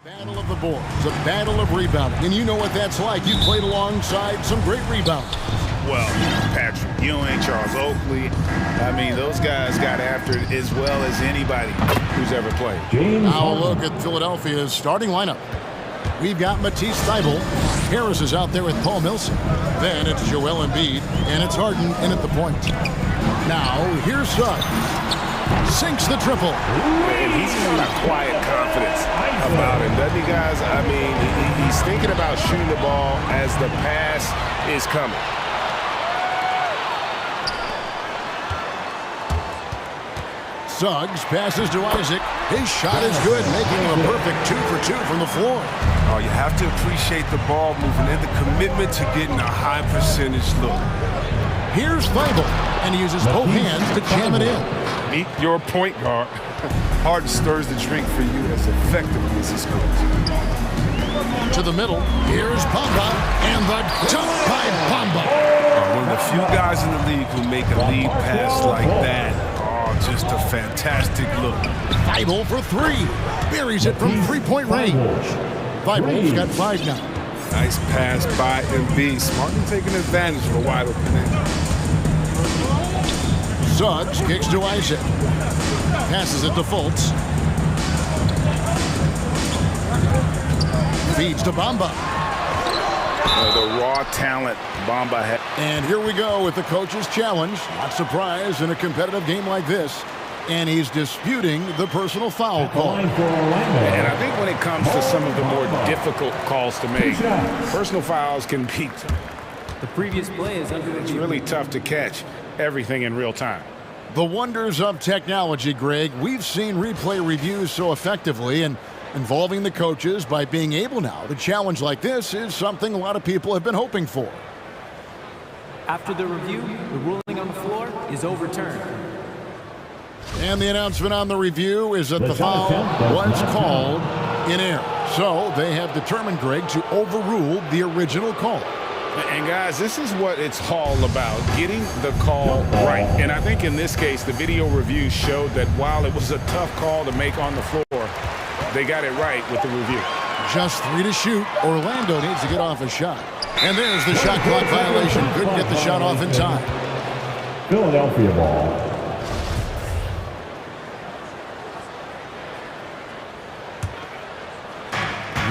Battle of the boards, a battle of rebounding, and you know what that's like. You played alongside some great rebounders. Well, Patrick Ewing, Charles Oakley, I mean, those guys got after it as well as anybody who's ever played. Now a look at Philadelphia's starting lineup. We've got Matisse Thybulle. Harris is out there with Paul Millsap. Then it's Joel Embiid, and it's Harden in at the point. Now, here's Suggs. Sinks the triple. And he's got a quiet confidence about him, doesn't he, guys? I mean, he's thinking about shooting the ball as the pass is coming. Suggs passes to Isaac. His shot is good, making him a perfect 2 for 2 from the floor. Oh, you have to appreciate the ball movement and the commitment to getting a high percentage look. Here's Thybulle, and he uses both hands to jam it in. Meet your point guard. Harden stirs the drink for you as effectively as he scores. To the middle, here's Bamba, and the dunk by Bamba. One of the few guys in the league who make a lead pass like that. Oh, just a fantastic look. Thybulle for three. Buries it from three-point range. Thybulle's got 5 now. Nice pass by Embiid. Smartly taking advantage of a wide open man. Suggs kicks to Isaac. Passes it to Fultz. Feeds to Bamba. The raw talent Bamba had. And here we go with the coach's challenge. Not surprised in a competitive game like this. And he's disputing the personal foul call. And I think when it comes to some of the more difficult calls to make, personal fouls can be. The previous play is under. It's really tough to catch everything in real time. The wonders of technology, Greg. We've seen replay reviews so effectively, and involving the coaches by being able now to challenge like this is something a lot of people have been hoping for. After the review, the ruling on the floor is overturned. And the announcement on the review is that the foul was called in error. So they have determined, Greg, to overrule the original call. And guys, this is what it's all about, getting the call right. And I think in this case, the video review showed that while it was a tough call to make on the floor, they got it right with the review. Just 3 to shoot. Orlando needs to get off a shot. And there's the shot clock violation. Couldn't get the shot off in time. Philadelphia ball.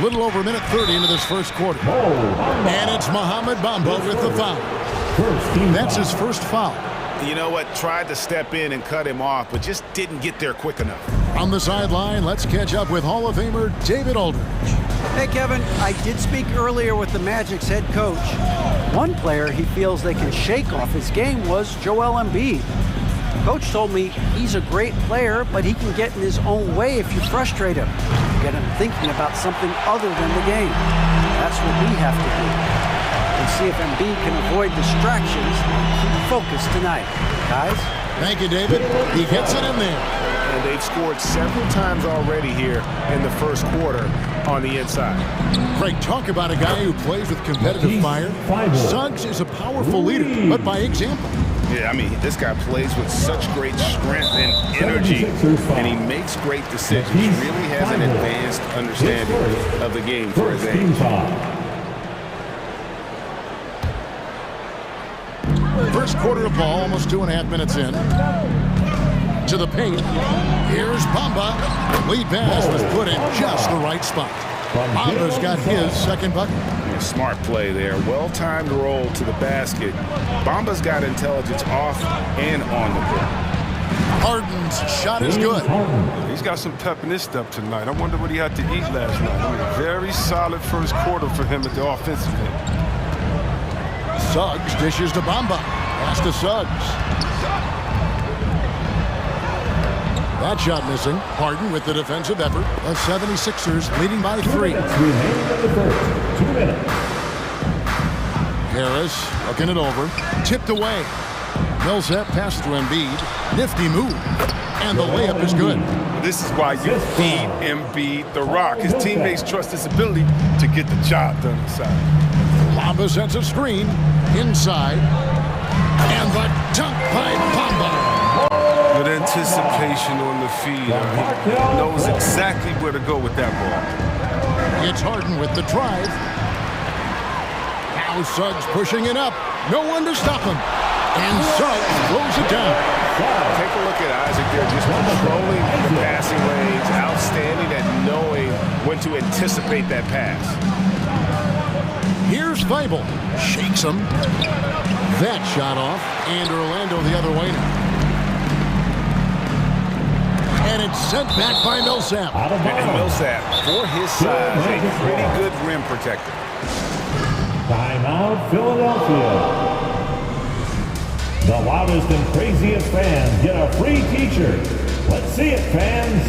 Little over a minute 30 into this first quarter. And it's Mohamed Bamba with the foul. That's his first foul. You know what? Tried to step in and cut him off, but just didn't get there quick enough. On the sideline, let's catch up with Hall of Famer David Aldridge. Hey, Kevin, I did speak earlier with the Magic's head coach. One player he feels they can shake off his game was Joel Embiid. Coach told me he's a great player, but he can get in his own way if you frustrate him. Get him thinking about something other than the game. That's what we have to do. And see if Embiid can avoid distractions and keep focused tonight. Guys? Thank you, David. He gets it in there. And they've scored several times already here in the first quarter on the inside. Greg, talk about a guy who plays with competitive fire. Suggs is a powerful leader, but by example. Yeah, I mean, this guy plays with such great strength and energy, and he makes great decisions. He really has an advanced understanding of the game for his age. First quarter of ball, almost 2.5 minutes in. To the paint. Here's Bamba. Lead pass was put in just the right spot. Bamba's got his second bucket. Smart play there. Well-timed roll to the basket. Bamba's got intelligence off and on the court. Harden's shot is good. He's got some pep in his step tonight. I wonder what he had to eat last night. I mean, very solid first quarter for him at the offensive end. Suggs dishes to Bamba. Pass to Suggs. That shot missing. Harden with the defensive effort. The 76ers leading by 3. Harris looking it over. Tipped away. Millsap pass to Embiid. Nifty move. And the layup is good. This is why you feed Embiid the rock. His teammates trust his ability to get the job done inside. Bamba sets a screen. Inside. And the dunk by Bamba. Good anticipation on the feed. He knows exactly where to go with that ball. It's Harden with the drive. Now Suggs pushing it up. No one to stop him. And Suggs throws it down. Take a look at Isaac there, just controlling the passing lanes, outstanding at knowing when to anticipate that pass. Here's Thibault. Shakes him. That shot off. And Orlando the other way now. And it's sent back by Millsap. And Millsap, for his size, a pretty good rim protector. Timeout, Philadelphia. The loudest and craziest fans get a free t-shirt. Let's see it, fans.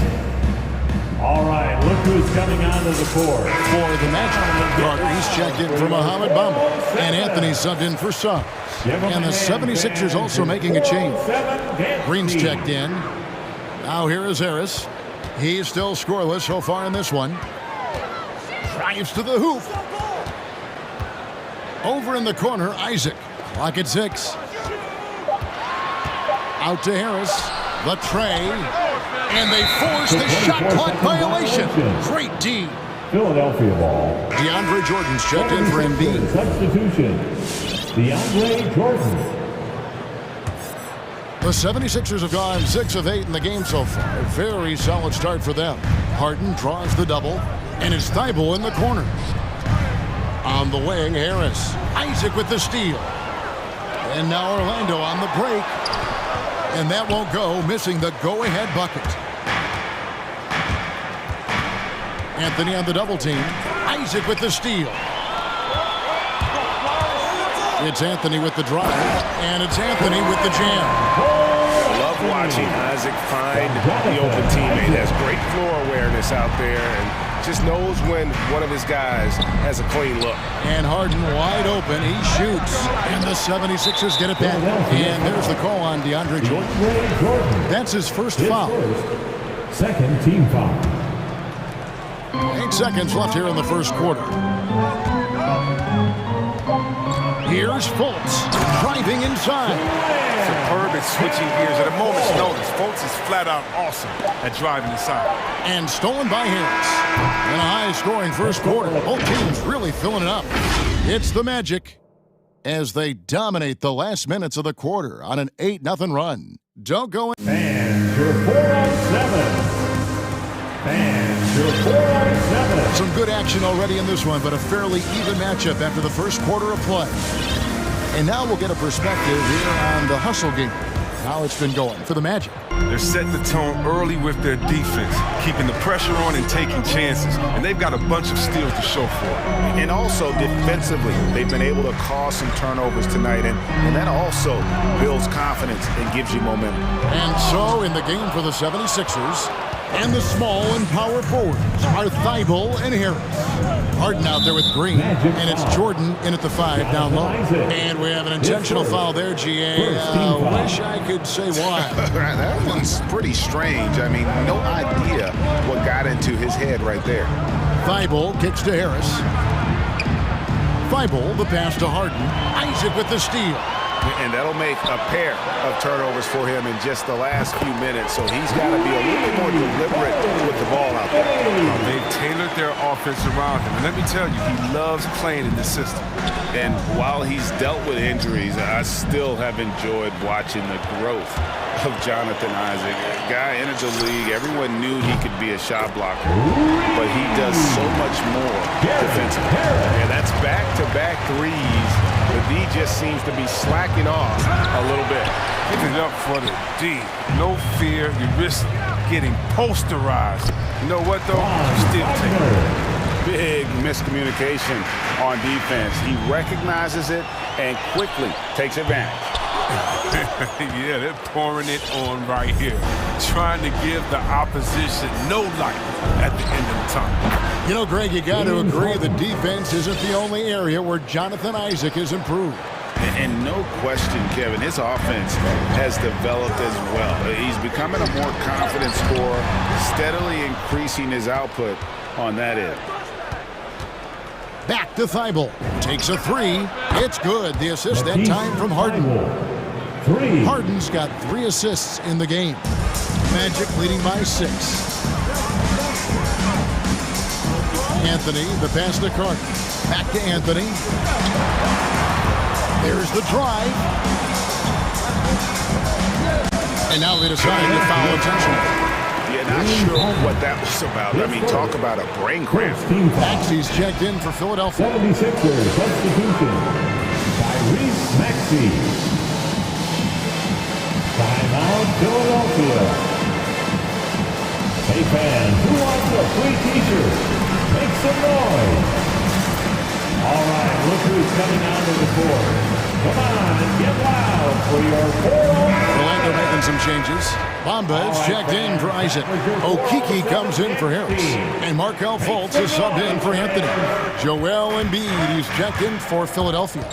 All right, look who's coming onto the court. For the match, Gardner's checked in for Mohamed Bamba. And Anthony subbed in for Suggs. And the 76ers also making a change. Green's checked in. Now here is Harris. He's still scoreless so far in this one. Drives to the hoop. Over in the corner, Isaac. Clock at 6. Out to Harris. The tray. And they force the shot clock violation. Great D. Philadelphia ball. DeAndre Jordan's checked in for Embiid. Substitution. DeAndre Jordan. The 76ers have gone 6 of 8 in the game so far. A very solid start for them. Harden draws the double, and it's Thibault in the corner. On the wing, Harris. Isaac with the steal. And now Orlando on the break. And that won't go, missing the go-ahead bucket. Anthony on the double team. Isaac with the steal. It's Anthony with the drive, and it's Anthony with the jam. I love watching Isaac find the open teammate. Has great floor awareness out there and just knows when one of his guys has a clean look. And Harden wide open. He shoots, and the 76ers get it back. And there's the call on DeAndre Jordan. That's his first foul. Second team foul. 8 seconds left here in the first quarter. Here's Fultz, driving inside. Superb at switching gears at a moment's notice. Fultz is flat out awesome at driving inside. And stolen by Harris. In a high-scoring first quarter. Both teams really filling it up. It's the Magic as they dominate the last minutes of the quarter on an 8-0 run. Don't go in. And your 4-on-7. And your 4-on-7. Some good action already in this one, but a fairly even matchup after the first quarter of play. And now we'll get a perspective here on the hustle game. How it's been going for the Magic. They're setting the tone early with their defense, keeping the pressure on and taking chances. And they've got a bunch of steals to show for it. And also defensively, they've been able to cause some turnovers tonight. And that also builds confidence and gives you momentum. And so in the game for the 76ers, and the small and power forwards are Thibault and Harris. Harden out there with Green, and it's Jordan in at the 5 down low. And we have an intentional foul there, GA. Wish I could say why. That one's pretty strange. I mean, no idea what got into his head right there. Thibault kicks to Harris. Thibault, the pass to Harden. Isaac with the steal. And that'll make a pair of turnovers for him in just the last few minutes. So he's got to be a little bit more deliberate with the ball out there. They've tailored their offense around him. And let me tell you, he loves playing in this system. And while he's dealt with injuries, I still have enjoyed watching the growth of Jonathan Isaac. A guy entered the league. Everyone knew he could be a shot blocker. But he does so much more defensively. And that's back-to-back threes. The D just seems to be slacking off a little bit. Give it up for the D. No fear. You risk getting posterized. You know what, though? Still take it. Big miscommunication on defense. He recognizes it and quickly takes advantage. Yeah, they're pouring it on right here. Trying to give the opposition no life at the end of the time. You know, Greg, you got to agree the defense isn't the only area where Jonathan Isaac has improved. And no question, Kevin, his offense has developed as well. He's becoming a more confident scorer, steadily increasing his output on that end. Back to Thibault. Takes a 3. It's good. The assist that time from Harden. Harden's got 3 assists in the game. Magic leading by 6. Anthony, the pass to Carter. Back to Anthony. There's the drive. And now they decide to foul intentionally. Yeah, not sure what that was about. I mean, talk about a brain cramp. Maxey's checked in for Philadelphia. 76ers substitution. Tyrese Maxey. Timeout, Philadelphia. Hey fans, who wants a free t-shirt? Make some noise. All right, look who's coming onto the court. Come on, get loud for your 4-on. Orlando making some changes. Bamba is checked in for Isaac. Okiki comes in for Harris. And Markelle Fultz is subbed in for Anthony. Joel Embiid is checked in for Philadelphia.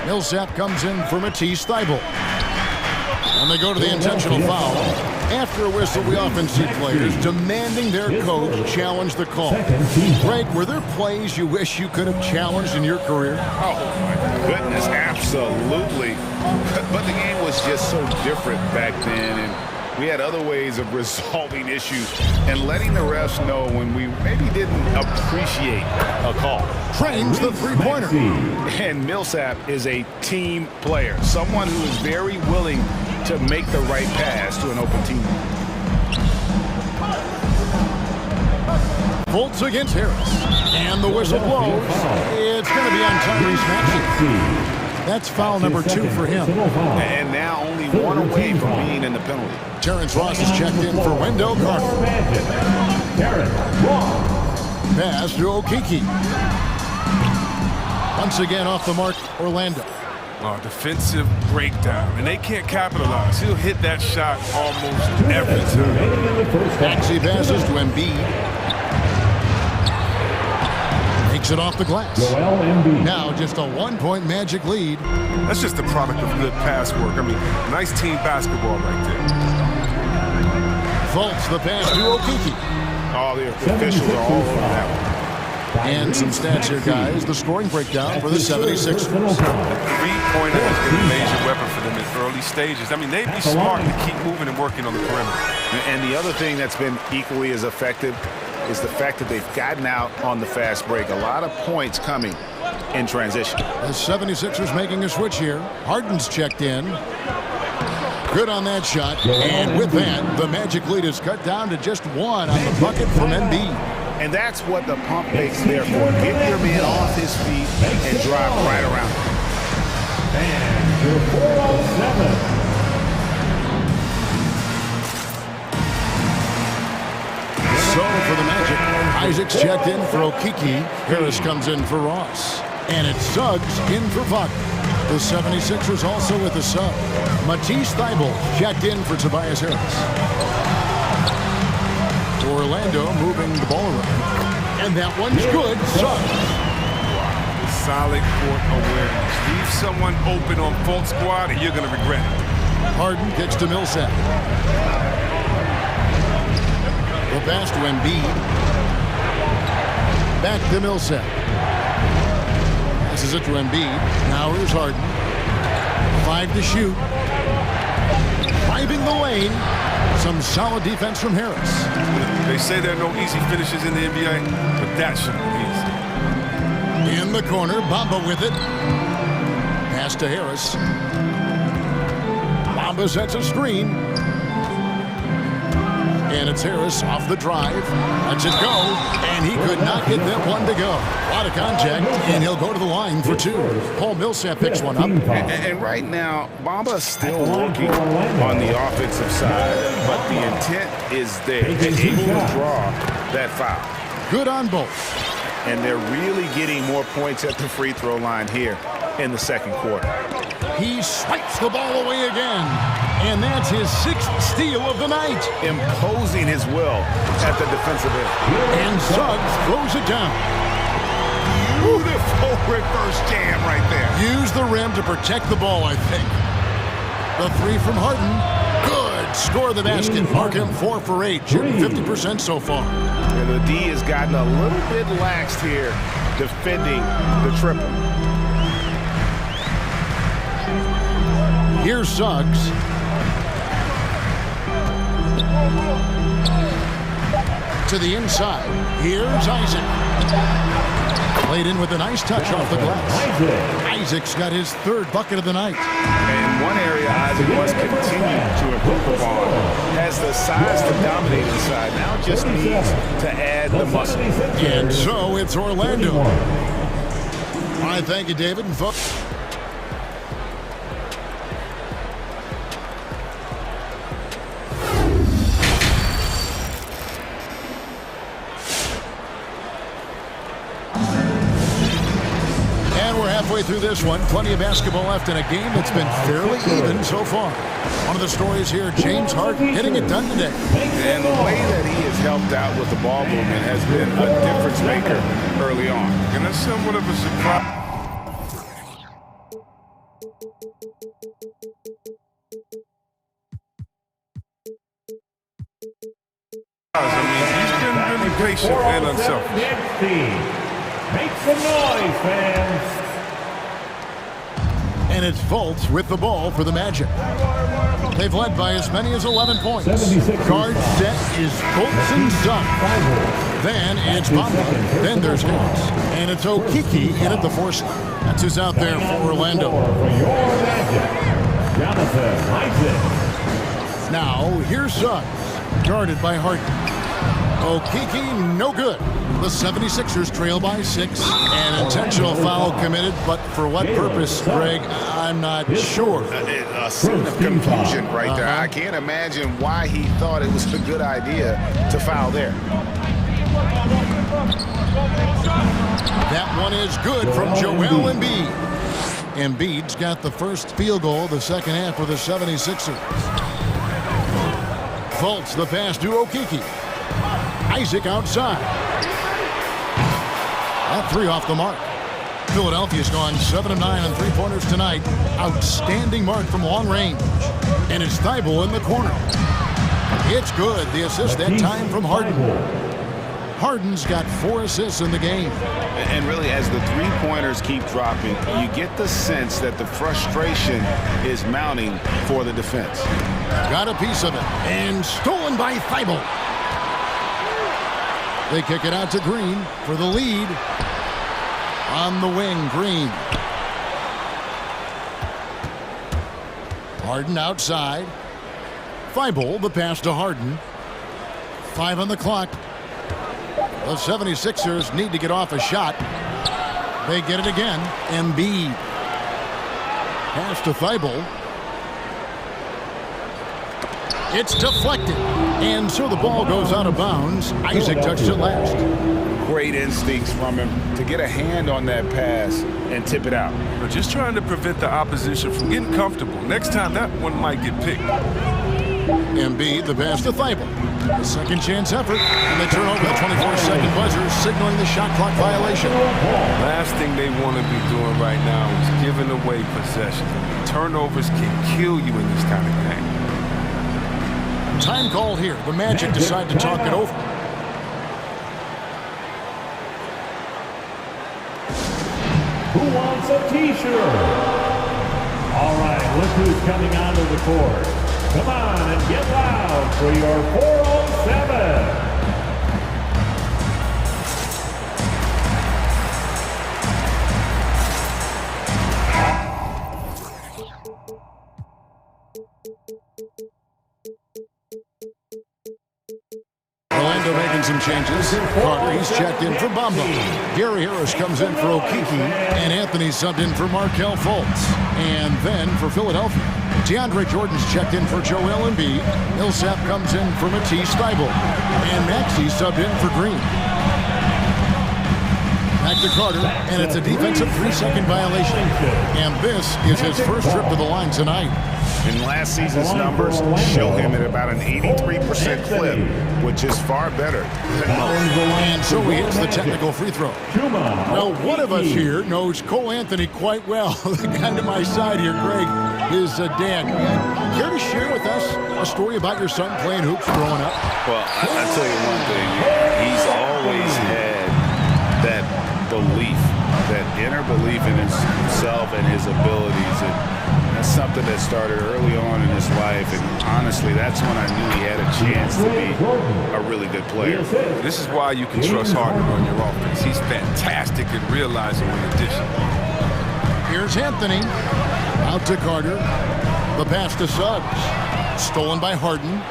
Millsap comes in for Matisse Thybulle. And they go to the intentional foul. After a whistle, we often see players demanding their coach challenge the call. Greg, were there plays you wish you could have challenged in your career? Oh, my goodness, absolutely. But the game was just so different back then, and we had other ways of resolving issues and letting the refs know when we maybe didn't appreciate a call. Trains the three-pointer. And Millsap is a team player, someone who is very willing to make the right pass to an open team. Fultz against Harris. And the whistle blows. It's going to be on Tyrese Maxey. That's foul number 2 for him. And now only one away from being in the penalty. Terrence Ross is checked in for Wendell Carter. Pass to Okiki. Once again off the mark, Orlando. Defensive breakdown, and they can't capitalize. He'll hit that shot almost every time. Maxey passes to Embiid. Takes it off the glass. Now just a 1-point Magic lead. That's just the product of good pass work. I mean, nice team basketball right there. Fultz the pass to Okiki. Oh, the officials are all over that one. And some stats here, guys. The scoring breakdown for the 76ers. The three-pointer has been a major weapon for them in early stages. I mean, they'd be smart to keep moving and working on the perimeter. And the other thing that's been equally as effective is the fact that they've gotten out on the fast break. A lot of points coming in transition. The 76ers making a switch here. Harden's checked in. Good on that shot. And with that, the Magic lead is cut down to just 1 on the bucket from Embiid. And that's what the pump fake's there for. Get your man off his feet and drive right around him. And your 4-on-7. So for the Magic, Isaac's checked in for Okiki. Harris comes in for Ross. And it's Suggs in for Vaughn. The 76ers also with a sub. Matisse Thybulle checked in for Tobias Harris. Orlando moving the ball around. And that one's good. Suggs. Solid court awareness. Leave someone open on full squad and you're going to regret it. Harden gets to Millsap. The pass to Embiid. Back to Millsap. Passes it to Embiid. Now here's Harden. 5 to shoot. Driving the lane. Some solid defense from Harris. They say there are no easy finishes in the NBA, but that shouldn't be easy. In the corner, Bamba with it. Pass to Harris. Bamba sets a screen. And it's Harris off the drive. Lets it go. And he could not get that one to go. A lot of contact, and he'll go to the line for 2. Paul Millsap picks one up. And right now, Bamba's still working on the offensive side, but the intent is there. They're able to draw that foul. Good on both. And they're really getting more points at the free throw line here in the second quarter. He swipes the ball away again. And that's his 6th steal of the night. Imposing his will at the defensive end. And Suggs throws it down. Beautiful reverse jam right there. Use the rim to protect the ball, I think. The 3 from Harden. Good. Score the basket. Mark him 4 for 8. Shooting 50% so far. And the D has gotten a little bit laxed here defending the triple. Here's Suggs. To the inside. Here's Isaac. Played in with a nice touch off the glass. Isaac's got his third bucket of the night. And one area Isaac must continue to improve upon. Has the size to dominate inside. Now just needs to add the muscle. And so it's Orlando. All right, thank you, David. And folks. Halfway through this one, plenty of basketball left in a game that's been fairly even so far. One of the stories here, James Harden getting it done today. And the way that he has helped out with the ball movement has been a difference maker early on. And that's somewhat of a surprise. I mean, he's been really patient and unselfish. Make some noise, fans. And it's Fultz with the ball for the Magic. They've led by as many as 11 points. Guard set is Fultz and Son. Then it's Bamba. Then there's Harris. And it's Okiki in at the 4 slot. That's who's out there for Orlando. Now, here's Suggs. Guarded by Harden. Okiki, no good. The 76ers trail by 6. An intentional foul committed, but for what purpose, Greg, I'm not sure. A scene of confusion right there. I can't imagine why he thought it was a good idea to foul there. That one is good from Joel Embiid. Embiid's got the first field goal of the second half for the 76ers. Fultz the pass to Okiki. Isaac outside. That 3 off the mark. Philadelphia's gone 7 of 9 on 3-pointers tonight. Outstanding mark from long range. And it's Thibault in the corner. It's good. The assist that time from Harden. Harden's got 4 assists in the game. And really, as the 3-pointers keep dropping, you get the sense that the frustration is mounting for the defense. Got a piece of it. And stolen by Thibault. They kick it out to Green for the lead. On the wing, Green. Harden outside. Thibault, the pass to Harden. 5 on the clock. The 76ers need to get off a shot. They get it again. Embiid. Pass to Thibault. It's deflected. And so the ball goes out of bounds. Isaac touched it last. Great instincts from him to get a hand on that pass and tip it out. We're just trying to prevent the opposition from getting comfortable. Next time, that one might get picked. Embiid, the pass to Thibault. A second chance effort. And they turn over the 24-second buzzer, signaling the shot clock violation. Last thing they want to be doing right now is giving away possession. Turnovers can kill you in this kind of game. Time called here. The Magic decide to talk it over. Who wants a t-shirt? All right, look who's coming onto the court. Come on and get loud for your 407. Orlando making some changes. Carter, he's checked in for Bamba. Gary Harris comes in for Okiki. And Anthony subbed in for Markelle Fultz. And then for Philadelphia, DeAndre Jordan's checked in for Joel Embiid. Millsap comes in for Matisse Thybulle. And Maxey subbed in for Green. Back to Carter, and it's a defensive 3-second violation. And this is his first trip to the line tonight. And last season's numbers show him at about an 83% clip, which is far better than most. And so he hits the technical free throw. Now, one of us here knows Cole Anthony quite well. The guy to my side here, Greg, is dad. Care to share with us a story about your son playing hoops growing up? Well, I'll tell you one thing. He's always had that belief, that inner belief in himself and his abilities. And That's something that started early on in his life, and honestly, that's when I knew he had a chance to be a really good player. This is why you can trust Harden on your offense. He's fantastic at realizing when addition. Here's Anthony. Out to Carter. The pass to Suggs. Stolen by Harden.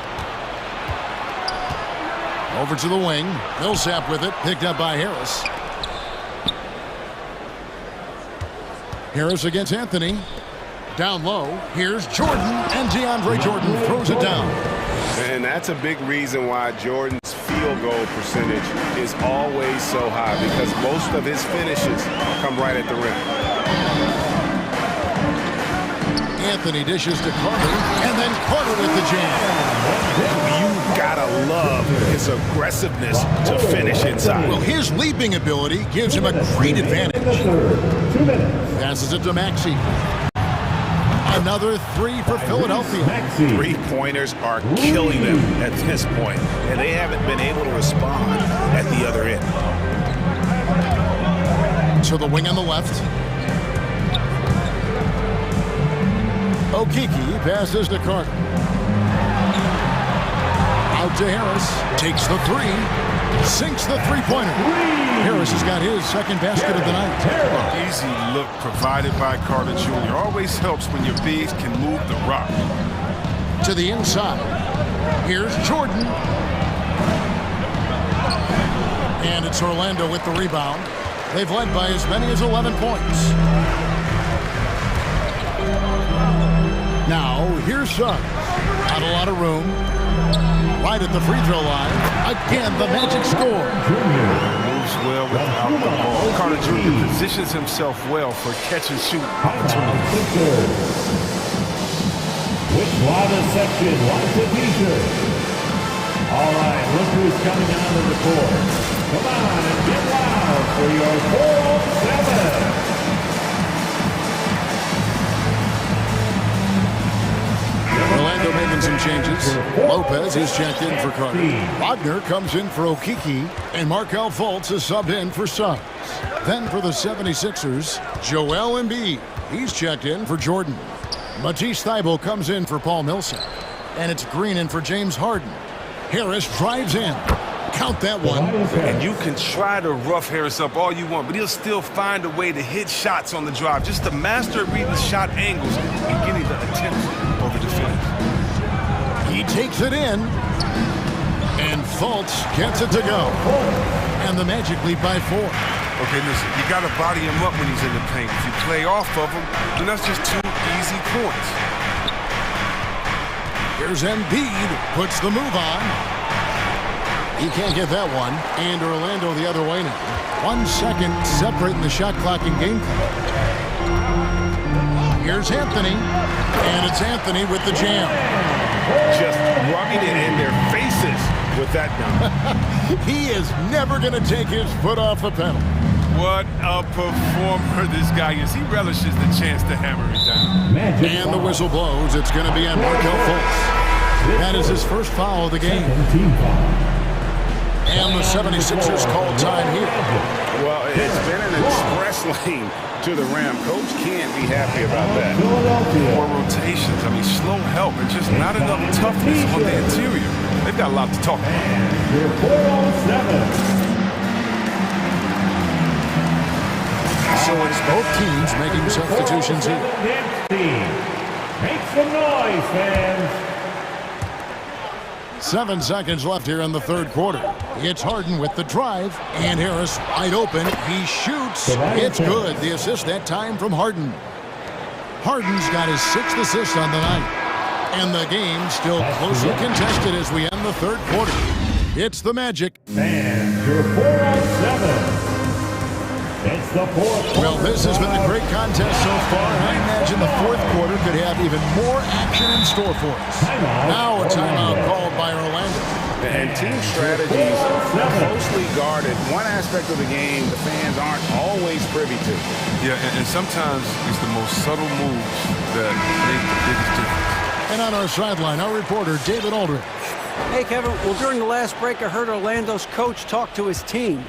Over to the wing. Millsap with it. Picked up by Harris. Harris against Anthony. Down low. Here's Jordan. And DeAndre Jordan throws it down. And that's a big reason why Jordan's field goal percentage is always so high, because most of his finishes come right at the rim. Anthony dishes to Carter, and then Carter with the jam. You gotta love his aggressiveness to finish inside. Well, his leaping ability gives him a great advantage. Passes it to Maxey. Another three for Philadelphia. Three-pointers are killing them at this point, and they haven't been able to respond at the other end. To the wing on the left. Okeke passes to Carter. Out to Harris. Takes the three. Sinks the three-pointer. Harris has got his second basket of the night. Easy look provided by Carter Jr. Always helps when your bigs can move the rock. To the inside. Here's Jordan. And it's Orlando with the rebound. They've led by as many as 11 points. Now, here's Suggs. Not a lot of room. Right at the free throw line. Again, the Magic score. Moves well without the ball. Carter Jr. positions himself well for catch and shoot opportunities. Which Lava section wants a t-shirt? All right, look who's coming onto the court. Come on and get loud for your 4-on-7. Orlando making some changes. Lopez is checked in for Carter. Wagner comes in for Okeke, and Markelle Fultz is subbed in for Suggs. Then for the 76ers, Joel Embiid. He's checked in for Jordan. Matisse Thybulle comes in for Paul Millsap. And it's Green in for James Harden. Harris drives in. Count that one. And you can try to rough Harris up all you want, but he'll still find a way to hit shots on the drive. Just to master reading shot angles and getting the attention over defense. He takes it in. And Fultz gets it to go. And the Magic lead by 4. Okay, listen, you got to body him up when he's in the paint. If you play off of him, then that's just 2 easy points. Here's Embiid. Puts the move on. He can't get that one. And Orlando the other way now. 1 second separating the shot clock and game clock. Here's Anthony. And it's Anthony with the jam. Just rubbing it in their faces with that dunk. He is never going to take his foot off the pedal. What a performer this guy is. He relishes the chance to hammer it down. And the whistle blows. It's going to be on Markelle Fultz. That is his first foul of the game. And the 76ers call time here. Well, it's been an express lane to the rim. Coach can't be happy about that. 4 rotations. I mean, slow help and just not enough toughness on the interior. They've got a lot to talk about. Your 4-on-7. So it's both teams making substitutions here. Make some noise, fans. 7 seconds left here in the third quarter. It's Harden with the drive, and Harris wide open. He shoots. It's good. The assist that time from Harden. Harden's got his 6th assist on the night. And the game still closely contested as we end the third quarter. It's the Magic. And your 4-on-7. It's the fourth quarter. Well, this has been a great contest so far, and I imagine the fourth quarter could have even more action in store for us. Now a timeout called by Orlando. And team strategies closely guarded. One aspect of the game the fans aren't always privy to. Yeah, and sometimes it's the most subtle moves that make the biggest difference. And on our sideline, our reporter, David Aldridge. Hey, Kevin. Well, during the last break, I heard Orlando's coach talk to his team.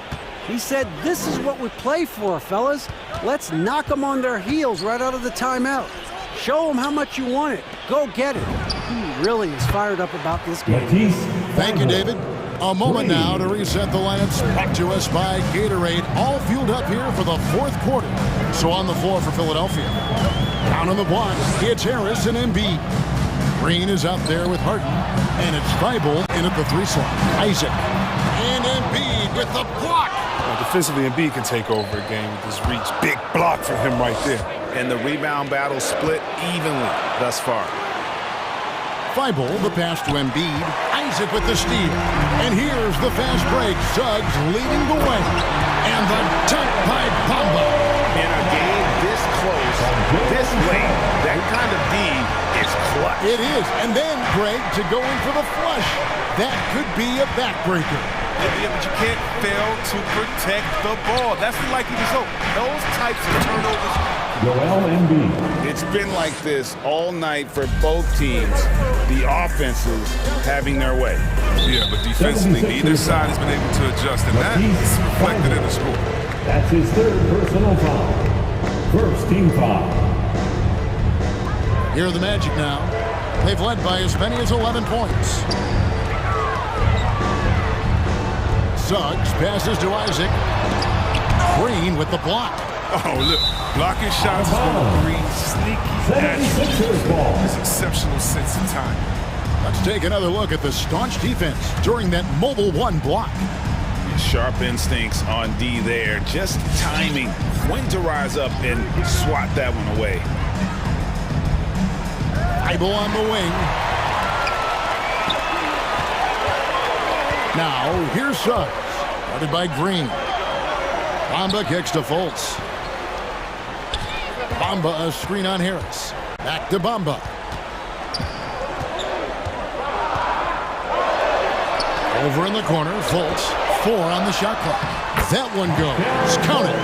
He said, this is what we play for, fellas. Let's knock them on their heels right out of the timeout. Show him how much you want it. Go get it. He really is fired up about this game. Thank you, David. A moment now to reset the lineups brought to us by Gatorade. All fueled up here for the fourth quarter. So on the floor for Philadelphia. Down on the block, it's Harris and Embiid. Green is out there with Harden. And it's Thibault in at the 3 slot. Isaac. And Embiid with the block. Defensively, Embiid can take over a game with his reach. Big block for him right there. And the rebound battle split evenly thus far. Thibault, the pass to Embiid. Isaac with the steal. And here's the fast break. Suggs leading the way. And the dunk by Bamba. In a game this close, this late, that kind of D is clutch. It is. And then Greg to go in for the flush. That could be a backbreaker. Yeah, but you can't fail to protect the ball. That's the likely result. Those types of turnovers. Joel Embiid. It's been like this all night for both teams. The offenses having their way. Yeah, but defensively, neither side has been able to adjust, and that is reflected in the score. That's his 3rd personal foul. First team foul. Here are the Magic now. They've led by as many as 11 points. Suggs passes to Isaac. Green with the block. Oh, look. Blocking shots from Green. Sneaky action. His exceptional sense of time. Let's take another look at the staunch defense during that mobile 1 block. Sharp instincts on D there. Just timing when to rise up and swat that one away. Thibault on the wing. Now, here's Suggs. Guarded by Green. Bamba kicks to Fultz. Bamba a screen on Harris. Back to Bamba. Over in the corner, Fultz. 4 on the shot clock. That one goes. Count it.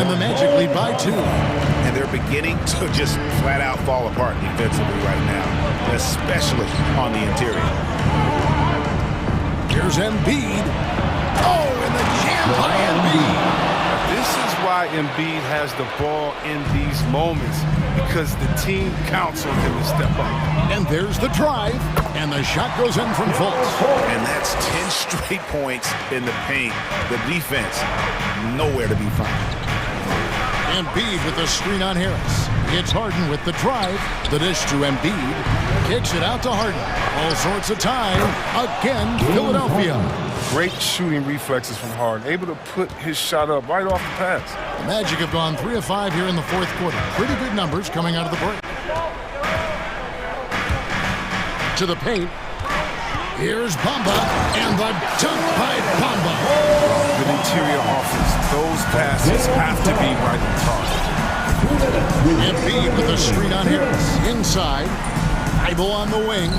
And the Magic lead by 2. And they're beginning to just flat out fall apart defensively right now, especially on the interior. Here's Embiid. Oh, and the jam by Embiid. This is why Embiid has the ball in these moments, because the team counts on him to step up. And there's the drive, and the shot goes in from Fultz. And that's 10 straight points in the paint. The defense, nowhere to be found. Embiid with the screen on Harris. It's Harden with the drive. The dish to Embiid. Kicks it out to Harden. All sorts of time. Again, Philadelphia. Great shooting reflexes from Harden. Able to put his shot up right off the pass. The Magic have gone 3 of 5 here in the fourth quarter. Pretty good numbers coming out of the break. To the paint. Here's Bamba. And the dunk by Bamba. Good interior offense. Those passes have to be right on target. Embiid with a screen on Harris. Inside. Thibault on the wing.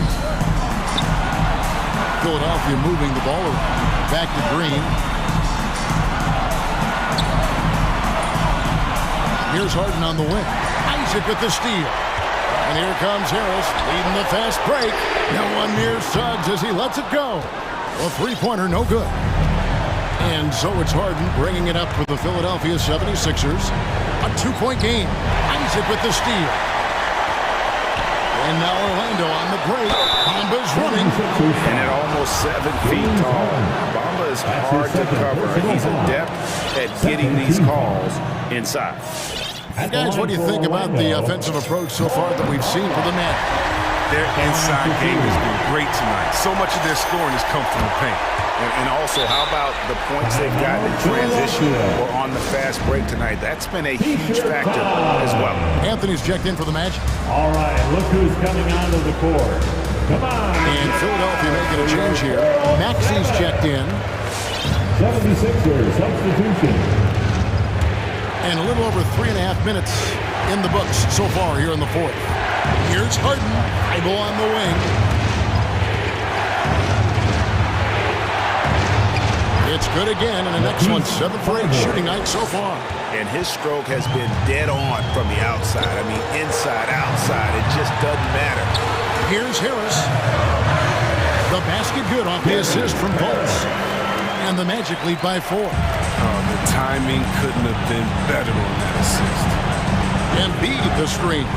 Philadelphia moving the ball around. Back to Green. Here's Harden on the wing. Isaac with the steal. And here comes Harris leading the fast break. No one near Suggs as he lets it go. A 3-pointer, no good. And so it's Harden bringing it up for the Philadelphia 76ers. A 2-point game. Isaac with the steal. And now Orlando on the break. Bamba's running. And at almost 7 feet tall, Bamba is hard to cover. He's adept at getting these calls inside. And guys, what do you think about the offensive approach so far that we've seen for the Magic? Their inside game has been great tonight. So much of their scoring has come from the paint. And also, how about the points they've gotten in transition or on the fast break tonight? That's been a huge factor as well. Anthony's checked in for the Magic. All right, look who's coming onto the court. Come on. And Philadelphia making a change here. Maxi's checked in. 76ers substitution. And a little over 3.5 minutes in the books so far here in the fourth. Here's Harden. Thibault on the wing. It's good again, and an excellent 7 for 8 shooting night so far. And his stroke has been dead on from the outside. I mean, inside, outside, it just doesn't matter. Here's Harris. The basket good off the assist from Fultz. And the Magic lead by 4. The timing couldn't have been better on that assist. Embiid the screen.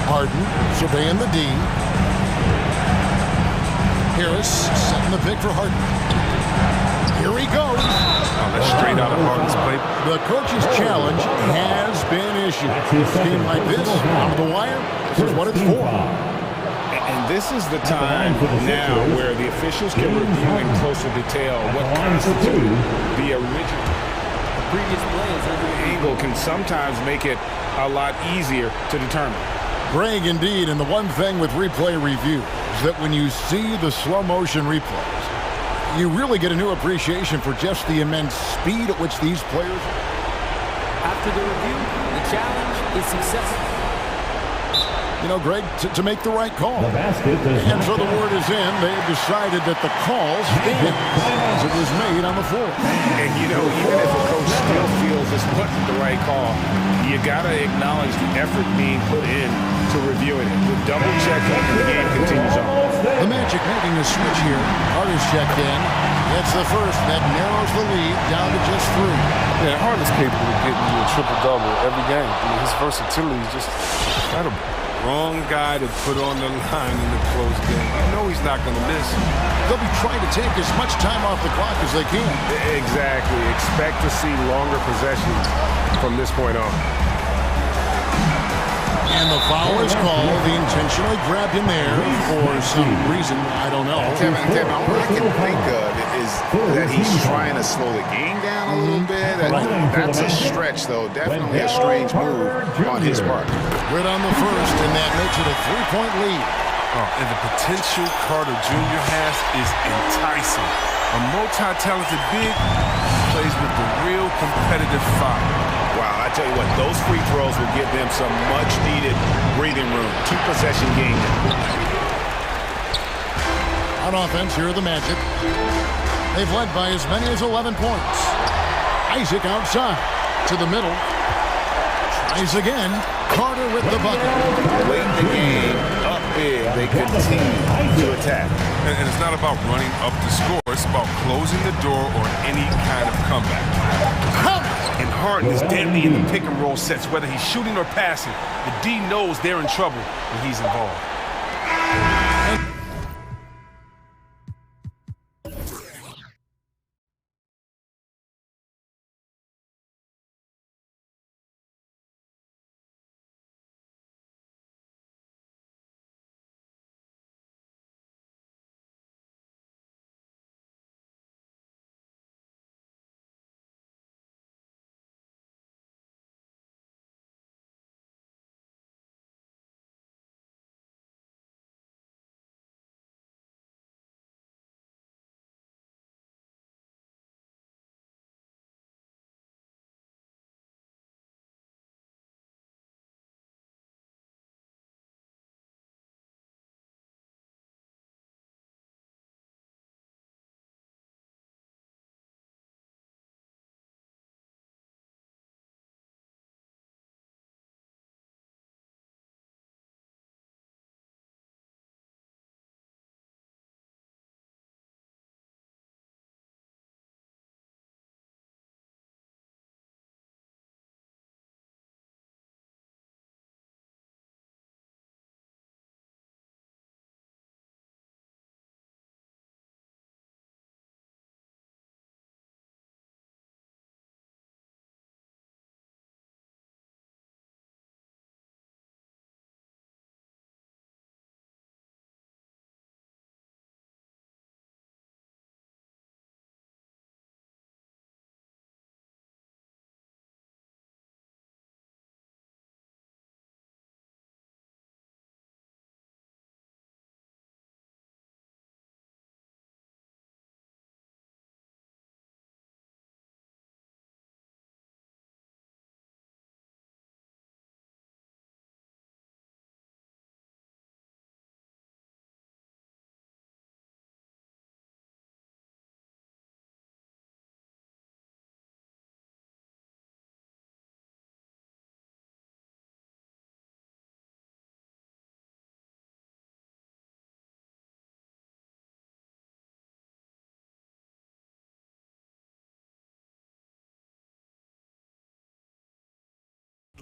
Harden surveying the D. Harris setting the pick for Harden. Here he goes. Oh, that's straight out of Harden's play. The coach's challenge has been issued. A game like this, on the wire, this is what it's for. And this is the time now where the officials can review in closer detail what constitutes the original. The previous play is under Angle can sometimes make it a lot easier to determine. Greg, indeed, and the one thing with replay review is that when you see the slow motion replays, you really get a new appreciation for just the immense speed at which these players. After the review, the challenge is successful. You know, Greg, to make the right call. The basket does And not so the word is in. They have decided that the call stands as it was made on the floor. And you know, even if a coach still feels this wasn't the right call, you gotta acknowledge the effort being put in to reviewing it. The double check and the game continues on. The Magic making a switch here. Harden's checked in. That's the first. That narrows the lead down to just 3. Yeah, Harden's capable of getting you a triple-double every game. I mean, his versatility is just incredible. Wrong guy to put on the line in the close game. You know he's not going to miss. They'll be trying to take as much time off the clock as they can. Exactly. Expect to see longer possessions from this point on. And the foul is called. They intentionally grabbed him there for some reason. I don't know. Kevin, all I can think of is that he's trying to slow the game down a little bit. That's a stretch, though. Definitely a strange move on his part. Good on the first, and that makes it a 3-point lead. Oh, and the potential Carter Jr. has is enticing. A multi-talented big plays with the real competitive fire. Wow, I tell you what, those free throws will give them some much-needed breathing room. 2-possession game. On offense, here are the Magic. They've led by as many as 11 points. Isaac outside to the middle. Tries again. Carter with the bucket. Late in the game, up big, they continue to attack. And it's not about running up the score. It's about closing the door on any kind of comeback. And Harden is deadly in the pick and roll sets, whether he's shooting or passing. The D knows they're in trouble when he's involved.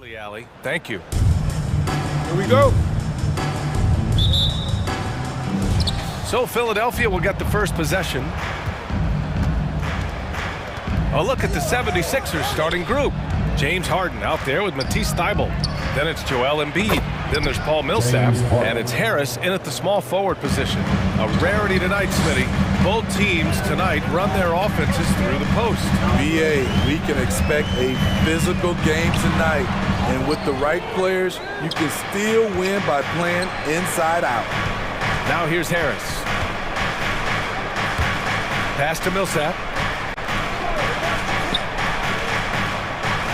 Alley. Thank you. Here we go. So Philadelphia will get the first possession. A look at the 76ers starting group. James Harden out there with Matisse Thybulle. Then it's Joel Embiid. Then there's Paul Millsap. And it's Harris in at the small forward position. A rarity tonight, Smitty. Both teams tonight run their offenses through the post. BA, we can expect a physical game tonight. And with the right players, you can still win by playing inside out. Now here's Harris. Pass to Millsap.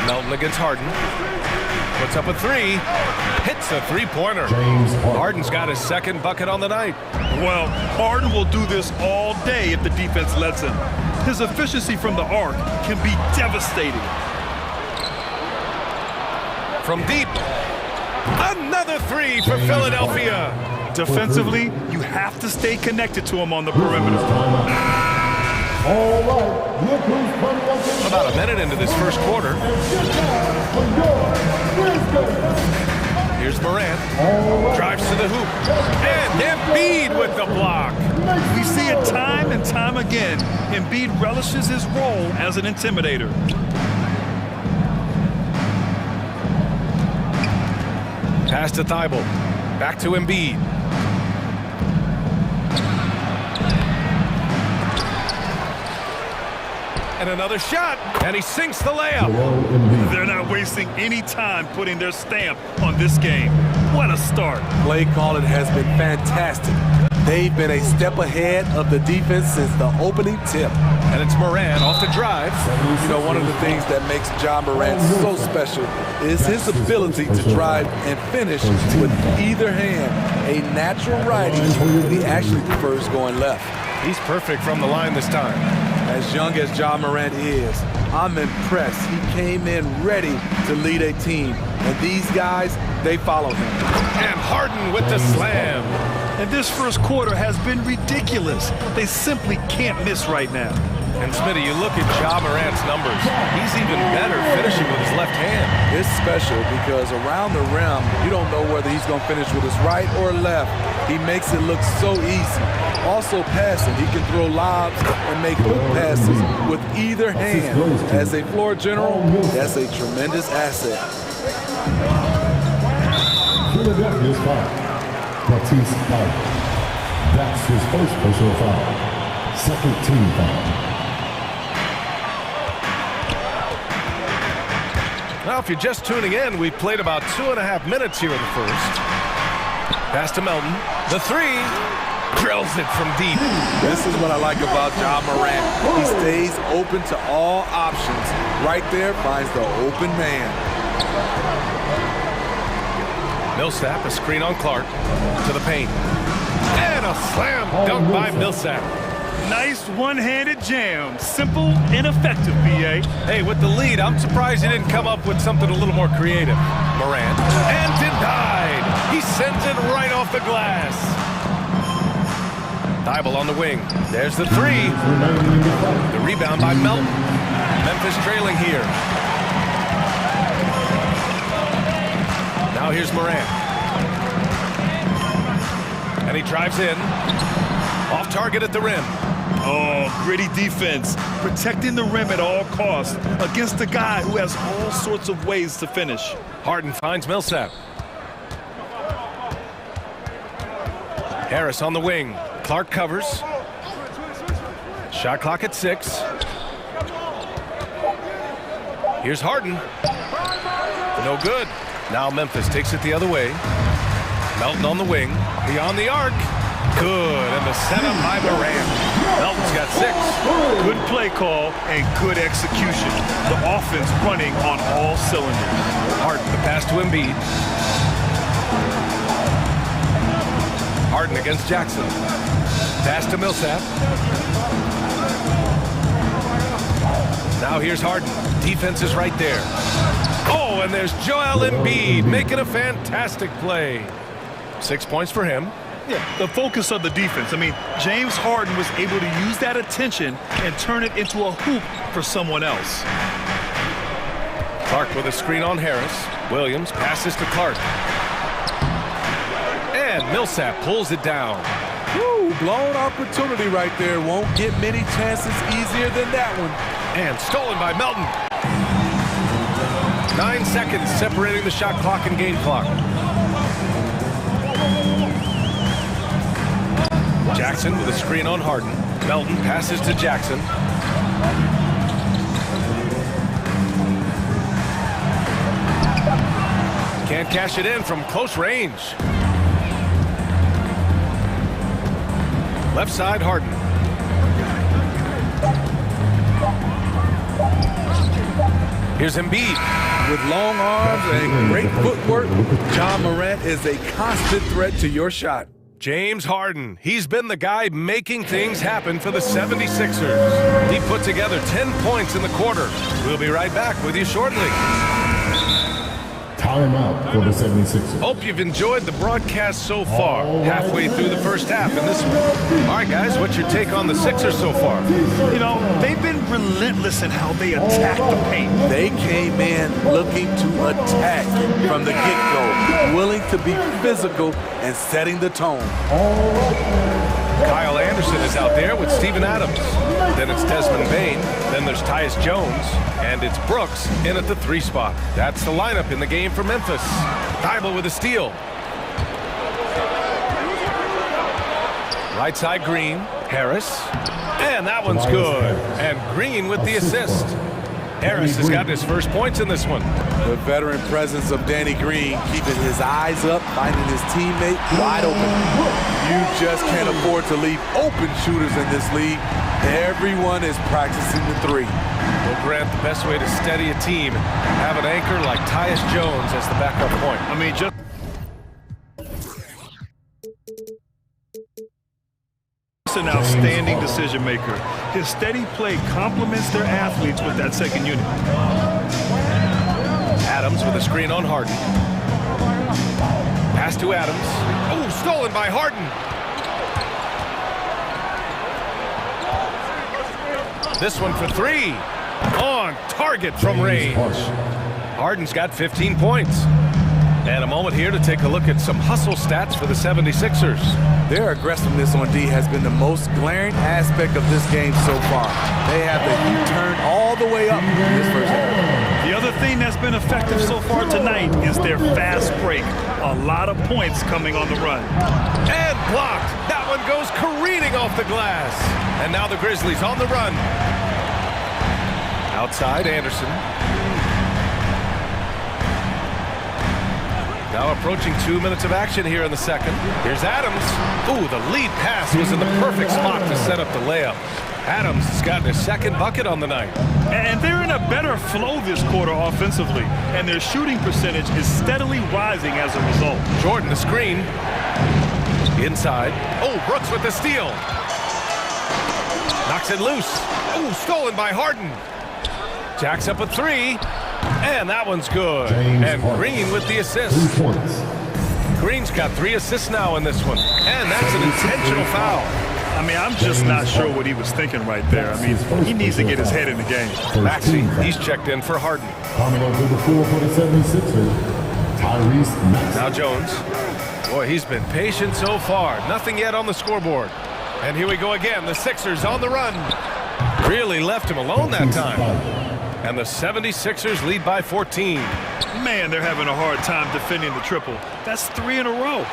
Melton against Harden. Puts up a three. Hits a three-pointer. Harden's got his second bucket on the night. Well, Harden will do this all day if the defense lets him. His efficiency from the arc can be devastating. From deep. Another three for Philadelphia. Defensively, you have to stay connected to him on the perimeter. About a minute into this first quarter. Here's Morant. Drives to the hoop. And Embiid with the block. We see it time and time again. Embiid relishes his role as an intimidator. Pass to Thybulle. Back to Embiid. And another shot, and he sinks the layup. They're not wasting any time putting their stamp on this game. What a start. Play calling has been fantastic. They've been a step ahead of the defense since the opening tip. And it's Morant off the drive. You know, one of the things that makes Ja Morant so special is his ability to drive and finish with either hand. A natural righty, but he actually prefers going left. He's perfect from the line this time. As young as Ja Morant is, I'm impressed. He came in ready to lead a team. And these guys, they follow him. And Harden with the slam. And this first quarter has been ridiculous. They simply can't miss right now. And Smitty, you look at Ja Morant's numbers. He's even better finishing with his left hand. It's special because around the rim, you don't know whether he's going to finish with his right or left. He makes it look so easy. Also passing, he can throw lobs and make hook passes with either hand. As a floor general, that's a tremendous asset. Philadelphia's foul. Matisse Thybulle. That's his first personal foul. Second team foul. Now, if you're just tuning in, we've played about 2.5 minutes here in the first. Pass to Melton. The three. Drills it from deep. This is what I like about Ja Morant. He stays open to all options. Right there finds the open man. Millsap, a screen on Clark. To the paint. And a slam dunk by Millsap. Nice one-handed jam. Simple and effective, B.A. Hey, with the lead, I'm surprised he didn't come up with something a little more creative. Morant. And denied. He sends it right off the glass. Thybulle on the wing. There's the three. The rebound by Melton. Memphis trailing here. Now here's Morant. And he drives in. Off target at the rim. Oh, gritty defense. Protecting the rim at all costs against a guy who has all sorts of ways to finish. Harden finds Millsap. Harris on the wing. Clark covers. Shot clock at 6. Here's Harden. No good. Now Memphis takes it the other way. Melton on the wing. Beyond the arc. Good. And the setup by Morant. Melton's got 6. Good play call and good execution. The offense running on all cylinders. Harden, the pass to Embiid. Harden against Jackson. Pass to Millsap. Now here's Harden. Defense is right there. Oh, and there's Joel Embiid making a fantastic play. 6 points for him. Yeah, the focus of the defense. I mean, James Harden was able to use that attention and turn it into a hoop for someone else. Clark with a screen on Harris. Williams passes to Clark. And Millsap pulls it down. Woo, blown opportunity right there. Won't get many chances easier than that one. And stolen by Melton. 9 seconds separating the shot clock and game clock. Jackson with a screen on Harden. Melton passes to Jackson. Can't cash it in from close range. Left side, Harden. Here's Embiid. With long arms and great footwork, John Morant is a constant threat to your shot. James Harden. He's been the guy making things happen for the 76ers. He put together 10 points in the quarter. We'll be right back with you shortly. Timeout for the 76ers. Hope you've enjoyed the broadcast so far. Halfway through the first half in this one. All right, guys, what's your take on the Sixers so far? You know, they've been relentless in how they attack the paint. They came in looking to attack from the get-go, willing to be physical and setting the tone. Kyle Anderson is out there with Steven Adams. Then it's Desmond Bain. Then there's Tyus Jones. And it's Brooks in at the 3 spot. That's the lineup in the game for Memphis. Thibault with a steal. Right side Green. Harris. And that one's good. And Green with the assist. Harris has gotten his first points in this one. The veteran presence of Danny Green, keeping his eyes up, finding his teammate wide open. You just can't afford to leave open shooters in this league. Everyone is practicing the 3. Well, Grant, the best way to steady a team, have an anchor like Tyus Jones as the backup point. I mean, just an outstanding decision maker. His steady play complements their athletes with that second unit. Adams with a screen on Harden. Pass to Adams. Oh, stolen by Harden. This one for 3. On target from range. Harden's got 15 points. And a moment here to take a look at some hustle stats for the 76ers. Their aggressiveness on D has been the most glaring aspect of this game so far. They have the heat turned all the way up in this first half. The other thing that's been effective so far tonight is their fast break. A lot of points coming on the run. And blocked. That one goes careening off the glass. And now the Grizzlies on the run. Outside, Anderson. Now approaching 2 minutes of action here in the second. Here's Adams. Ooh, the lead pass was in the perfect spot to set up the layup. Adams has gotten his second bucket on the night. And they're in a better flow this quarter offensively, and their shooting percentage is steadily rising as a result. Jordan, the screen. Inside. Oh, Brooks with the steal. Knocks it loose. Oh, stolen by Harden. Jacks up a 3. And that one's good. And Green with the assist. Green's got 3 assists now in this one. And that's an intentional foul. I mean, I'm just not sure what he was thinking right there. I mean, he needs to get his head in the game. Maxey, he's checked in for Harden. Coming over the floor for the 76ers, Tyrese Maxey. Now Jones. Boy, he's been patient so far. Nothing yet on the scoreboard. And here we go again. The Sixers on the run. Really left him alone that time. And the 76ers lead by 14. Man, they're having a hard time defending the triple. That's 3 in a row.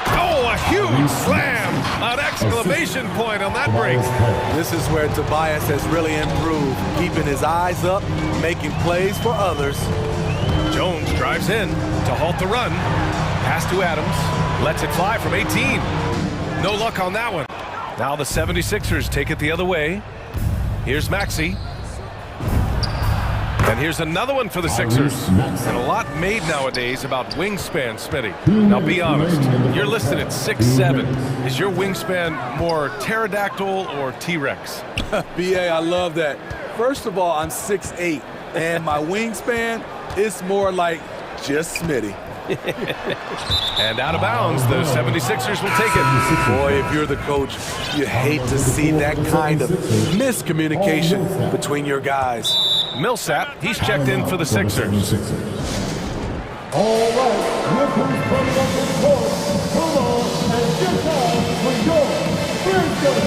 Oh, a huge slam! An exclamation point on that break. This is where Tobias has really improved, keeping his eyes up, making plays for others. Jones drives in to halt the run. Pass to Adams. Lets it fly from 18. No luck on that one. Now the 76ers take it the other way. Here's Maxey. And here's another one for the Sixers. And a lot made nowadays about wingspan, Smitty. Now be honest, you're listed at 6'7". Is your wingspan more pterodactyl or T-Rex? BA, I love that. First of all, I'm 6'8", and my wingspan is more like just Smitty. And out of bounds, the 76ers will take it. Boy, if you're the coach, you hate to see that kind of miscommunication between your guys. Millsap, he's checked in for the Sixers. All right, look who's coming up the court. Come on and get down for your birthday.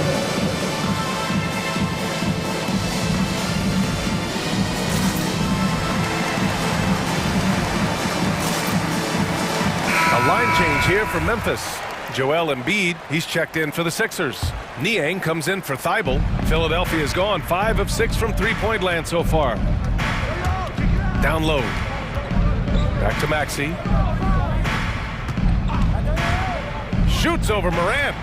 A line change here for Memphis. Joel Embiid, he's checked in for the Sixers. Niang comes in for Thibault. Philadelphia's gone 5 of 6 from three-point land so far. Down low. Back to Maxey. Shoots over Morant.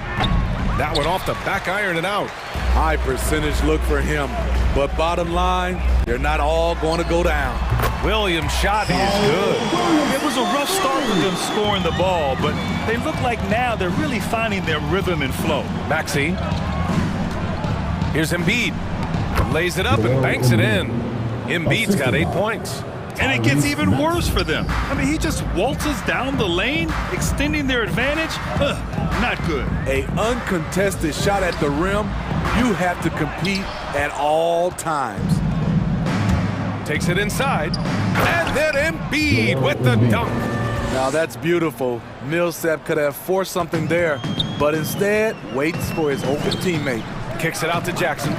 That one off the back iron and out. High percentage look for him. But bottom line, they're not all going to go down. Williams' shot is good. It was a rough start with them scoring the ball, but they look like now they're really finding their rhythm and flow. Maxey. Here's Embiid. Lays it up and banks it in. Embiid's got 8 points. And it gets even worse for them. I mean, he just waltzes down the lane, extending their advantage. Not good. A uncontested shot at the rim, you have to compete at all times. Takes it inside. And then Embiid with the dunk. Now that's beautiful. Millsap could have forced something there, but instead waits for his open teammate. Kicks it out to Jackson.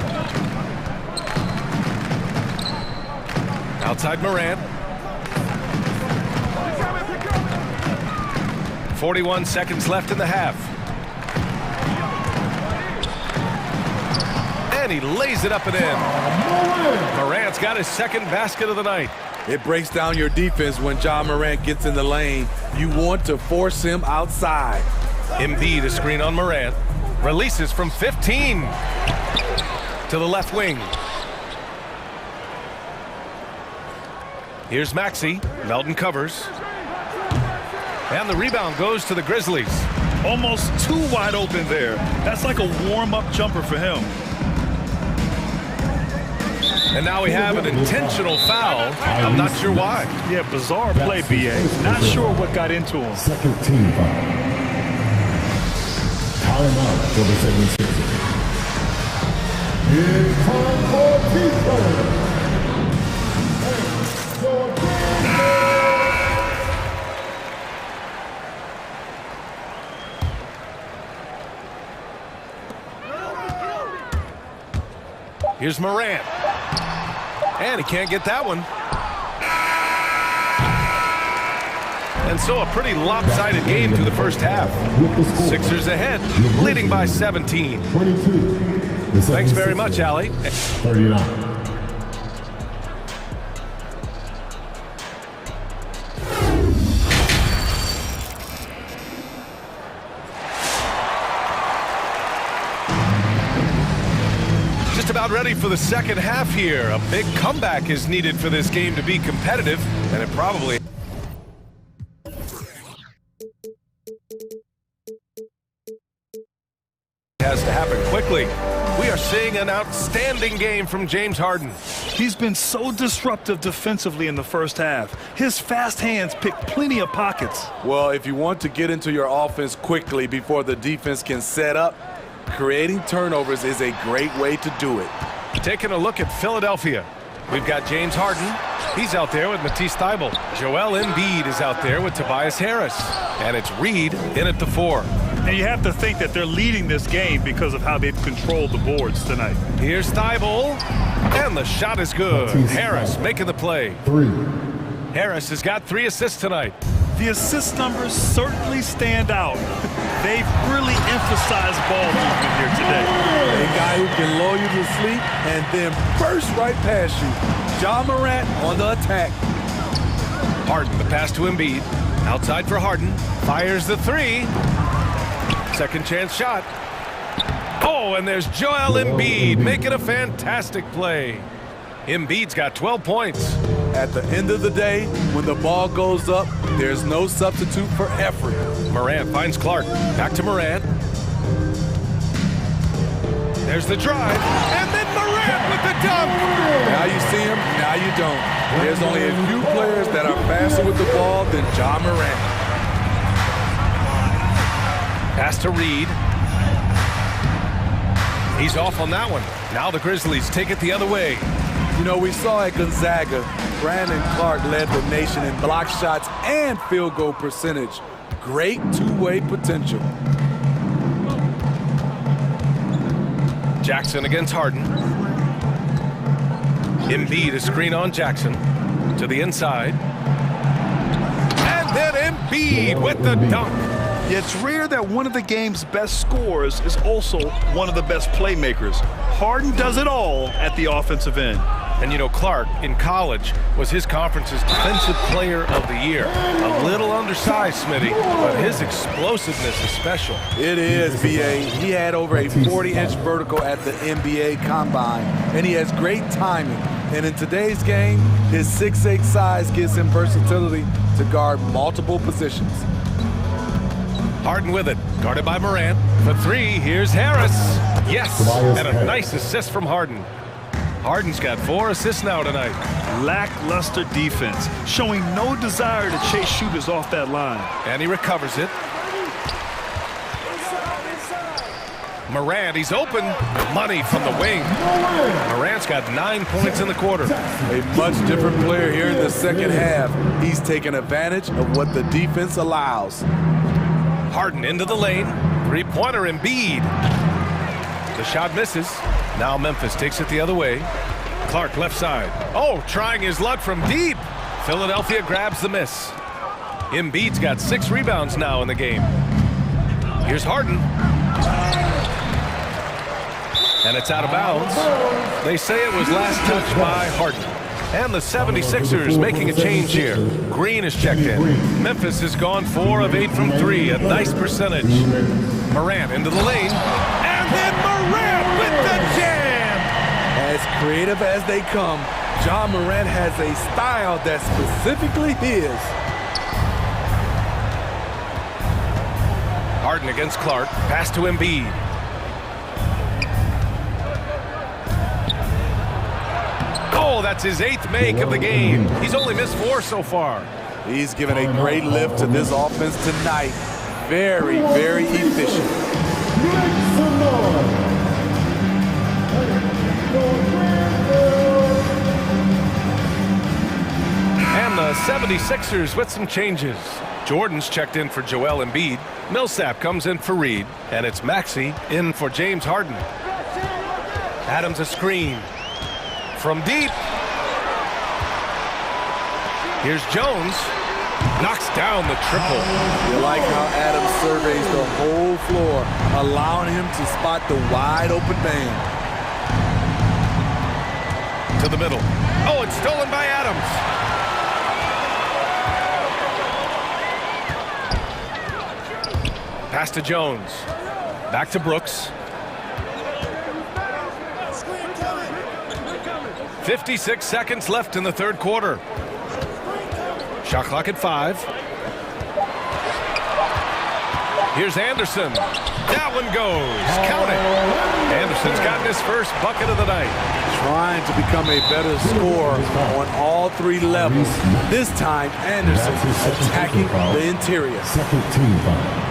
Outside Morant. 41 seconds left in the half. And he lays it up and in. Morant's got his second basket of the night. It breaks down your defense when John Morant gets in the lane. You want to force him outside. Embiid a screen on Morant. Releases from 15 to the left wing. Here's Maxey. Melton covers. And the rebound goes to the Grizzlies. Almost too wide open there. That's like a warm-up jumper for him. And now we have an intentional foul. I'm not sure why. Yeah, bizarre play, B.A. Not sure what got into him. Second team foul. Timeout for the 76ers. It's time for P-Play. Here's Morant. And he can't get that one. And so a pretty lopsided game through the first half. Sixers ahead, leading by 17. 22. Thanks very much, Allie. 39. About ready for the second half here. A big comeback is needed for this game to be competitive, and it probably has to happen quickly. We are seeing an outstanding game from James Harden. He's been so disruptive defensively in the first half. His fast hands pick plenty of pockets. Well, if you want to get into your offense quickly before the defense can set up, creating turnovers is a great way to do it. Taking a look at Philadelphia. We've got James Harden. He's out there with Matisse Thybulle. Joel Embiid is out there with Tobias Harris. And it's Reed in at the 4. And you have to think that they're leading this game because of how they've controlled the boards tonight. Here's Thybulle. And the shot is good. Harris making the play. 3. Harris has got 3 assists tonight. The assist numbers certainly stand out. They've really emphasized ball movement here today. A guy who can lull you to sleep and then burst right past you. John Morant on the attack. Harden, the pass to Embiid. Outside for Harden. Fires the 3. Second chance shot. Oh, and there's Joel Embiid making a fantastic play. Embiid's got 12 points. At the end of the day, when the ball goes up, there's no substitute for effort. Morant finds Clark. Back to Morant. There's the drive. And then Morant with the dunk. Now you see him, now you don't. There's only a few players that are faster with the ball than John Morant. Pass to Reed. He's off on that one. Now the Grizzlies take it the other way. You know, we saw at Gonzaga, Brandon Clark led the nation in block shots and field goal percentage. Great two-way potential. Jackson against Harden. Embiid a screen on Jackson to the inside. And then Embiid with the dunk. Yeah, it's rare that one of the game's best scorers is also one of the best playmakers. Harden does it all at the offensive end. And you know, Clark, in college, was his conference's Defensive Player of the Year. A little undersized, Smitty, but his explosiveness is special. It is, B.A. He had over a 40-inch vertical at the NBA Combine, and he has great timing. And in today's game, his 6'8" size gives him versatility to guard multiple positions. Harden with it, guarded by Morant. For three, here's Harris. Yes, and a nice assist from Harden. Harden's got 4 assists now tonight. Lackluster defense, showing no desire to chase shooters off that line. And he recovers it. Morant, he's open. Money from the wing. Morant's got 9 points in the quarter. A much different player here in the second half. He's taking advantage of what the defense allows. Harden into the lane. Three-pointer Embiid. The shot misses. Now Memphis takes it the other way. Clark left side. Oh, trying his luck from deep. Philadelphia grabs the miss. Embiid's got 6 rebounds now in the game. Here's Harden. And it's out of bounds. They say it was last touched by Harden. And the 76ers making a change here. Green is checked in. Memphis has gone 4 of 8 from 3. A nice percentage. Morant into the lane. And then Morant with the jam! As creative as they come, John Morant has a style that's specifically his. Harden against Clark. Pass to Embiid. Oh, that's his 8th make of the game. He's only missed 4 so far. He's given a great lift to this offense tonight. Very, very efficient. And the 76ers with some changes. Jordan's checked in for Joel Embiid. Millsap comes in for Reed. And it's Maxey in for James Harden. Adams a screen. From deep. Here's Jones. Knocks down the triple. You like how Adams surveys the whole floor, allowing him to spot the wide open man. To the middle. Oh, it's stolen by Adams. Pass to Jones. Back to Brooks. 56 seconds left in the third quarter. Shot clock at 5. Here's Anderson. That one goes. Count it. Anderson's gotten his first bucket of the night. Trying to become a better scorer on all 3 levels. This time, Anderson attacking the interior. Second team foul.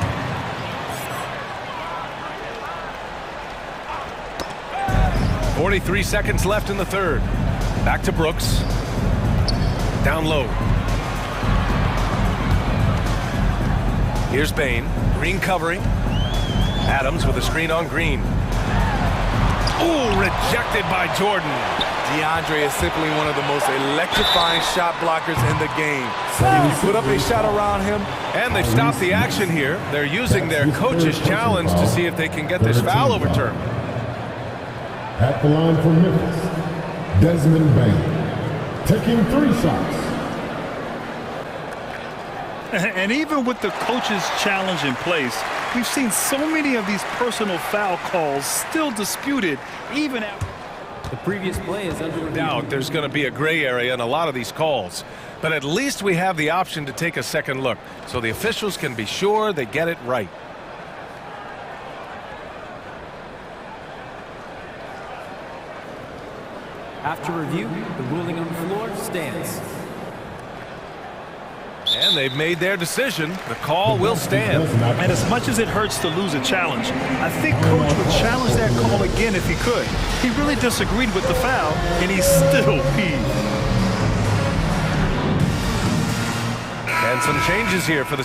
43 seconds left in the third. Back to Brooks. Down low. Here's Bain. Green covering. Adams with a screen on Green. Ooh, rejected by Jordan. DeAndre is simply one of the most electrifying shot blockers in the game. If you put up a shot around him. And they've stopped the action here. They're using their coach's challenge to see if they can get this foul overturned. At the line for Memphis, Desmond Bain, taking 3 shots. And even with the coach's challenge in place, we've seen so many of these personal foul calls still disputed, even after. The previous play is under doubt. There's going to be a gray area in a lot of these calls. But at least we have the option to take a second look, so the officials can be sure they get it right. After review, the ruling on the floor stands. And they've made their decision. The call will stand. And as much as it hurts to lose a challenge, I think Coach would challenge that call again if he could. He really disagreed with the foul, and he's still peeved. And some changes here for the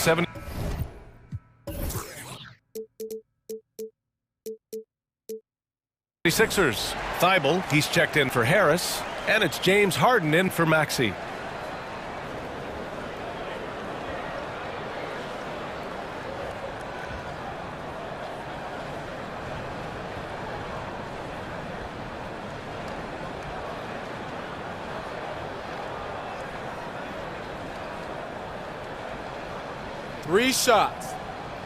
76ers. Thibault, he's checked in for Harris. And it's James Harden in for Maxey. Three shots.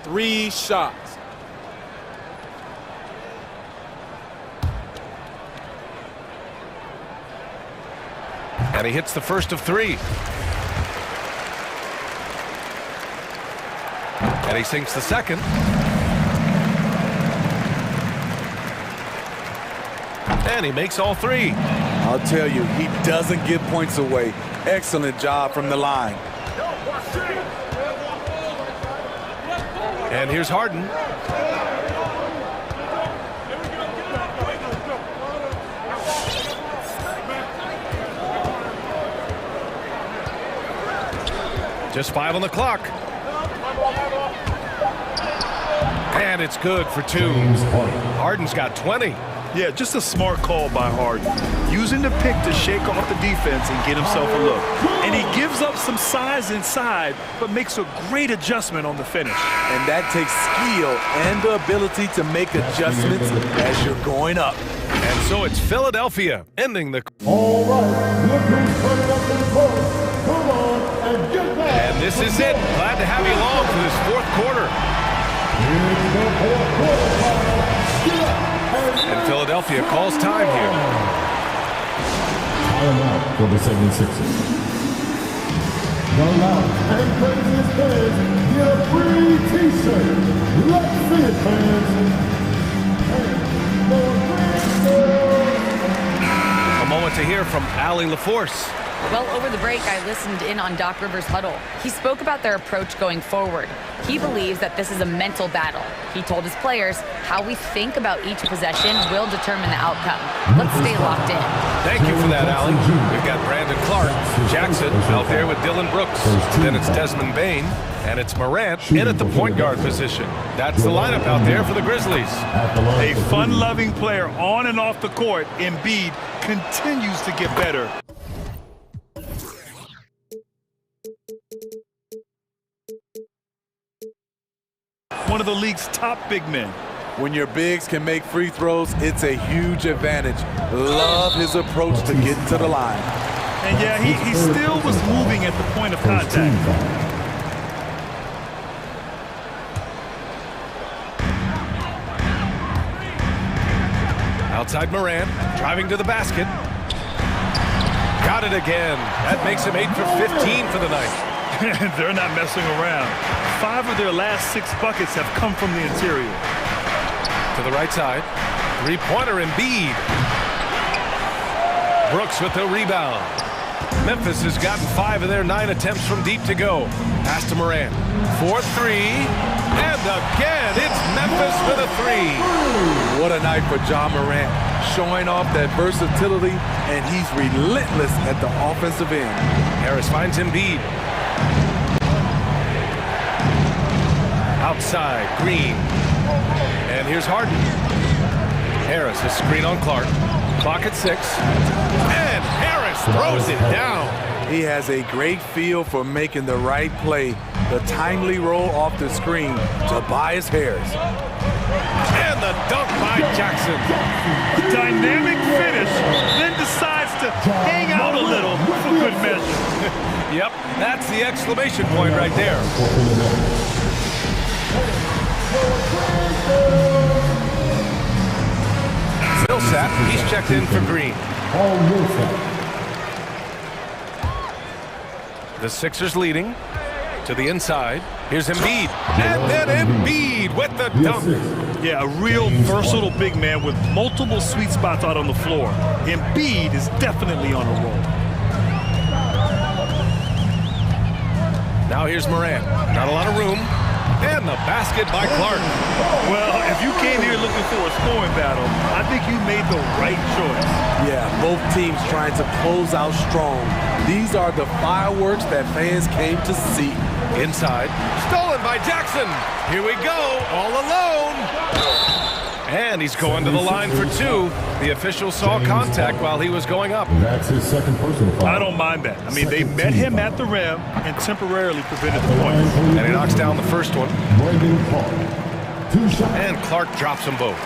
3 shots. And he hits the first of 3. And he sinks the second. And he makes all 3. I'll tell you, he doesn't give points away. Excellent job from the line. And here's Harden. Just 5 on the clock. And it's good for 2. Harden's got 20. Yeah, just a smart call by Harden. Using the pick to shake off the defense and get himself a look. And he gives up some size inside, but makes a great adjustment on the finish. And that takes skill and the ability to make adjustments as you're going up. And so it's Philadelphia ending the... All right, look who's coming up to the court. Come on and get back. And this is it. Glad to have you along for this 4th quarter. Here's the 4th quarter. Get up. And Philadelphia calls time here. Timeout for the 76ers. Come out and praise his fans. Get a free t-shirt. Let's see it, fans. A moment to hear from Allie LaForce. Well, over the break, I listened in on Doc Rivers' huddle. He spoke about their approach going forward. He believes that this is a mental battle. He told his players how we think about each possession will determine the outcome. Let's stay locked in. Thank you for that, Allie. We've got Brandon Clark, Jackson out there with Dylan Brooks. Then it's Desmond Bain, and it's Morant in at the point guard position. That's the lineup out there for the Grizzlies. A fun-loving player on and off the court, Embiid continues to get better. One of the league's top big men. When your bigs can make free throws, it's a huge advantage. Love his approach to getting to the line. And yeah, he still was moving at the point of contact. Outside Morant, driving to the basket. Got it again. That makes him 8 for 15 for the night. They're not messing around. 5 of their last 6 buckets have come from the interior. To the right side. 3-pointer Embiid. Brooks with the rebound. Memphis has gotten 5 of their 9 attempts from deep to go. Pass to Morant. 4-3. And again, it's Memphis with a 3. What a night for Ja Morant. Showing off that versatility, and he's relentless at the offensive end. Harris finds Embiid. Outside, Green. And here's Harden. Harris, a screen on Clark. Clock at 6. And Harris throws it down. He has a great feel for making the right play. The timely roll off the screen. Tobias Harris. And the dunk by Jackson. Dynamic finish, then decides to hang out a little for good measure. Yep, that's the exclamation point right there. Millsap, he's checked in for Green. The Sixers leading to the inside. Here's Embiid, and then Embiid with the dunk. Yeah, a real versatile big man with multiple sweet spots out on the floor. Embiid is definitely on a roll. Now here's Morant. Not a lot of room. And the basket by Clark. Well, if you came here looking for a scoring battle, I think you made the right choice. Yeah, both teams trying to close out strong. These are the fireworks that fans came to see. Inside. Stolen by Jackson. Here we go. All alone. And he's going to the line for two. The official saw contact while he was going up. That's his second personal foul. I don't mind that. I mean, they met him at the rim and temporarily prevented the points. And he knocks down the first one. Clark. 2 shots. And Clark drops them both.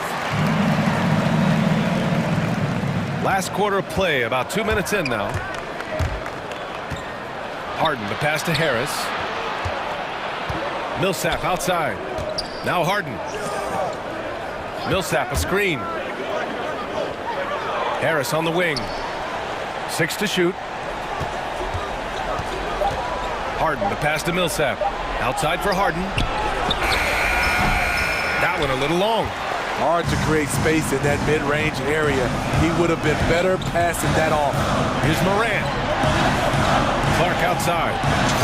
Last quarter of play, about 2 minutes in now. Harden, the pass to Harris. Millsap outside. Now Harden. Millsap, a screen. Harris on the wing. 6 to shoot. Harden, the pass to Millsap. Outside for Harden. That one a little long. Hard to create space in that mid-range area. He would have been better passing that off. Here's Morant. Clark outside.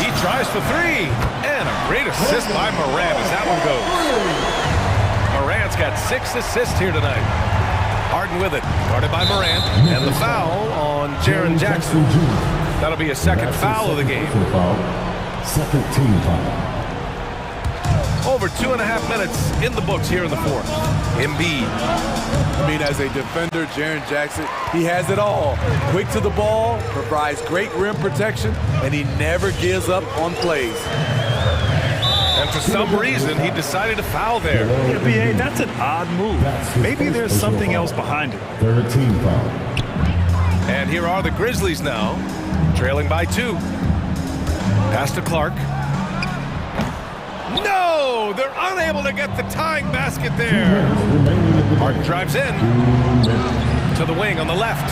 He tries for three. And a great assist by Morant as that one goes. Morant's got 6 assists here tonight. Harden with it. Guarded by Morant. And the foul on Jaren Jackson. That'll be a second foul of the game. Second team foul. Over 2.5 minutes in the books here in the fourth. Embiid. I mean, as a defender, Jaren Jackson, he has it all. Quick to the ball, provides great rim protection, and he never gives up on plays. And for some reason, he decided to foul there. Yeah, B.A., that's an odd move. Maybe there's something else behind it. Third team foul. And here are the Grizzlies now, trailing by 2. Pass to Clark. No! They're unable to get the tying basket there. Harden drives in to the wing on the left.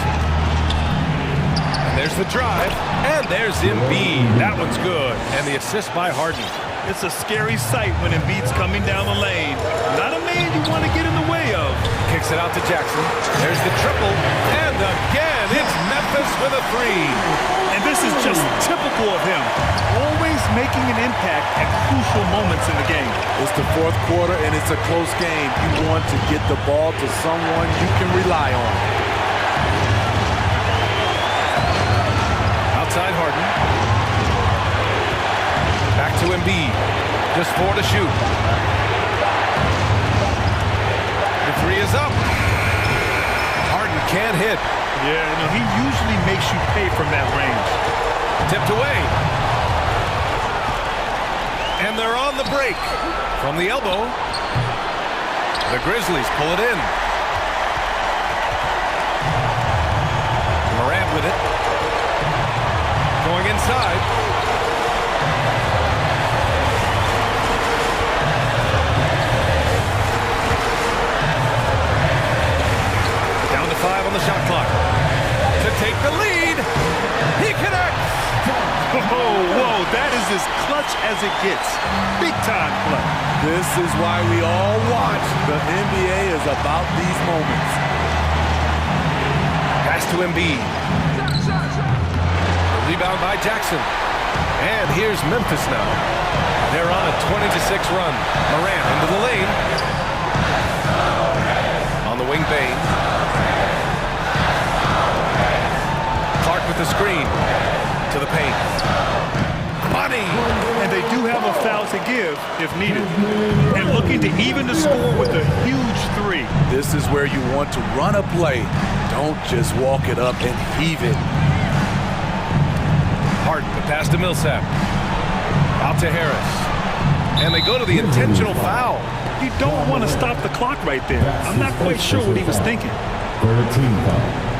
And there's the drive. And there's Embiid. That one's good. And the assist by Harden. It's a scary sight when Embiid's coming down the lane. Not a man you want to get in the way of. Kicks it out to Jackson. There's the triple. And again, it's Memphis with a 3. And this is just typical of him. Always making an impact at crucial moments in the game. It's the fourth quarter, and it's a close game. You want to get the ball to someone you can rely on. Outside Harden. Back to Embiid. Just 4 to shoot. The 3 is up. Harden can't hit. Yeah, no, he usually makes you pay from that range. Tipped away. And they're on the break. From the elbow. The Grizzlies pull it in. Morant with it. Going inside. Down to 5 on the shot clock. To take the lead. He connects. Whoa, that is as clutch as it gets. Big time clutch. This is why we all watch. The NBA is about these moments. Pass to Embiid. Rebound by Jackson. And here's Memphis now. They're on a 20-6 run. Morant into the lane. On the wing, Bane. Clark with the screen. To the paint. Money! And they do have a foul to give if needed. And looking to even the score with a huge 3. This is where you want to run a play. Don't just walk it up and heave it. Harden, the pass to Millsap. Out to Harris. And they go to the intentional foul. You don't want to stop the clock right there. I'm not quite sure what he was thinking. Third team foul.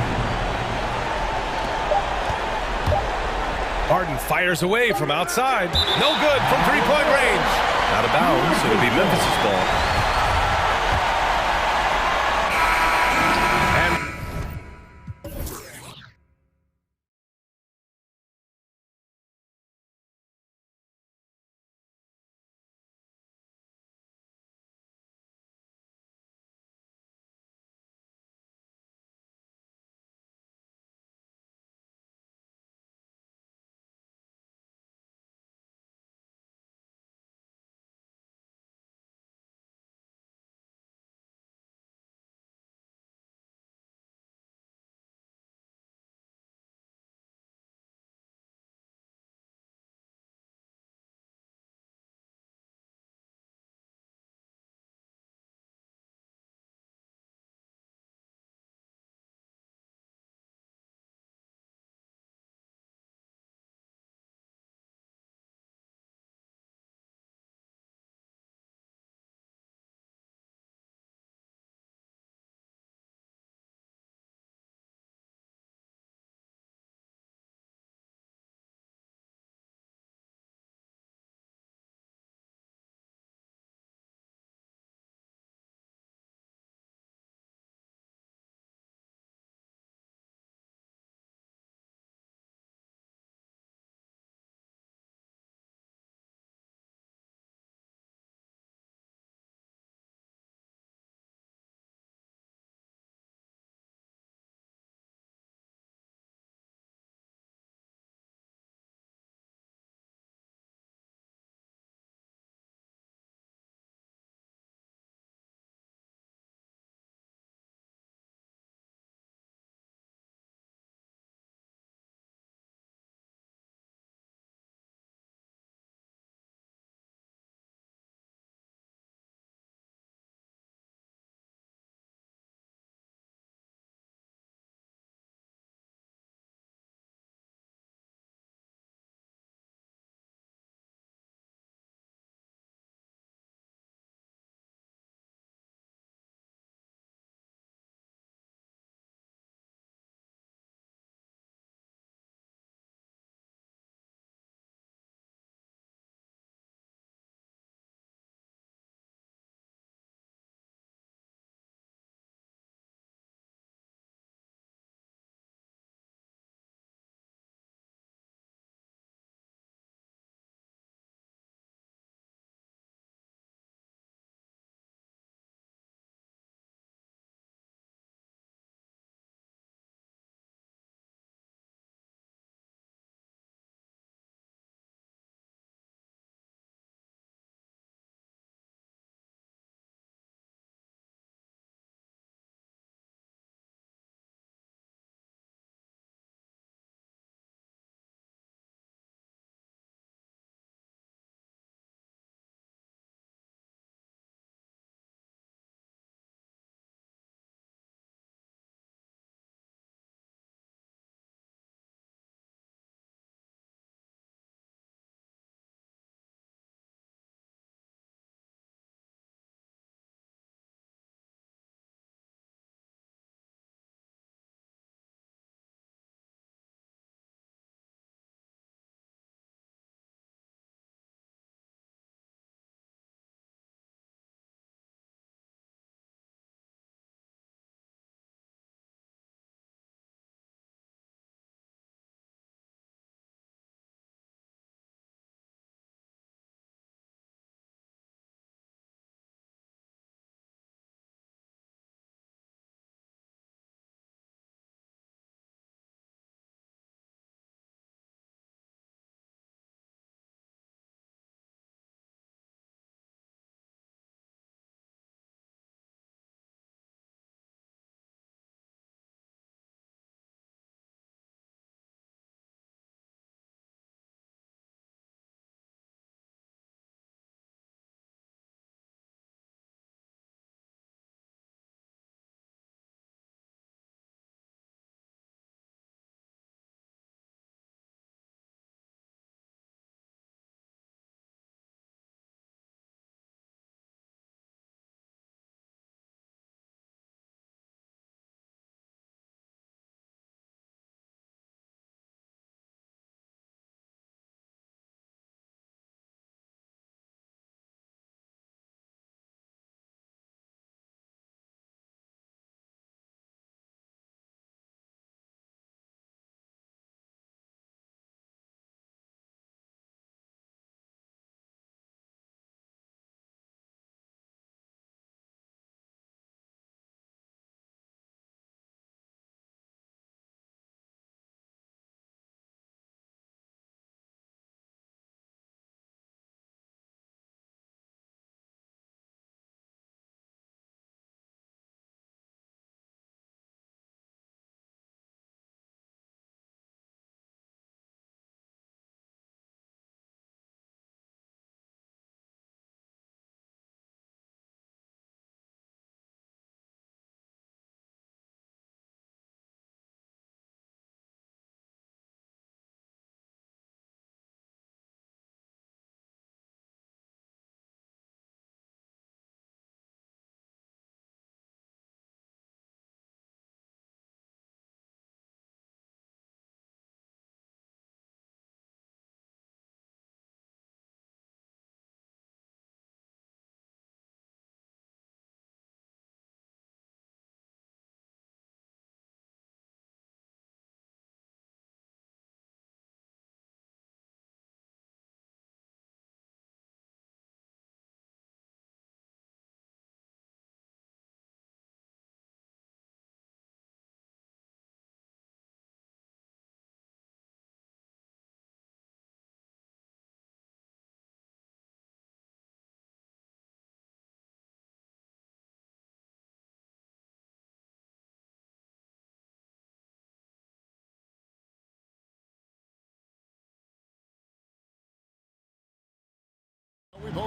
Harden fires away from outside. No good from three-point range. Out of bounds. It'll be Memphis' ball.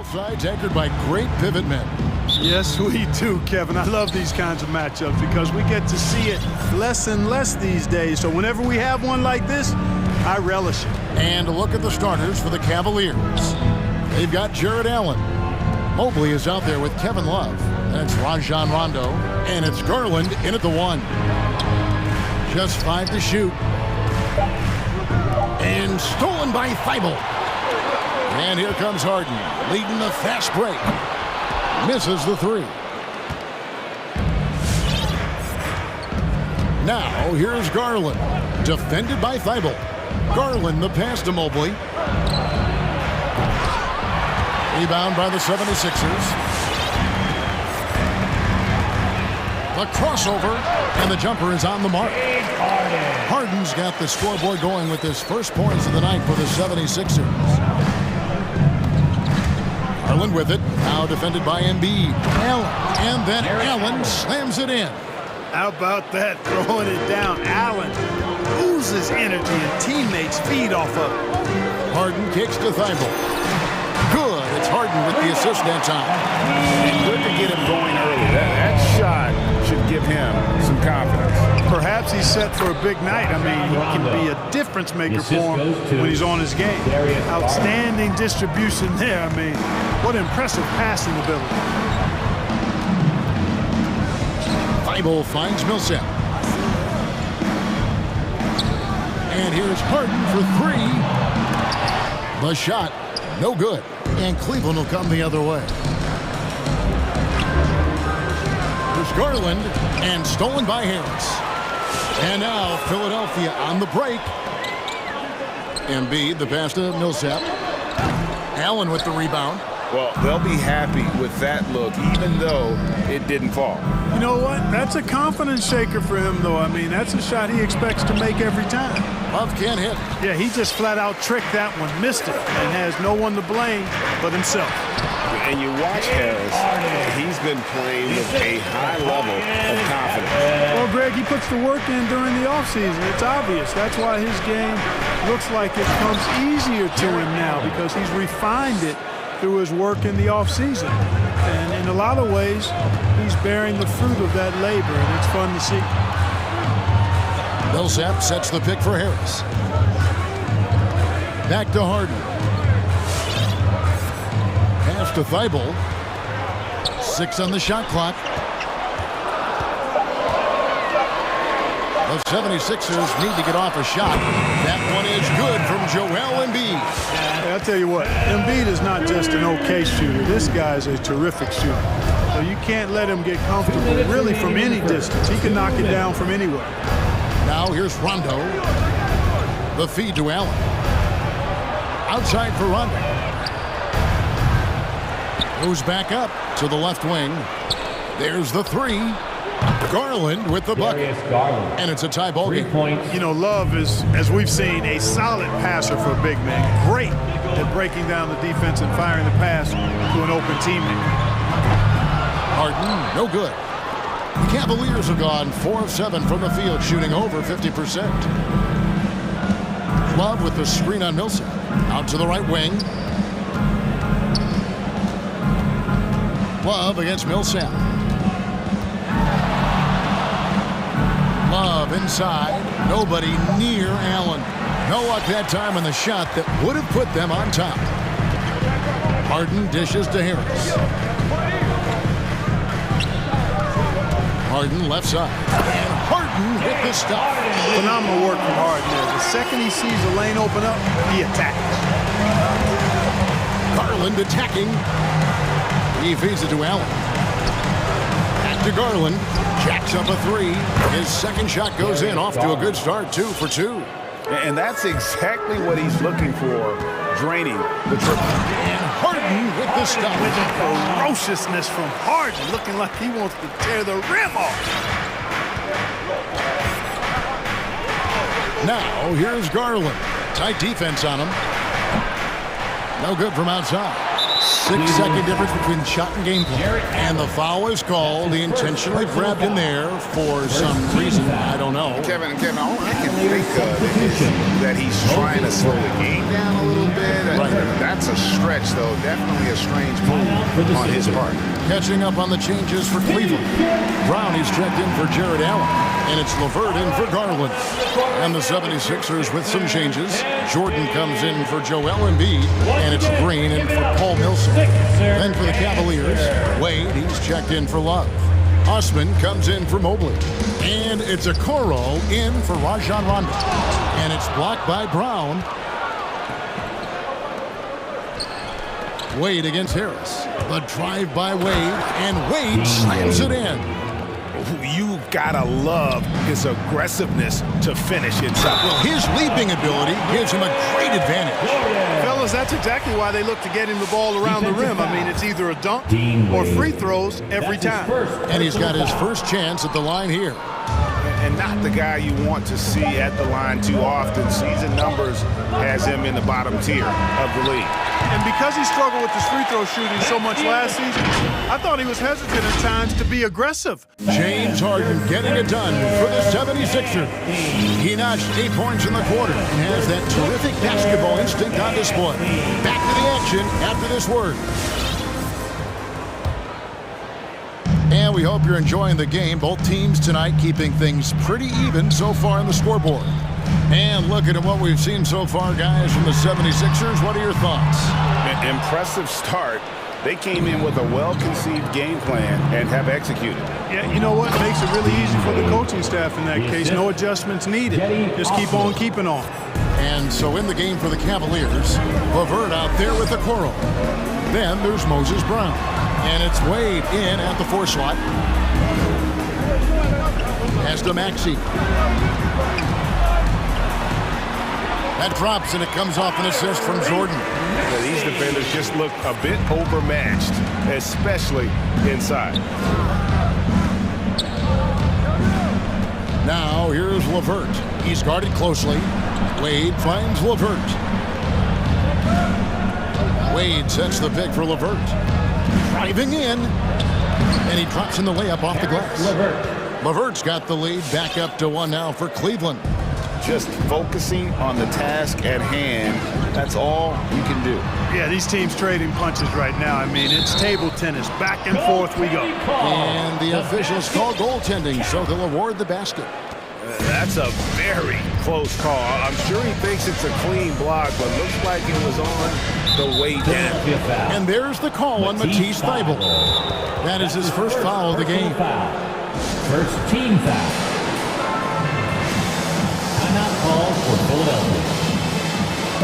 Both sides anchored by great pivot men. Yes, we do, Kevin. I love these kinds of matchups because we get to see it less and less these days. So whenever we have one like this, I relish it. And look at the starters for the Cavaliers. They've got Jared Allen. Mobley is out there with Kevin Love. And it's Rajon Rondo. And it's Garland in at the 1. Just 5 to shoot. And stolen by Thibault. And here comes Harden, leading the fast break. Misses the 3. Now, here's Garland. Defended by Thibault. Garland, the pass to Mobley. Rebound by the 76ers. The crossover, and the jumper is on the mark. Harden's got the scoreboard going with his first points of the night for the 76ers. Garland with it, now defended by Embiid. Allen, and then Allen slams it in. How about that, throwing it down? Allen oozes energy and teammates feed off of it. Harden kicks to Thibault. Good, it's Harden with the assist that time. And good to get him going early. That shot should give him some confidence. Perhaps he's set for a big night. I mean, he can be a difference maker for him when he's on his game. Outstanding distribution there. I mean, what impressive passing ability. Thibault finds Millsap. And here's Harden for 3. The shot, no good. And Cleveland will come the other way. There's Garland, and stolen by Harris. And now Philadelphia on the break. Embiid, the pass to Millsap. Allen with the rebound. Well, they'll be happy with that look, even though it didn't fall. You know what? That's a confidence shaker for him, though. I mean, that's a shot he expects to make every time. Love can't hit. Yeah, he just flat out tricked that one, missed it, and has no one to blame but himself. And you watch Harris, he's been playing with a high level of confidence. Well, Greg, he puts the work in during the offseason. It's obvious. That's why his game looks like it comes easier to him now, because he's refined it through his work in the offseason. And in a lot of ways, he's bearing the fruit of that labor, and it's fun to see. Millsap sets the pick for Harris. Back to Harden. Pass to Thibault. 6 on the shot clock. The 76ers need to get off a shot. That one is good from Joel Embiid. I'll tell you what, Embiid is not just an okay shooter. This guy's a terrific shooter. So you can't let him get comfortable really from any distance. He can knock it down from anywhere. Now here's Rondo. The feed to Allen. Outside for Rondo. Moves back up to the left wing. There's the 3. Garland with the bucket. And it's a tie ball game. You know, Love is, as we've seen, a solid passer for a big man. Great at breaking down the defense and firing the pass to an open teammate. Harden, no good. The Cavaliers have gone 4 of 7 from the field, shooting over 50%. Love with the screen on Millsap. Out to the right wing. Love against Millsap. Love inside. Nobody near Allen. No luck that time on the shot that would have put them on top. Harden dishes to Harris. Harden left side. And Harden hit the stop. Phenomenal work from Harden there. The second he sees a lane open up, he attacks. Garland attacking. He feeds it to Allen. Back to Garland. Jacks up a 3. His second shot goes in, off to a good start, 2 for 2. And that's exactly what he's looking for, draining the triple. And Harden with the stop. With the ferociousness from Harden, looking like he wants to tear the rim off. Now, here's Garland. Tight defense on him. No good from outside. 6-second difference between shot and gameplay. And the foul is called. He intentionally grabbed in there for some reason. I don't know. Kevin, all I can think of is that he's trying to slow the game down a little bit. Right. That's a stretch, though. Definitely a strange move on his part. Catching up on the changes for Cleveland. Brownie's checked in for Jared Allen. And it's LeVert in for Garland. And the 76ers with some changes. Jordan comes in for Joel Embiid. And it's Green in for Paul Millsap. Then for the Cavaliers, Wade, he's checked in for Love. Osman comes in for Mobley. And it's Okoro in for Rajon Rondo. And it's blocked by Brown. Wade against Harris. The drive by Wade, and Wade slams it in. You gotta love his aggressiveness to finish inside. Well, his leaping ability gives him a great advantage. Fellas, that's exactly why they look to get him the ball around the rim. I mean, it's either a dunk or free throws every time. And he's got his first chance at the line here. And not the guy you want to see at the line too often. Season numbers has him in the bottom tier of the league. And because he struggled with his free throw shooting so much last season, I thought he was hesitant at times to be aggressive. James Harden getting it done for the 76ers. He notched 8 points in the quarter and has that terrific basketball instinct on display. Back to the action after this word. And we hope you're enjoying the game. Both teams tonight keeping things pretty even so far on the scoreboard. And looking at what we've seen so far, guys, from the 76ers, what are your thoughts? An impressive start. They came in with a well-conceived game plan and have executed. Yeah, you know what? It makes it really easy for the coaching staff in that case. No adjustments needed. Just keep on keeping on. And so in the game for the Cavaliers, LeVert out there with the Okoro. Then there's Moses Brown. And it's Wade in at the 4 slot. Pass to Maxey. That drops, and it comes off an assist from Jordan. Yeah, these defenders just look a bit overmatched, especially inside. Now here's LeVert. He's guarded closely. Wade finds LeVert. Wade sets the pick for LeVert. Driving in, and he drops in the layup off the glass. LeVert's got the lead, back up to 1 now for Cleveland. Just focusing on the task at hand, that's all you can do. Yeah, these teams trading punches right now. I mean, it's table tennis. Back and forth we go. And the officials call goaltending, so they'll award the basket. That's a very close call. I'm sure he thinks it's a clean block, but looks like it was on the way down. And there's the call on Matisse Thybulle. That is his first foul of the game. First team foul. Timeout call for Philadelphia.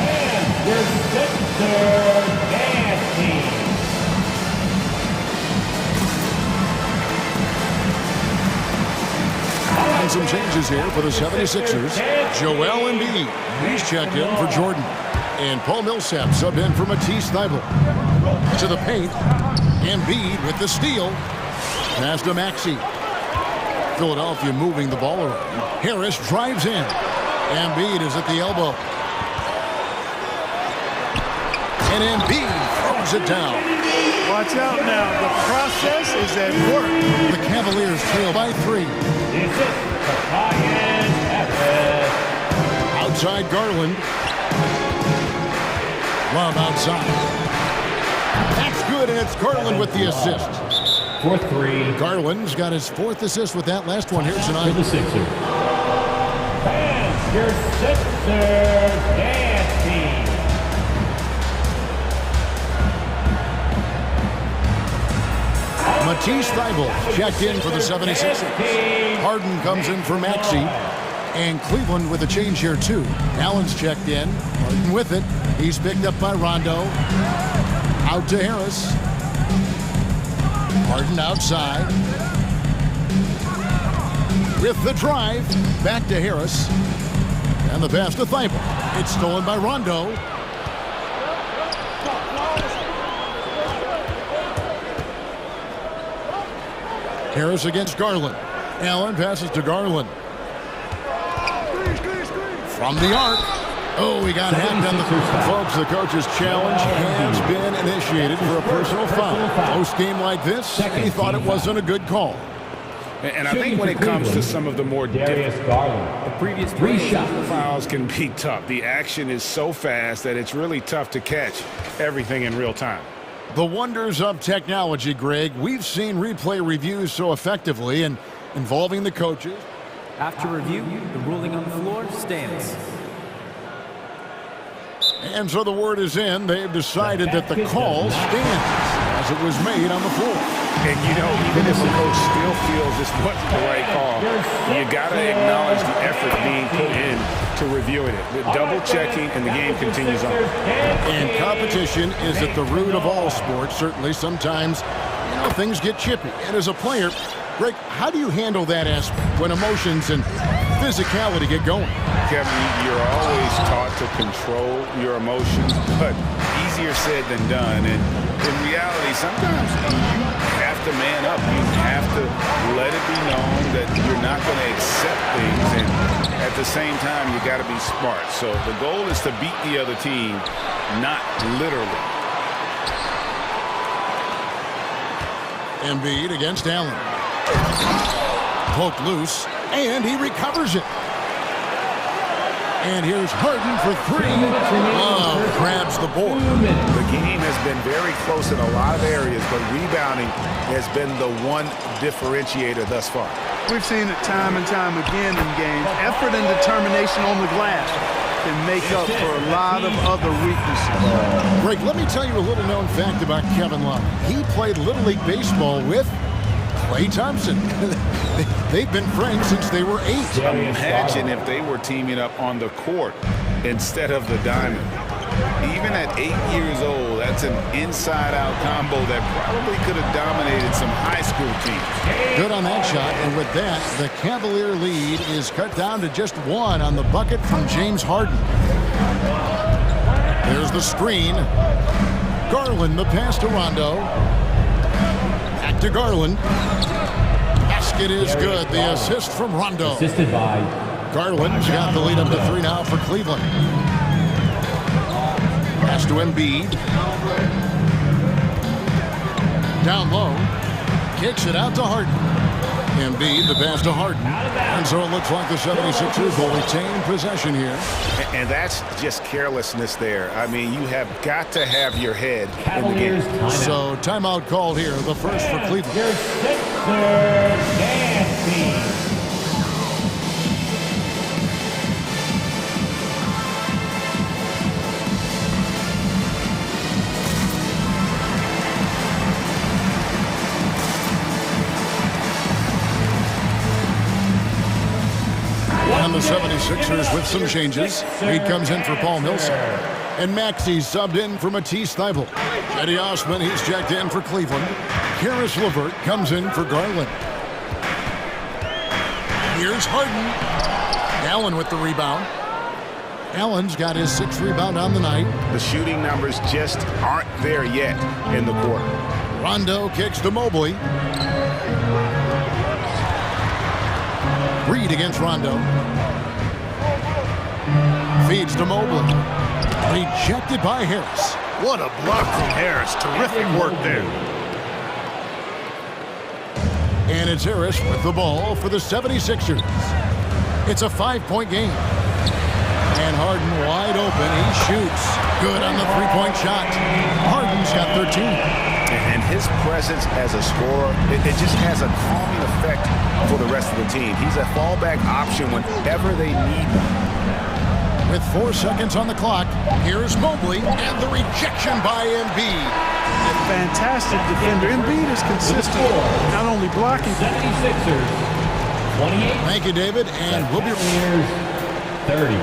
And your Sixers dance team. And some changes here for the 76ers. Joel Embiid, he's checked in for Jordan. And Paul Millsap sub in for Matisse Thybulle. To the paint. Embiid with the steal. Pass to Maxey. Philadelphia moving the ball around. Harris drives in. Embiid is at the elbow. And Embiid throws it down. Watch out now. The process is at work. The Cavaliers trail by 3. Outside Garland. Love outside. That's good, and it's Garland with the assist. 4-3. Garland's got his 4th assist with that last one here tonight. For the Sixers. And your Sixers dance team. Matisse Thybulle checked in for the 76ers. Harden comes in for Maxey. And Cleveland with a change here, too. Allen's checked in. Harden with it. He's picked up by Rondo. Out to Harris. Harden outside. With the drive. Back to Harris. And the pass to Thybulle. It's stolen by Rondo. Harris against Garland. Allen passes to Garland. From the arc. Oh, he got hacked on the... Folks, the coach's challenge has been initiated for a personal foul. Post-game like this, he thought it wasn't a good call. And I think when it comes to some of the more previous fouls can be tough. The action is so fast that it's really tough to catch everything in real time. The wonders of technology, Greg. We've seen replay reviews so effectively and involving the coaches. After review, the ruling on the floor stands. And so the word is in. They've decided that the call stands as it was made on the floor. And, you know, even if the coach still feels this wasn't the right call, you got to acknowledge the effort being put in to reviewing it. The double-checking, and the game continues on. And competition is at the root of all sports. Certainly, sometimes, you know, things get chippy. And as a player, Greg, how do you handle that aspect when emotions and physicality get going? Kevin, you're always taught to control your emotions, but easier said than done. And in reality, sometimes you have to man up. You have to let it be known that you're not going to accept things. And at the same time, you got to be smart. So the goal is to beat the other team, not literally. Embiid against Allen. Poked loose, and he recovers it. And here's Harden for three. Love grabs the board. The game has been very close in a lot of areas, but rebounding has been the one differentiator thus far. We've seen it time and time again in games. Effort and determination on the glass can make up for a lot of other weaknesses. Greg, let me tell you a little known fact about Kevin Love. He played Little League Baseball with Klay Thompson. They've been friends since they were 8. Imagine if they were teaming up on the court instead of the diamond. Even at 8 years old, that's an inside-out combo that probably could have dominated some high school teams. Good on that shot, and with that, the Cavalier lead is cut down to just 1 on the bucket from James Harden. There's the screen. Garland, the pass to Rondo. Back to Garland. Basket is good. The assist from Rondo. Assisted by Garland's got the lead up to 3 now for Cleveland. Pass to Embiid. Down low. Kicks it out to Harden. Embiid, the pass to Harden. And so it looks like the 76ers will retain possession here. And that's just carelessness there. I mean, you have got to have your head in the game. So timeout called here, the first for Cleveland. And the 76ers with some changes. Reed comes in for Paul Millsap. And Maxey's subbed in for Matisse Thybulle. Eddie Osman, he's checked in for Cleveland. Karis LeVert comes in for Garland. Here's Harden. Allen with the rebound. Allen's got his 6th rebound on the night. The shooting numbers just aren't there yet in the quarter. Rondo kicks to Mobley. Reed against Rondo. Feeds to Mobley. Rejected by Harris. What a block from Harris. Terrific work there. And it's Harris with the ball for the 76ers. It's a 5-point game. And Harden wide open. He shoots. Good on the 3-point shot. Harden's got 13. And his presence as a scorer, it just has a calming effect for the rest of the team. He's a fallback option whenever they need one. With 4 seconds on the clock, here's Mobley and the rejection by Embiid. Fantastic defender. Embiid is consistent, not only blocking. 76ers, 28. Thank you, David, and we'll be 30.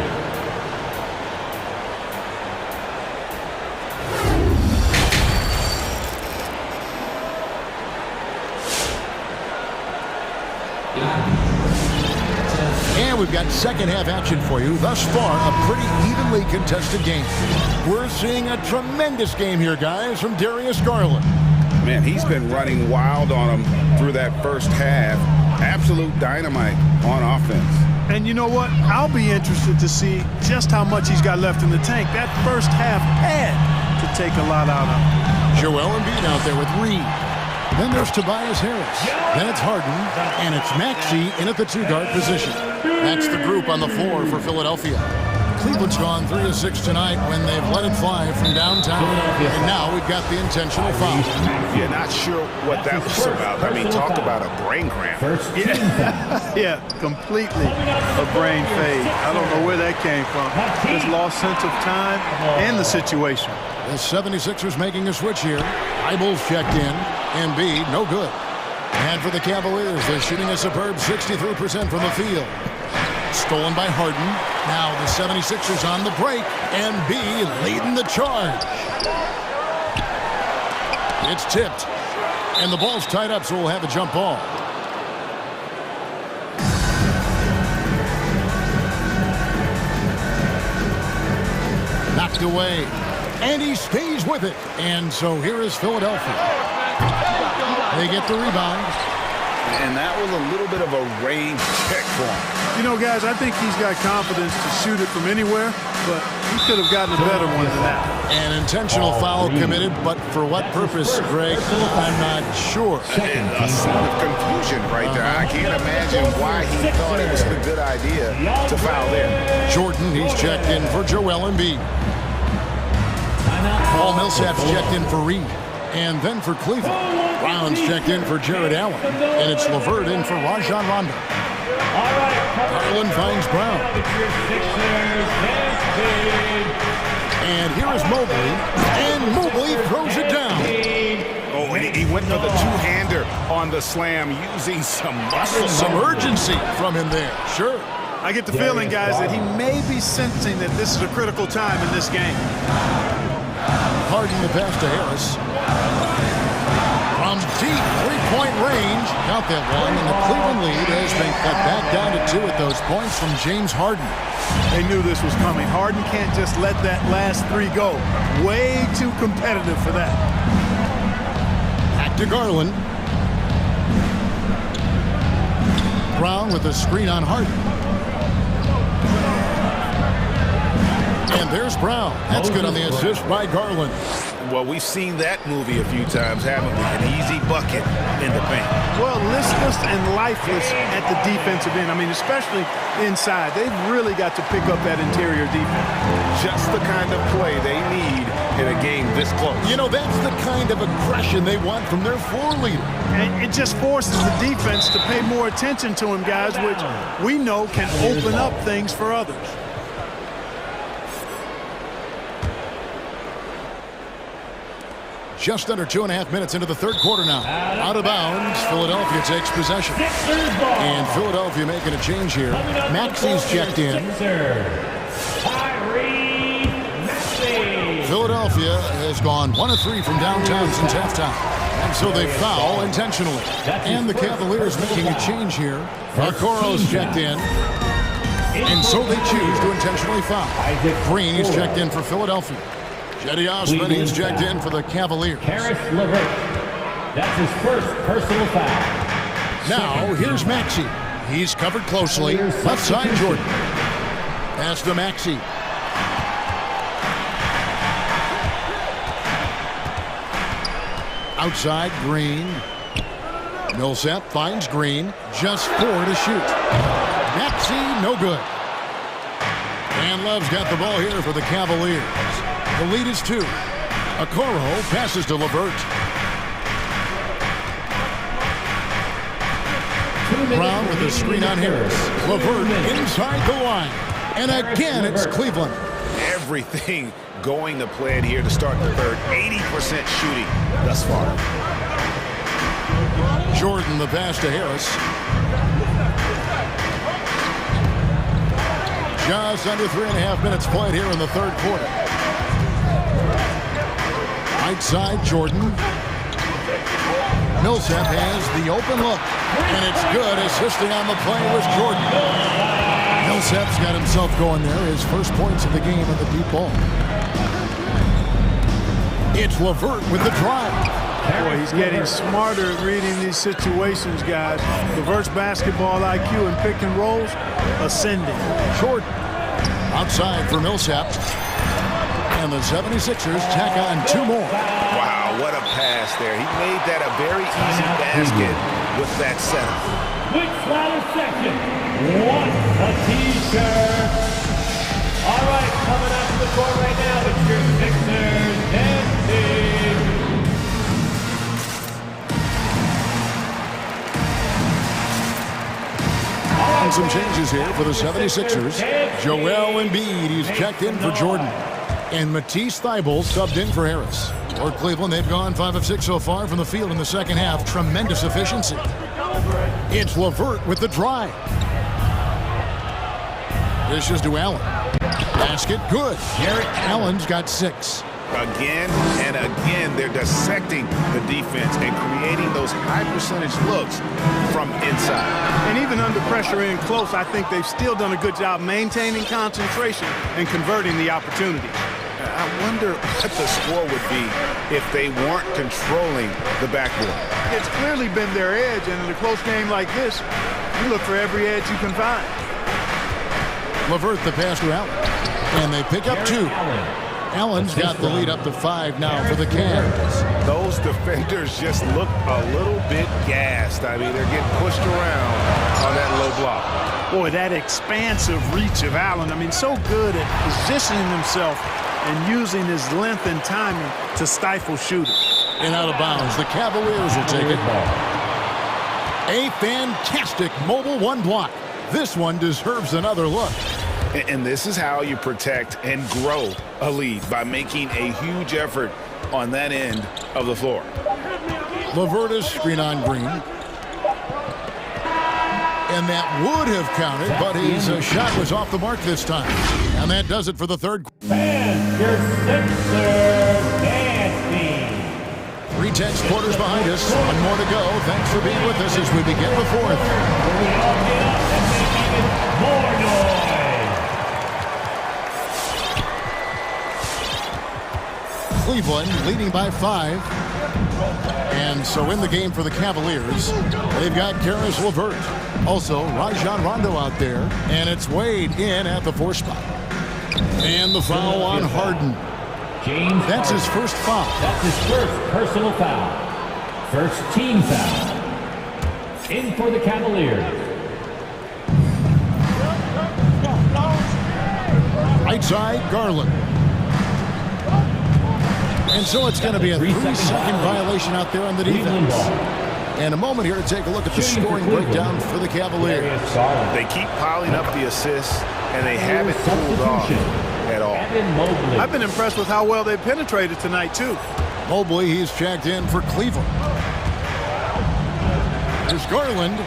And we've got second half action for you. Thus far, a pretty evenly contested game. We're seeing a tremendous game here, guys, from Darius Garland. Man, he's been running wild on him through that first half. Absolute dynamite on offense. And you know what? I'll be interested to see just how much he's got left in the tank. That first half had to take a lot out of him. Joel Embiid out there with Reed. Then there's Tobias Harris. Then it's Harden, and it's Maxey in at the two-guard position. That's the group on the floor for Philadelphia. Cleveland's gone 3 of 6 tonight when they've let it fly from downtown. And now we've got the intentional foul. Yeah, not sure what that was about. I mean, talk about a brain cramp. Yeah, completely a brain fade. I don't know where that came from. Just lost sense of time and the situation. The 76ers making a switch here. Eibel's checked in. Embiid, no good. And for the Cavaliers, they're shooting a superb 63% from the field. Stolen by Harden. Now the 76ers on the break. Embiid leading the charge. It's tipped. And the ball's tied up, so we'll have a jump ball. Knocked away. And he stays with it. And so here is Philadelphia. They get the rebound. And that was a little bit of a range check for him. You know, guys, I think he's got confidence to shoot it from anywhere, but he could have gotten a better one than that. An intentional foul committed, but for what purpose, Greg? I'm not sure. A sign of confusion right there. I can't imagine why he thought it was a good idea to foul there. Jordan, he's checked in for Joel Embiid. Paul Millsap's checked in for Reed. And then for Cleveland, Brown's checked in for Jared Allen. And it's LeVert in for Rajon Rondo. Garland finds Brown. And here is Mobley. And Mobley throws it down. Oh, and he went for the two-hander on the slam, using some muscle. Some urgency from him there. Sure. I get the feeling, guys, that he may be sensing that this is a critical time in this game. Harden the pass to Harris. From deep three-point range. Count that one, and the Cleveland lead has been cut back down to 2 at those points from James Harden. They knew this was coming. Harden can't just let that last 3 go. Way too competitive for that. Back to Garland. Brown with a screen on Harden. And there's Brown. That's good on the assist by Garland. Well, we've seen that movie a few times, haven't we? An easy bucket in the paint. Well, listless and lifeless at the defensive end. I mean, especially inside. They've really got to pick up that interior defense. Just the kind of play they need in a game this close. You know, that's the kind of aggression they want from their floor leader. And it just forces the defense to pay more attention to him, guys, which we know can open up things for others. Just under 2.5 minutes into the third quarter now. Out of bounds, Philadelphia takes possession. And Philadelphia making a change here. Maxey's checked in. Philadelphia has gone 1 of 3 from downtown since halftime. And so they foul intentionally. And the Cavaliers making a change here. Okoro's checked in. And so they choose to intentionally foul. Green is checked in for Philadelphia. Jetty Osman, he's checked in for the Cavaliers. That's his first personal foul. Now, here's Maxey. He's covered closely. Left side, Jordan. Pass to Maxey. Outside, Green. Millsap finds Green. Just 4 to shoot. Maxey, no good. And Love's got the ball here for the Cavaliers. The lead is 2. Okoro passes to LeVert. Brown with a screen on Harris. LeVert inside the line. And again, it's Cleveland. Everything going to plan here to start the third. 80% shooting thus far. Jordan the pass to Harris. Just under 3.5 minutes played here in the third quarter. Right side, Jordan. Millsap has the open look. And it's good. Assisting on the play was Jordan. Millsap's got himself going there. His first points of the game in the deep ball. It's LeVert with the drive. Boy, he's getting smarter at reading these situations, guys. Diverse basketball IQ and pick and rolls ascending. Short. Outside for Millsap. And the 76ers tack on 2 more. Wow, what a pass there. He made that a very easy basket with that setup. Quick slider section. What a t-shirt. All right, coming up to the court right now, it's your Sixers dancing. And some changes here for the 76ers. Joel Embiid, he's checked in for Jordan. And Matisse Thybulle subbed in for Harris. For Cleveland, they've gone 5 of 6 so far from the field in the second half. Tremendous efficiency. It's LeVert with the drive. This is to Allen. Basket, good. Allen's got 6. Again and again, they're dissecting the defense and creating those high-percentage looks from inside. And even under pressure in close, I think they've still done a good job maintaining concentration and converting the opportunity. I wonder what the score would be if they weren't controlling the backboard. It's clearly been their edge, and in a close game like this, you look for every edge you can find. LeVert the pass to Allen. And they pick up 2. Allen's got the lead up to 5 now for the Cavs. Those defenders just look a little bit gassed. I mean, they're getting pushed around on that low block. Boy, that expansive reach of Allen. I mean, so good at positioning himself and using his length and timing to stifle shooters. And out of bounds, the Cavaliers will take it. A fantastic mobile 1 block. This one deserves another look. And this is how you protect and grow a lead, by making a huge effort on that end of the floor. LeVert screen on Green. And that would have counted, but his shot was off the mark this time. And that does it for the third. And your Sixers dancing. 3 quarters behind us. 1 more to go. Thanks for being with us as we begin the 4th. We all get up and make even more noise. Cleveland leading by 5. And so in the game for the Cavaliers, they've got Karis LeVert. Also, Rajon Rondo out there. And it's Wade in at the 4 spot. And the foul on Harden. That's his first foul. That's his first personal foul. First team foul. In for the Cavaliers. Right side, Garland. And so it's going to be a 3-second violation out there on the defense. And a moment here to take a look at the scoring breakdown for the Cavaliers. They keep piling up the assists, and they haven't cooled off at all. I've been impressed with how well they penetrated tonight, too. Mobley, he's checked in for Cleveland. There's Garland.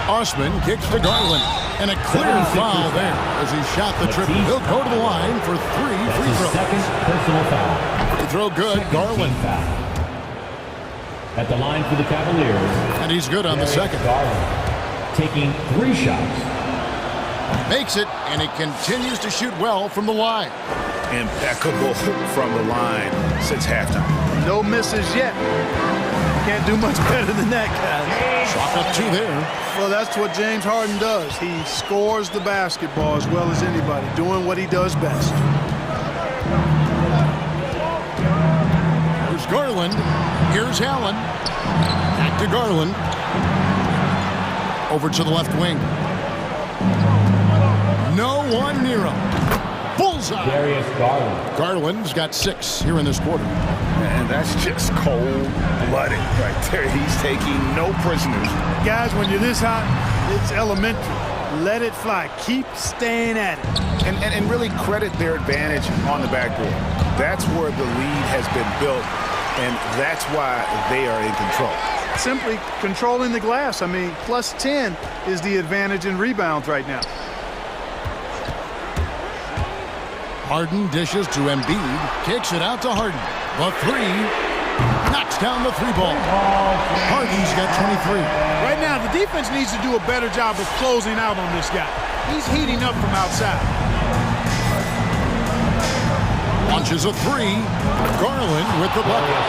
Osman kicks to Garland. And a clear foul there as he shot the triple. He'll go to the line for 3 free throws. Second personal foul. Free throw good, Garland. At the line for the Cavaliers. And he's good on the second. Garland taking 3 shots. Makes it, and he continues to shoot well from the line. Impeccable from the line since halftime. No misses yet. Can't do much better than that, guys. Chalk up 2 there. Well, that's what James Harden does. He scores the basketball as well as anybody, doing what he does best. Here's Garland. Here's Allen. Back to Garland. Over to the left wing. No one near him. Bullseye. Darius Garland. Garland's got 6 here in this quarter. And that's just cold-blooded right there. He's taking no prisoners. Guys, when you're this hot, it's elementary. Let it fly. Keep staying at it. And really credit their advantage on the backboard. That's where the lead has been built, and that's why they are in control. Simply controlling the glass. I mean, plus 10 is the advantage in rebounds right now. Harden dishes to Embiid, kicks it out to Harden. The 3, knocks down the 3 ball. Harden's got 23. Right now, the defense needs to do a better job of closing out on this guy. He's heating up from outside. Launches a three. Garland with the bucket.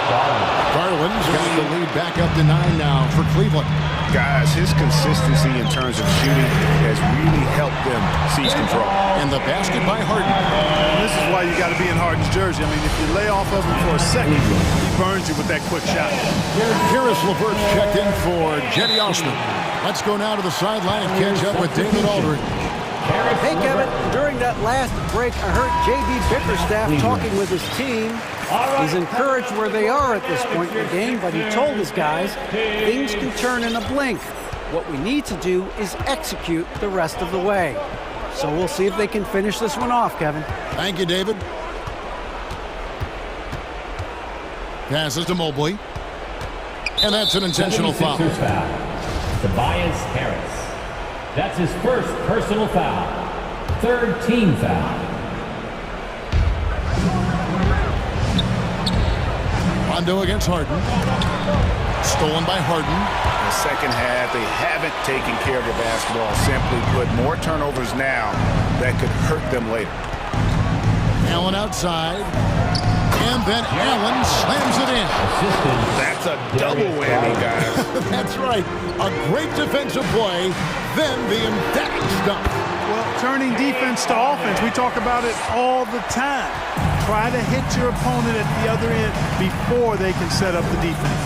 Garland's got the lead back up to 9 now for Cleveland. Guys, his consistency in terms of shooting has really helped them seize control. And the basket by Harden. And this is why you got to be in Harden's jersey. I mean, if you lay off of him for a second, he burns you with that quick shot. Karis LeVert's checked in for Jetty Osman. Let's go now to the sideline and catch up with David Aldridge. Hey, Kevin, during that last break, I heard J.B. Bickerstaff talking with his team. He's encouraged where they are at this point in the game, but he told his guys things can turn in a blink. What we need to do is execute the rest of the way. So we'll see if they can finish this one off, Kevin. Thank you, David. Passes to Mobley. And that's an intentional foul. Tobias Harris. That's his first personal foul. Third team foul. Rondo against Harden. Stolen by Harden. In the second half, they haven't taken care of the basketball. Simply put, more turnovers now that could hurt them later. Allen outside. And then Allen slams it in. That's a double whammy, guys. That's right. A great defensive play, then the emphatic dunk. Well, turning defense to offense, we talk about it all the time. Try to hit your opponent at the other end before they can set up the defense.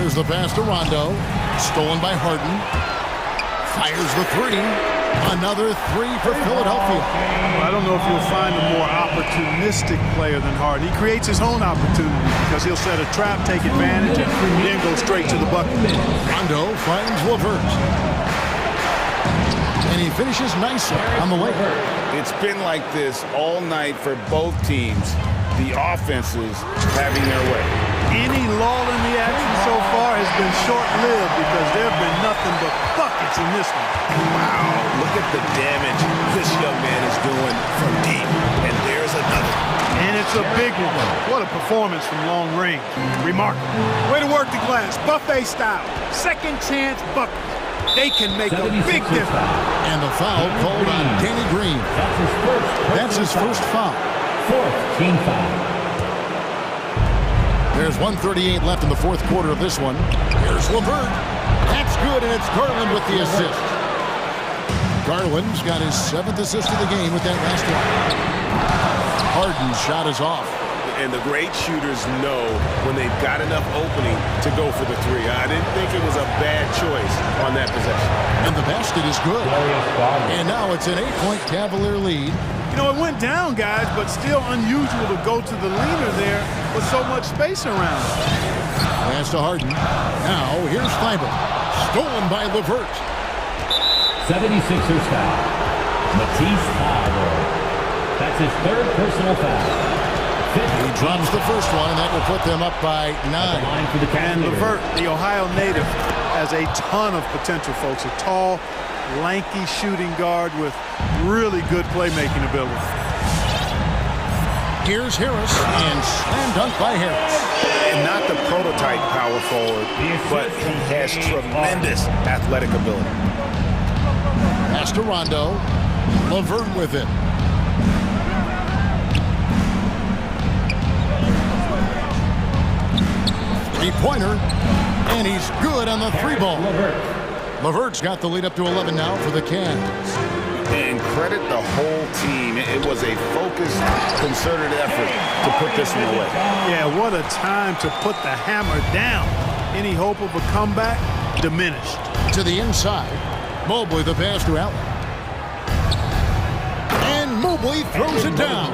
There's the pass to Rondo. Stolen by Harden. Fires the three. Another three for Philadelphia. Well, I don't know if you'll find a more opportunistic player than Harden. He creates his own opportunity because he'll set a trap, take advantage, and then go straight to the bucket. Rondo finds LeVert. And he finishes nicely on the way. It's been like this all night for both teams. The offenses having their way. Any lull in the action so far has been short-lived because there have been nothing but buckets in this one. Wow, look at the damage this young man is doing from deep. And there's another. And it's a big one. What a performance from long range. Remarkable. Way to work the glass. Buffet style. Second chance bucket. They can make a big difference. And the foul called on Danny Green. That's his first foul. Fourth team foul. There's 1:38 left in the fourth quarter of this one. Here's LeVert. That's good, and it's Garland with the assist. Garland's got his 7th assist of the game with that last one. Harden's shot is off. And the great shooters know when they've got enough opening to go for the three. I didn't think it was a bad choice on that possession. And the basket is good. And now it's an 8-point Cavalier lead. You know, it went down, guys, but still unusual to go to the leaner there with so much space around. Pass to Harden. Now, here's Thibault. Stolen by LeVert. 76ers foul. Matisse Thybulle. That's his third personal foul. He drops the first one, and that will put them up by 9. And LeVert, the Ohio native, has a ton of potential, folks. A tall, lanky shooting guard with really good playmaking ability. Here's Harris, and slam dunk by Harris. And not the prototype power forward, but he has tremendous athletic ability. Pass to Rondo. LeVert with it. Three-pointer, and he's good on the three ball. LeVert's got the lead up to 11 now for the Cavs. And credit the whole team. It was a focused, concerted effort to put this one away. Yeah, what a time to put the hammer down. Any hope of a comeback? Diminished. To the inside. Mobley the pass to Allen. And Mobley throws it down.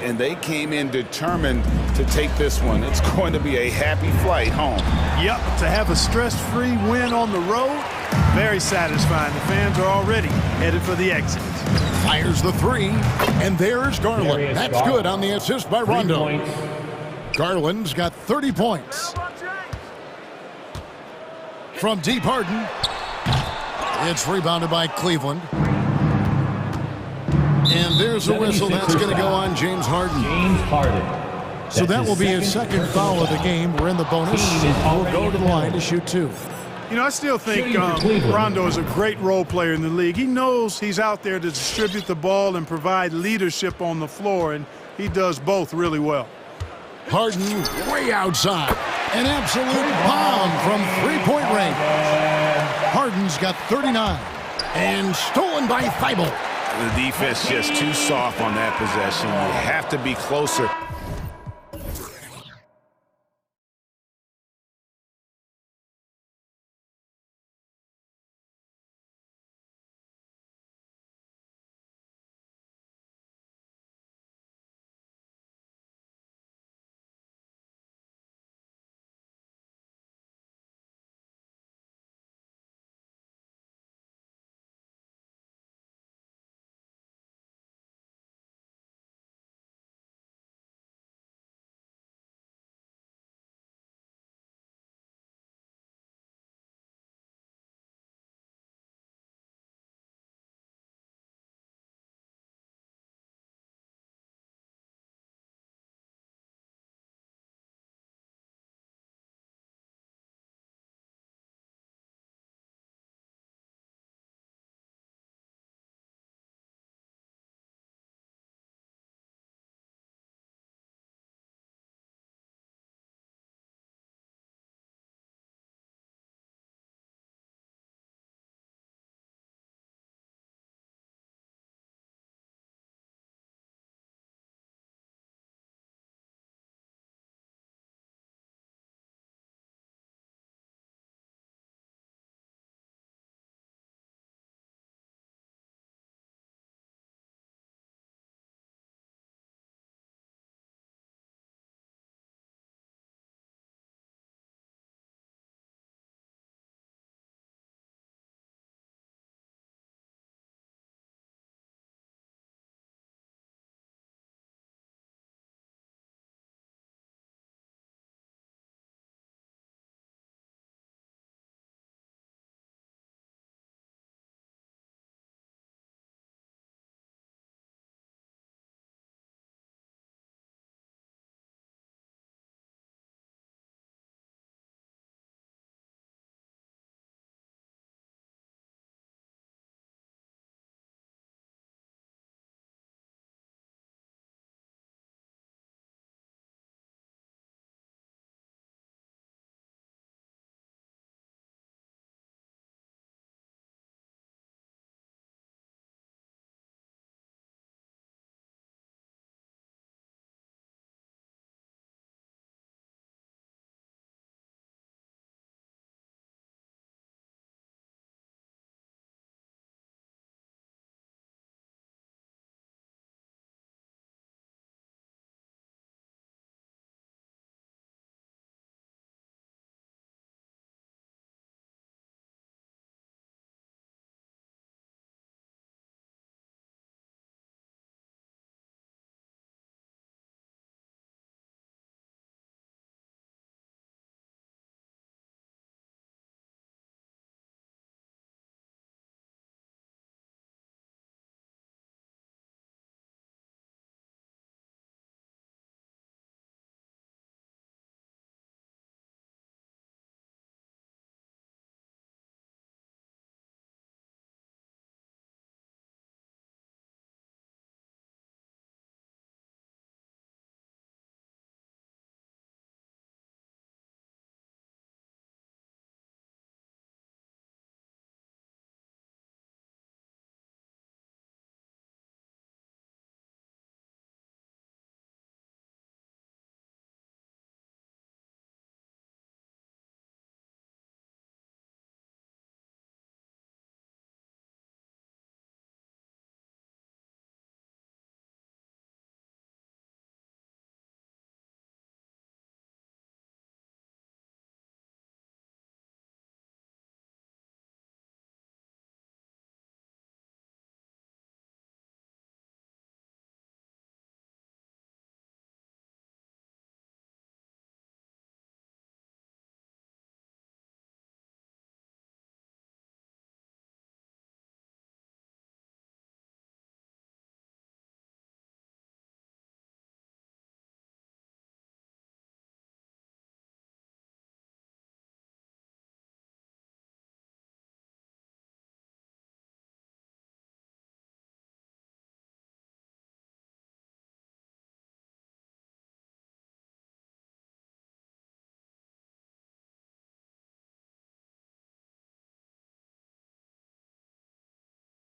And they came in determined to take this one. It's going to be a happy flight home. Yep, to have a stress-free win on the road, very satisfying. The fans are already headed for the exit. Fires the three, and there's Garland. That's good on the assist by Rondo. Garland's got 30 points. From deep, Harden. It's rebounded by Cleveland. And there's a whistle. That's going to go on James Harden. So that will be his second foul of the game. We're in the bonus. We'll go to the line to shoot 2. You know, I still think Rondo is a great role player in the league. He knows he's out there to distribute the ball and provide leadership on the floor. And he does both really well. Harden way outside. An absolute bomb from three-point range. Harden's got 39. And stolen by Thibault. The defense just too soft on that possession. You have to be closer.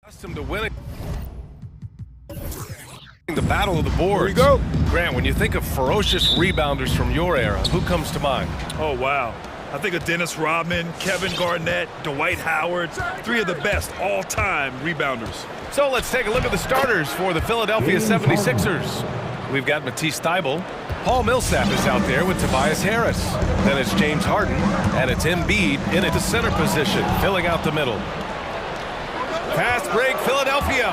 Accustomed to winning the battle of the boards. Here we go. Grant, when you think of ferocious rebounders from your era, who comes to mind? Oh, wow. I think of Dennis Rodman, Kevin Garnett, Dwight Howard, three of the best all-time rebounders. So let's take a look at the starters for the Philadelphia 76ers. We've got Matisse Thybulle. Paul Millsap is out there with Tobias Harris. Then it's James Harden, and it's Embiid in at the center position, filling out the middle. Fast break, Philadelphia.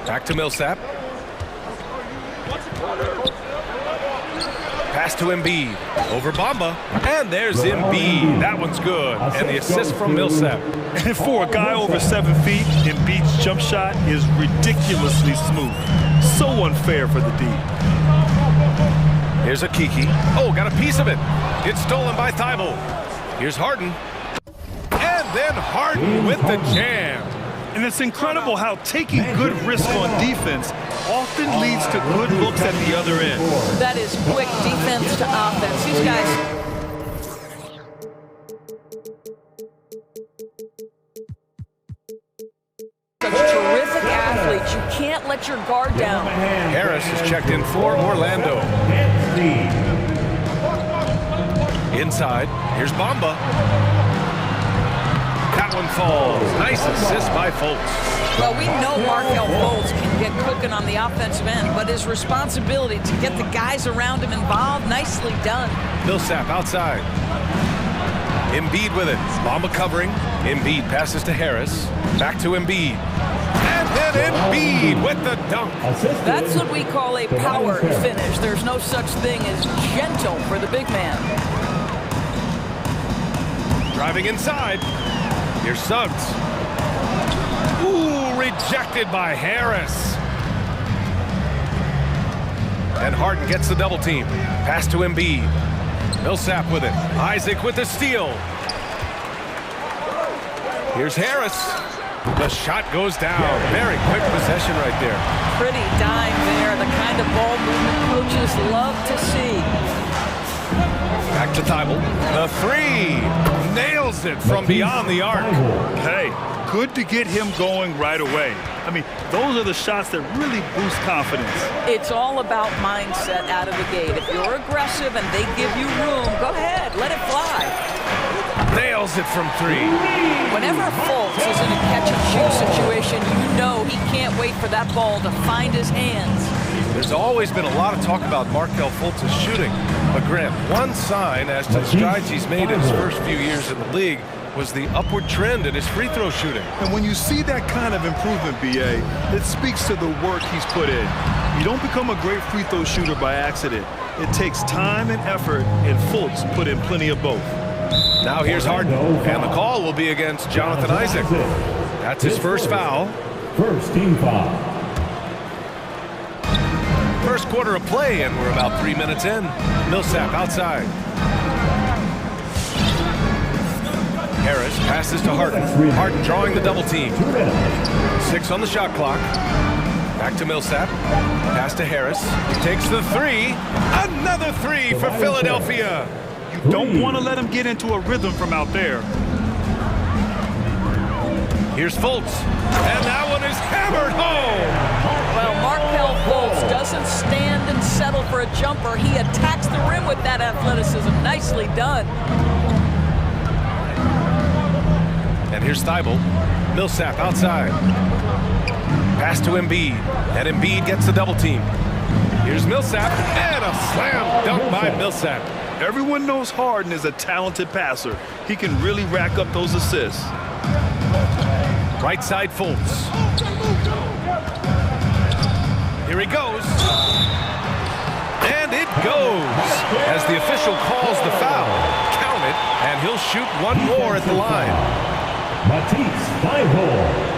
Back to Millsap. Pass to Embiid. Over Bamba. And there's Embiid. That one's good. And the assist from Millsap. And for a guy over 7 feet, Embiid's jump shot is ridiculously smooth. So unfair for the D. Here's a Kiki. Oh, got a piece of it. It's stolen by Thybulle. Here's Harden. And then Harden with the jam. And it's incredible how taking good risk on defense often leads to good looks at the other end. That is quick defense to offense. These guys... Such terrific athletes. You can't let your guard down. Harris is checked in for Orlando. Inside, here's Bamba. That one falls. Nice assist by Fultz. Well, we know Markelle Fultz can get cooking on the offensive end, but his responsibility to get the guys around him involved, nicely done. Millsap outside. Embiid with it. Bamba covering. Embiid passes to Harris. Back to Embiid. And then Embiid with the dunk. That's what we call a power finish. There's no such thing as gentle for the big man. Driving inside. Here's Suggs. Ooh, rejected by Harris. And Harden gets the double team. Pass to Embiid. Millsap with it. Isaac with the steal. Here's Harris. The shot goes down. Very quick possession right there. Pretty dime there. The kind of ball movement coaches love to see. Back to Thybulle. The three. Nails it from beyond the arc. Hey, good to get him going right away. I mean, those are the shots that really boost confidence. It's all about mindset out of the gate. If you're aggressive and they give you room, go ahead, let it fly. Nails it from three. Whenever Fultz is in a catch-and-shoot situation, you know he can't wait for that ball to find his hands. There's always been a lot of talk about Markelle Fultz's shooting. But Grant, one sign as to the strides he's made in his first few years in the league was the upward trend in his free throw shooting. And when you see that kind of improvement, B.A., it speaks to the work he's put in. You don't become a great free throw shooter by accident. It takes time and effort, and Fultz put in plenty of both. Now here's Harden, and the call will be against Jonathan Isaac. That's his first foul. First team foul. First quarter of play, and we're about 3 minutes in. Millsap outside. Harris passes to Harden. Harden drawing the double team. 6 on the shot clock. Back to Millsap. Pass to Harris. He takes the three. Another three for Philadelphia. You don't want to let him get into a rhythm from out there. Here's Fultz. And that one is hammered home. Well, Markelle Fultz doesn't stand and settle for a jumper. He attacks the rim with that athleticism. Nicely done. And here's Thybulle. Millsap outside. Pass to Embiid. And Embiid gets the double team. Here's Millsap. And a slam dunk by Millsap. Everyone knows Harden is a talented passer. He can really rack up those assists. Right side Fultz. Here he goes. And it goes. As the official calls the foul. Count it, and he'll shoot one more at the line. Matisse Thybulle.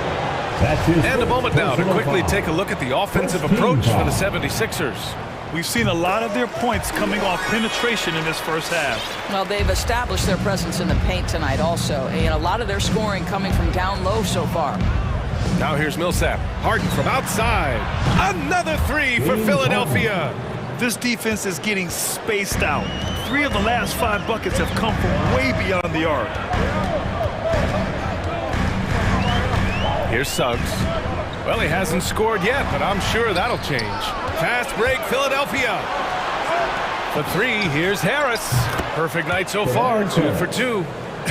And a moment now to quickly take a look at the offensive approach for the 76ers. We've seen a lot of their points coming off penetration in this first half. Well, they've established their presence in the paint tonight also, and a lot of their scoring coming from down low so far. Now here's Millsap. Harden from outside. Another three for Philadelphia. This defense is getting spaced out. 3 of the last 5 buckets have come from way beyond the arc. Here's Suggs. Well, he hasn't scored yet, but I'm sure that'll change. Fast break, Philadelphia. For 3, here's Harris. Perfect night so far, 2 for 2.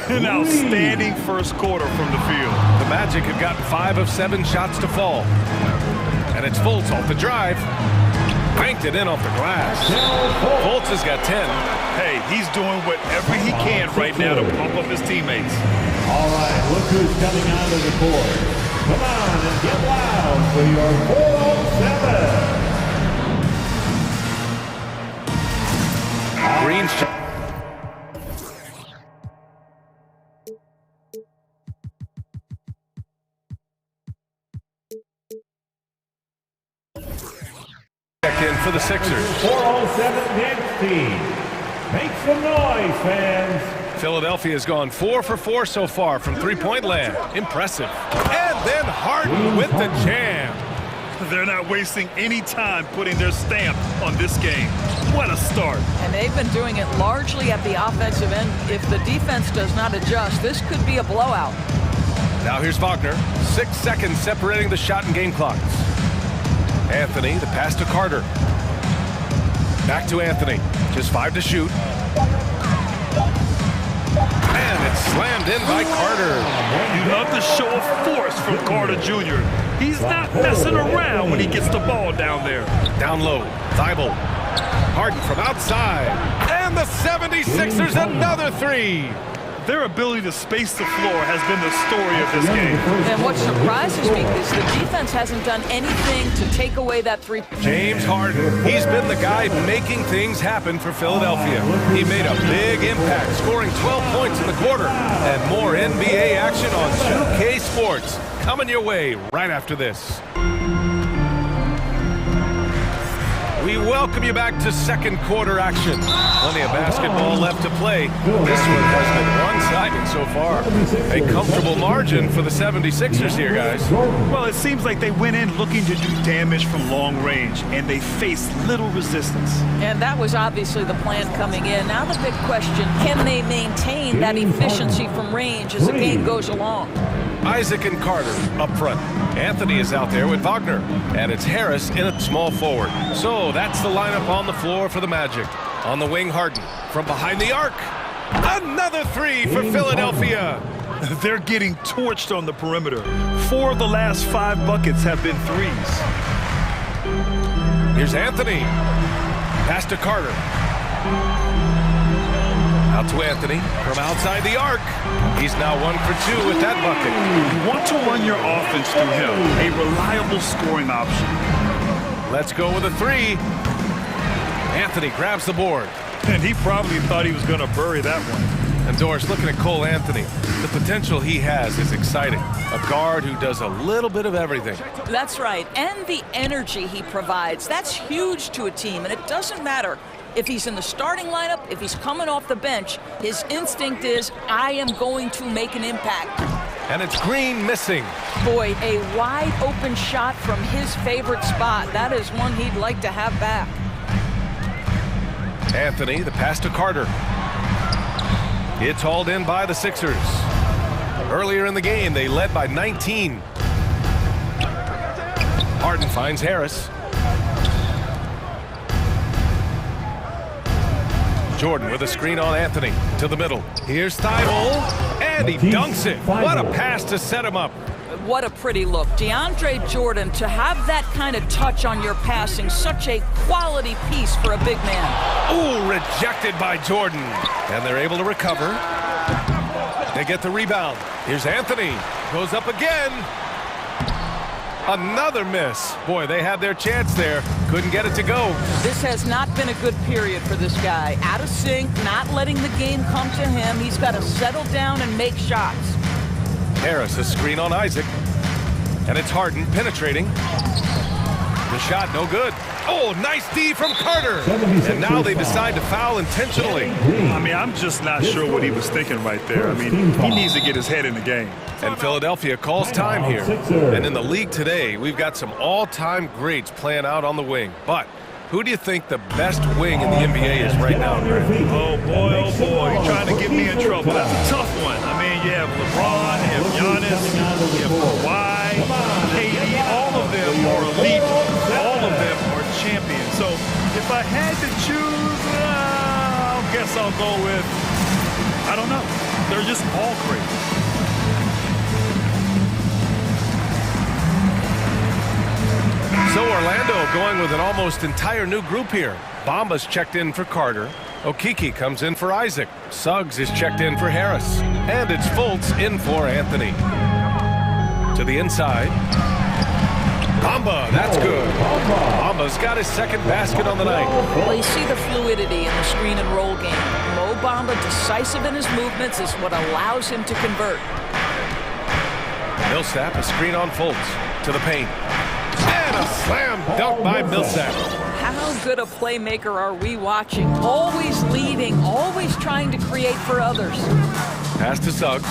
An outstanding first quarter from the field. The Magic have gotten 5 of 7 shots to fall. And it's Fultz off the drive. Banked it in off the glass. Fultz has got 10. Hey, he's doing whatever he can right now to pump up his teammates. All right, look who's coming onto the court. Come on and get loud for your 4-on-7. Green's in for the Sixers. 4-on-7 next team. Make some noise, fans. Philadelphia has gone 4 for 4 so far from three-point land. Impressive. And then Harden with the jam. They're not wasting any time putting their stamp on this game. What a start. And they've been doing it largely at the offensive end. If the defense does not adjust, this could be a blowout. Now here's Wagner. 6 seconds separating the shot and game clocks. Anthony, the pass to Carter. Back to Anthony. Just 5 to shoot. And it's slammed in by Carter. You love the show of force from Carter Jr. He's not messing around when he gets the ball down there. Down low, Thibault. Harden from outside. And the 76ers another 3. Their ability to space the floor has been the story of this game. And what surprises me is the defense hasn't done anything to take away that 3. James Harden, he's been the guy making things happen for Philadelphia. He made a big impact, scoring 12 points in the quarter. And more NBA action on 2K Sports coming your way right after this. We welcome you back to second quarter action. Plenty of basketball left to play. This one has been one-sided so far. A comfortable margin for the 76ers here, guys. Well, it seems like they went in looking to do damage from long range, and they faced little resistance. And that was obviously the plan coming in. Now the big question, can they maintain that efficiency from range as the game goes along? Isaac and Carter up front. Anthony is out there with Wagner. And it's Harris in at small forward. So that's the lineup on the floor for the Magic. On the wing, Harden. From behind the arc. Another 3 for Philadelphia. They're getting torched on the perimeter. 4 of the last 5 buckets have been 3s. Here's Anthony. Pass to Carter. Out to Anthony from outside the arc. He's now 1 for 2 with that bucket. You want to run your offense through him, a reliable scoring option. Let's go with a 3. Anthony grabs the board. And he probably thought he was going to bury that one. And Doris, looking at Cole Anthony, the potential he has is exciting. A guard who does a little bit of everything. That's right. And the energy he provides, that's huge to a team. And it doesn't matter if he's in the starting lineup, if he's coming off the bench, his instinct is, I am going to make an impact. And it's Green missing. Boy, a wide open shot from his favorite spot. That is one he'd like to have back. Anthony, the pass to Carter. It's hauled in by the Sixers. Earlier in the game, they led by 19. Harden finds Harris. Jordan with a screen on Anthony to the middle. Here's Thibault, and he dunks it. What a pass to set him up. What a pretty look. DeAndre Jordan, to have that kind of touch on your passing, such a quality piece for a big man. Ooh, rejected by Jordan. And they're able to recover. They get the rebound. Here's Anthony. Goes up again. Another miss. Boy, they had their chance there. Couldn't get it to go. This has not been a good period for this guy. Out of sync, not letting the game come to him. He's got to settle down and make shots. Harris, a screen on Isaac. And it's Harden penetrating. The shot, no good. Oh, nice D from Carter. And now they decide to foul intentionally. I mean, I'm just not sure what he was thinking right there. I mean, he needs to get his head in the game. And Philadelphia calls time here. And in the league today, we've got some all-time greats playing out on the wing. But Who do you think the best wing in the NBA is right now, Greg? Oh, boy, you're trying to get me in trouble. That's a tough one. I mean, you have LeBron, you have Giannis, you have Kawhi, KD, all of them are elite. All of them are champions. So if I had to choose, I guess I'll go with, I don't know. They're just all great. So Orlando going with an almost entire new group here. Bamba's checked in for Carter. Okiki comes in for Isaac. Suggs is checked in for Harris. And it's Fultz in for Anthony. To the inside. Bamba, that's good. Bamba's got his second basket on the night. Well, you see the fluidity in the screen and roll game. Mo Bamba, decisive in his movements, is what allows him to convert. Millsap, a screen on Fultz. To the paint. And a slam dunk by Millsap. How good a playmaker are we watching? Always leading, always trying to create for others. Pass to Suggs.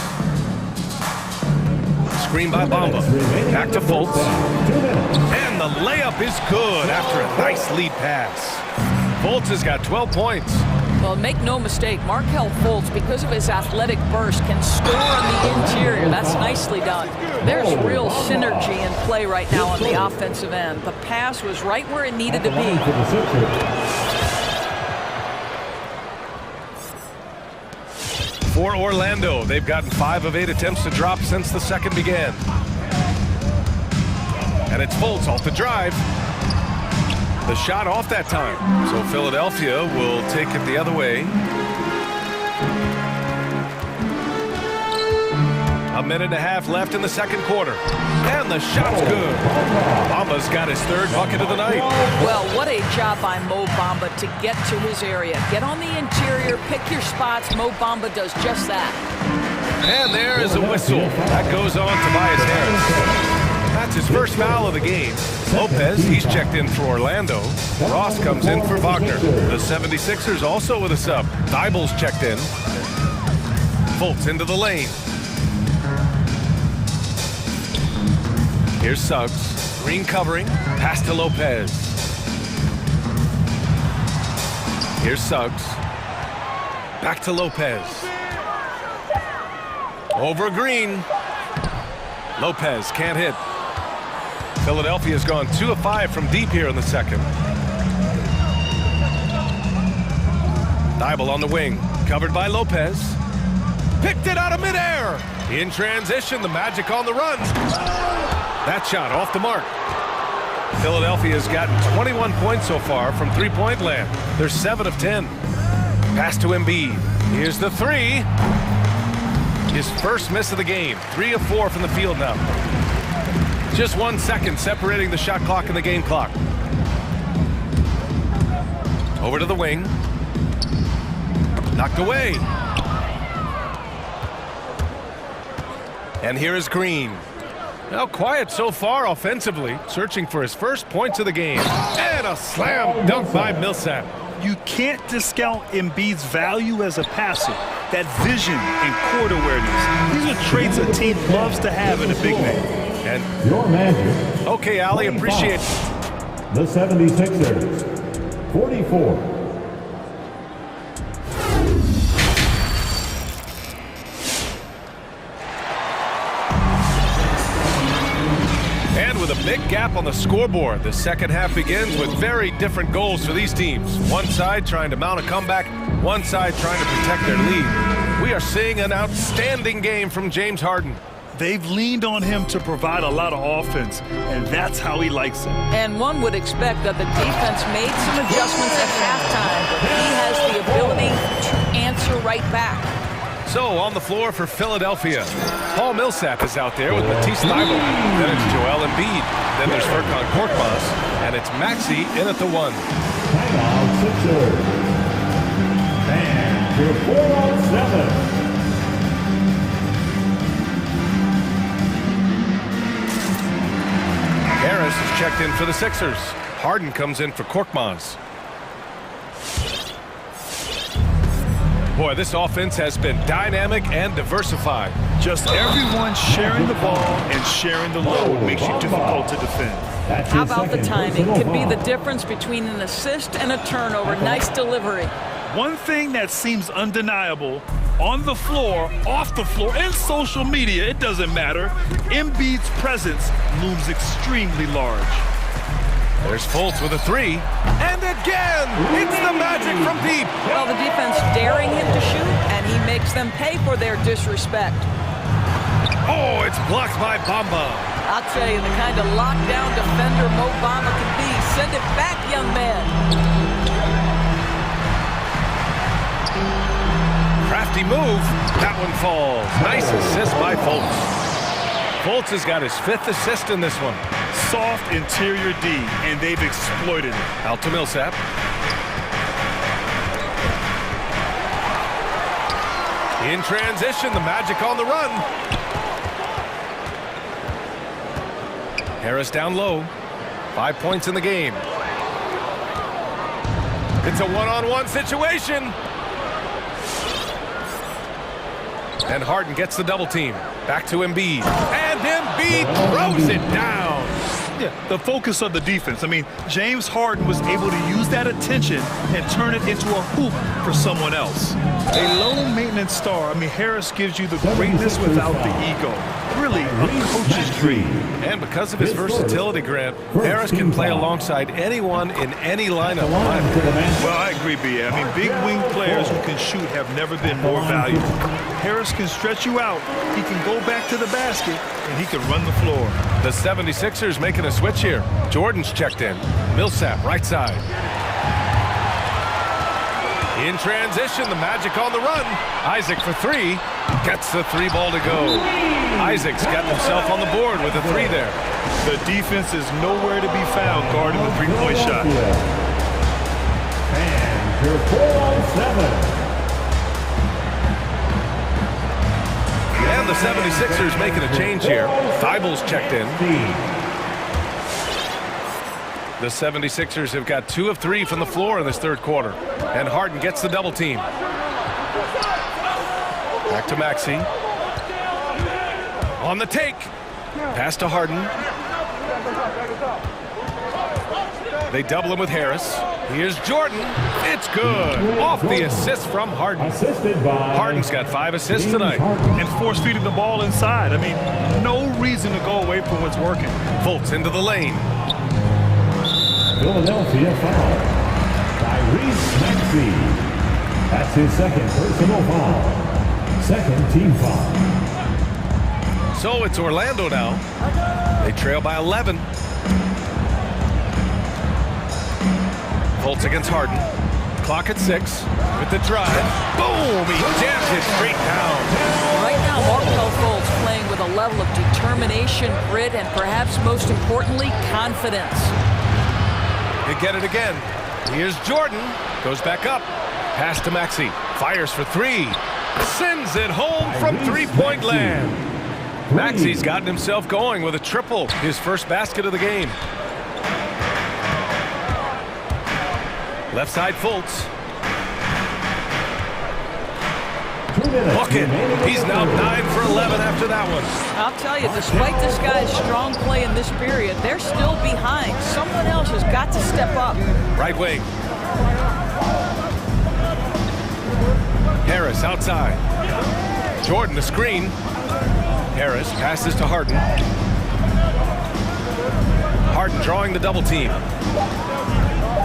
Screen by Bamba. Back to Fultz. And the layup is good after a nice lead pass. Fultz has got 12 points. Well, make no mistake, Markelle Fultz, because of his athletic burst, can score on the interior. That's nicely done. There's real synergy in play right now on the offensive end. The pass was right where it needed to be. For Orlando, they've gotten 5 of 8 attempts to drop since the second began. And it's Fultz off the drive. The shot off that time. So Philadelphia will take it the other way. A minute and a half left in the second quarter. And the shot's good. Bamba's got his third bucket of the night. Well, what a job by Mo Bamba to get to his area. Get on the interior, pick your spots. Mo Bamba does just that. And there is a whistle. That goes on Tobias Harris. That's his first foul of the game. Lopez, he's checked in for Orlando. Ross comes in for Wagner. The 76ers also with a sub. Thibault's checked in. Fultz into the lane. Here's Suggs. Green covering. Pass to Lopez. Here's Suggs. Back to Lopez. Over Green. Lopez can't hit. Philadelphia's gone 2 of 5 from deep here in the second. Thibault on the wing. Covered by Lopez. Picked it out of midair. In transition, the Magic on the run. That shot off the mark. Philadelphia's gotten 21 points so far from three-point land. They're 7 of 10. Pass to Embiid. Here's the three. His first miss of the game. 3 of 4 from the field now. Just 1 second separating the shot clock and the game clock. Over to the wing. Knocked away. And here is Green. Now quiet so far offensively, searching for his first points of the game. And a slam dunk by Millsap. You can't discount Embiid's value as a passer. That vision and court awareness. These are traits a team loves to have in a big man. And your Magic. Okay, Ali, appreciate it. The 76ers, 44. And with a big gap on the scoreboard, the second half begins with very different goals for these teams. One side trying to mount a comeback, one side trying to protect their lead. We are seeing an outstanding game from James Harden. They've leaned on him to provide a lot of offense, and that's how he likes it. And one would expect that the defense made some adjustments at halftime, but he has the ability to answer right back. So on the floor for Philadelphia, Paul Millsap is out there with Matisse Thybulle. Then it's Joel Embiid. Then there's Furkan Korkmaz, and it's Maxey in at the 1. Timeout, Sixers. And your 4-on-7. Harris is checked in for the Sixers. Harden comes in for Korkmaz. Boy, this offense has been dynamic and diversified. Just everyone sharing the ball and sharing the load makes you difficult to defend. How about the timing? Could be the difference between an assist and a turnover. Nice delivery. One thing that seems undeniable, on the floor, off the floor, and social media, it doesn't matter, Embiid's presence looms extremely large. There's Fultz with a three. And again, it's the Magic from deep. Well, the defense daring him to shoot, and he makes them pay for their disrespect. Oh, it's blocked by Bamba. I'll tell you, the kind of lockdown defender Mo Bamba can be. Send it back, young man. Crafty move. That one falls. Nice assist by Fultz. Fultz has got his 5th assist in this one. Soft interior D, and they've exploited it. Out to Millsap. In transition, the Magic on the run. Harris down low. 5 points in the game. It's a one-on-one situation. And Harden gets the double team. Back to Embiid. And Embiid throws it down. Yeah, the focus of the defense. I mean, James Harden was able to use that attention and turn it into a hoop for someone else. A low-maintenance star. I mean, Harris gives you the greatness without the ego. Really, a coach's dream. And because of his versatility, Grant, Harris can play alongside anyone in any lineup. Well, I agree, B.A. I mean, big wing players who can shoot have never been more valuable. Harris can stretch you out. He can go back to the basket, and he can run the floor. The 76ers making a switch here. Jordan's checked in. Millsap, right side. In transition, the Magic on the run. Isaac for three. Gets the three ball to go. Isaac's got himself on the board with a three there. The defense is nowhere to be found guarding the three-point shot. And your 4-on-7. And the 76ers making a change here. Thible's checked in. The 76ers have got 2 of 3 from the floor in this third quarter. And Harden gets the double team. Back to Maxey. On the take. Pass to Harden. They double him with Harris. Here's Jordan. It's good. Off the assist from Harden. Harden's got 5 assists tonight. And force-feeding the ball inside. I mean, no reason to go away from what's working. Fultz into the lane. Philadelphia foul. Tyrese Maxey. That's his second personal foul. Second team foul. So it's Orlando now. They trail by 11. Fultz against Harden. Clock at 6. With the drive. Boom! He jams it straight down. Right now, Markel Fultz playing with a level of determination, grit, and perhaps most importantly, confidence. They get it again. Here's Jordan. Goes back up. Pass to Maxey. Fires for 3. Sends it home from three-point land. Maxey's gotten himself going with a triple. His first basket of the game. Left side Fultz. Bucket. He's now 9 for 11 after that one. I'll tell you, despite this guy's strong play in this period, they're still behind. Someone else has got to step up. Right wing. Harris outside. Jordan the screen. Harris passes to Harden. Harden drawing the double team.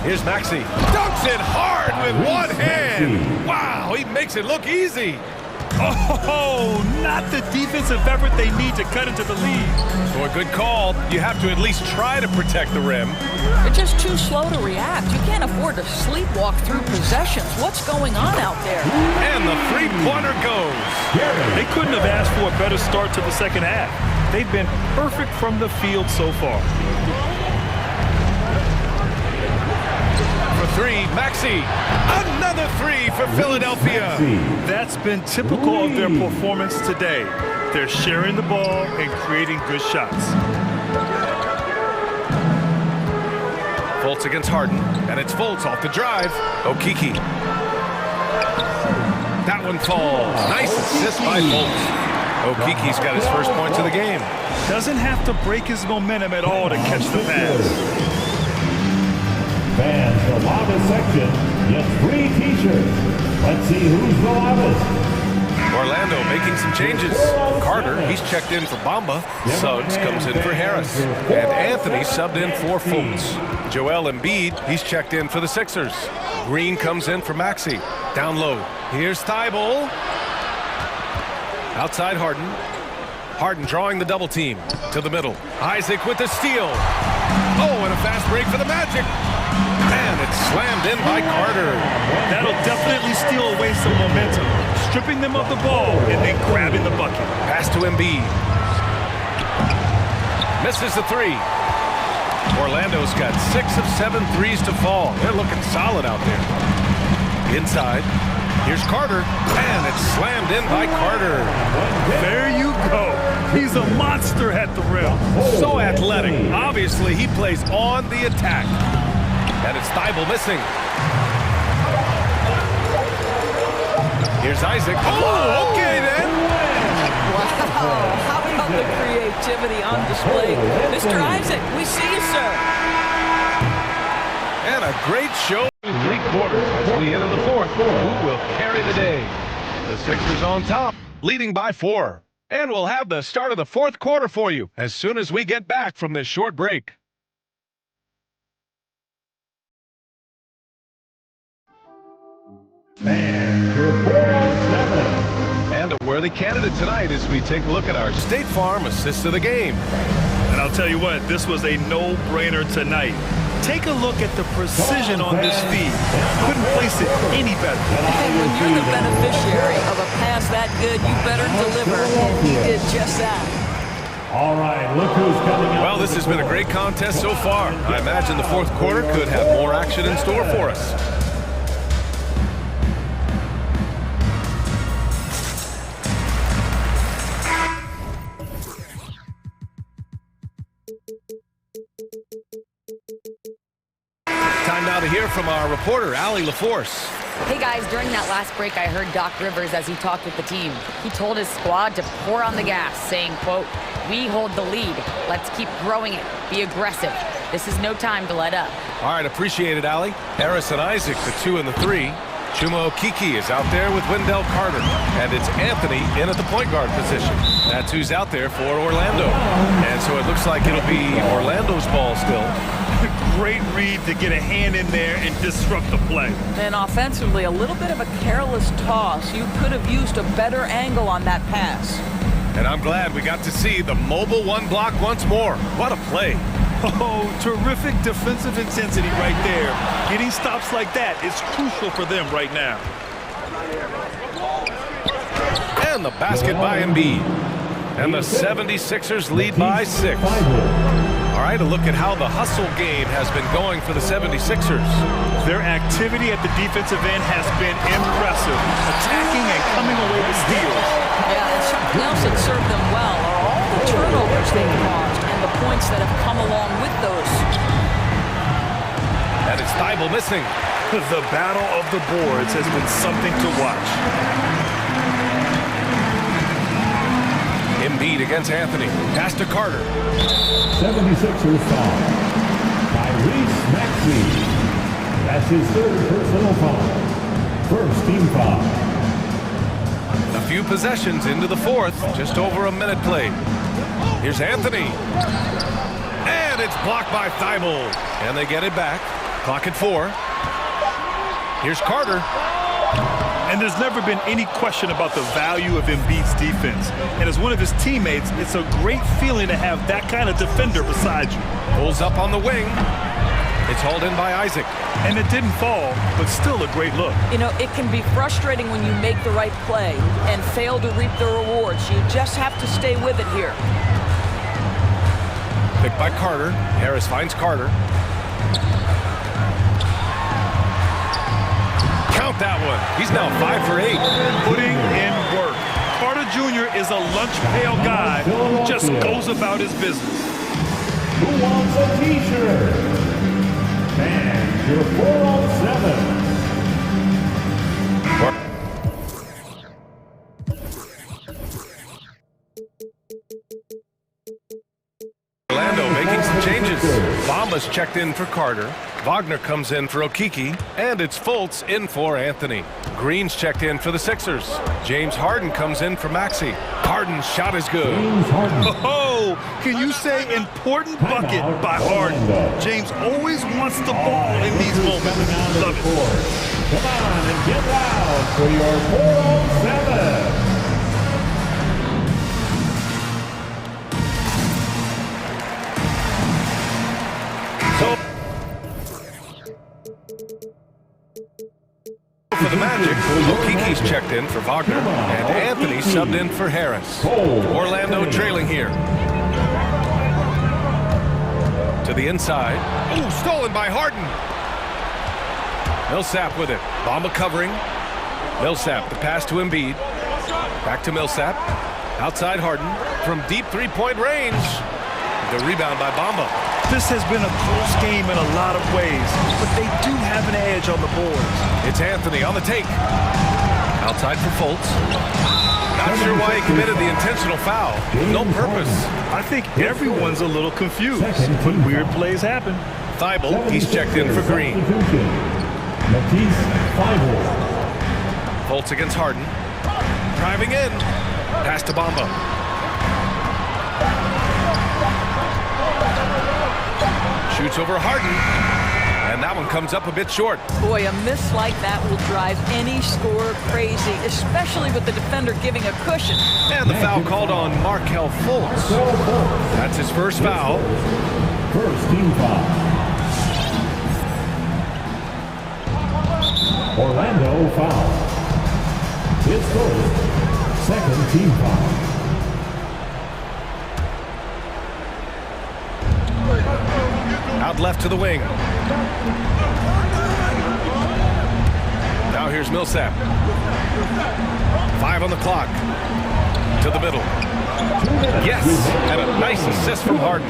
Here's Maxey. Dunks it hard with one hand. Wow, he makes it look easy. Oh, not the defensive effort they need to cut into the lead. So a good call. You have to at least try to protect the rim. They're just too slow to react. You can't afford to sleepwalk through possessions. What's going on out there? And the three-pointer goes. They couldn't have asked for a better start to the second half. They've been perfect from the field so far. For 3, Maxey. Another 3 for Philadelphia. That's been typical of their performance today. They're sharing the ball and creating good shots. Fultz against Harden, and it's Fultz off the drive. Okeke. That one falls. Nice assist by Fultz. Okiki's got his first points of the game. Doesn't have to break his momentum at all to catch the pass. Fans, the loudest section gets free t-shirts. Let's see who's the loudest. Orlando making some changes. Carter, he's checked in for Bamba. Suggs comes in for Harris. And Anthony subbed in for Fultz. Joel Embiid, he's checked in for the Sixers. Green comes in for Maxey. Down low. Here's Thibault. Outside Harden. Harden drawing the double team to the middle. Isaac with the steal. Oh, and a fast break for the Magic. And it's slammed in by Carter. That'll definitely steal away some momentum. Stripping them of the ball and then grabbing the bucket. Pass to Embiid. Misses the three. Orlando's got 6 of 7 threes to fall. They're looking solid out there. Inside. Here's Carter. And it's slammed in by Carter. There you go. He's a monster at the rim. So athletic. Obviously, he plays on the attack. And it's Thibault missing. Here's Isaac. Oh, okay then. Wow, how about the creativity on display? Mr. Isaac, we see you, sir. And a great show. 3 quarters as we enter the fourth. Who will carry the day? The Sixers on top, leading by 4. And we'll have the start of the fourth quarter for you as soon as we get back from this short break. And your 407. And a worthy candidate tonight as we take a look at our State Farm assist of the game. And I'll tell you what, this was a no-brainer tonight. Take a look at the precision on this feed. Couldn't place it any better. And when you're the beneficiary of a pass that good, you better deliver. And he did just that. All right, look who's coming out. Well, this has been a great contest so far. I imagine the fourth quarter could have more action in store for us. Time now to hear from our reporter, Allie LaForce. Hey guys, during that last break, I heard Doc Rivers as he talked with the team. He told his squad to pour on the gas, saying, quote, "We hold the lead. Let's keep growing it. Be aggressive. This is no time to let up." All right, appreciate it, Allie. Harris and Isaac, the 2 and the 3. Chuma Okeke is out there with Wendell Carter. And it's Anthony in at the point guard position. That's who's out there for Orlando. And so it looks like it'll be Orlando's ball still. Great read to get a hand in there and disrupt the play. And offensively, a little bit of a careless toss. You could have used a better angle on that pass. And I'm glad we got to see the mobile one block once more. What a play. Oh, terrific defensive intensity right there. Getting stops like that is crucial for them right now. And the basket by Embiid. And the 76ers lead by 6. All right, a look at how the hustle game has been going for the 76ers. Their activity at the defensive end has been impressive, attacking and coming away with steals. Yeah, and something else that served them well are all the turnovers they've caused and the points that have come along with those. And it's Thibault missing. The battle of the boards has been something to watch. Embiid against Anthony. Pass to Carter. 76ers foul. Tyrese Maxey. That's his 3rd personal foul. First team foul. A few possessions into the 4th. Just over a minute played. Here's Anthony. And it's blocked by Thibault. And they get it back. Clock at 4. Here's Carter. And there's never been any question about the value of Embiid's defense. And as one of his teammates, it's a great feeling to have that kind of defender beside you. Pulls up on the wing. It's hauled in by Isaac. And it didn't fall, but still a great look. You know, it can be frustrating when you make the right play and fail to reap the rewards. You just have to stay with it here. Picked by Carter. Harris finds Carter. Count that one. He's now 5 for 8. Putting in work. Carter Jr. is a lunch pail guy who just goes about his business. Who wants a t-shirt? And your 407. checked in for Carter. Wagner comes in for Okiki, and it's Fultz in for Anthony. Green's checked in for the Sixers. James Harden comes in for Maxey. Harden's shot is good. Oh, can you say important bucket by Harden? James always wants the ball in these moments. Love it. Come on and get loud for your 4-on-7. For the Magic, Okiki's checked in for Wagner, and Anthony subbed in for Harris. Orlando trailing here. To the inside. Ooh, stolen by Harden. Millsap with it. Bamba covering. Millsap, the pass to Embiid. Back to Millsap. Outside Harden. From deep three-point range. The rebound by Bamba. This has been a close game in a lot of ways, but they do have an edge on the boards. It's Anthony on the take. Outside for Fultz. Not sure why he committed the intentional foul. No purpose. I think everyone's a little confused, but weird plays happen. Thibault, he's checked in for Green. Fultz against Harden. Driving in. Pass to Bamba. Shoots over Harden, and that one comes up a bit short. Boy, a miss like that will drive any scorer crazy, especially with the defender giving a cushion. And the foul called on Markelle Fultz. That's his first foul. First team foul. Orlando foul. His first, second team foul. Out left to the wing. Now here's Millsap. 5 on the clock. To the middle. Yes, and a nice assist from Harden.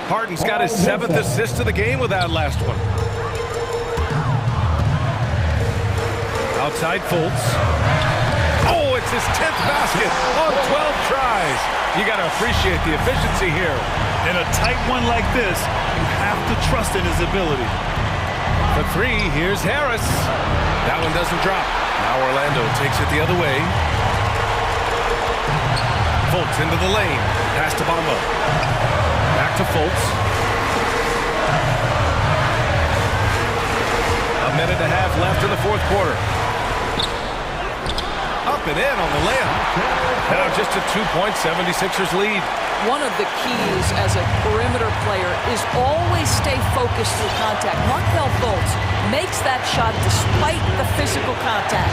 Harden's got his 7th assist of the game with that last one. Outside Fultz. Oh, it's his 10th basket on 12 tries. You got to appreciate the efficiency here. In a tight one like this, you have to trust in his ability. For 3, here's Harris. That one doesn't drop. Now Orlando takes it the other way. Fultz into the lane. Pass to Bamba. Back to Fultz. A minute and a half left in the fourth quarter. Up and in on the layup. Now just a 2-point 76ers lead. One of the keys as a perimeter player is always stay focused through contact. Markelle Fultz makes that shot despite the physical contact.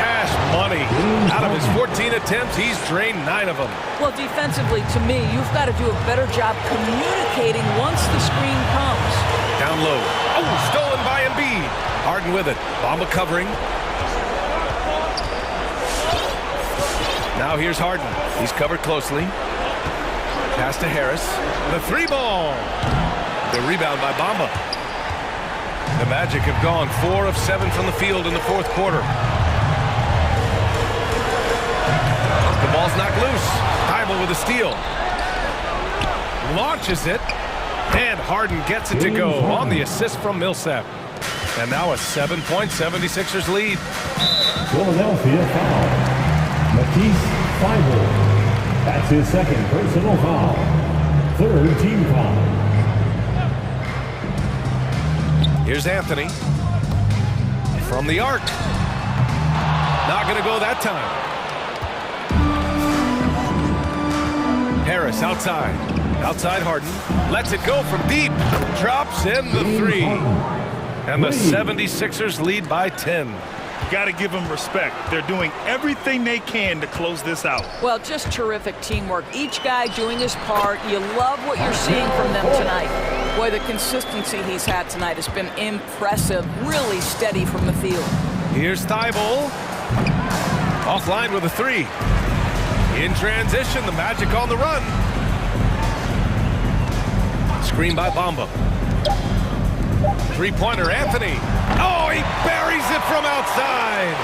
Cash money. Out of his 14 attempts, he's drained 9 of them. Well, defensively, to me, you've got to do a better job communicating once the screen comes. Down low. Oh, stolen by Embiid. Harden with it. Bamba covering. Now here's Harden. He's covered closely. Pass to Harris. The 3-ball. The rebound by Bamba. The Magic have gone 4 of 7 from the field in the fourth quarter. The ball's knocked loose. Thibault with a steal. Launches it. And Harden gets it to go on the assist from Millsap. And now a 7-point 76ers lead. Philadelphia foul. Matisse Thibault. That's his second personal foul. Third team foul. Here's Anthony. From the arc. Not going to go that time. Harris outside. Outside Harden. Lets it go from deep. Drops in the 3. And the 76ers lead by 10. Got to give them respect. They're doing everything they can to close this out. Well, just terrific teamwork. Each guy doing his part. You love what you're seeing from them tonight. Boy, the consistency he's had tonight has been impressive. Really steady from the field. Here's Thibault. Offline with a 3. In transition, the Magic on the run. Screen by Bamba. 3-pointer, Anthony. Oh, he buries it from outside.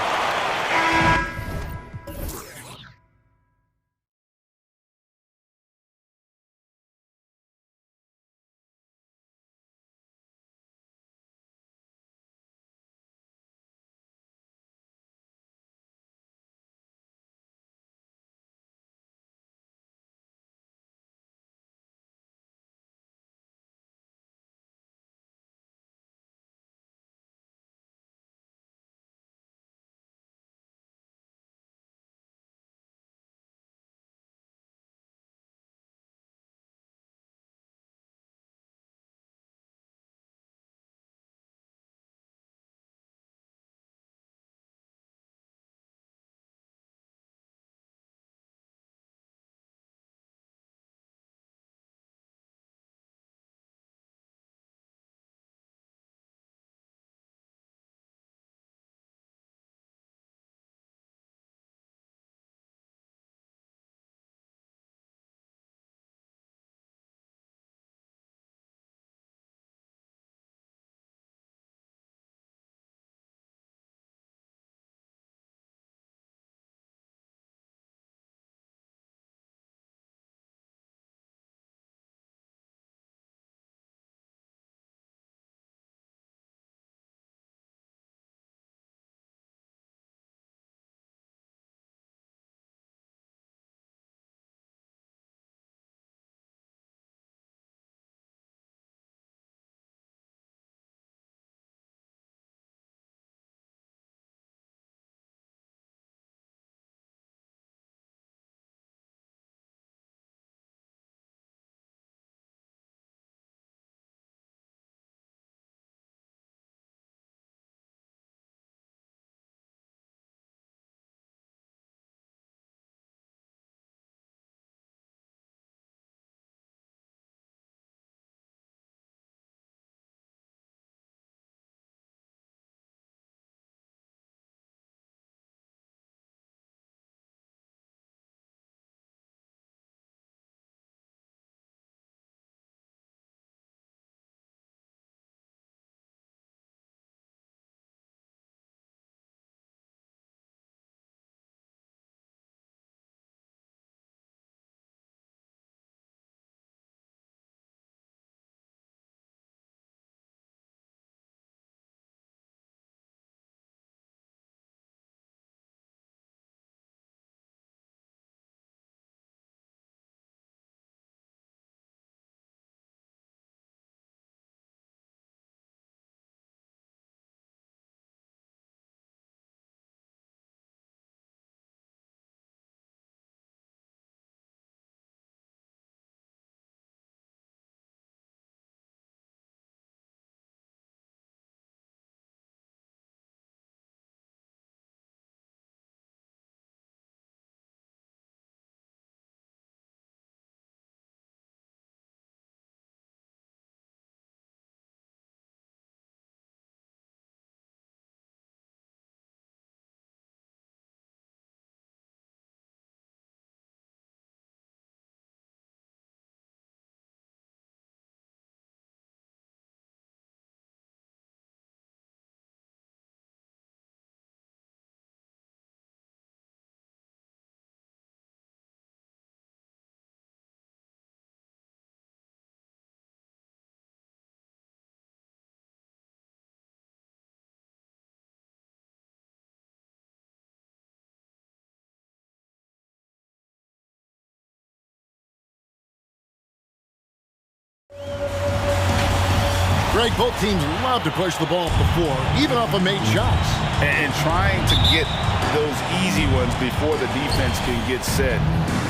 Greg, both teams love to push the ball up the floor, even off of made shots. And trying to get those easy ones before the defense can get set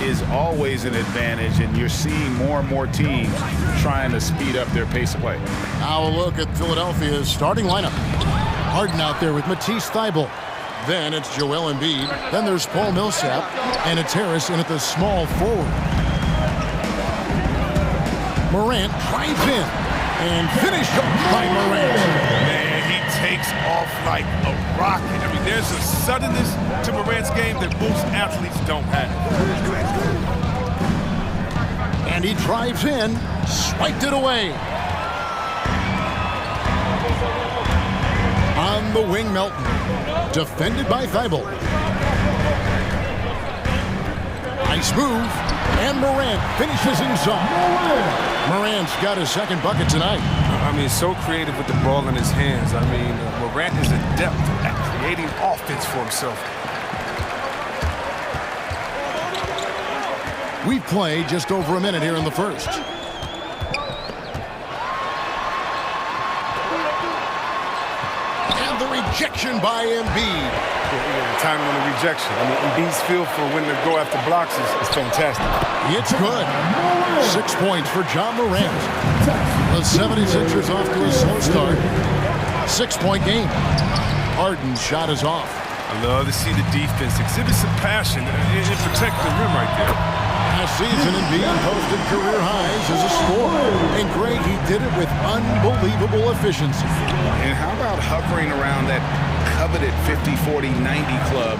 is always an advantage, and you're seeing more and more teams trying to speed up their pace of play. Now a look at Philadelphia's starting lineup. Harden out there with Matisse Thybulle. Then it's Joel Embiid. Then there's Paul Millsap, and it's Harris in at the small forward. Morant drives in and finished up by Morant. Man, he takes off like a rocket. I mean, there's a suddenness to Morant's game that most athletes don't have. And he drives in, swiped it away. On the wing, Melton. Defended by Thybulle. Nice move. And Morant finishes inside. Morant's got his second bucket tonight. I mean, so creative with the ball in his hands. I mean, Morant is adept at creating offense for himself. We've played just over a minute here in the first. And the rejection by Embiid. The timing on the rejection. I mean, Embiid's feel for when to go after blocks is fantastic. It's good. 6 points for John Morant. The 76ers off to a slow start. 6-point game. Harden's shot is off. I love to see the defense exhibit some passion and protect the rim right there. Last season, Embiid posted career highs as a scorer. And Greg, he did it with unbelievable efficiency. And how about hovering around that coveted 50-40-90 club?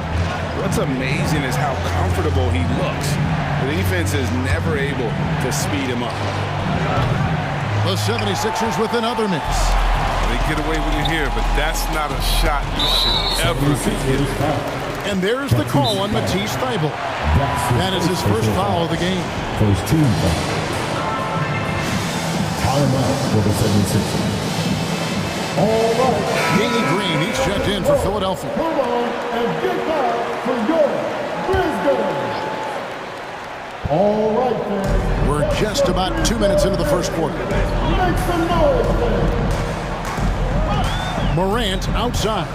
What's amazing is how comfortable he looks. The defense is never able to speed him up. The 76ers with another miss. They get away with it here, but that's not a shot you should ever be hitting. And there's the call on Matisse Thybulle. That is his first foul of the game. First team foul. Timeout for the 76ers. All right. Danny Green, he's checked in for Philadelphia. Come on and get back for your Brisbane. All right, fans. We're just about 2 minutes into the first quarter. Make some noise, fans. Morant outside.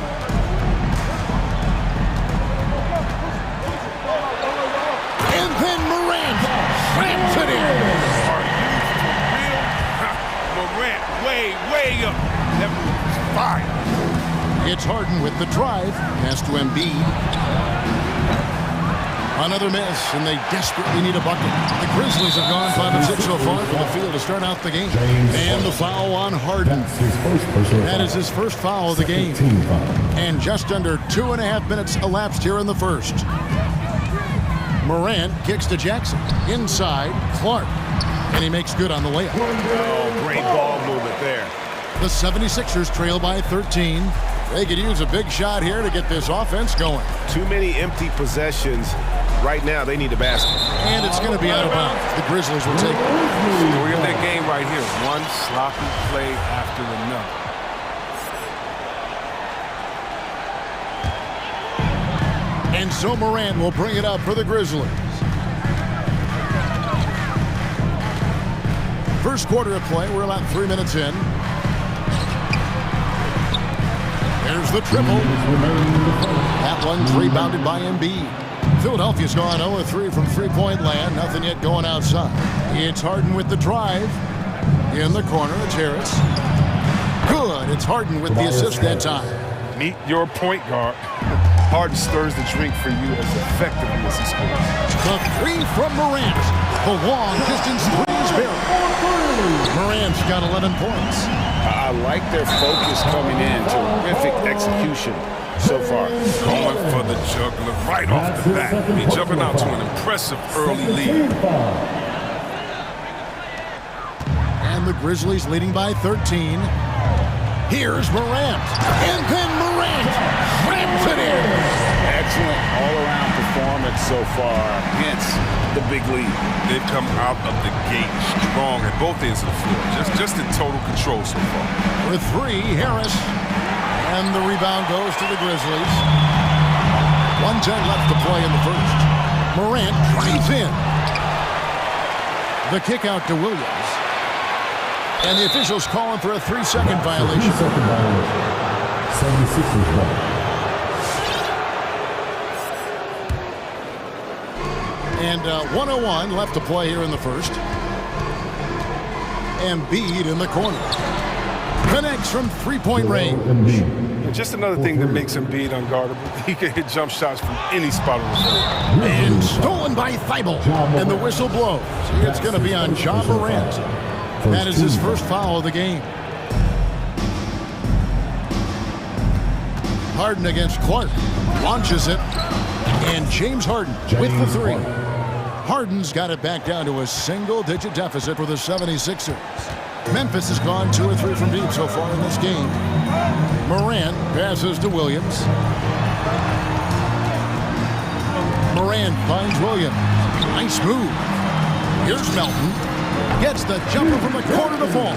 And then Morant slams it in. Are you for real? Morant way up. That move is fire. It's Harden with the drive. Pass to Embiid. Another miss, and they desperately need a bucket. The Grizzlies have gone 5 of 6 so far from the field to start out the game. And the foul on Harden. That is his first foul of the game. And just under 2.5 minutes elapsed here in the first. Morant kicks to Jackson. Inside, Clark. And he makes good on the layup. Oh, great ball movement there. The 76ers trail by 13. They could use a big shot here to get this offense going. Too many empty possessions. Right now, they need a basket. And it's going to be out of bounds. The Grizzlies will take it. Story of their game right here. One sloppy play after another. And so Morant will bring it up for the Grizzlies. First quarter of play. We're about 3 minutes in. There's the triple. That one's rebounded by Embiid. Philadelphia's gone 0-3 from three-point land. Nothing yet going outside. It's Harden with the drive. In the corner, it's Harris. Good. It's Harden with the assist that time. Meet your point guard. Harden stirs the drink for you as effectively as he scores. The three from Morant. The long distance three is buried. Morant's got 11 points. I like their focus coming in. Terrific execution so far. Going for the juggler right off the bat. He's jumping out to an impressive early lead. And the Grizzlies leading by 13. Here's Morant. And then Morant slams it in. Excellent all-around performance so far. Hence the big lead. They've come out of the gate strong at both ends of the floor. Just in total control so far. With three, Harris. And the rebound goes to the Grizzlies. 1:10 left to play in the first. Morant drives in. The kick out to Williams. And the officials calling for a 3-second violation. 76ers ball. And 1:01 left to play here in the first. Embiid in the corner. Connects from three-point range. Just another thing that makes Embiid unguardable. He can hit jump shots from any spot on the floor. And stolen by Thibault. And the whistle blows. It's going to be on Ja Morant. That is his first foul of the game. Harden against Clark. Launches it. And James Harden with the three. Harden's got it back down to a single-digit deficit for the 76ers. Memphis has gone 2 or 3 from deep so far in this game. Morant passes to Williams. Morant finds Williams. Nice move. Here's Melton. Gets the jumper from the corner to fall.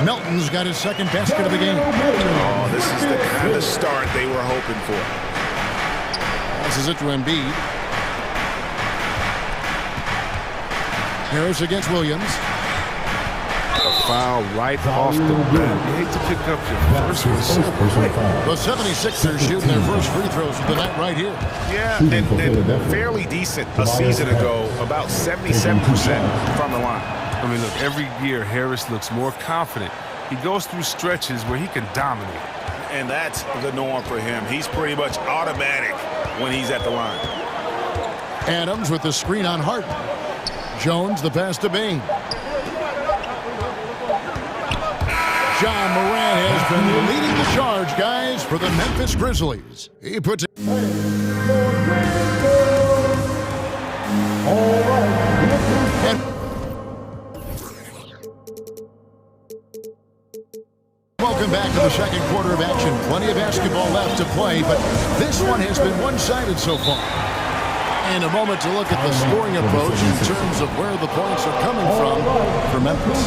Melton's got his second basket of the game. Oh, this is the kind of start they were hoping for. Passes it to Embiid. Harris against Williams. A foul right off the bat. You hate to pick up your first one so quick. The 76ers shooting their first free throws of the night right here. Yeah, and fairly decent a season ago, about 77% from the line. I mean, look, every year Harris looks more confident. He goes through stretches where he can dominate. And that's the norm for him. He's pretty much automatic when he's at the line. Adams with the screen on Harden. Jones the pass to Bain. Ja Morant has been leading the charge, guys, for the Memphis Grizzlies. He puts it. And welcome back to the second quarter of action. Plenty of basketball left to play, but this one has been one-sided so far. And a moment to look at the scoring approach in terms of where the points are coming from for Memphis.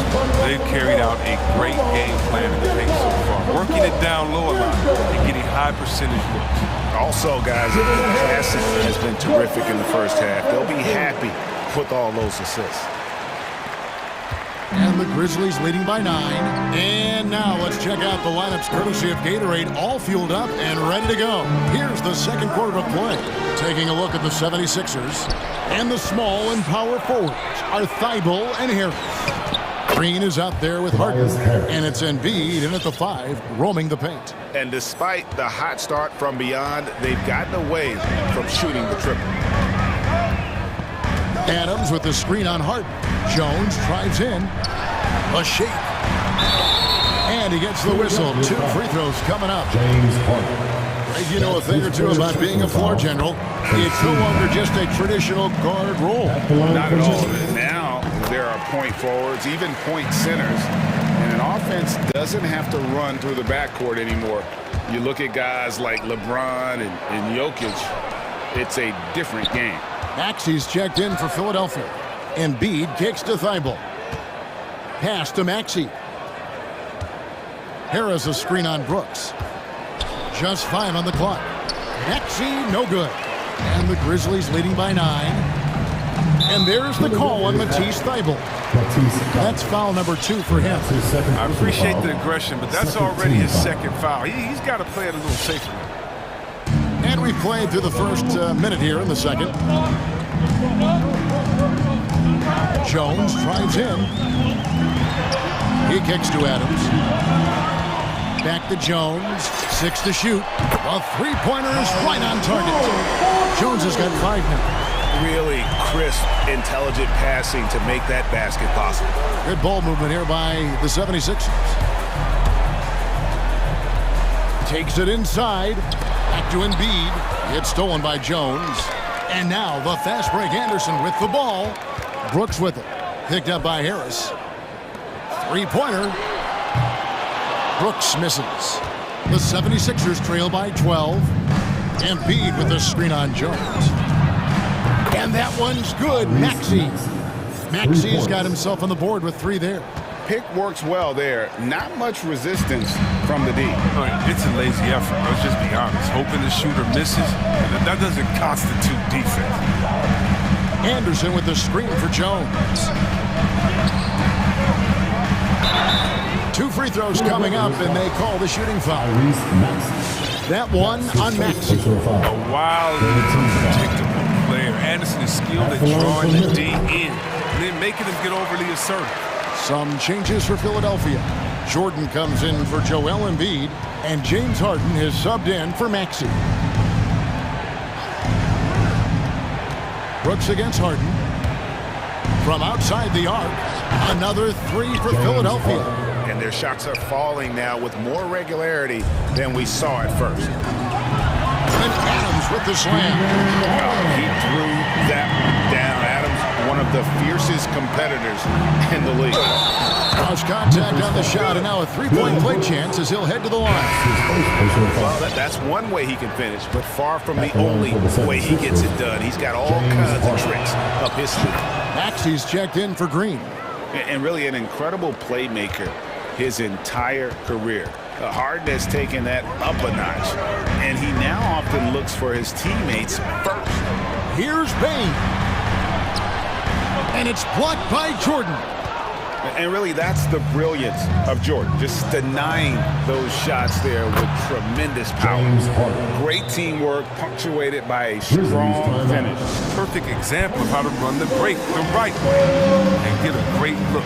They've carried out a great game plan in the paint so far, working it down low a lot and getting high percentage looks. Also, guys, the passing has been terrific in the first half. They'll be happy with all those assists. And the Grizzlies leading by 9. And now let's check out the lineups courtesy of Gatorade, all fueled up and ready to go. Here's the second quarter of play. Taking a look at the 76ers. And the small and power forwards are Thibault and Harris. Green is out there with Harden. And it's Embiid in at the 5, roaming the paint. And despite the hot start from beyond, they've gotten away from shooting the triple. Adams with the screen on Harden. Jones drives in. A shake. And he gets the whistle. 2 free throws coming up. James Harden. You know a thing or two about being a floor general. It's no longer just a traditional guard role. Not at all. Now there are point forwards, even point centers. And an offense doesn't have to run through the backcourt anymore. You look at guys like LeBron and Jokic, it's a different game. Maxi's checked in for Philadelphia. Embiid kicks to Thibault. Pass to Maxey. Harris a screen on Brooks. Just 5 on the clock. Maxey, no good. And the Grizzlies leading by 9. And there's the call on Matisse Thibault. That's foul number 2 for him. I appreciate the aggression, but that's already his second foul. He's got to play it a little safer. And we've played through the first minute here in the second. Jones drives in. He kicks to Adams. Back to Jones. 6 to shoot. A three-pointer is right on target. Jones has got 5 now. Really crisp, intelligent passing to make that basket possible. Good ball movement here by the 76ers. Takes it inside. Back to Embiid. It's stolen by Jones. And now the fast break Anderson with the ball. Brooks with it. Picked up by Harris. Three-pointer. Brooks misses. The 76ers trail by 12. Embiid with the screen on Jones. And that one's good. Maxey's got himself on the board with 3 there. Pick works well there. Not much resistance from the D. It's a lazy effort. Let's just be honest. Hoping the shooter misses, that doesn't constitute defense. Anderson with the screen for Jones. 2 free throws coming up, and they call the shooting foul. That one on Maxey. A wild, unpredictable player. Anderson is skilled at drawing the D in and then making him get overly assertive. Some changes for Philadelphia. Jordan comes in for Joel Embiid, and James Harden has subbed in for Maxey. Brooks against Harden. From outside the arc, another 3 for Philadelphia. And their shots are falling now with more regularity than we saw at first. And Adams with the slam. He threw that down. Adams, one of the fiercest competitors in the league. Cross contact on the shot, and now a 3-point play chance as he'll head to the line. Well, that's one way he can finish, but far from the only way he gets it done. He's got all kinds of tricks up his sleeve. Maxey's checked in for Green. And really an incredible playmaker his entire career. Harden has taken that up a notch, and he now often looks for his teammates first. Here's Payne. And it's blocked by Jordan. And really, that's the brilliance of Jordan, just denying those shots there with tremendous power. Great teamwork, punctuated by a strong finish. Perfect example of how to run the break the right way and get a great look.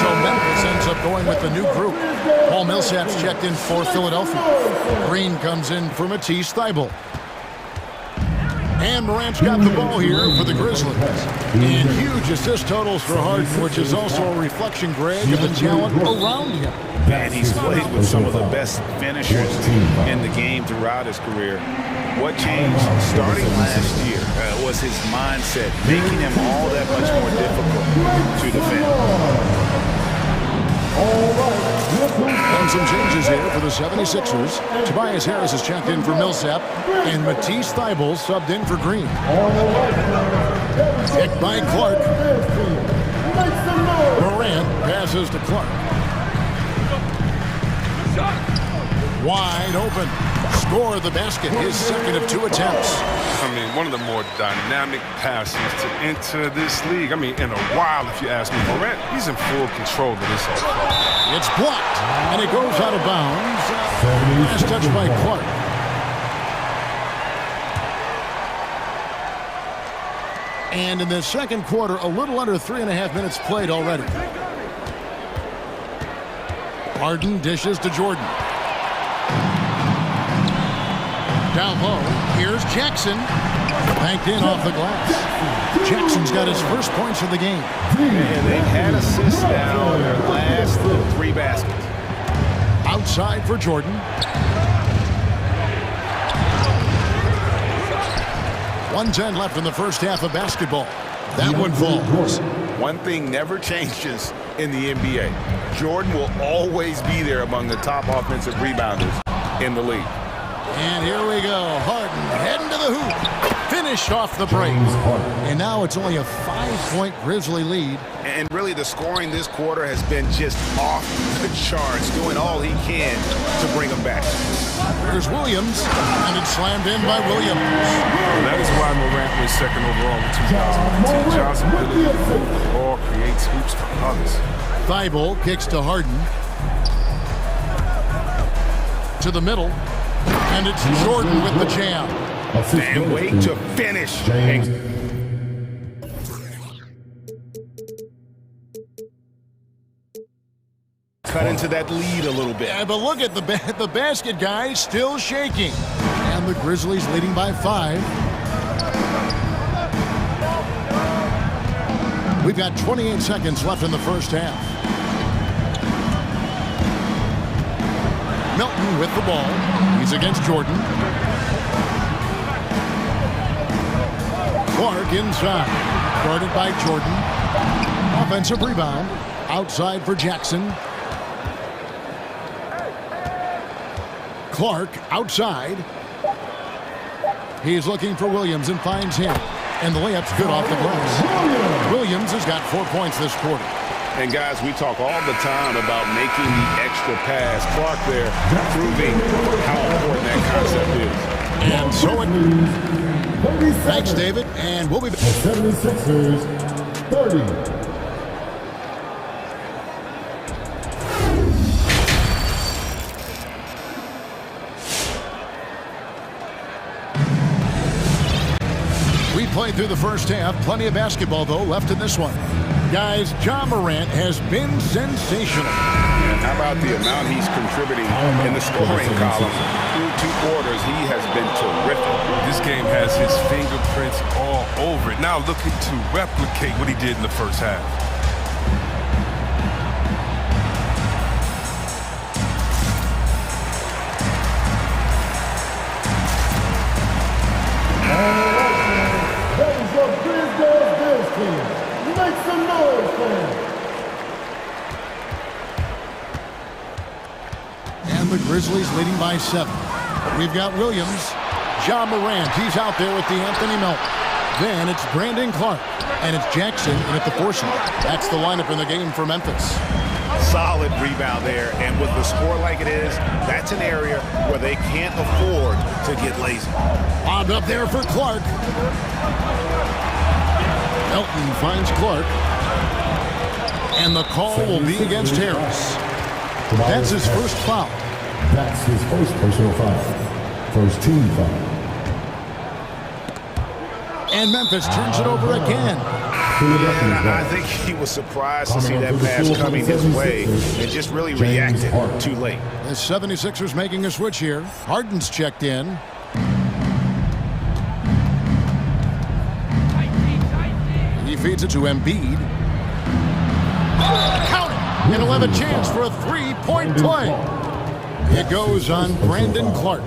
So Memphis ends up going with the new group. Paul Millsap's checked in for Philadelphia. Green comes in for Matisse Thybulle. And Morant's got the ball here for the Grizzlies. And huge assist totals for Harden, which is also a reflection, Greg, of the talent around him. And he's played with some of the best finishers in the game throughout his career. What changed starting last year was his mindset, making him all that much more difficult to defend. And some changes here for the 76ers. Tobias Harris has checked in for Millsap, and Matisse Thybulle subbed in for Green. Picked by Clark. Morant passes to Clark. Wide open. Score the basket, his second of 2 attempts. I mean, one of the more dynamic passes to enter this league. I mean, in a while, if you ask me. Morant, he's in full control of this whole. It's blocked, and it goes out of bounds. Last touch by Clark. And in the second quarter, a little under 3.5 minutes played already. Harden dishes to Jordan. Down low, here's Jackson. Banked in off the glass. Jackson's got his first points of the game. And they've had assists now in their last 3 baskets. Outside for Jordan. 1:10 left in the first half of basketball. That one falls. One thing never changes in the NBA. Jordan will always be there among the top offensive rebounders in the league. And here we go. Harden heading to the hoop. Finished off the break. And now it's only a 5-point Grizzly lead. And really the scoring this quarter has been just off the charts, doing all he can to bring them back. There's Williams, and it's slammed in by Williams. Well, that is why Morant was second overall in 2019. Johnson ability to move the ball creates hoops for others. Thybulle kicks to Harden. To the middle. And it's Jordan with the jam. And wait to finish. Cut into that lead a little bit. Yeah, but look at the basket, guys, still shaking. And the Grizzlies leading by 5. We've got 28 seconds left in the first half. Milton with the ball. He's against Jordan. Clark inside. Guarded by Jordan. Offensive rebound. Outside for Jackson. Clark outside. He's looking for Williams and finds him. And the layup's good off the glass. Williams has got 4 points this quarter. And guys, we talk all the time about making the extra pass. Clark there proving how important that concept is. And so it... Thanks, David, and we'll be back. 76ers, 30. We played through the first half. Plenty of basketball, though, left in this one. Guys, Ja Morant has been sensational. And how about the amount he's contributing in the scoring column? Through 2 quarters, he has been terrific. This game has his fingerprints all over it. Now looking to replicate what he did in the first half. That is your Bills team. Make some noise, fans. And the Grizzlies leading by 7. We've got Williams. Ja Morant, he's out there with the Anthony Melton. Then it's Brandon Clark. And it's Jackson in at the foursome. That's the lineup in the game for Memphis. Solid rebound there, and with the score like it is, that's an area where they can't afford to get lazy. Bobbed up there for Clark. Melton finds Clark. And the call will be against Harris. That's his first foul. That's his first personal foul. First team foul. And Memphis turns it over again. I think he was surprised to see that pass coming his way and just really reacted too late. The 76ers making a switch here. Harden's checked in. He feeds it to Embiid. Count it! And he'll have a chance for a three-point play. It goes on Brandon Clark.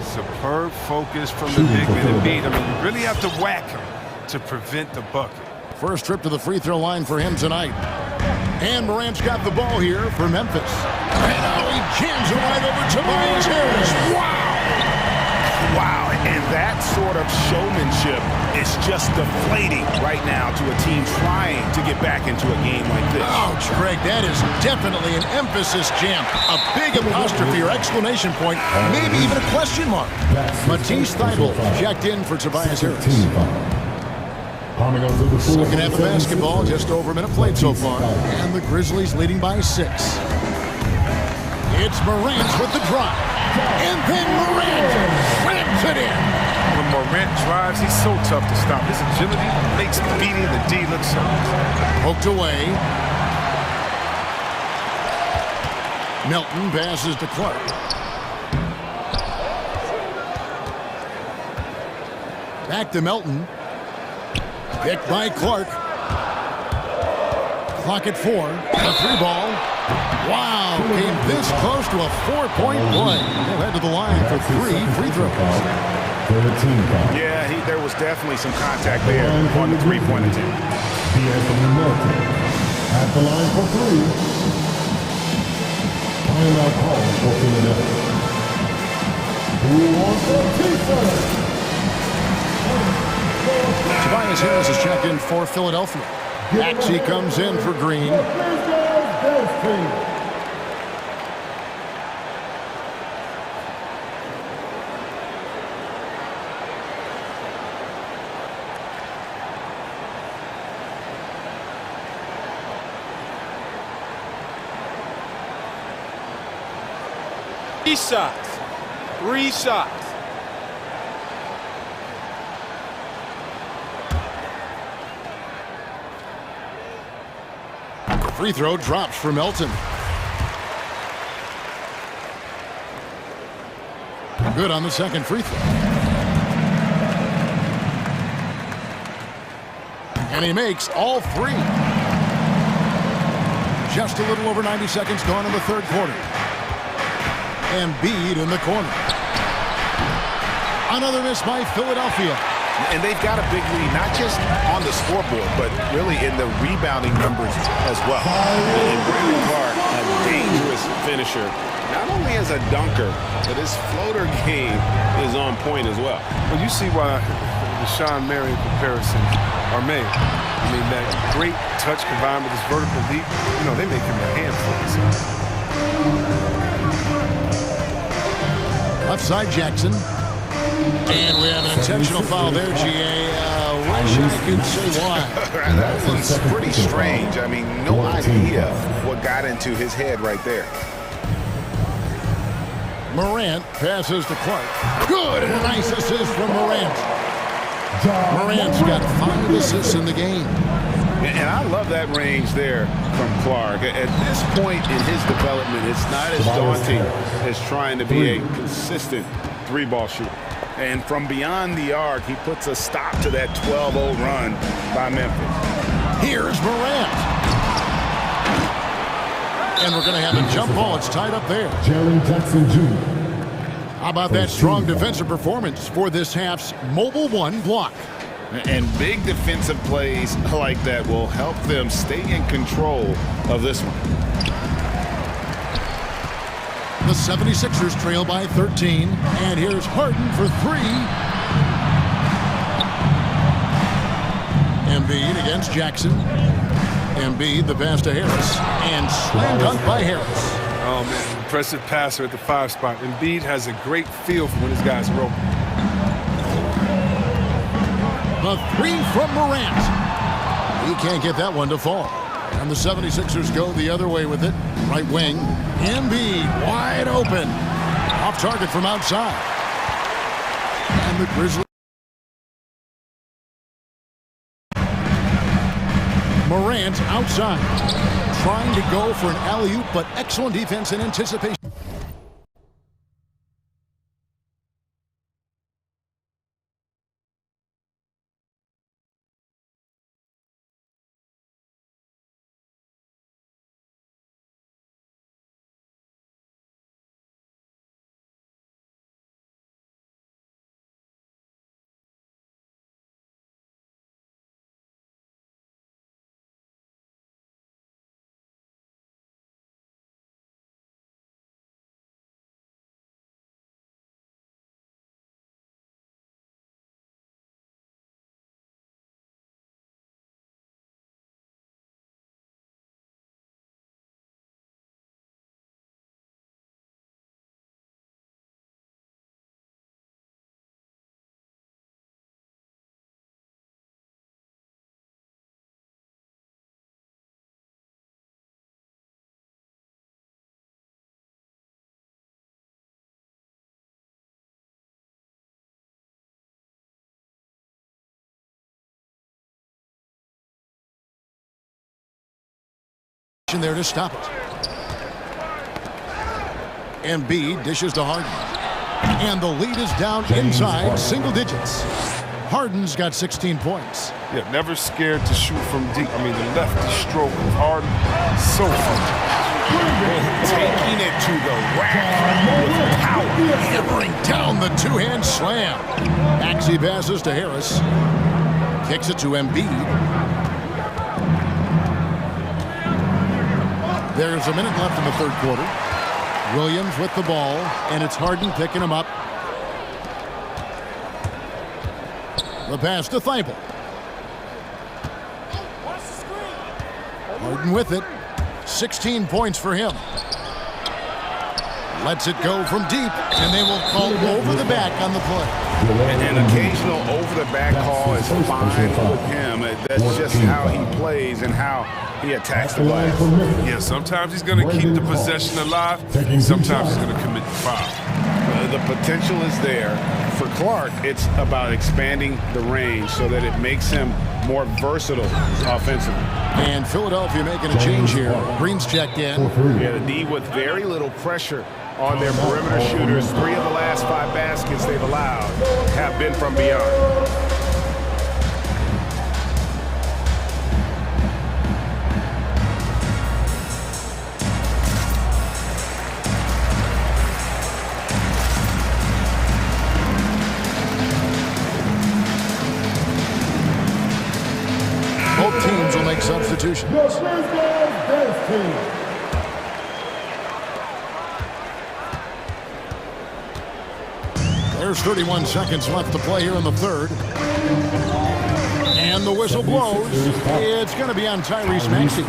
Superb focus from the big man Embiid. I mean, you really have to whack him to prevent the bucket. First trip to the free throw line for him tonight. And Morant's got the ball here for Memphis. And now he jams it right over Tobias Harris. Wow! Wow, and that sort of showmanship is just deflating right now to a team trying to get back into a game like this. Ouch, Greg, that is definitely an emphasis jam. A big apostrophe or exclamation point, maybe even a question mark. Matisse Thybulle checked in for Tobias Harris. Second half of basketball, just over a minute played so far. And the Grizzlies leading by 6. It's Morant with the drive. And then Morant slams it in. When Morant drives, he's so tough to stop. His agility makes beating the D look so easy. Poked away. Melton passes to Clark. Back to Melton. Picked by Clark. Clock at 4. A 3-ball. Wow, came this close to a 4-point play. He'll head to the line for 3 free throws. Yeah, there was definitely some contact there on the three-point attempt. At the line for 3. Timeout call for Philadelphia. Who wants the T-shirt? Tobias Harris is checked in for Philadelphia. Maxey comes in for Green. Three shots. Free throw drops for Melton. Good on the second free throw. And he makes all 3. Just a little over 90 seconds gone in the third quarter. Embiid in the corner. Another miss by Philadelphia. And they've got a big lead, not just on the scoreboard, but really in the rebounding numbers as well. And Brandon Clark, a dangerous finisher, not only as a dunker, but his floater game is on point as well. Well, you see why the Sean Marion comparisons are made. I mean, that great touch combined with his vertical leap, you know, they make him a handful. Left side Jackson. And we have an intentional foul there, GA. Wish I could say why. That was pretty strange. I mean, no idea what got into his head right there. Morant passes to Clark. Good, and a nice assist from Morant. Morant's got 5 assists in the game. And I love that range there from Clark. At this point in his development, it's not as daunting as trying to be a consistent three-ball shooter. And from beyond the arc, he puts a stop to that 12-0 run by Memphis. Here's Morant. And we're going to have a jump ball. It's tied up there. Jaren Jackson Jr. How about that strong defensive performance for this half's Mobile One block? And big defensive plays like that will help them stay in control of this one. The 76ers trail by 13. And here's Harden for 3. Embiid against Jackson. Embiid, the pass to Harris. And slam dunk by Harris. Oh, man, impressive passer at the 5 spot. Embiid has a great feel for when his guys are open. The 3 from Morant. He can't get that one to fall. And the 76ers go the other way with it. Right wing. Embiid wide open. Off target from outside. And the Grizzlies. Morant outside. Trying to go for an alley-oop, but excellent defense and anticipation. There to stop it. Embiid dishes to Harden. And the lead is down inside single digits. Harden's got 16 points. Yeah, never scared to shoot from deep. I mean, the lefty stroke of Harden, so fun. Taking it to the rack with power. Hammering down the two-hand slam. Maxey passes to Harris. Kicks it to Embiid. There's a minute left in the third quarter. Williams with the ball, and it's Harden picking him up. The pass to Thibault. Harden with it. 16 points for him. Lets it go from deep, and they will call over the back on the play. And an occasional over-the-back call is fine with him. That's just how he plays and how he attacks the glass. Yeah, sometimes he's going to keep the possession alive. Sometimes he's going to commit the foul. The potential is there. For Clark, it's about expanding the range so that it makes him more versatile offensively. And Philadelphia making a change here. Green's checked in. Yeah, the D with very little pressure on their perimeter shooters. 3 of the last 5 baskets they've allowed have been from beyond. Both teams will make substitutions. There's 31 seconds left to play here in the third. And the whistle blows. It's going to be on Tyrese Maxey.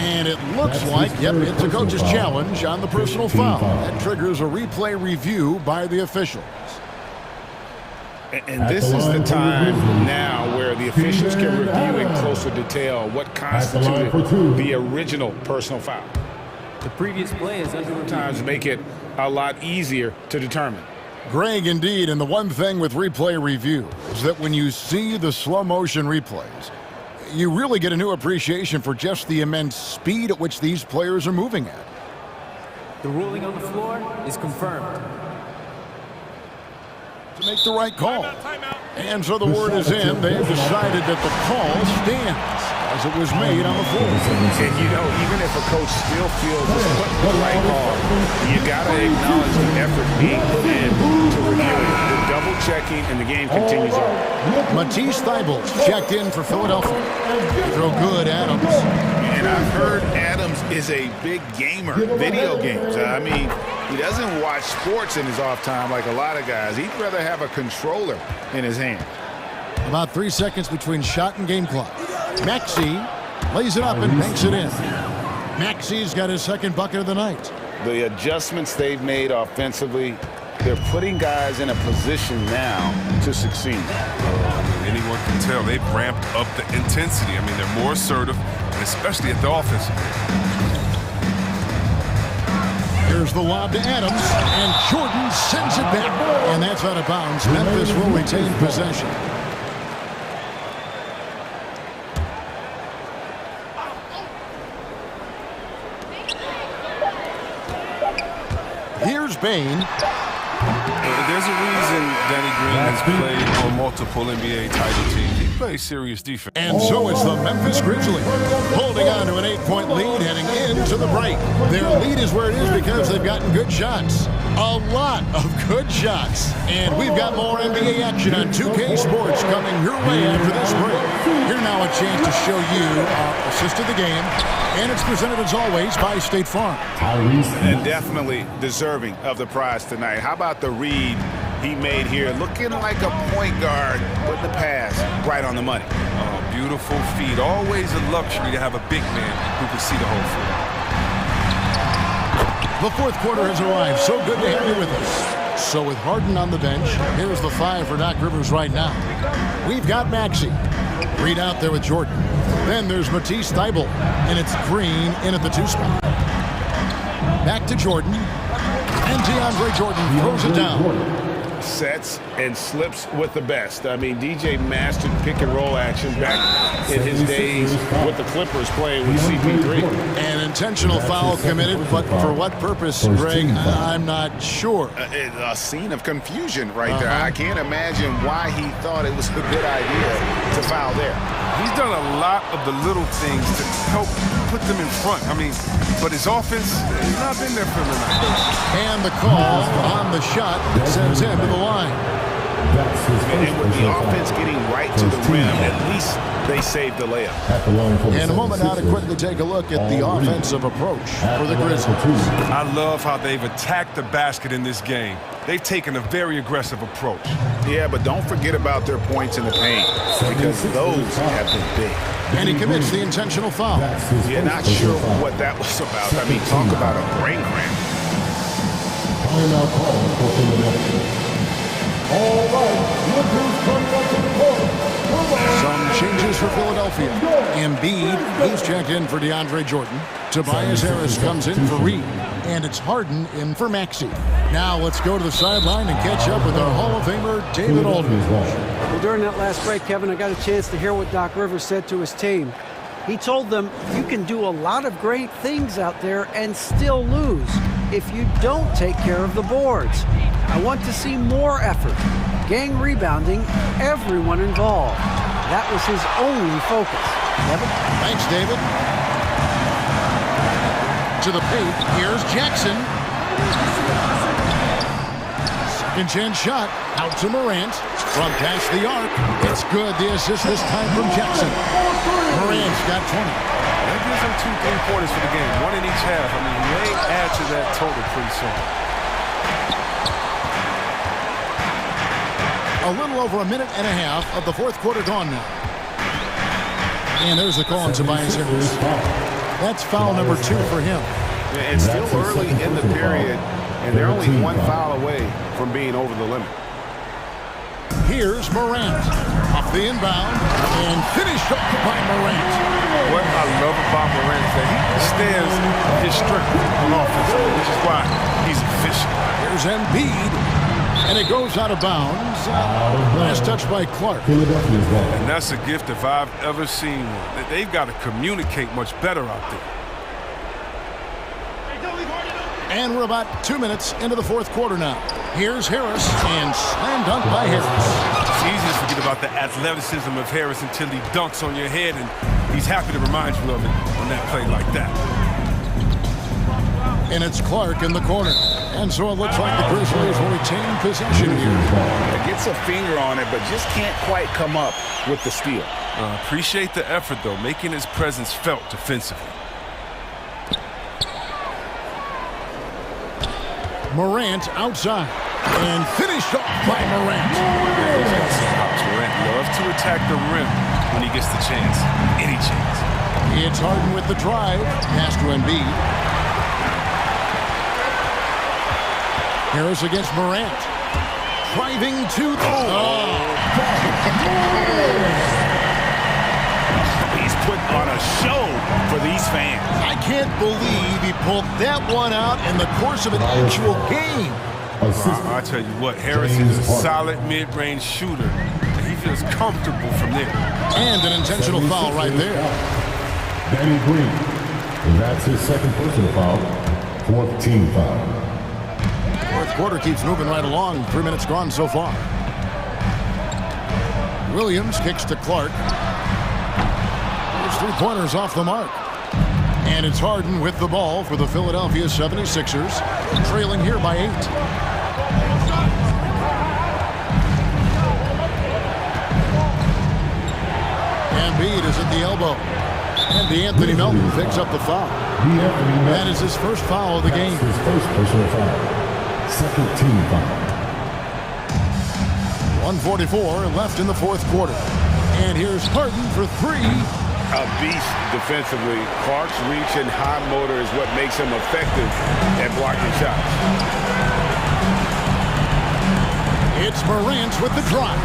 And it looks like, yep, it's a coach's challenge on the personal foul. That triggers a replay review by the officials. And this is the time now where the officials can review in closer detail what constituted the original personal foul. The previous play is under Times make it a lot easier to determine. Greg, indeed, and the one thing with replay review is that when you see the slow motion replays, you really get a new appreciation for just the immense speed at which these players are moving at. The ruling on the floor is confirmed. To make the right call. And so the word is in. They've decided that the call stands as it was made on the floor. And you know, even if a coach still feels it's the right call, you got to acknowledge the effort being put in to reviewing, the double checking, and the game continues on. Matisse Thybulle checked in for Philadelphia. Throw good, Adams. And I've heard Adams is a big gamer, video games. I mean, he doesn't watch sports in his off time like a lot of guys. He'd rather have a controller in his hand. About 3 seconds between shot and game clock. Maxey lays it up and banks it in. Maxey's got his second bucket of the night. The adjustments they've made offensively, they're putting guys in a position now to succeed. Anyone can tell they've ramped up the intensity. I mean, they're more assertive, especially at the offensive. Here's the lob to Adams, and Jordan sends it back. And that's out of bounds. Memphis will retain possession. Here's Bain. There's a reason Danny Green has played on multiple NBA title teams. He plays serious defense. And so it's the Memphis Grizzlies holding on to an 8-point lead heading into the break. Their lead is where it is because they've gotten good shots. A lot of good shots. And we've got more NBA action on 2K Sports coming your way after this break. Here now a chance to show you our assist of the game. And it's presented as always by State Farm. And definitely deserving of the prize tonight. How about the read he made here? Looking like a point guard with the pass right on the money. Oh, beautiful feed. Always a luxury to have a big man who can see the whole floor. The fourth quarter has arrived. So good to have you with us. So with Harden on the bench, here's the 5 for Doc Rivers right now. We've got Maxey. Reed out there with Jordan. Then there's Matisse Thybulle, and it's Green in at the 2 spot. Back to Jordan, and DeAndre Jordan throws it down. Sets and slips with the best. I mean, DJ mastered pick and roll action back in his days with the Clippers playing with CP3. An intentional foul committed, but for what purpose, Greg, I'm not sure. A scene of confusion right there. I can't imagine why he thought it was a good idea to foul there. He's done a lot of the little things to help put them in front. I mean, but his offense has not been there for him tonight. And the call on the shot sends him to the line. And with the offense getting right to the rim, at least they saved the layup. And a moment now to quickly take a look at the offensive approach for the Grizzlies. I love how they've attacked the basket in this game. They've taken a very aggressive approach. Yeah, but don't forget about their points in the paint, because those have been big. And he commits the intentional foul. Yeah, not sure what that was about. I mean, talk about a brain cramp. Timeout call for Philadelphia. All right, look who's coming up to the court. Some changes for Philadelphia. Embiid, he's checked in for DeAndre Jordan. Tobias Harris comes in for Reed. And it's Harden in for Maxey. Now let's go to the sideline and catch up with our Hall of Famer, David Aldridge. Well, during that last break, Kevin, I got a chance to hear what Doc Rivers said to his team. He told them, you can do a lot of great things out there and still lose if you don't take care of the boards. I want to see more effort, gang rebounding, everyone involved. That was his only focus. Kevin? Thanks, David. To the paint, here's Jackson. Second chance shot, out to Morant. From past the arc, it's good. The assist this time from Jackson. Morant's got 20. That gives him 2 3-pointers for the game, 1 in each half. I mean, he may add to that total pretty soon. A little over a minute and a half of the fourth quarter gone now. And there's the call on Tobias Harris. That's foul number 2 for him. It's still early in the period, and they're only 1 foul away from being over the limit. Here's Morant. Off the inbound and finished off by Morant. What I love about Morant is that he stands his strength on offense, which is why he's efficient. Here's Embiid, and it goes out of bounds. Last touch by Clark. And that's a gift if I've ever seen one. They've got to communicate much better out there. And we're about 2 minutes into the fourth quarter now. Here's Harris, and slam dunk by Harris. It's easy to forget about the athleticism of Harris until he dunks on your head, and he's happy to remind you of it on that play like that. And it's Clark in the corner. And so it looks like the Grizzlies will retain possession here. Gets a finger on it, but just can't quite come up with the steal. Appreciate the effort, though, making his presence felt defensively. Morant outside, and finished off by Morant. Morant loves to attack the rim when he gets the chance, any chance. It's Harden with the drive, pass to Embiid. Harris against Morant, driving to the... He's put on a show for these fans. I can't believe he pulled that one out in the course of an actual game. I'll tell you what, Harris is a solid mid-range shooter, and he feels comfortable from there. And an intentional foul right there. Danny Green. And that's his second personal foul. Fourth team foul. Fourth quarter keeps moving right along. 3 minutes gone so far. Williams kicks to Clark. There's 3-pointers off the mark. And it's Harden with the ball for the Philadelphia 76ers, trailing here by 8. Embiid is at the elbow. And DeAnthony Melton picks up the foul. That is his first foul of the game. His first personal foul. Second team foul. 1:44 left in the fourth quarter. And here's Harden for 3. A beast defensively. Clark's reach and high motor is what makes him effective at blocking shots. It's Morant with the drive.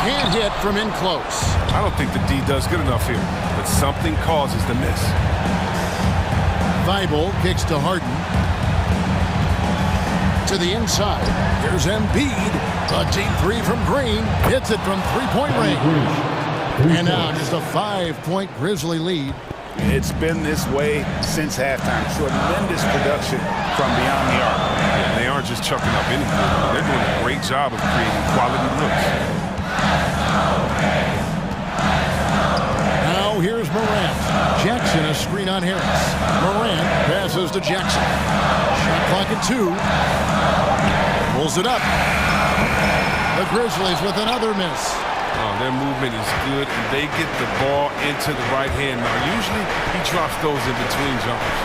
Can't hit from in close. I don't think the D does good enough here, but something causes the miss. Thibault kicks to Harden. To the inside. Here's Embiid. A deep 3 from Green. Hits it from 3-point range. And now just a 5-point Grizzly lead. It's been this way since halftime. Tremendous production from beyond the arc. Yeah, they aren't just chucking up anything. They're doing a great job of creating quality looks. Now here's Morant. Jackson a screen on Harris. Morant passes to Jackson. Shot clock at 2. Pulls it up. The Grizzlies with another miss. Their movement is good, and they get the ball into the right hand. Now, usually he drops those in between jumpers.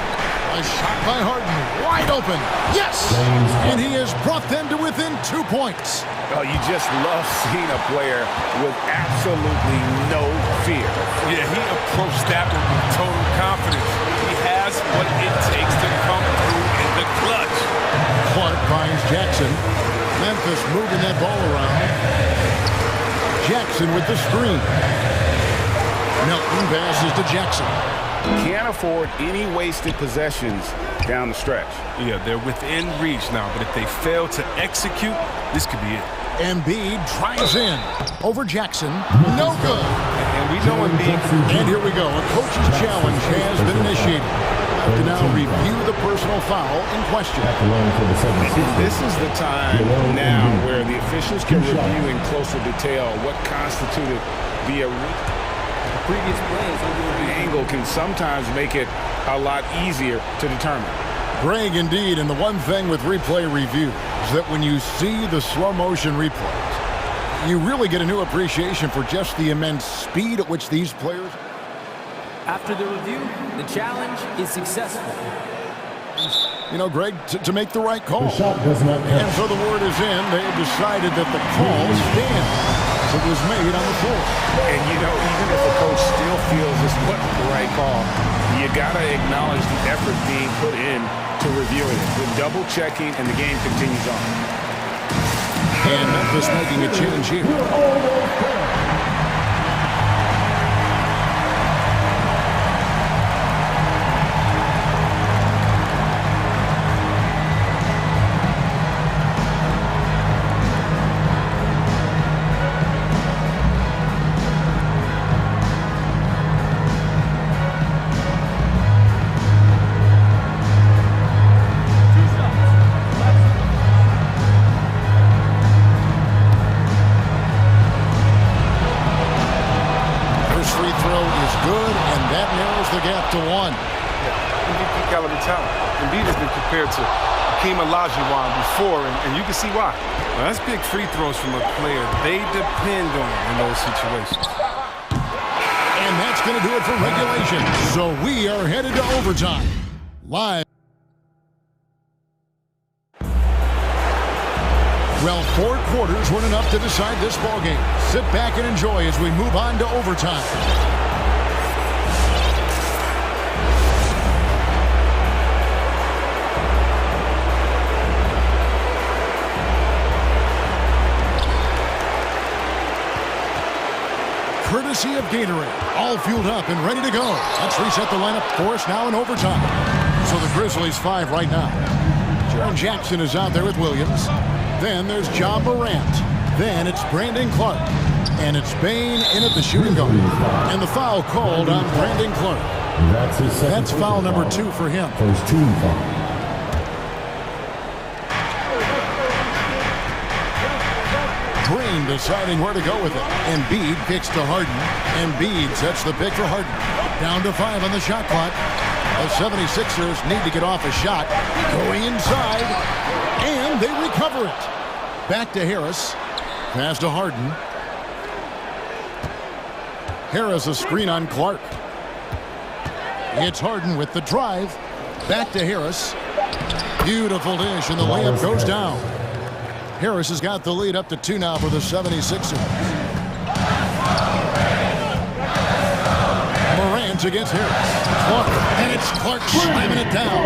A shot by Harden, wide open. Yes! And he has brought them to within 2 points. Oh, you just love seeing a player with absolutely no fear. Yeah, he approached that one with total confidence. He has what it takes to come through in the clutch. Clark finds Jackson. Memphis moving that ball around. Jackson with the screen. Melton passes to Jackson. Can't afford any wasted possessions down the stretch. Yeah, they're within reach now, but if they fail to execute, this could be it. Embiid drives in over Jackson. No good. And we know Embiid. And here we go. A coach's challenge has been initiated. To now review the personal foul in question. This is the time now where the officials can review in closer detail what constituted the previous plays. The angle can sometimes make it a lot easier to determine. Greg, indeed, and the one thing with replay review is that when you see the slow motion replays, you really get a new appreciation for just the immense speed at which these players... After the review, the challenge is successful. You know, Greg, to make the right call. The shot does not count. And so the word is in. They have decided that the call stands. It was made on the floor. And, you know, even if the coach still feels this wasn't the right call, you got to acknowledge the effort being put in to reviewing it. The double checking, and the game continues on. And Memphis making a change here. To one. MVP caliber talent. Embiid has been compared to Hakeem Olajuwon before, and you can see why. Well, that's big free throws from a player they depend on in those situations. And that's going to do it for regulation. So we are headed to overtime. Live. Well, 4 quarters weren't enough to decide this ballgame. Sit back and enjoy as we move on to overtime. Courtesy of Gatorade, all fueled up and ready to go. Let's reset the lineup for us now in overtime. So the Grizzlies 5 right now. Jaren Jackson is out there with Williams. Then there's John Morant. Then it's Brandon Clark. And it's Bane in at the shooting guard. And the foul called on Brandon Clark. That's foul number 2 for him. First team foul. Green deciding where to go with it. Embiid kicks to Harden. Embiid sets the pick for Harden. Down to 5 on the shot clock. The 76ers need to get off a shot. Going inside. And they recover it. Back to Harris. Pass to Harden. Harris a screen on Clark. It's Harden with the drive. Back to Harris. Beautiful dish and the layup goes down. Harris has got the lead up to 2 now for the 76ers. Morant against Harris. Clark, and it's Clark slamming it down.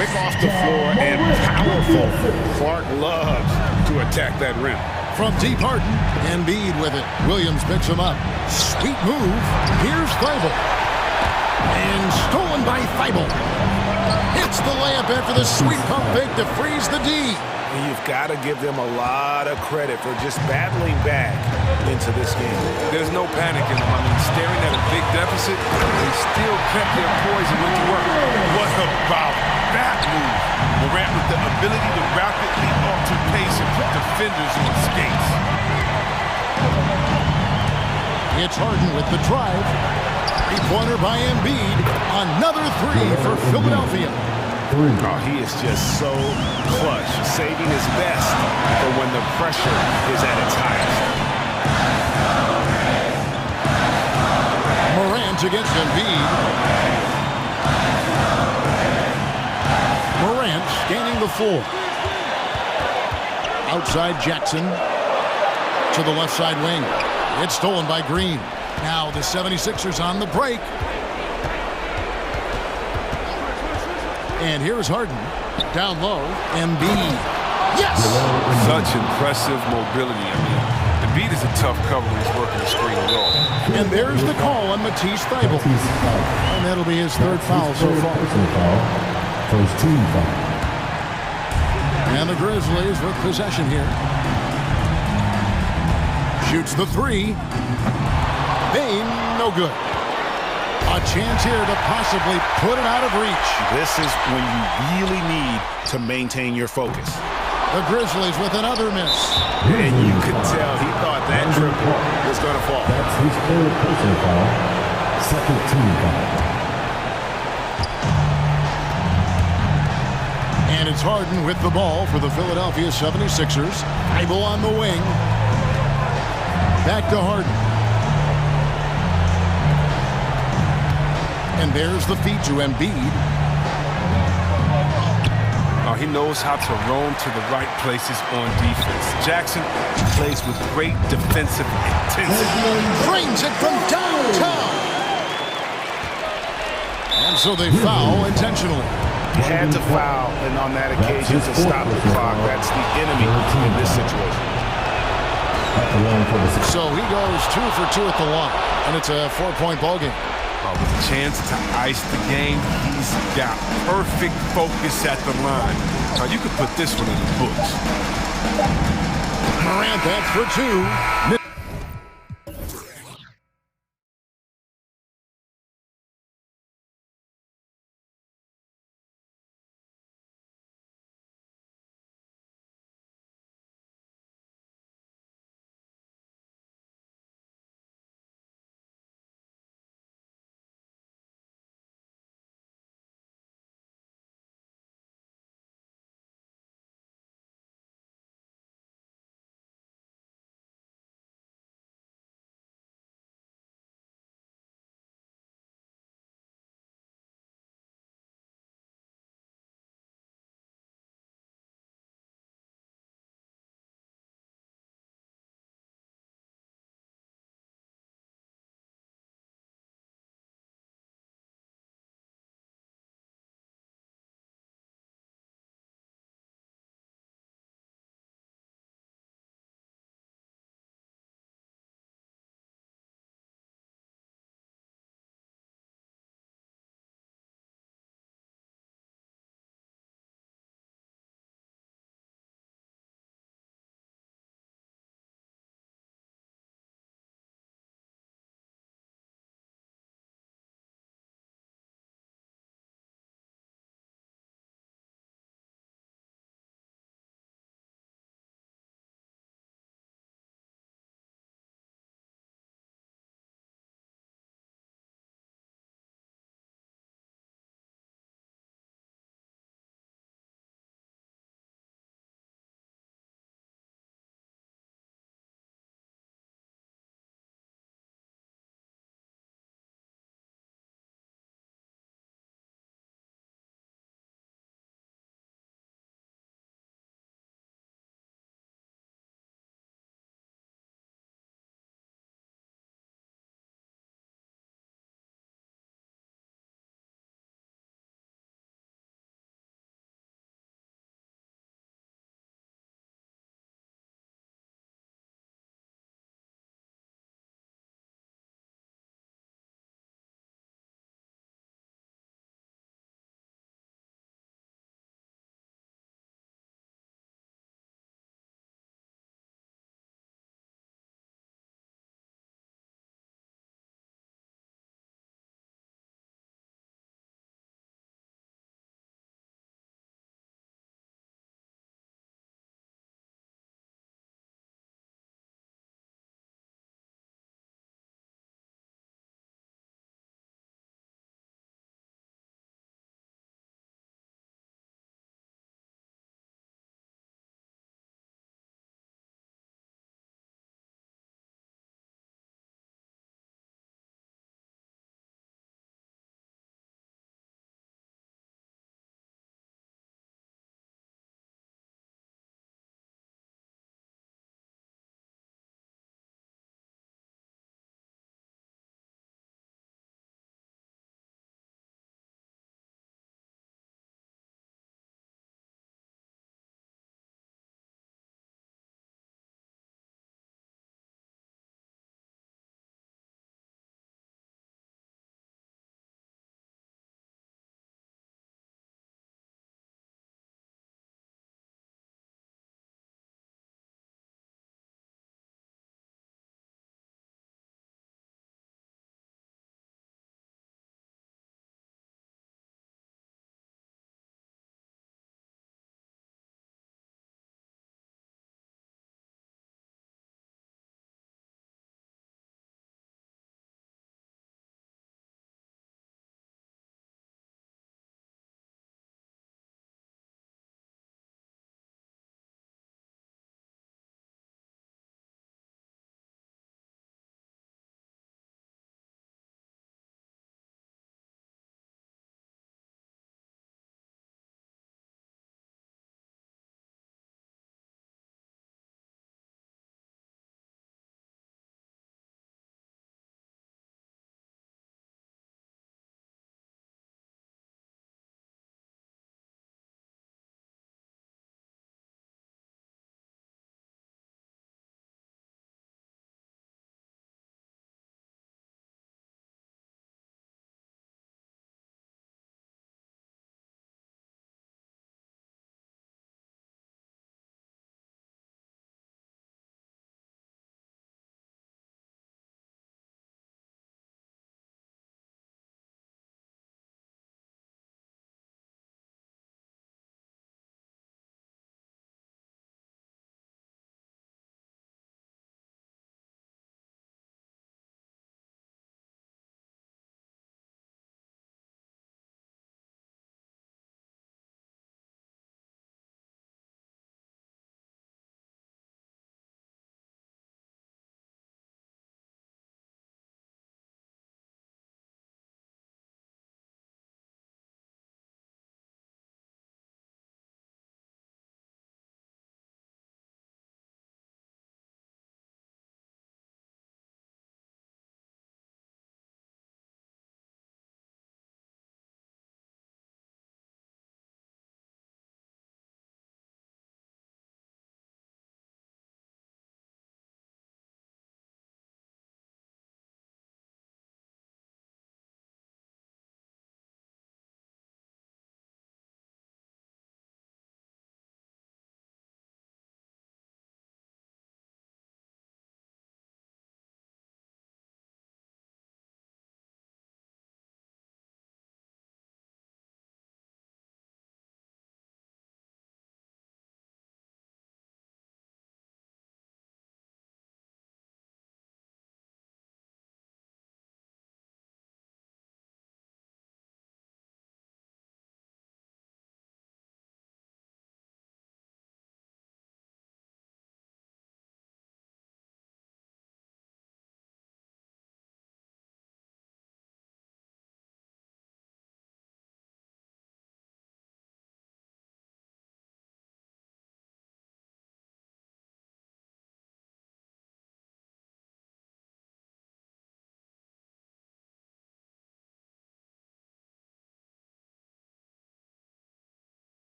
Quick off the floor and powerful. Clark loves to attack that rim. From deep Harden, Embiid with it. Williams picks him up. Sweet move. Here's Thibault. And stolen by Thibault. Hits the layup after the sweet pump fake to freeze the D. And you've got to give them a lot of credit for just battling back into this game. There's no panic in them. I mean, staring at a big deficit, they still kept their poise and went to work. What about that move? Morant with the ability to rapidly alter pace and put defenders on skates. It's Harden with the drive. 3-pointer by Embiid. Another 3 for Philadelphia. Oh, he is just so clutch, saving his best for when the pressure is at its highest. Morant against Embiid. Morant scanning the floor. Outside Jackson to the left side wing. It's stolen by Green. Now the 76ers on the break. And here's Harden. Down low. Embiid. Yes! Such impressive mobility. I mean, Embiid is a tough cover when he's working the screen roll. And there's the call on Matisse Thybulle. And that'll be his 3rd foul so far. First team foul. And the Grizzlies with possession here. Shoots the 3. Bane, no good. A chance here to possibly put it out of reach. This is when you really need to maintain your focus. The Grizzlies with another miss. And you could tell he thought that triple was going to fall. That's his 3rd personal foul. Second team foul. And it's Harden with the ball for the Philadelphia 76ers. Thibault on the wing. Back to Harden. And there's the feed to Embiid. Oh, he knows how to roam to the right places on defense. Jackson plays with great defensive intensity. Drains it from downtown. And so they foul intentionally. Had to foul, and on that occasion to stop the clock. That's the enemy in this situation. So he goes 2 for 2 at the line, and it's a 4-point ball game. With a chance to ice the game, he's got perfect focus at the line. Now you could put this one in the books. Morant, that's for 2.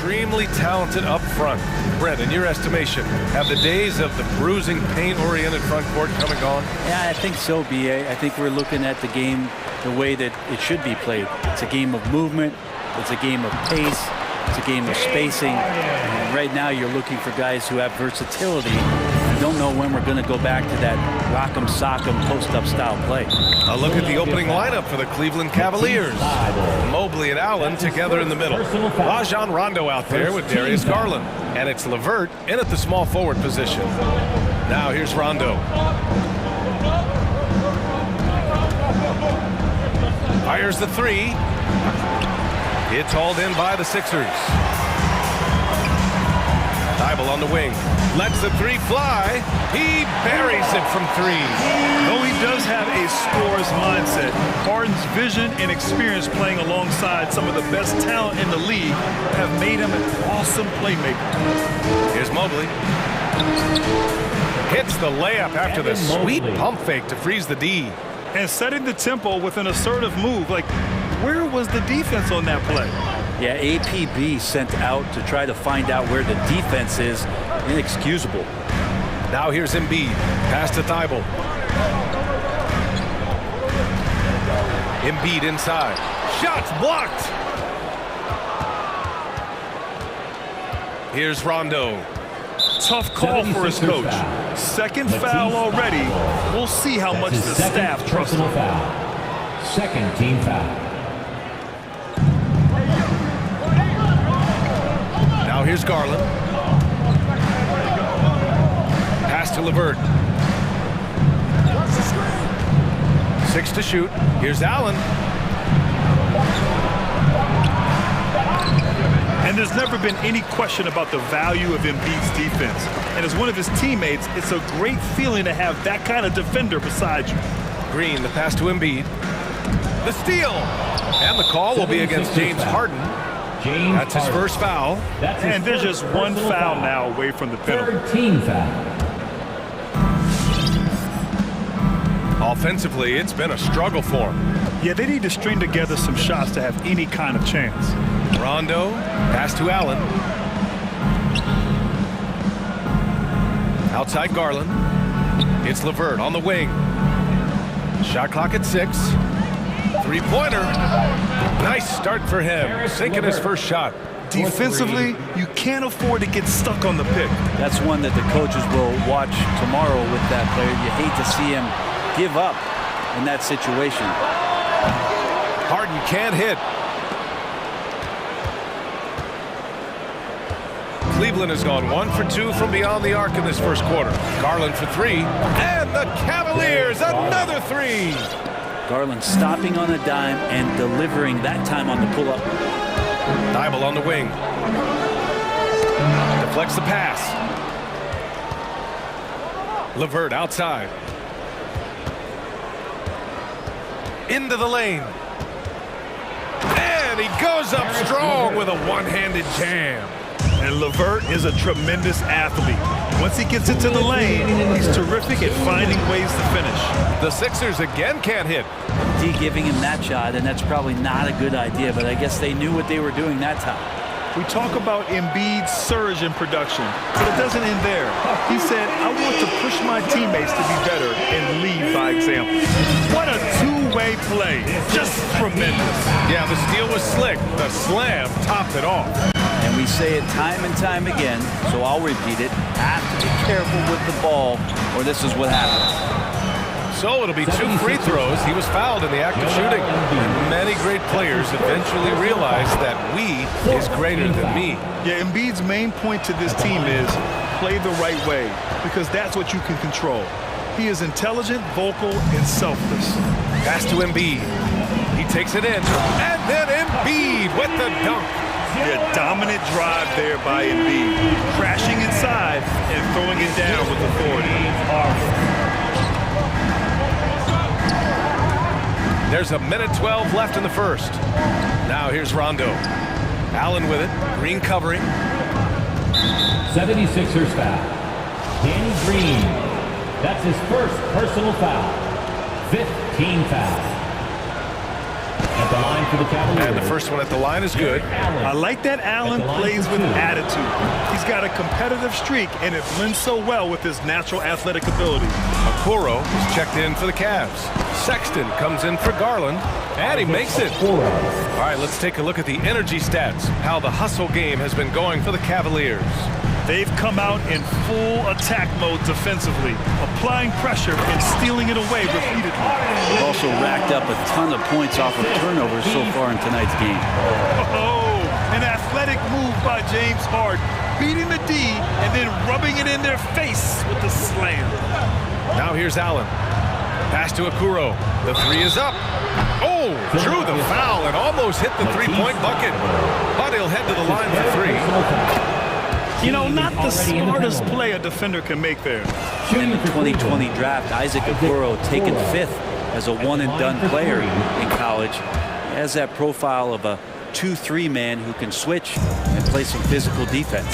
extremely talented up front. Brett, in your estimation, have the days of the bruising, pain-oriented front court come and gone? Yeah, I think so, B.A. I think we're looking at the game the way that it should be played. It's a game of movement. It's a game of pace. It's a game of spacing. And right now you're looking for guys who have versatility. I don't know when we're going to go back to that rock'em sock'em post-up style play. A look at the opening lineup for the Cleveland Cavaliers. Mobley and Allen together in the middle. Rajon Rondo out there with Darius Garland. And it's LeVert in at the small forward position. Now here's Rondo. Fires the three. It's hauled in by the Sixers. Thibault on the wing. Lets the three fly. He buries it from three. Though he does have a scorer's mindset, Harden's vision and experience playing alongside some of the best talent in the league have made him an awesome playmaker. Here's Mobley. Hits the layup after the sweet pump fake to freeze the D. And setting the tempo with an assertive move. Like, where was the defense on that play? Yeah, APB sent out to try to find out where the defense is. Inexcusable. Now here's Embiid. Pass to Thibault. Embiid inside. Shots blocked. Here's Rondo. Tough call for his coach. Second foul already. We'll see how much the staff trusts him. Second team foul. Now here's Garland. Pass to LeVert. 6 to shoot. Here's Allen. And there's never been any question about the value of Embiid's defense. And as one of his teammates, it's a great feeling to have that kind of defender beside you. Green, the pass to Embiid. The steal. And the call will be against James Harden. That's his first foul. And there's just one foul now away from the penalty. Third team foul. Offensively, it's been a struggle for him. Yeah, they need to string together some shots to have any kind of chance. Rondo, pass to Allen. Outside Garland. It's LeVert on the wing. Shot clock at 6. Three-pointer. Nice start for him. Sinking his first shot. Defensively, you can't afford to get stuck on the pick. That's one that the coaches will watch tomorrow with that player. You hate to see him give up in that situation. Harden can't hit. Cleveland has gone 1 for 2 from beyond the arc in this first quarter. Garland for 3. And the Cavaliers, another 3. Garland stopping on a dime and delivering that time on the pull-up. Thibault on the wing. Deflects the pass. LeVert outside. Into the lane. And he goes up strong with a one-handed jam. And LeVert is a tremendous athlete. Once he gets into the lane, he's terrific at finding ways to finish. The Sixers again can't hit. D giving him that shot, and that's probably not a good idea, but I guess they knew what they were doing that time. We talk about Embiid's surge in production, but it doesn't end there. He said, I want to push my teammates to be better and lead by example. What a two-way play. Just tremendous. Yeah, the steal was slick. The slam topped it off. And we say it time and time again, so I'll repeat it. Have to be careful with the ball, or this is what happens. So it'll be 2 free throws. He was fouled in the act of shooting. And many great players eventually realize that we is greater than me. Yeah, Embiid's main point to this team is play the right way, because that's what you can control. He is intelligent, vocal, and selfless. Pass to Embiid. He takes it in. And then Embiid with the dunk. Yeah, dominant drive there by Embiid. Crashing inside and throwing it down with authority. There's a minute 12 left in the first. Now here's Rondo. Allen with it. Green covering. 76ers foul. Danny Green. That's his first personal foul. 15 foul. At And the first one at the line is good. I like that Allen plays with attitude. He's got a competitive streak, and it blends so well with his natural athletic ability. Okoro is checked in for the Cavs. Sexton comes in for Garland, and he makes it. All right, let's take a look at the energy stats, how the hustle game has been going for the Cavaliers. They've come out in full attack mode defensively, applying pressure and stealing it away repeatedly. They've also racked up a ton of points off of turnovers so far in tonight's game. Oh, an athletic move by James Harden, beating the D and then rubbing it in their face with the slam. Now here's Allen. Pass to Okoro. The three is up. Oh, drew the foul and almost hit the three-point bucket. But he'll head to the line for three. You know, not the smartest play a defender can make there. In the 2020 draft, Isaac Okoro taken 5th as a one-and-done player in college. He has that profile of a 2-3 man who can switch and play some physical defense.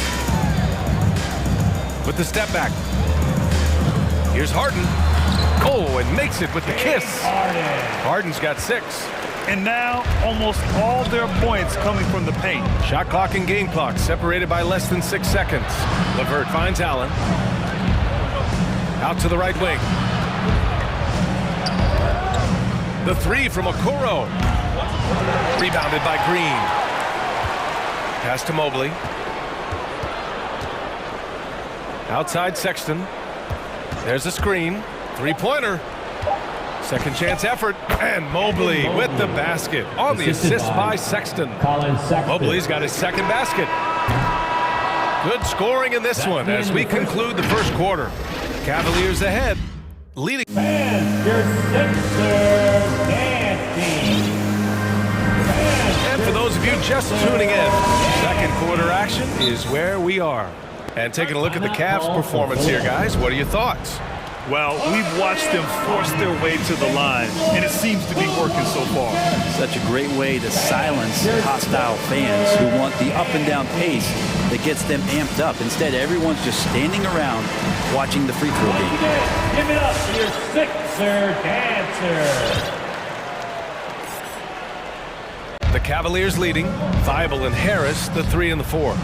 With the step back. Here's Harden. Oh, and makes it with the kiss. Harden's got 6. And now, almost all their points coming from the paint. Shot clock and game clock separated by less than 6 seconds. LeVert finds Allen. Out to the right wing. The three from Okoro. Rebounded by Green. Pass to Mobley. Outside Sexton. There's a screen. Three-pointer. Second chance effort, and Mobley with the basket on the assist by Sexton. Mobley's got his second basket. Good scoring in this one as we conclude the first quarter. Cavaliers ahead, leading. And for those of you just tuning in, second quarter action is where we are. And taking a look at the Cavs' performance here, guys, what are your thoughts? Well, we've watched them force their way to the line, and it seems to be working so far. Such a great way to silence hostile fans who want the up-and-down pace that gets them amped up. Instead, everyone's just standing around watching the free throw game. Give it up to your Sixer dancer. The Cavaliers leading. Thibault and Harris, the 3 and the 4.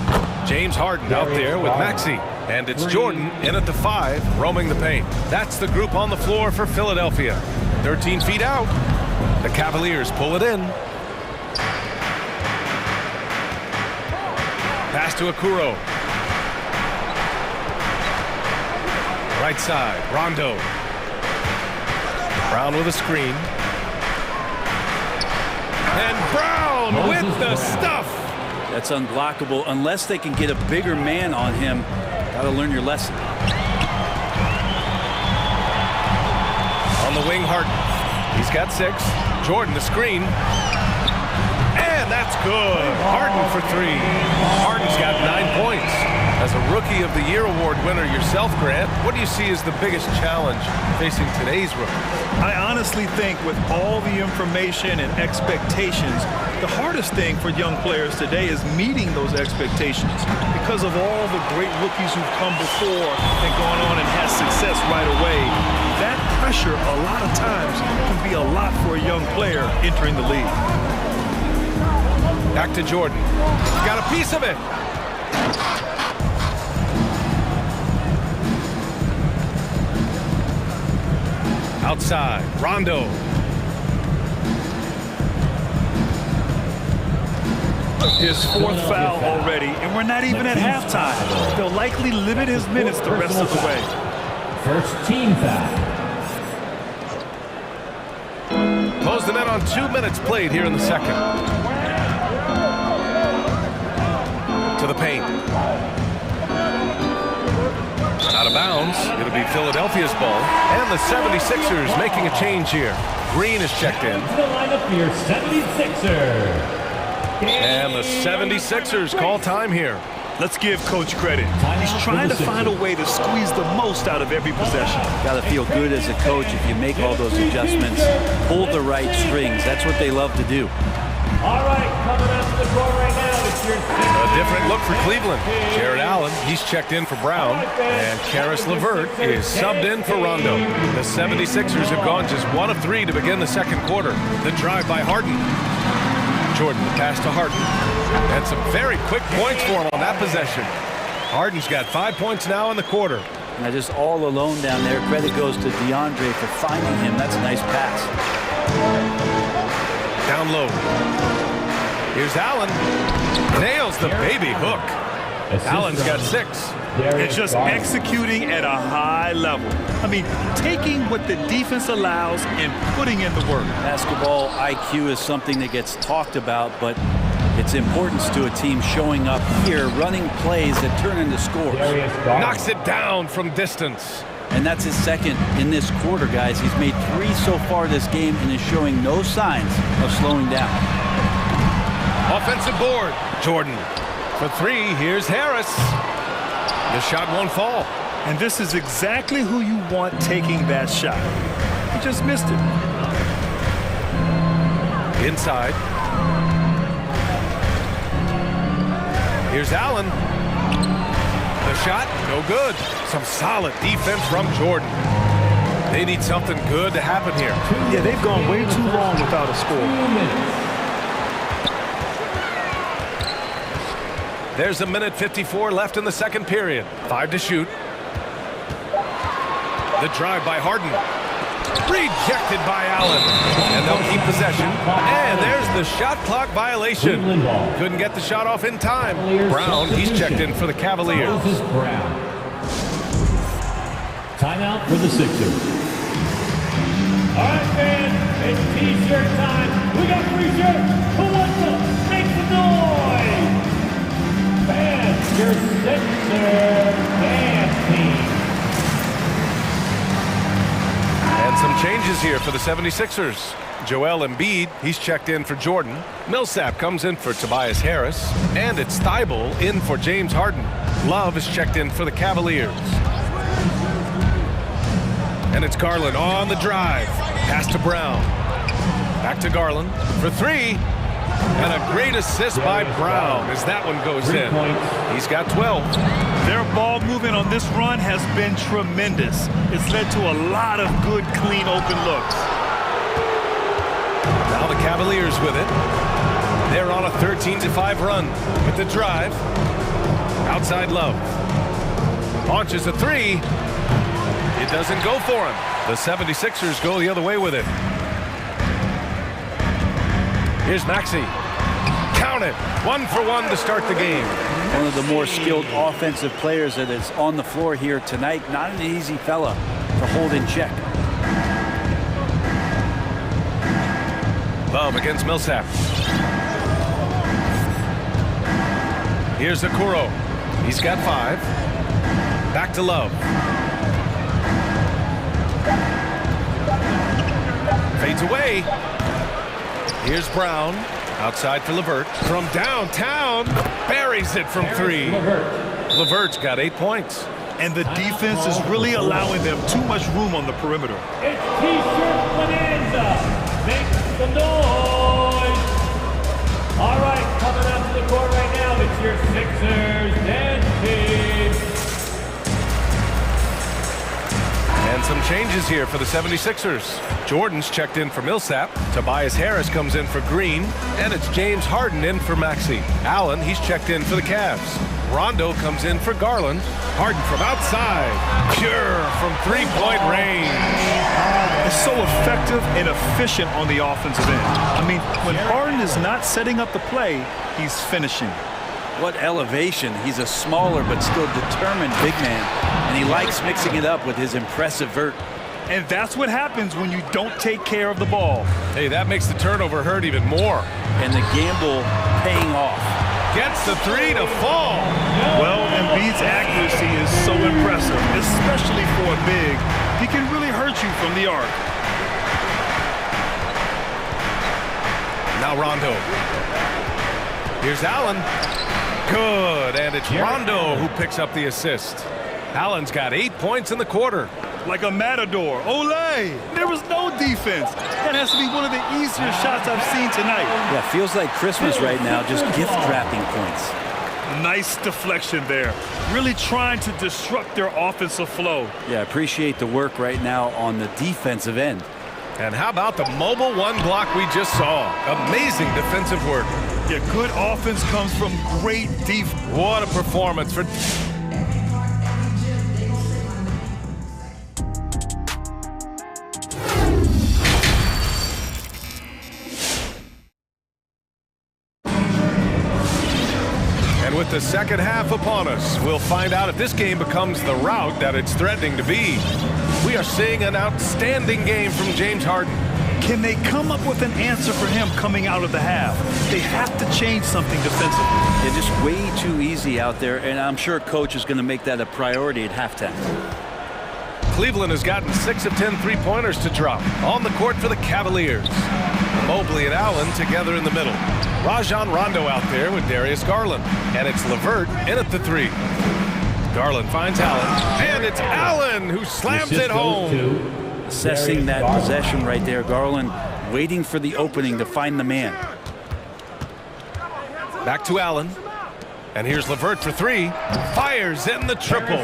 James Harden out there with Maxey. And it's Jordan in at the 5, roaming the paint. That's the group on the floor for Philadelphia. 13 feet out. The Cavaliers pull it in. Pass to Okoro. Right side, Rondo. Brown with a screen. And Brown with the stuff. That's unblockable unless they can get a bigger man on him. Gotta learn your lesson. On the wing, Harden. He's got 6. Jordan, the screen. And that's good. Harden for 3. Harden's got 9 points. As a Rookie of the Year award winner yourself, Grant, what do you see as the biggest challenge facing today's rookies? I honestly think with all the information and expectations, the hardest thing for young players today is meeting those expectations because of all the great rookies who've come before and gone on and had success right away. That pressure, a lot of times, can be a lot for a young player entering the league. Back to Jordan. Got a piece of it. Outside, Rondo. His 4th foul already, and we're not even at halftime. They'll likely limit his minutes the rest of the way. First team foul. Close the net on 2 minutes played here in the second. To the paint. Out of bounds. It'll be Philadelphia's ball. And the 76ers making a change here. Green is checked in. To the lineup for your 76ers. And the 76ers call time here. Let's give Coach credit. He's trying to find a way to squeeze the most out of every possession. Got to feel good as a coach if you make all those adjustments, pull the right strings. That's what they love to do. All right, coming up to the court right now, it's your A different look for Cleveland. Jared Allen, he's checked in for Brown. And Karis LeVert is subbed in for Rondo. The 76ers have gone just 1 of 3 to begin the second quarter. The drive by Harden. Jordan, the pass to Harden. And some very quick points for him on that possession. Harden's got 5 points now in the quarter. Now just all alone down there. Credit goes to DeAndre for finding him. That's a nice pass. Down low. Here's Allen. Nails the baby hook. Allen's got 6. It's just executing at a high level. I mean, taking what the defense allows and putting in the work. Basketball IQ is something that gets talked about, but its importance to a team showing up here, running plays that turn into scores. Knocks it down from distance. And that's his second in this quarter, guys. He's made 3 so far this game and is showing no signs of slowing down. Offensive board. Jordan for 3. Here's Harris. The shot won't fall. And this is exactly who you want taking that shot. He just missed it. Inside. Here's Allen. The shot, no good. Some solid defense from Jordan. They need something good to happen here. Yeah, they've gone way too long without a score. There's a minute 54 left in the second period. 5 to shoot. The drive by Harden. Rejected by Allen. And they'll keep possession. And there's the shot clock violation. Couldn't get the shot off in time. Brown, he's checked in for the Cavaliers. Timeout for the Sixers. All right, fans, it's T-shirt time. We got free shirts. Who wants them? Make some noise. Fans, your Sixers dance team. And some changes here for the 76ers. Joel Embiid, he's checked in for Jordan. Millsap comes in for Tobias Harris. And it's Thibault in for James Harden. Love is checked in for the Cavaliers. And it's Garland on the drive. Pass to Brown. Back to Garland for 3. And a great assist by Brown as that one goes in. He's got 12. Their ball movement on this run has been tremendous. It's led to a lot of good, clean, open looks. Now the Cavaliers with it. They're on a 13-5 run with the drive. Outside Love. Launches a 3. It doesn't go for him. The 76ers go the other way with it. Here's Maxey. Count it. 1 for 1 to start the game. One of the more skilled offensive players that is on the floor here tonight. Not an easy fella to hold in check. Love against Millsap. Here's Okoro. He's got 5. Back to Love. Fades away. Here's Brown. Outside for LeVert. From downtown. Buries it from 3. LeVert's got 8 points. And the defense is really allowing them too much room on the perimeter. It's T-shirt bonanza. Make some noise. All right, coming up to the court right now, it's your Sixers dance team. And some changes here for the 76ers. Jordan's checked in for Millsap. Tobias Harris comes in for Green. And it's James Harden in for Maxey. Allen, he's checked in for the Cavs. Rondo comes in for Garland. Harden from outside. Pure from 3-point range. It's so effective and efficient on the offensive end. I mean, when Harden is not setting up the play, he's finishing. What elevation. He's a smaller but still determined big man. And he likes mixing it up with his impressive vert. And that's what happens when you don't take care of the ball. Hey, that makes the turnover hurt even more. And the gamble paying off. Gets the 3 to fall. Well, Embiid's accuracy is so impressive, especially for a big. He can really hurt you from the arc. Now Rondo. Here's Allen. Good, and it's Rondo who picks up the assist. Allen's got 8 points in the quarter. Like a matador. Olay! There was no defense. That has to be one of the easier shots I've seen tonight. Yeah, feels like Christmas right now, just gift wrapping points. Nice deflection there. Really trying to disrupt their offensive flow. Yeah, appreciate the work right now on the defensive end. And how about the mobile one block we just saw? Amazing defensive work. Yeah, good offense comes from great defense. What a performance for... And with the second half upon us, we'll find out if this game becomes the rout that it's threatening to be. We are seeing an outstanding game from James Harden. Can they come up with an answer for him coming out of the half? They have to change something defensively. They're just way too easy out there, and I'm sure coach is going to make that a priority at halftime. Cleveland has gotten 6 of 10 three-pointers to drop. On the court for the Cavaliers. Mobley and Allen together in the middle. Rajon Rondo out there with Darius Garland. And it's LeVert in at the 3. Garland finds Allen. And it's Allen who slams it home. Assessing that possession right there. Garland waiting for the opening to find the man. Back to Allen. And here's LeVert for 3. Fires in the triple.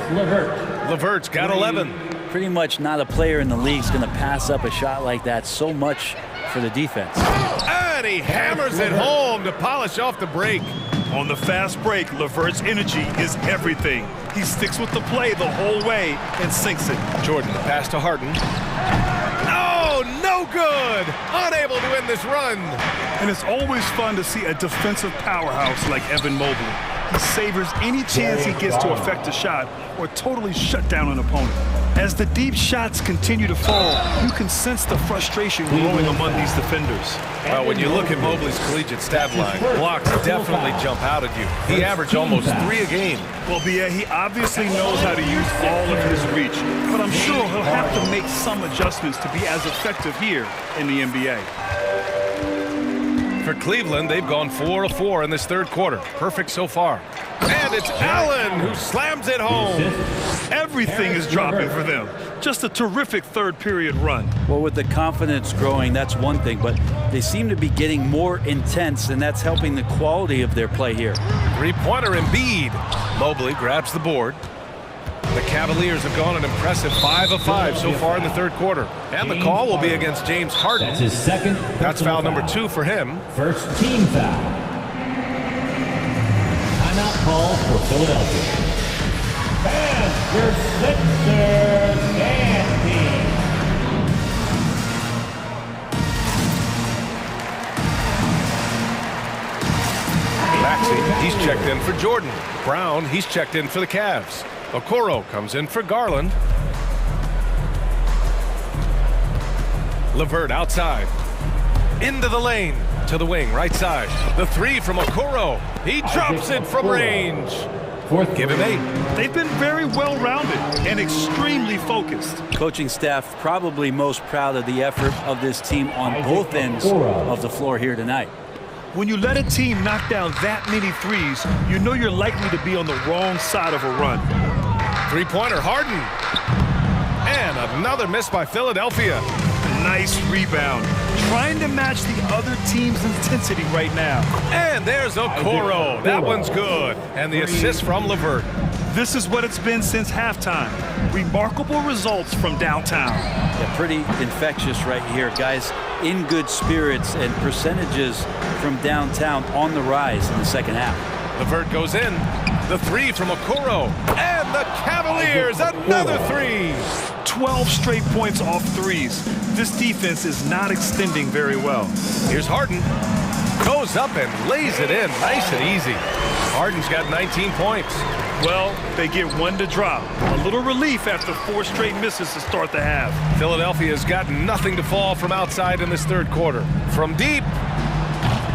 LeVert's got 11. Pretty much not a player in the league is going to pass up a shot like that so much for the defense. And he hammers it home to polish off the break. On the fast break, LeVert's energy is everything. He sticks with the play the whole way and sinks it. Jordan, pass to Harden. Oh, no good! Unable to win this run. And it's always fun to see a defensive powerhouse like Evan Mobley. He savors any chance he gets to affect a shot or totally shut down an opponent. As the deep shots continue to fall, you can sense the frustration growing among these defenders. Well, when you look at Mobley's collegiate stat line, blocks definitely jump out at you. He averaged almost 3 a game. Well, B.A., he obviously knows how to use all of his reach, but I'm sure he'll have to make some adjustments to be as effective here in the NBA. For Cleveland, they've gone 4 of 4 in this third quarter. Perfect so far. And it's Allen who slams it home. Everything is dropping for them. Just a terrific third period run. Well, with the confidence growing, that's one thing, but they seem to be getting more intense, and that's helping the quality of their play here. Three-pointer Embiid. Mobley grabs the board. The Cavaliers have gone an impressive 5 of 5 so far in the third quarter. And the call will be against James Harden. That's his second. That's foul number 2 for him. First team foul. Timeout call for Philadelphia. And your Sixers and team. Maxey, he's checked in for Jordan. Brown, he's checked in for the Cavs. Okoro comes in for Garland. LeVert outside. Into the lane. To the wing, right side. The 3 from Okoro. He drops it from range. Give him 8. They've been very well-rounded and extremely focused. Coaching staff probably most proud of the effort of this team on both ends of the floor here tonight. When you let a team knock down that many threes, you know you're likely to be on the wrong side of a run. Three-pointer, Harden. And another miss by Philadelphia. Nice rebound. Trying to match the other team's intensity right now. And there's Okoro. That one's good. And the assist from LeVert. This is what it's been since halftime. Remarkable results from downtown. Yeah, pretty infectious right here. Guys in good spirits and percentages from downtown on the rise in the second half. LeVert goes in. The 3 from Okoro. And the Cavaliers, another 3. 12 straight points off threes. This defense is not extending very well. Here's Harden. Goes up and lays it in nice and easy. Harden's got 19 points. Well, they get 1 to drop. A little relief after 4 straight misses to start the half. Philadelphia's got nothing to fall from outside in this third quarter. From deep,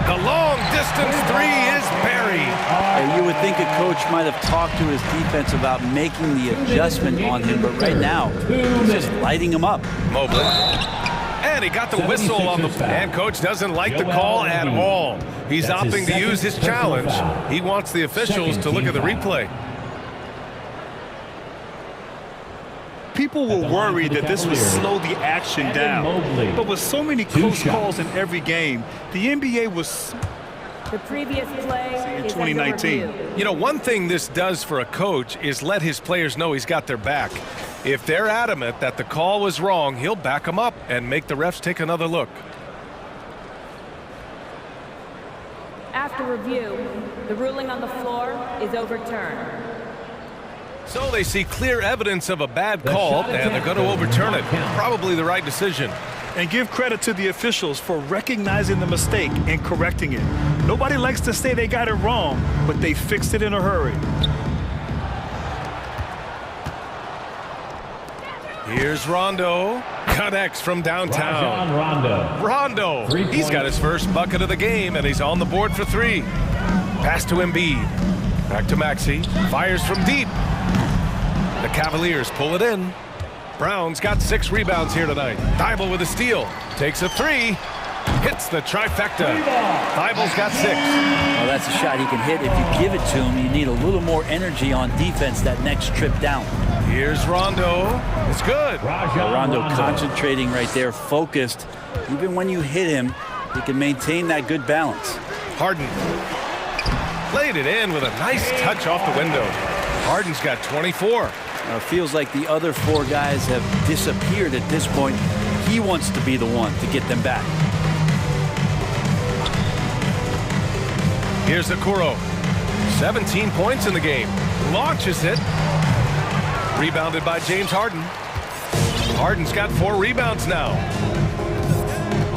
the long-distance 3 is buried. And you would think a coach might have talked to his defense about making the adjustment on him, but right now, he's just lighting him up. Mobley. And he got the whistle on the... And coach doesn't like the call at all. He's opting to use his challenge. He wants the officials to look at the replay. People were worried that this would slow the action down. But with so many close calls in every game, the NBA was... The previous play in 2019. You know, one thing this does for a coach is let his players know he's got their back. If they're adamant that the call was wrong, he'll back them up and make the refs take another look. After review, the ruling on the floor is overturned. So they see clear evidence of a bad call, and they're going to overturn it. Probably the right decision. And give credit to the officials for recognizing the mistake and correcting it. Nobody likes to say they got it wrong, but they fixed it in a hurry. Here's Rondo. Connects from downtown. Rondo. He's got his first bucket of the game, and he's on the board for 3. Pass to Embiid. Back to Maxey. Fires from deep. The Cavaliers pull it in. Brown's got 6 rebounds here tonight. Thibault with a steal. Takes a 3. Hits the trifecta. Thibault's got 6. Well, that's a shot he can hit. If you give it to him, you need a little more energy on defense that next trip down. Here's Rondo. It's good. Rondo concentrating right there, focused. Even when you hit him, he can maintain that good balance. Harden played it in with a nice touch off the window. Harden's got 24. It feels like the other 4 guys have disappeared at this point. He wants to be the one to get them back. Here's Okoro. 17 points in the game. Launches it. Rebounded by James Harden. Harden's got 4 rebounds now.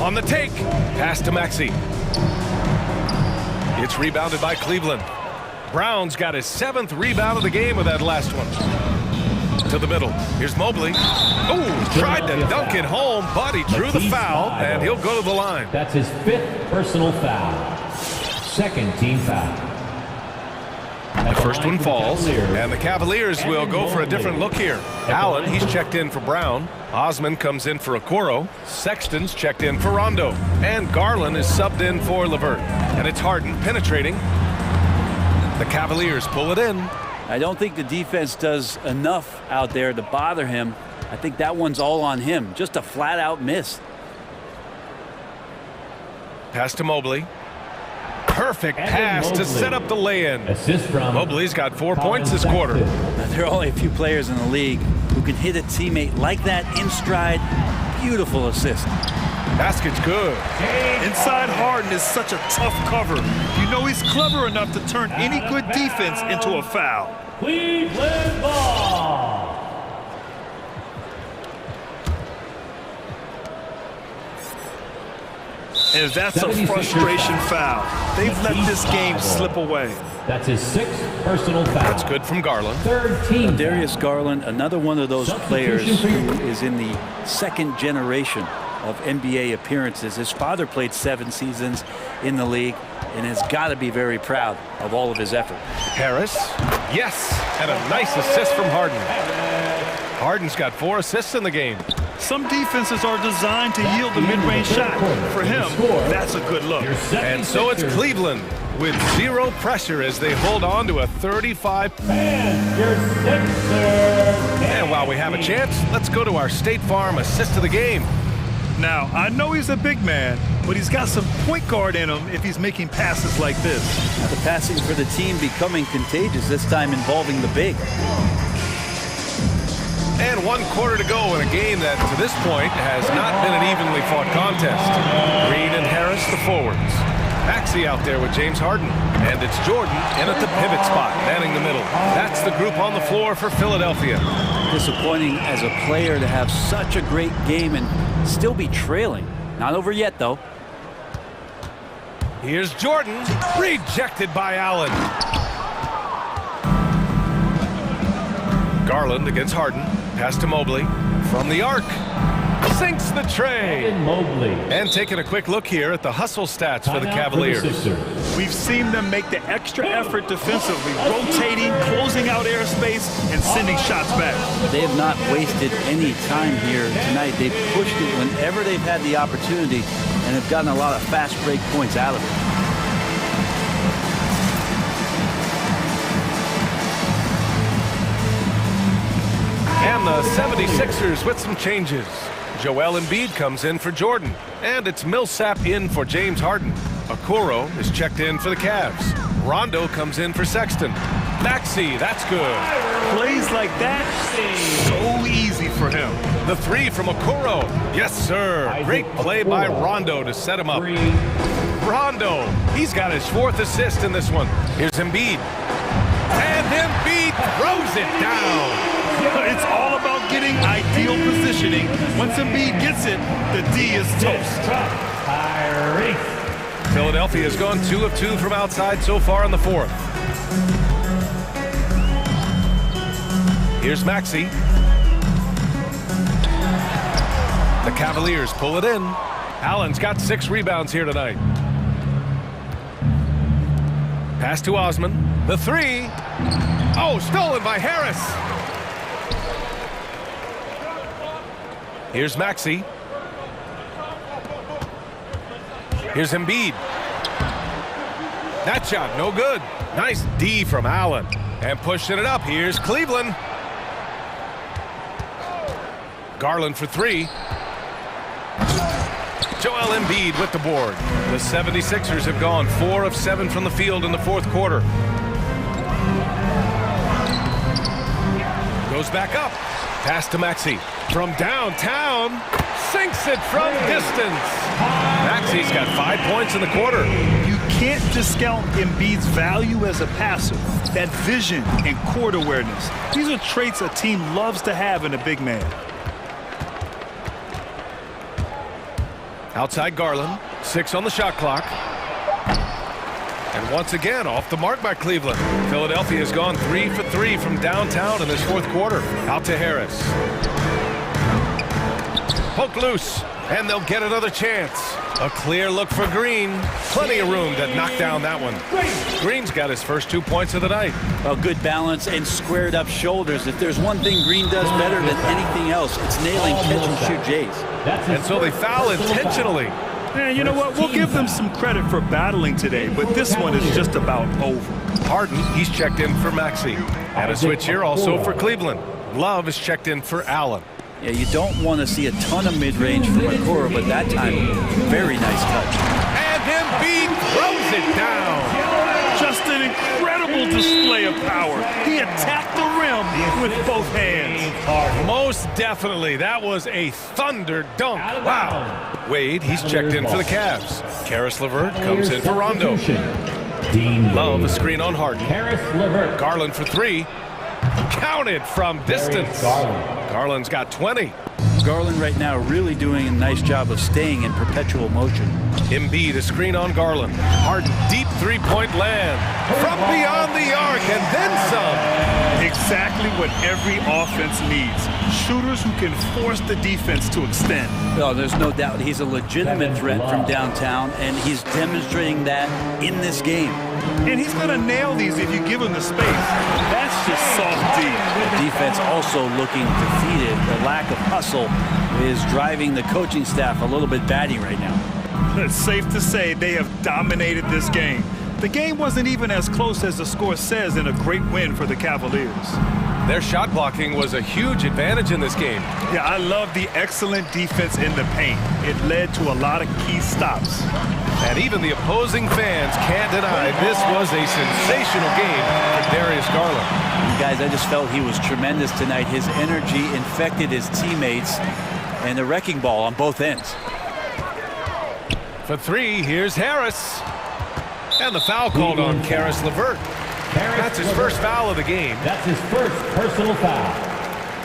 On the take. Pass to Maxey. It's rebounded by Cleveland. Brown's got his 7th rebound of the game with that last one. To the middle. Here's Mobley. Oh, tried to dunk it home, but he drew the foul, and he'll go to the line. That's his 5th personal foul. 2nd team foul. The first one falls, and the Cavaliers will go for a different look here. Allen, he's checked in for Brown. Osman comes in for Okoro. Sexton's checked in for Rondo. And Garland is subbed in for LeVert. And it's Harden penetrating. The Cavaliers pull it in. I don't think the defense does enough out there to bother him. I think that one's all on him. Just a flat-out miss. Pass to Mobley. Perfect pass to set up the lay-in. Mobley's got 4 points this quarter. Now, there are only a few players in the league who can hit a teammate like that in stride. Beautiful assist. Basket's good. Inside Harden is such a tough cover. You know he's clever enough to turn any good defense into a foul. Cleveland ball. And that's a frustration foul. They've let this game slip away. That's his 6th personal foul. That's good from Garland. 3rd team. Darius Garland, another one of those players who is in the 2nd generation of NBA appearances. His father played 7 seasons in the league and has got to be very proud of all of his effort. Harris, yes, and a nice assist from Harden. Harden's got 4 assists in the game. Some defenses are designed to yield the mid-range shot. For him, that's a good look. And so it's Cleveland with 0 pressure as they hold on to a 35. And while we have a chance, let's go to our State Farm assist of the game. Now, I know he's a big man, but he's got some point guard in him if he's making passes like this. Now the passing for the team becoming contagious, this time involving the big. And 1 quarter to go in a game that, to this point, has not been an evenly fought contest. Green and Harris, the forwards. Maxey out there with James Harden. And it's Jordan in at the pivot spot, manning the middle. That's the group on the floor for Philadelphia. Disappointing as a player to have such a great game and still be trailing. Not over yet, though. Here's Jordan, rejected by Allen. Garland against Harden. Pass to Mobley. From the arc. Sinks the tray. And taking a quick look here at the hustle stats for the Cavaliers. We've seen them make the extra effort defensively, rotating, closing out airspace, and sending shots back. They have not wasted any time here tonight. They've pushed it whenever they've had the opportunity and have gotten a lot of fast break points out of it. And the 76ers with some changes. Joel Embiid comes in for Jordan. And it's Millsap in for James Harden. Okoro is checked in for the Cavs. Rondo comes in for Sexton. Maxey, that's good. Plays like that, so easy for him. The three from Okoro. Yes, sir. Great play by Rondo to set him up. Rondo, he's got his 4th assist in this one. Here's Embiid. And Embiid throws it down. It's all about getting ideal positioning. Once Embiid gets it, the D is toast. Philadelphia has gone 2 of 2 from outside so far in the 4th. Here's Maxey. The Cavaliers pull it in. Allen's got 6 rebounds here tonight. Pass to Osman. The 3. Oh, stolen by Harris. Here's Maxey. Here's Embiid. That shot, no good. Nice D from Allen. And pushing it up, here's Cleveland. Garland for 3. Joel Embiid with the board. The 76ers have gone 4 of 7 from the field in the 4th quarter. Goes back up. Pass to Maxey. From downtown. Sinks it from distance. Maxey's got 5 points in the quarter. You can't discount Embiid's value as a passer. That vision and court awareness. These are traits a team loves to have in a big man. Outside Garland, 6 on the shot clock. And once again, off the mark by Cleveland. Philadelphia has gone 3 for 3 from downtown in this 4th quarter. Out to Harris. Poke loose, and they'll get another chance. A clear look for Green. Plenty of room to knock down that one. Green's got his first 2 points of the night. Well, good balance and squared up shoulders. If there's one thing Green does better than anything else, it's nailing catch-and-shoot Jays. And so they foul intentionally. And you know what? We'll give them some credit for battling today, but this one is just about over. Harden, he's checked in for Maxey. And a switch here also for Cleveland. Love is checked in for Allen. Yeah, you don't want to see a ton of mid-range from Okoro, but that time, very nice touch. And Embiid throws it down. Just an incredible display of power. He attacked the rim with both hands. Most definitely. That was a thunder dunk. Wow. Wade, he's checked in for the Cavs. Karis LeVert comes in for Rondo. Love a screen on Harden. Garland for 3. Counted from distance. Garland's got 20. Garland right now really doing a nice job of staying in perpetual motion. Embiid, a screen on Garland. Harden, deep 3-point land. From beyond the arc and then some. Exactly what every offense needs. Shooters who can force the defense to extend. No, there's no doubt he's a legitimate threat from downtown, and he's demonstrating that in this game. And he's going to nail these if you give him the space. That's just soft D. The defense also looking defeated. The lack of hustle is driving the coaching staff a little bit batty right now. It's safe to say they have dominated this game. The game wasn't even as close as the score says in a great win for the Cavaliers. Their shot blocking was a huge advantage in this game. Yeah, I love the excellent defense in the paint. It led to a lot of key stops. And even the opposing fans can't deny this was a sensational game for Darius Garland. Guys, I just felt he was tremendous tonight. His energy infected his teammates, and the wrecking ball on both ends. For 3, here's Harris. And the foul called on Karis LeVert. That's his first foul of the game. That's his first personal foul.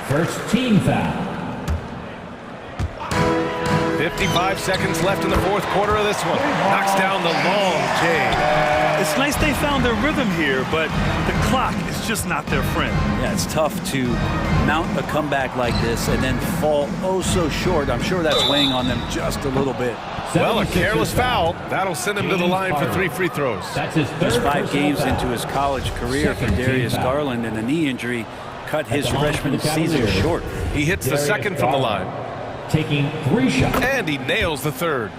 First team foul. 55 seconds left in the 4th quarter of this one. Knocks down the long J. It's nice they found their rhythm here, but the clock is just not their friend. Yeah, it's tough to mount a comeback like this and then fall oh so short. I'm sure that's weighing on them just a little bit. Well, a careless foul. That'll send him to the line for 3 free throws. Just 5 games into his college career for Darius Garland, and a knee injury cut his freshman season short. He hits the second from the line. Taking 3 shots. And he nails the third.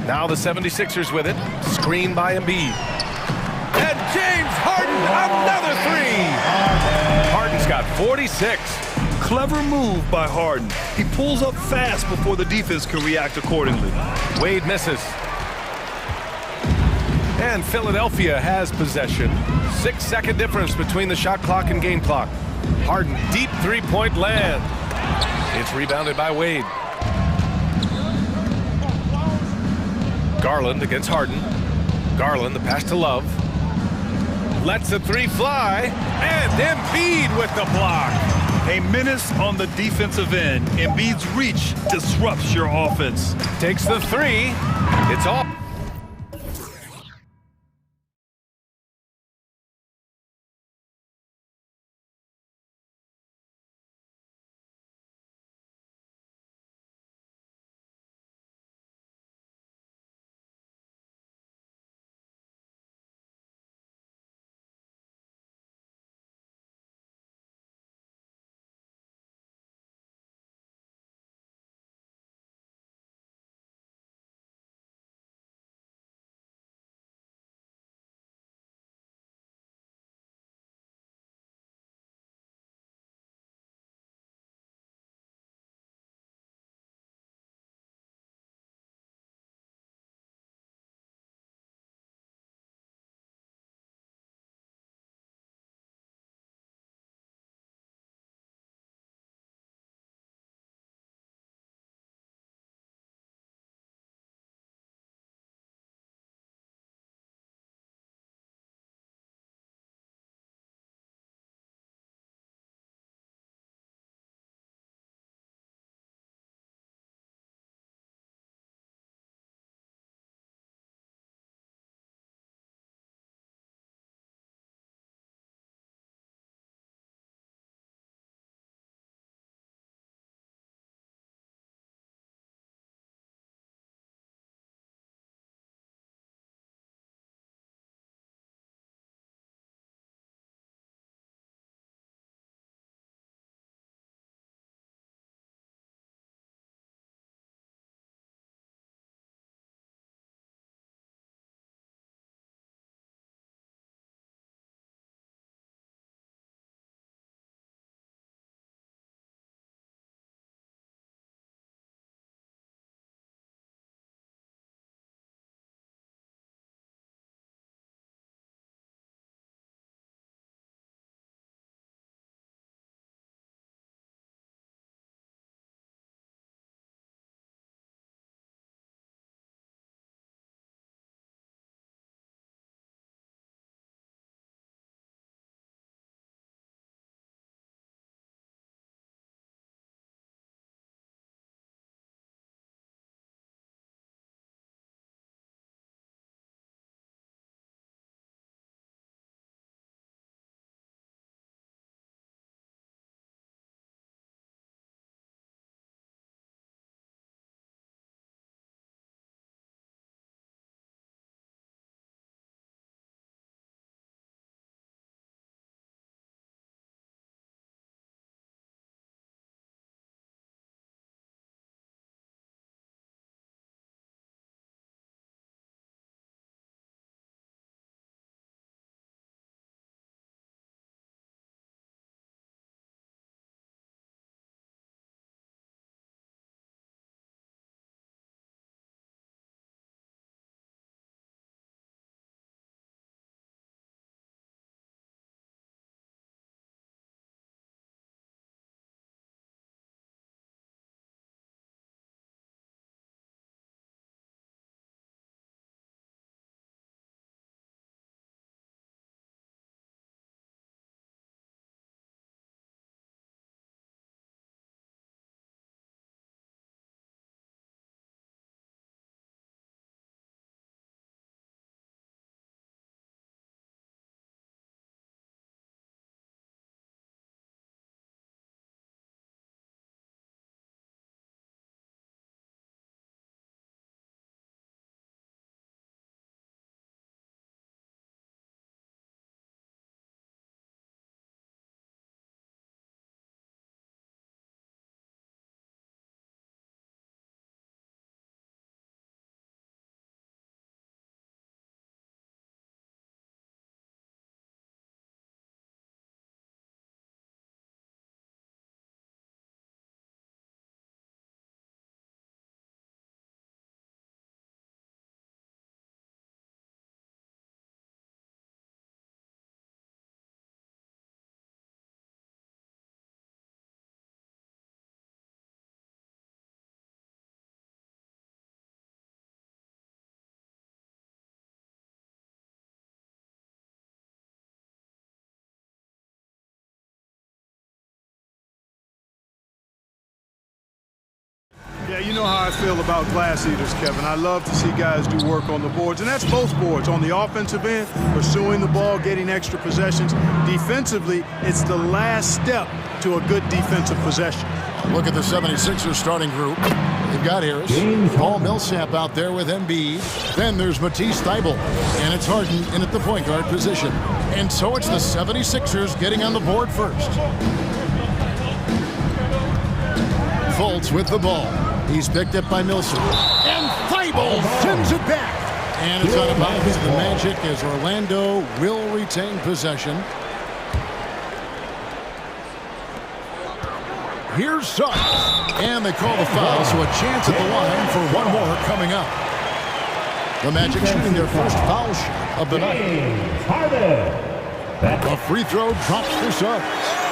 Now the 76ers with it. Screen by Embiid. And James Harden, another 3. Harden's got 46. Clever move by Harden. He pulls up fast before the defense can react accordingly. Wade misses. And Philadelphia has possession. 6-second difference between the shot clock and game clock. Harden, deep three-point land. It's rebounded by Wade. Garland against Harden. Garland, the pass to Love. Lets the three fly. And Embiid with the block. A menace on the defensive end. Embiid's reach disrupts your offense. Takes the three. It's off. Yeah, you know how I feel about glass eaters, Kevin. I love to see guys do work on the boards, and that's both boards. On the offensive end, pursuing the ball, getting extra possessions. Defensively, it's the last step to a good defensive possession. Look at the 76ers starting group. They've got Harris, Paul Millsap out there with Embiid. Then there's Matisse Thybulle, and it's Harden in at the point guard position. And so it's the 76ers getting on the board first. Fultz with the ball. He's picked up by Millsap. And Thybulle sends it back. And it's out of bounds to the Magic as Orlando will retain possession. Here's Suggs. And they call the foul, so a chance at the line for one more coming up. The Magic shooting their first foul shot of the night. A free throw drops for Suggs.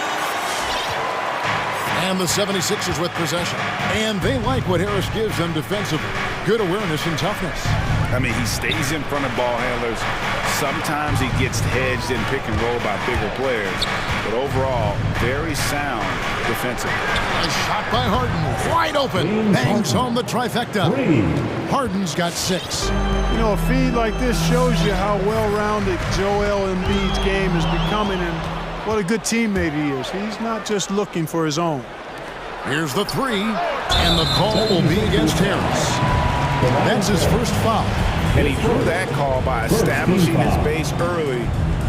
And the 76ers with possession. And they like what Harris gives them defensively. Good awareness and toughness. I mean, he stays in front of ball handlers. Sometimes he gets hedged in pick and roll by bigger players. But overall, very sound defensively. A shot by Harden. Wide open. Bangs home the trifecta. Harden's got 6. You know, a feed like this shows you how well-rounded Joel Embiid's game is becoming and what a good teammate he is. He's not just looking for his own. Here's the 3, and the call will be against Harris. That's his first foul. And he drew that call by establishing his base early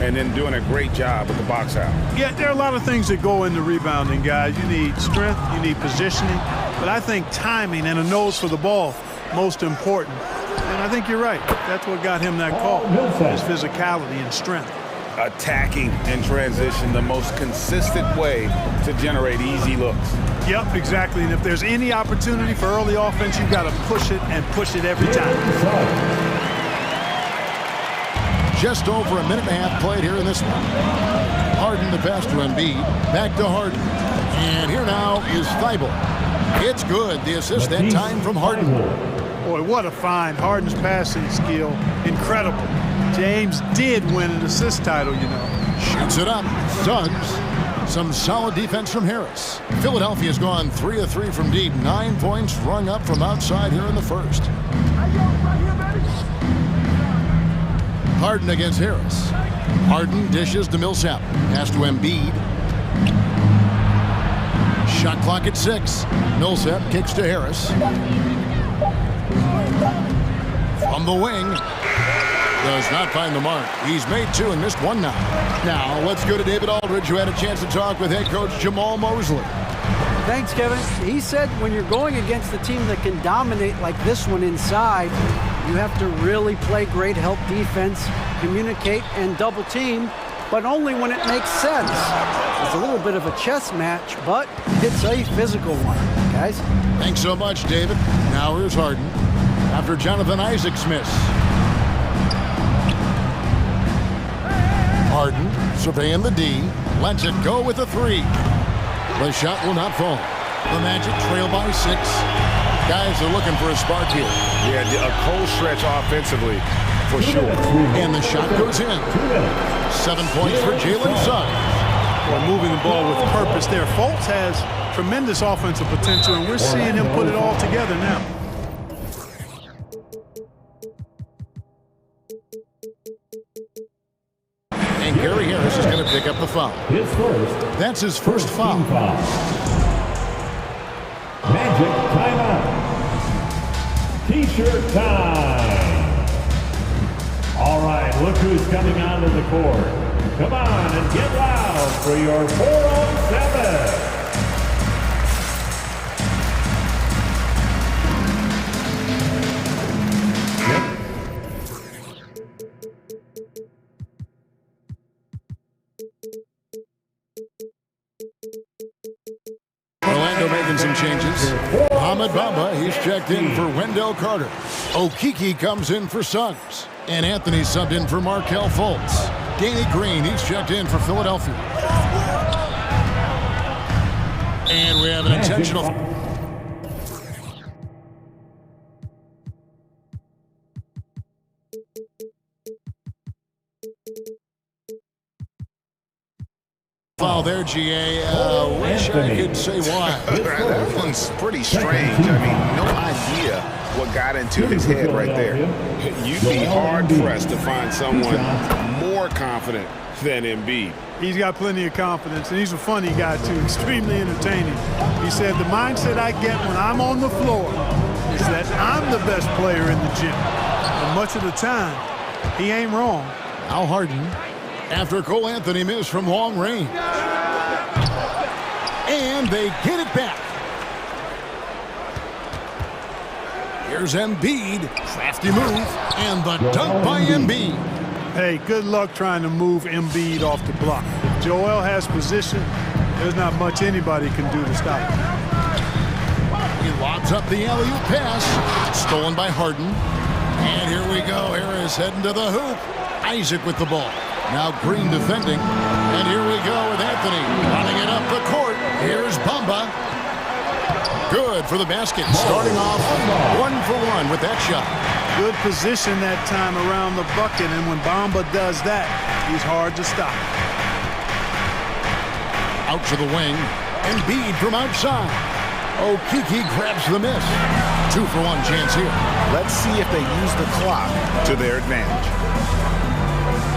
and then doing a great job with the box out. Yeah, there are a lot of things that go into rebounding, guys. You need strength, you need positioning, but I think timing and a nose for the ball, most important. And I think you're right. That's what got him that call, his physicality and strength. Attacking in transition, the most consistent way to generate easy looks. Yep, exactly. And if there's any opportunity for early offense, you've got to push it and push it every time. Just over a minute and a half played here in this one. Harden the pass to Embiid. Back to Harden. And here now is Thybulle. It's good. The assist that time from Harden. Boy, what a find. Harden's passing skill. Incredible. James did win an assist title, you know. Shoots it up. Suggs. Some solid defense from Harris. Philadelphia's gone 3 of 3 from deep. 9 points rung up from outside here in the first. Harden against Harris. Harden dishes to Millsap. Pass to Embiid. Shot clock at 6. Millsap kicks to Harris. From the wing. Does not find the mark. He's made 2 and missed 1 now. Now, let's go to David Aldridge, who had a chance to talk with head coach Jamal Mosley. Thanks, Kevin. He said when you're going against a team that can dominate like this one inside, you have to really play great help defense, communicate, and double team, but only when it makes sense. It's a little bit of a chess match, but it's a physical one, guys. Thanks so much, David. Now here's Harden after Jonathan Isaac's miss. Harden surveying the D, lets it go with a 3. The shot will not fall. The Magic trail by 6. Guys are looking for a spark here. Yeah, a cold stretch offensively, for sure. And the shot goes in. 7 points for Jalen Suggs. Boy, moving the ball with purpose there. Fultz has tremendous offensive potential, and we're seeing him put it all together now. And Gary Harris is going to pick up the foul. That's his first foul. Magic timeout. T-shirt time. All right, look who's coming onto the court. Come on and get loud for your 4-on-7. Orlando making some changes. Ahmed Bamba, he's checked in for Wendell Carter. Okeke comes in for Suggs. And Anthony subbed in for Markelle Fultz. Danny Green, he's checked in for Philadelphia. And we have an intentional... foul foul there, GA. Wish I could say why. That one's pretty strange. I mean, no idea what got into his head right there. You'd be hard-pressed to find someone more confident than Embiid. He's got plenty of confidence, and he's a funny guy, too. Extremely entertaining. He said, the mindset I get when I'm on the floor is that I'm the best player in the gym. And much of the time, he ain't wrong. Al Harden, after Cole Anthony missed from long range. And they get it back. Here's Embiid. Crafty move. And the dunk by Embiid. Hey, good luck trying to move Embiid off the block. If Joel has position, there's not much anybody can do to stop him. He lobs up the alley-oop pass. Stolen by Harden. And here we go. Harris heading to the hoop. Isaac with the ball. Now Green defending. And here we go with Anthony running it up the court. Here's Bamba. Good for the basket. Starting off 1 for 1 with that shot. Good position that time around the bucket, and when Bamba does that, he's hard to stop. Out to the wing. Embiid from outside. Okeke grabs the miss. 2 for 1 chance here. Let's see if they use the clock to their advantage.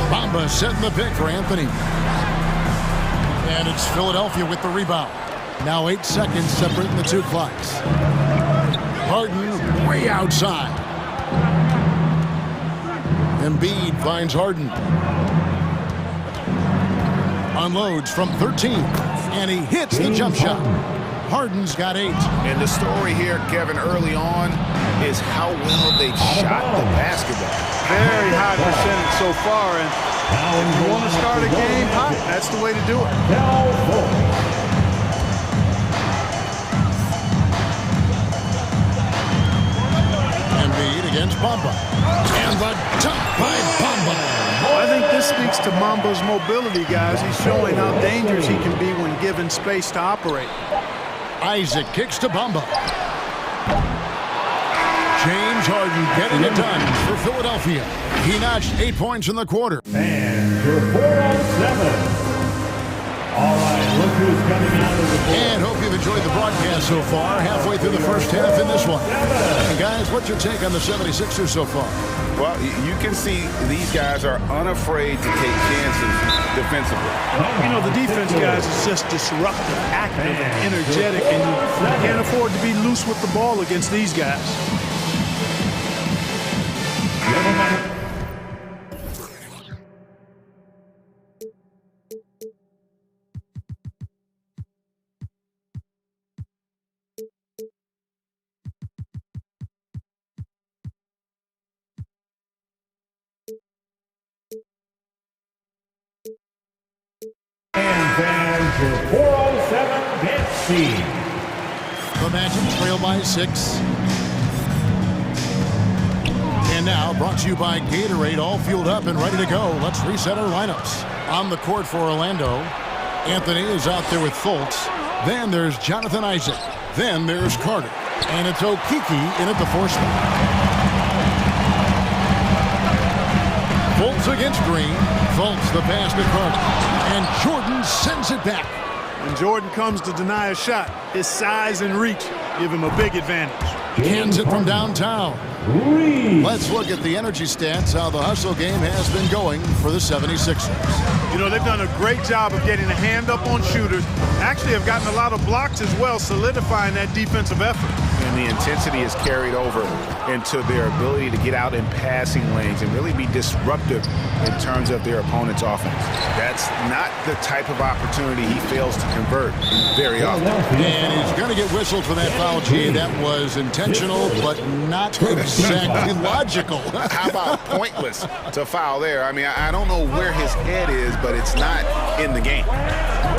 Bamba setting the pick for Anthony. And it's Philadelphia with the rebound. Now 8 seconds separating the two clocks. Harden way outside. Embiid finds Harden. Unloads from 13. And he hits the jump shot. Harden's got 8. And the story here, Kevin, early on is how well they've shot the basketball. Very high percentage so far, and if you want to start a game hot, that's the way to do it. Embiid against Bamba. And the dunk by Bamba. I think this speaks to Mamba's mobility, guys. He's showing how dangerous he can be when given space to operate. Isaac kicks to Bamba. James Harden getting it done for Philadelphia. He notched 8 points in the quarter. And your 4-on-7. All right, look who's coming out of the board. And hope you've enjoyed the broadcast so far. Halfway through the first half in this one. And guys, what's your take on the 76ers so far? Well, you can see these guys are unafraid to take chances defensively. You know, the defense, guys, is just disruptive, active, and energetic, and you can't afford to be loose with the ball against these guys. And fans, your 4-on-7 get seen. The Magic trail by 6. And now, brought to you by Gatorade, all fueled up and ready to go. Let's reset our lineups. On the court for Orlando, Anthony is out there with Fultz. Then there's Jonathan Isaac. Then there's Carter. And it's Okeke in at the 4 spot. Fultz against Green. Fultz the pass to Carter. And Jordan sends it back. When Jordan comes to deny a shot, his size and reach give him a big advantage. Hands it from downtown. Let's look at the energy stats, how the hustle game has been going for the 76ers. You know, they've done a great job of getting a hand up on shooters. Actually have gotten a lot of blocks as well, solidifying that defensive effort. And the intensity is carried over into their ability to get out in passing lanes and really be disruptive in terms of their opponent's offense. That's not the type of opportunity he fails to convert very often. And he's going to get whistled for that foul, G. That was intentional, but not exactly logical. How about pointless to foul there? I mean, I don't know where his head is, but it's not in the game.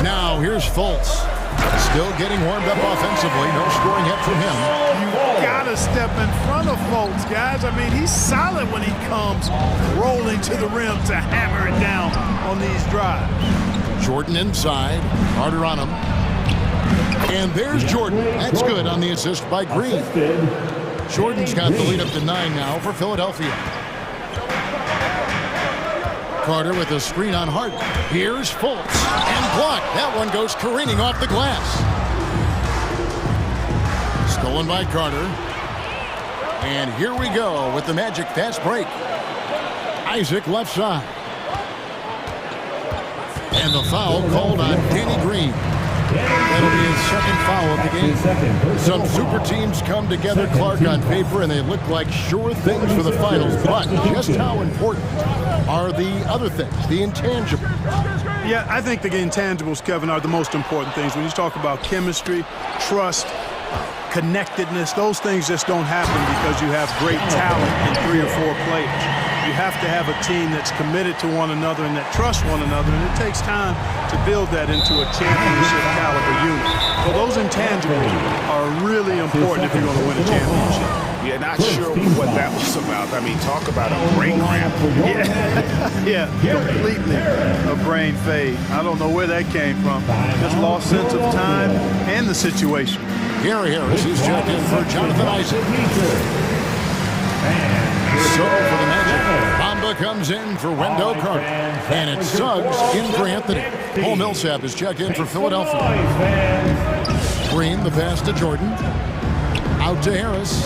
Now, here's Fultz. Still getting warmed up offensively. No scoring yet from him. You gotta step in front of Fultz, guys. I mean, he's solid when he comes rolling to the rim to hammer it down on these drives. Jordan inside. Carter on him. And there's Jordan. That's good on the assist by Green. Jordan's got the lead up to 9 now for Philadelphia. Carter with a screen on Harden. Here's Fultz. And blocked. That one goes careening off the glass. Stolen by Carter. And here we go with the Magic fast break. Isaac left side. And the foul called on Danny Green. That'll be his second foul of the game. Some super teams come together, Clark, on paper, and they look like sure things for the finals. But just how important are the other things, the intangibles? Yeah, I think the intangibles, Kevin, are the most important things. When you talk about chemistry, trust, connectedness, those things just don't happen because you have great talent in 3 or 4 players. You have to have a team that's committed to one another and that trusts one another, and it takes time to build that into a championship caliber unit. So those intangibles are really important if you're going to win a championship. Yeah, not sure what that was about. I mean, talk about a brain cramp. Yeah, completely a brain fade. I don't know where that came from. Just lost sense of time and the situation. Gary Harris is checked in for Jonathan Isaac. So for the Magic, Bamba comes in for Wendell Carter. And it's Suggs in for Anthony. Paul Millsap is checked in for Philadelphia. Green, the pass to Jordan. Out to Harris.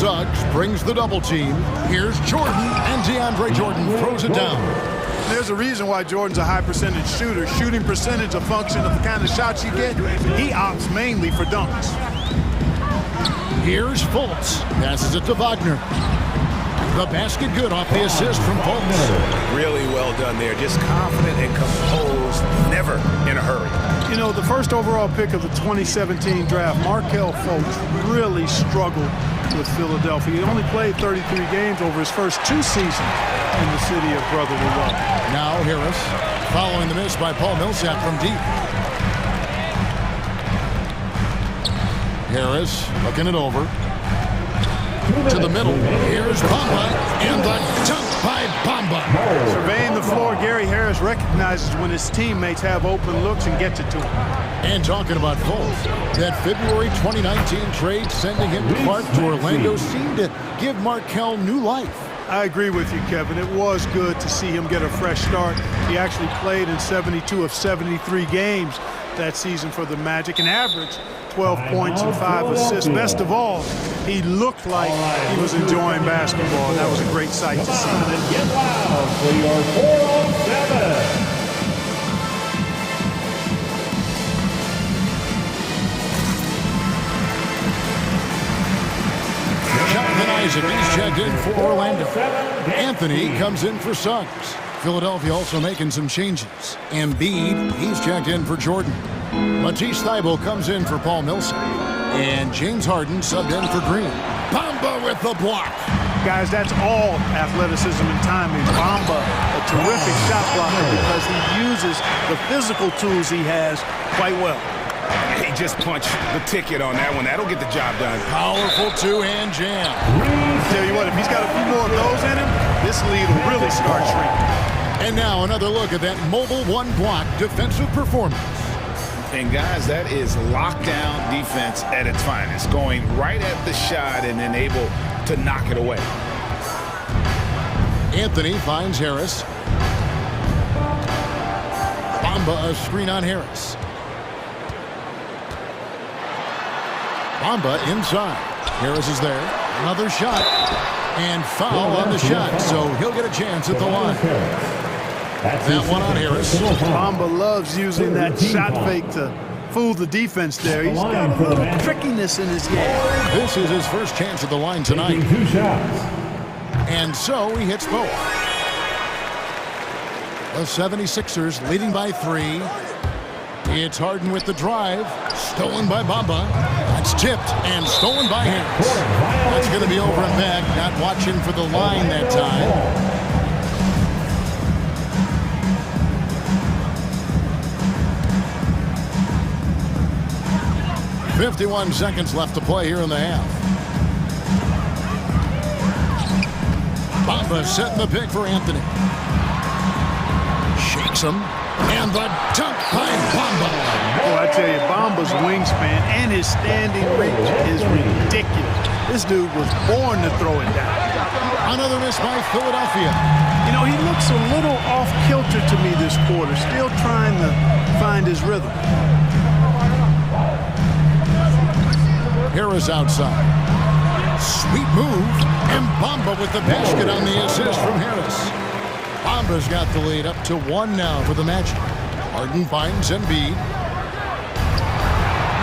Suggs brings the double team. Here's Jordan, and DeAndre Jordan throws it down. There's a reason why Jordan's a high percentage shooter. Shooting percentage a function of the kind of shots you get. He opts mainly for dunks. Here's Fultz. Passes it to Wagner. The basket good off the assist from Fultz. Really well done there. Just confident and composed. Never in a hurry. You know, the first overall pick of the 2017 draft, Markelle Fultz, really struggled with Philadelphia. He only played 33 games over his first 2 seasons in the city of brotherly love. Now Harris, following the miss by Paul Millsap from deep. Harris looking it over. To the middle. Here's Bamba, and the dunk by Bamba. Surveying the floor, Gary Harris recognizes when his teammates have open looks and gets it to him. And talking about Fultz, that February 2019 trade sending him Clark to Orlando seemed to give Markelle new life. I agree with you, Kevin. It was good to see him get a fresh start. He actually played in 72 of 73 games that season for the Magic and averaged 12 points and 5 assists. Best of all, he looked like he was enjoying basketball. That was a great sight to see. Get loud for your 4-on-7. Isaac, he's checked in for Orlando. Anthony comes in for Suggs. Philadelphia also making some changes. Embiid, he's checked in for Jordan. Matisse Thybulle comes in for Paul Millsap. And James Harden subbed in for Green. Bamba with the block. Guys, that's all athleticism and timing. Bamba, a terrific shot blocker because he uses the physical tools he has quite well. He just punched the ticket on that one. That'll get the job done. Powerful two-hand jam. I'll tell you what, if he's got a few more of those in him, this lead will really start shrinking. And now another look at that mobile one-block defensive performance. And guys, that is lockdown defense at its finest. Going right at the shot and then able to knock it away. Anthony finds Harris. Bamba a screen on Harris. Bamba inside. Harris is there. Another shot. And foul on the shot, so he'll get a chance at the line. That one on Harris. Bamba loves using that shot fake to fool the defense there. He's got a little trickiness in his game. This is his first chance at the line tonight. And so he hits both. The 76ers leading by 3. It's Harden with the drive. Stolen by Bamba. That's tipped and stolen by Harris. That's going to be over and back. Not watching for the line that time. .51 seconds left to play here in the half. Bamba setting the pick for Anthony. Shakes him. And the dunk by Bamba. Oh, I tell you, Bamba's wingspan and his standing reach is ridiculous. This dude was born to throw it down. Another miss by Philadelphia. You know, he looks a little off-kilter to me this quarter, still trying to find his rhythm. Harris outside. Sweet move. And Bamba with the basket on the assist from Harris. Bamba's got the lead up to 1 now for the Magic. Harden finds Embiid.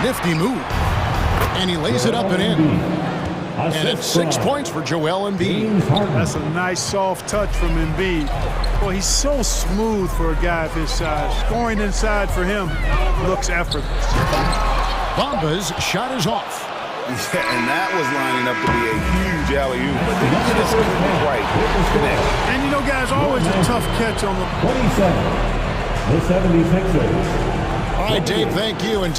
Nifty move. And he lays it up and in. And it's 6 points for Joel Embiid. That's a nice soft touch from Embiid. Boy, he's so smooth for a guy of his size. Scoring inside for him looks effortless. Bamba's shot is off. Yeah, and that was lining up to be a huge alley-oop, but they just couldn't quite connect. And you know, guys, always a tough catch on the 27, the 76ers. All right, Dave, thank you. And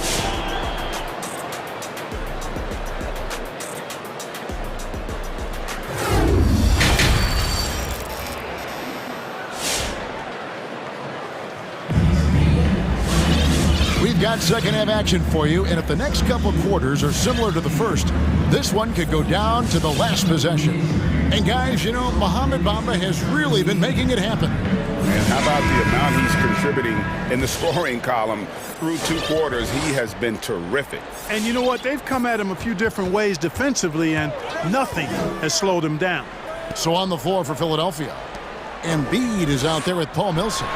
we've got second half action for you, and if the next couple quarters are similar to the first, this one could go down to the last possession. And guys, you know, Mohamed Bamba has really been making it happen. And how about the amount he's contributing in the scoring column through 2 quarters? He has been terrific. And you know what? They've come at him a few different ways defensively, and nothing has slowed him down. So on the floor for Philadelphia, Embiid is out there with Paul Millsap.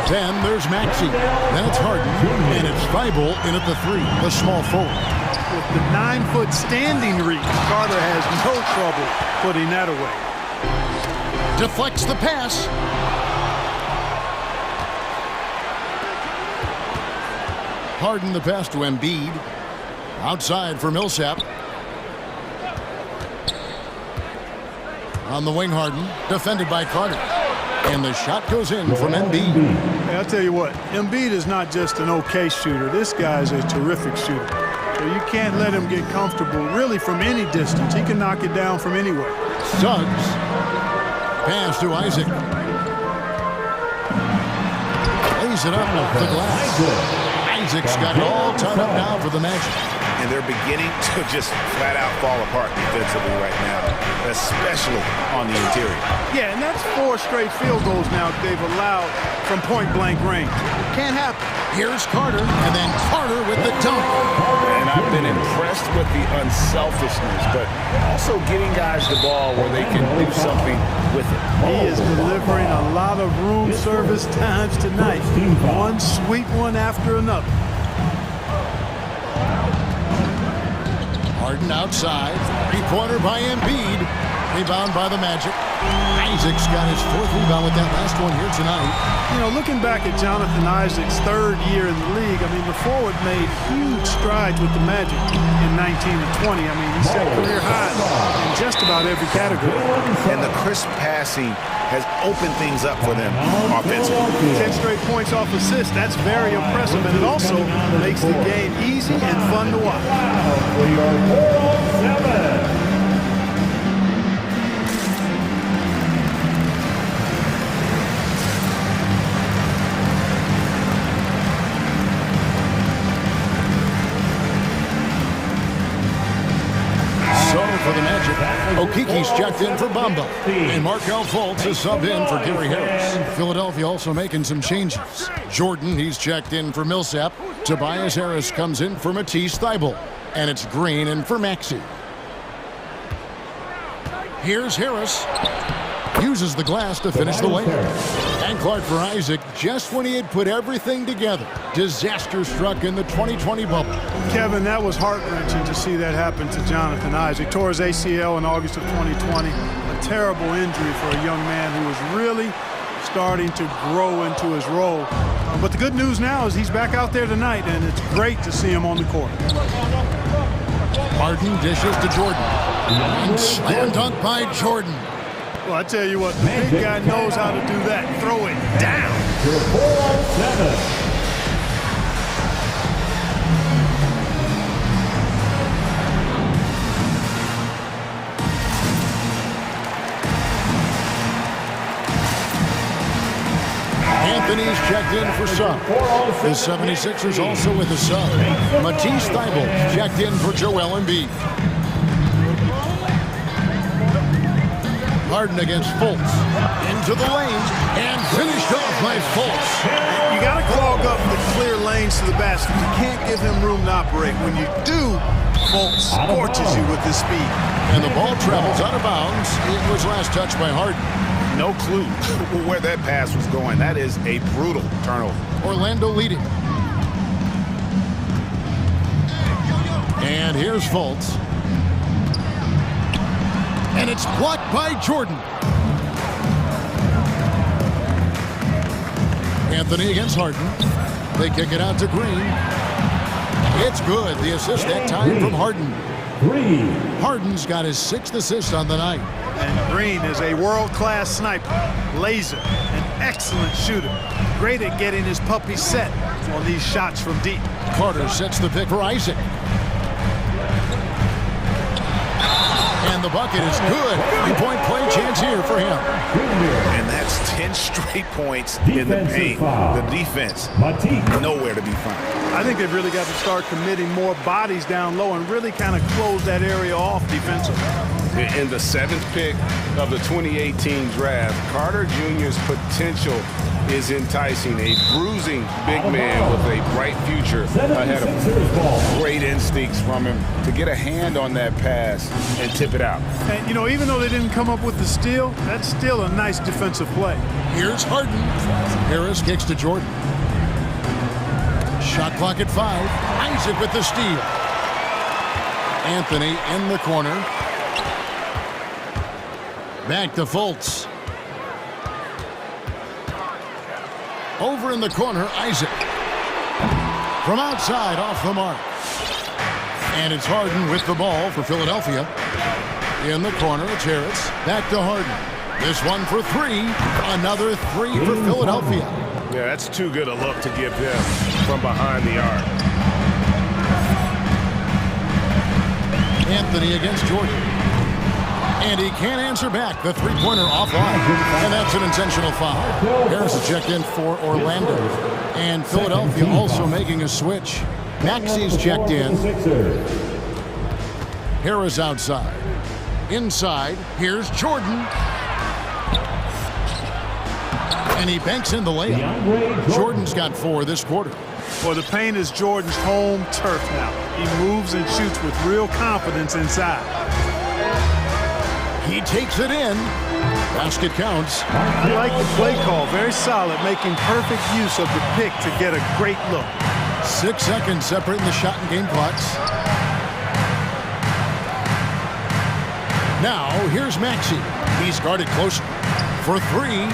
Then there's Maxey. Then it's Harden. And it's Thibault in at the 3, the small forward. With the 9-foot standing reach, Carter has no trouble putting that away. Deflects the pass. Harden the pass to Embiid. Outside for Millsap. On the wing, Harden. Defended by Carter. And the shot goes in from Embiid. Hey, I'll tell you what, Embiid is not just an okay shooter. This guy's a terrific shooter. So you can't let him get comfortable really from any distance. He can knock it down from anywhere. Suggs. Pass to Isaac. Lays it up off the glass. Isaac's got it all tied up now for the Magic. And they're beginning to just flat out fall apart defensively right now, especially on the interior. Yeah, and that's 4 straight field goals now they've allowed from point-blank range. Can't happen. Here's Carter, and then Carter with the dunk. And I've been impressed with the unselfishness, but also getting guys the ball where they can do something with it. He is delivering a lot of room service times tonight. One sweet one after another. Harden outside. 3-pointer by Embiid. Rebound by the Magic. Isaac's got his 4th rebound with that last one here tonight. You know, looking back at Jonathan Isaac's 3rd year in the league, I mean, the forward made huge strides with the Magic in 19 and 20. I mean, he set career highs in just about every category. And the crisp passing has opened things up for them offensively. 10 straight points off assists. That's very impressive, and it also makes the game easy and fun to watch. For the Magic, Okiki's checked in for Bamba, and Markelle Fultz is subbed in for Gary Harris. Philadelphia also making some changes. Jordan, he's checked in for Millsap. Tobias Harris comes in for Matisse Thybulle, and it's Green in for Maxey. Here's Harris. Uses the glass to finish the layup. And Clark for Isaac just when he had put everything together. Disaster struck in the 2020 bubble. Kevin, that was heart-wrenching to see that happen to Jonathan Isaac. Tore his ACL in August of 2020. A terrible injury for a young man who was really starting to grow into his role. But the good news now is he's back out there tonight, and it's great to see him on the court. Harden dishes to Jordan. And slam dunk by Jordan. Well, I tell you what, the big guy knows how to do that. Throw it down. Anthony's checked in for sub. The 76ers also with a sub. Matisse Thybulle checked in for Joel Embiid. Harden against Fultz. Into the lane and finished off by Fultz. You got to clog up the clear lanes to the basket. You can't give him room to operate. When you do, Fultz scorches you with his speed. And the ball travels out of bounds. It was last touched by Harden. No clue where that pass was going. That is a brutal turnover. Orlando leading. And here's Fultz. And it's blocked by Jordan. Anthony against Harden. They kick it out to Green. It's good. The assist that time from Harden. Harden's got his 6th assist on the night. And Green is a world-class sniper, laser, an excellent shooter. Great at getting his puppy set on these shots from deep. Carter sets the pick for Isaac. And the bucket is good. 3-point play chance here for him. And that's 10 straight points in the paint. The defense, nowhere to be found. I think they've really got to start committing more bodies down low and really kind of close that area off defensively. In the 7th pick of the 2018 draft, Carter Jr.'s potential is enticing. A bruising big man with a bright future ahead of him. Great instincts from him to get a hand on that pass and tip it out. And, you know, even though they didn't come up with the steal, that's still a nice defensive play. Here's Harden. Harris kicks to Jordan. Shot clock at 5. Isaac with the steal. Anthony in the corner. Back to Fultz. Over in the corner, Isaac. From outside, off the mark. And it's Harden with the ball for Philadelphia. In the corner, it's Harris. Back to Harden. This one for 3. Another 3 for Philadelphia. Yeah, that's too good a look to give them from behind the arc. Anthony against Jordan. And he can't answer back. The three-pointer offline. And that's an intentional foul. Harris is checked in for Orlando. And Philadelphia also making a switch. Maxi's checked in. Harris outside. Inside, here's Jordan. And he banks in the layup. Jordan's got 4 this quarter. Well, the paint is Jordan's home turf now. He moves and shoots with real confidence inside. He takes it in. Basket counts. I like the play call. Very solid, making perfect use of the pick to get a great look. 6 seconds separating the shot and game clocks. Now, here's Maxi. He's guarded closer for 3.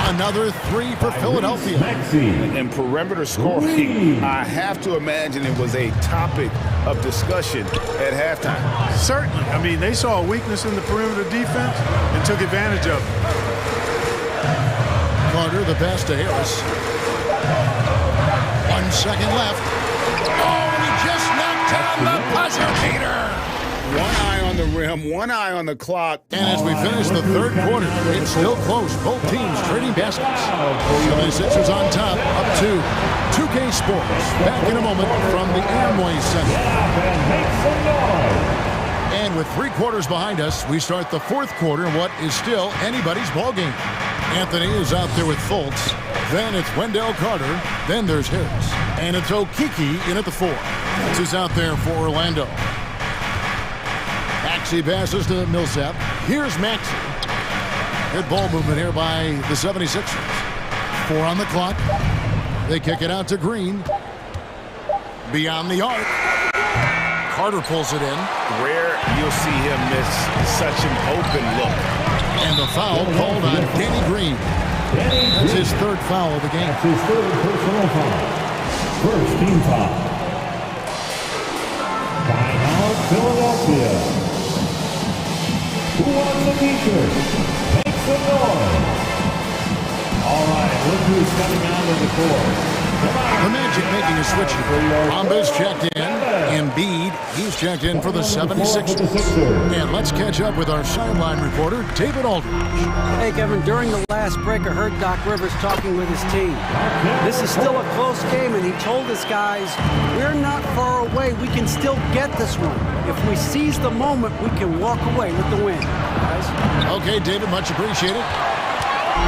Another 3 for Philadelphia. And perimeter scoring, I have to imagine it was a topic of discussion at halftime. Certainly. I mean, they saw a weakness in the perimeter defense and took advantage of it. Carter, the pass to Harris. 1 second left. Oh, and he just knocked down the buzzer beater. One eye on the rim, one eye on the clock. And as we finish the 3rd quarter, it's still close. Both teams trading baskets. 76ers on top, up 2. 2K Sports. Back in a moment from the Amway Center. And with 3 quarters behind us, we start the 4th quarter in what is still anybody's ballgame. Anthony is out there with Fultz. Then it's Wendell Carter. Then there's Harris. And it's Okiki in at the 4. This is out there for Orlando. Maxi passes to Millsap. Here's Maxi. Good ball movement here by the 76ers. 4 on the clock. They kick it out to Green. Beyond the arc. Carter pulls it in. Rare you'll see him miss such an open look. And the foul called on Danny Green. That's his 3rd foul of the game. That's his 3rd personal foul. First team foul. Timeout, Philadelphia. Who wants the feature? Make some noise. All right, look who's coming out of the court. The Magic making a switch. Bomba's checked in. Embiid, he's checked in for the 76ers. And let's catch up with our sideline reporter, David Aldridge. Hey, Kevin, during the last break, I heard Doc Rivers talking with his team. This is still a close game, and he told his guys, we're not far away. We can still get this one. If we seize the moment, we can walk away with the win. Okay, David, much appreciated.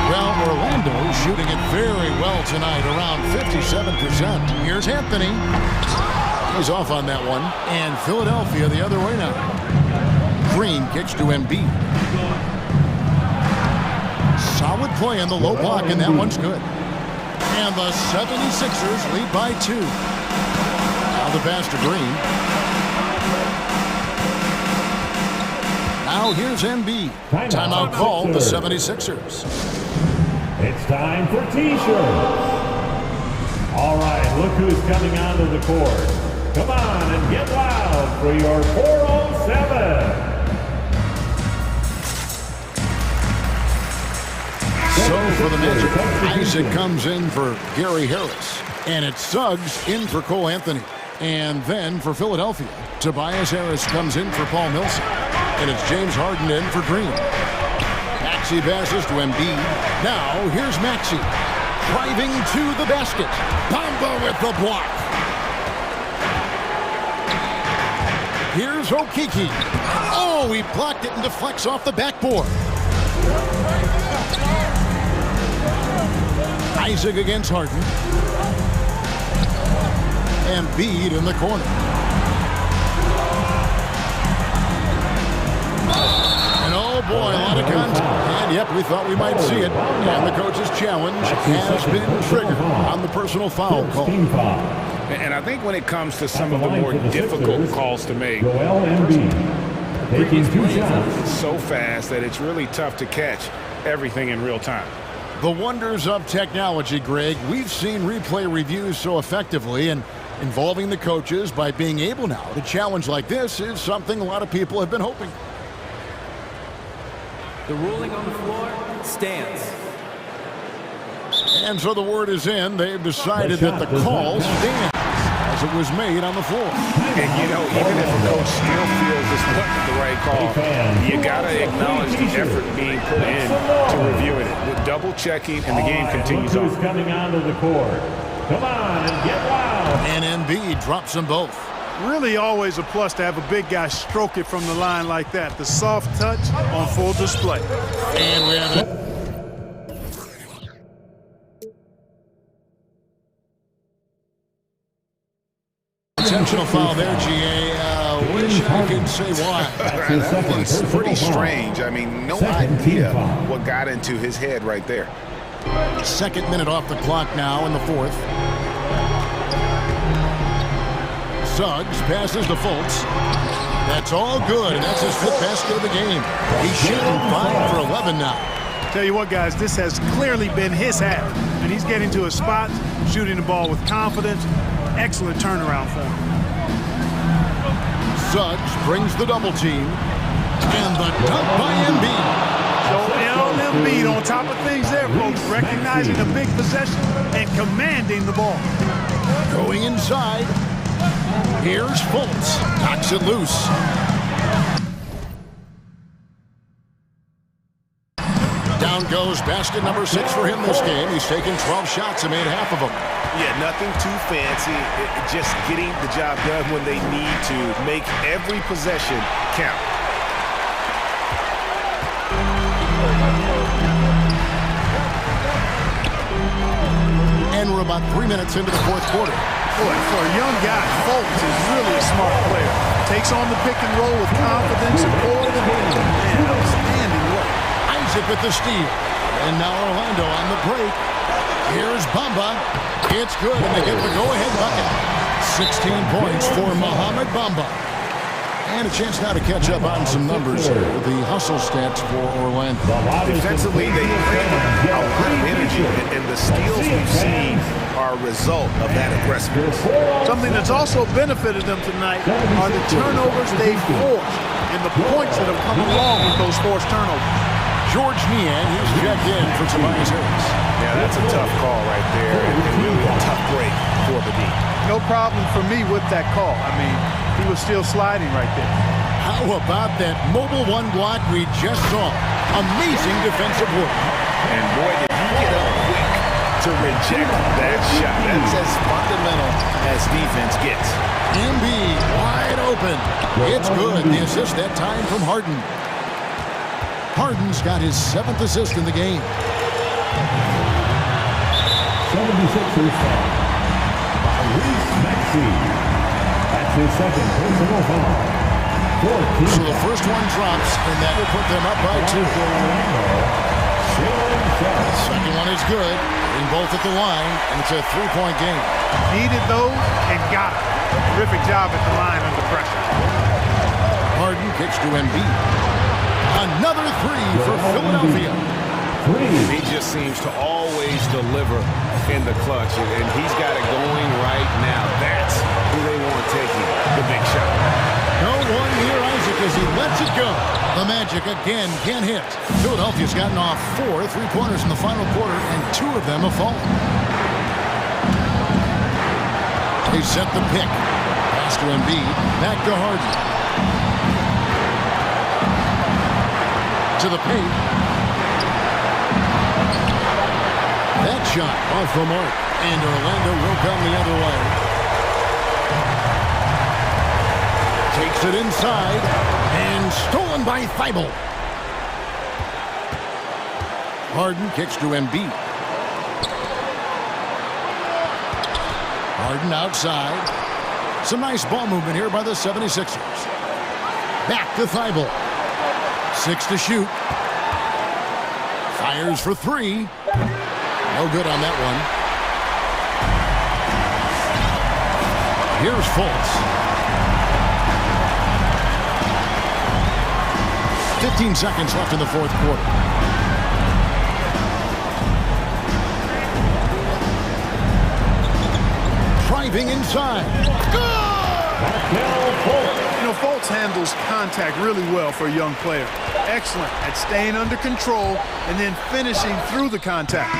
Well, Orlando shooting it very well tonight, around 57%. Here's Anthony. He's off on that one. And Philadelphia the other way now. Green kicks to Embiid. Solid play in the low block, and that one's good. And the 76ers lead by 2. Now the pass to Green. Now here's Embiid. Timeout called the 76ers. It's time for T-shirts. All right, look who's coming onto the court. Come on and get loud for your 407. So for the Magic, Isaac comes in for Gary Harris. And it's Suggs in for Cole Anthony. And then for Philadelphia, Tobias Harris comes in for Paul Millsap. And it's James Harden in for Green. Maxey passes to Embiid. Now here's Maxey. Driving to the basket. Bamba with the block. Here's Okeke. Oh, he blocked it and deflects off the backboard. Isaac against Harden. Embiid in the corner. And oh boy, a lot of contact. And yep, we thought we might see it. And the coach's challenge has been triggered on the personal foul call. And I think when it comes to some of the more difficult calls to make, it's so fast that it's really tough to catch everything in real time. The wonders of technology, Greg. We've seen replay reviews so effectively, and involving the coaches by being able now to challenge like this is something a lot of people have been hoping. The ruling on the floor stands. And so the word is in. They've decided that the call stands as it was made on the floor. And, you know, even if a coach still feels this wasn't the right call, you got to acknowledge the effort being put in to reviewing it. With double checking, and the game continues on. Coming onto the court. Come on and get loud. And Embiid drops them both. Really always a plus to have a big guy stroke it from the line like that. The soft touch on full display. And we have it. Intentional foul there, GA. Wish I could say why. It's pretty strange. I mean, no idea what got into his head right there. Second minute off the clock now in the fourth. Suggs passes to Fultz. That's all good, and that's his fifth basket of the game. He's shooting 5 for 11 now. Tell you what, guys, this has clearly been his half, and he's getting to his spot, shooting the ball with confidence. Excellent turnaround for him. Suggs brings the double team, and the dunk by Embiid. So Embiid on top of things there, folks, recognizing a big possession and commanding the ball. Going inside. Here's Fultz. Knocks it loose. Down goes basket number 6 for him this game. He's taken 12 shots and made half of them. Yeah, nothing too fancy. Just getting the job done when they need to. Make every possession count. And we're about 3 minutes into the fourth quarter. Boy, for a young guy, Fultz is really a smart player. Takes on the pick and roll with confidence and all the ball. Man, outstanding work. Isaac with the steal. And now Orlando on the break. Here's Bamba. It's good, and they get the go-ahead bucket. 16 points for Mohamed Bamba. And a chance now to catch up on some numbers here. The hustle stats for Orlando. Defensively, they bring a lot of energy, and the steals we've seen are a result of that aggressiveness. Something that's also benefited them tonight are the turnovers they've forced and the points that have come along with those forced turnovers. George Niang, he's checked in for Tobias Harris. Yeah, that's a tough call right there, and really a tough break for the D. No problem for me with that call. I mean, he was still sliding right there. How about that mobile one block we just saw? Amazing defensive work. And boy, did he get up quick to reject that shot. That's as fundamental as defense gets. Embiid wide open. It's good. The assist that time from Harden. Harden's got his 7th assist in the game. 76ers foul by That's his second personal foul. So the first one drops, and that will put them up by 2. Second one is good, in both at the line, and it's a 3-point game. Needed those and got it. Terrific job at the line under pressure. Harden kicks to Embiid. Another 3 for Philadelphia. He just seems to always deliver in the clutch, and he's got it going right now. That's who they want taking the big shot. No one near Isaac as he lets it go. The Magic again can't hit. Philadelphia's gotten off 4 3-pointers in the final quarter, and 2 of them have fallen. They set the pick. Pass to Embiid. Back to Harden. To the paint. That shot off the mark. And Orlando will come the other way. Takes it inside. And stolen by Thibault. Harden kicks to Embiid. Harden outside. Some nice ball movement here by the 76ers. Back to Thibault. 6 to shoot. Fires for 3. No good on that one. Here's Fultz. 15 seconds left in the fourth quarter. Driving inside. You know, Fultz handles contact really well for a young player. Excellent at staying under control and then finishing through the contact.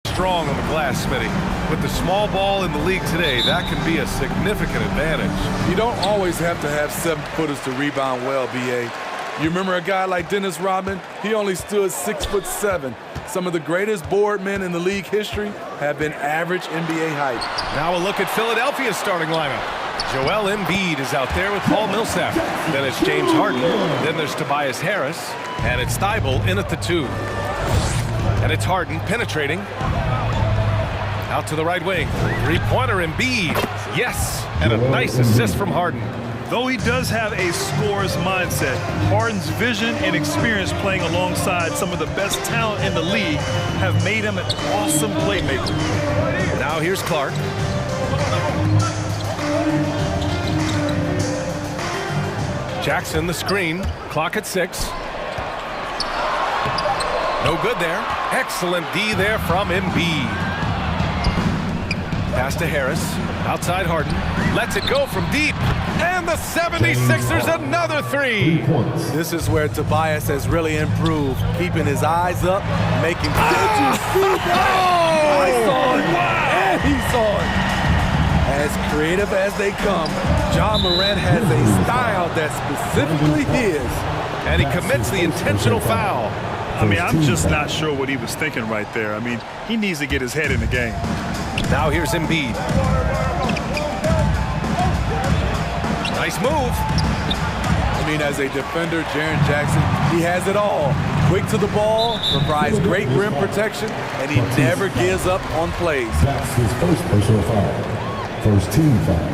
Strong on the glass, Smitty. With the small ball in the league today, that can be a significant advantage. You don't always have to have 7-footers to rebound well, B.A. You remember a guy like Dennis Rodman? He only stood 6'7". Some of the greatest board men in the league history have been average NBA height. Now a look at Philadelphia's starting lineup. Joel Embiid is out there with Paul Millsap. Then it's James Harden. Then there's Tobias Harris. And it's Thibault in at the 2. And it's Harden penetrating. Out to the right wing. Three-pointer Embiid. Yes. And a nice assist from Harden. Though he does have a scorer's mindset, Harden's vision and experience playing alongside some of the best talent in the league have made him an awesome playmaker. Now here's Clark. Jackson the screen. Clock at 6. No good there. Excellent D there from Embiid. Pass to Harris. Outside Harden. Lets it go from deep. And the 76ers another 3. This is where Tobias has really improved, keeping his eyes up, making I saw it. And he saw it. As creative as they come, John Morant has a style that's specifically his. And he commits the intentional foul. I mean, I'm just not sure what he was thinking right there. I mean, he needs to get his head in the game. Now here's Embiid. Nice move. I mean, as a defender, Jaren Jackson, he has it all. Quick to the ball, provides great rim protection, and he never gives up on plays. That's his first personal foul. First team foul.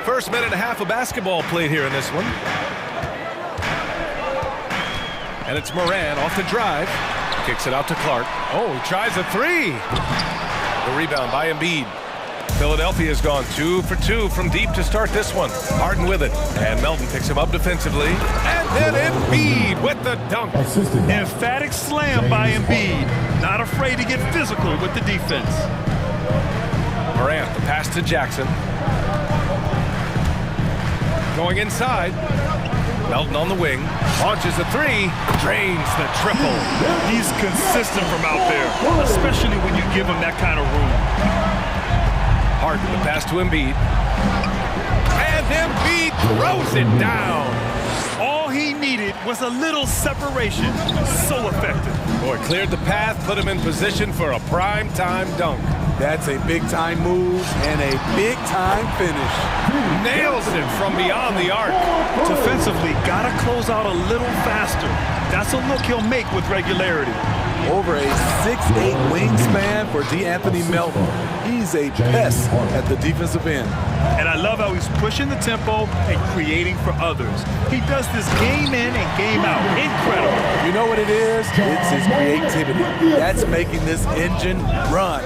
First minute and a half of basketball played here in this one. And it's Moran off the drive. Kicks it out to Clark. Oh, he tries a 3. The rebound by Embiid. Philadelphia's gone 2 for 2 from deep to start this one. Harden with it. And Melton picks him up defensively. And then Embiid with the dunk. Emphatic slam by Embiid. Not afraid to get physical with the defense. Morant, the pass to Jackson. Going inside. Melton on the wing. Launches a 3. Drains the triple. He's consistent from out there, especially when you give him that kind of room. Harden, the pass to Embiid. And Embiid throws it down. All he needed was a little separation. So effective. Boy, cleared the path, put him in position for a prime-time dunk. That's a big-time move and a big-time finish. Nails it from beyond the arc. Defensively, gotta close out a little faster. That's a look he'll make with regularity. Over a 6'8" wingspan for DeAnthony Melton. He's a pest at the defensive end. And I love how he's pushing the tempo and creating for others. He does this game in and game out. Incredible. You know what it is? It's his creativity. That's making this engine run.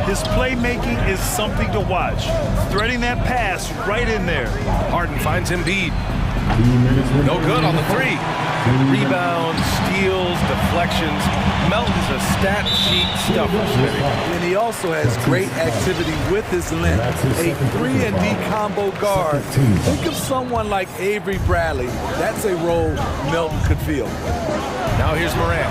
His playmaking is something to watch. Threading that pass right in there. Harden finds Embiid. No good on the 3. Rebounds, steals, deflections. Melton's a stat sheet stuffer. And he also has great activity with his length. A 3-and-D combo guard. Think of someone like Avery Bradley. That's a role Melton could fill. Now here's Morant.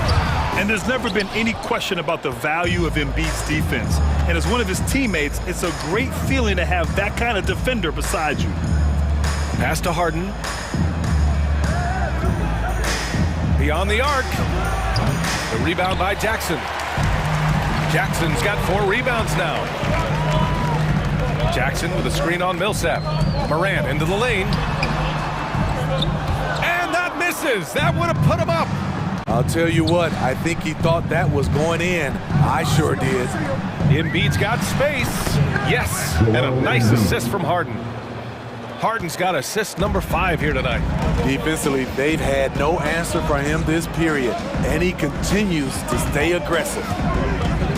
And there's never been any question about the value of Embiid's defense. And as one of his teammates, it's a great feeling to have that kind of defender beside you. Pass to Harden. Beyond the arc. The rebound by Jackson. Jackson's got 4 rebounds now. Jackson with a screen on Millsap. Morant into the lane. And that misses. That would have put him up. I'll tell you what, I think he thought that was going in. I sure did. Embiid's got space. Yes, and a nice assist from Harden. Harden's got assist number 5 here tonight. Defensively, they've had no answer for him this period, and he continues to stay aggressive.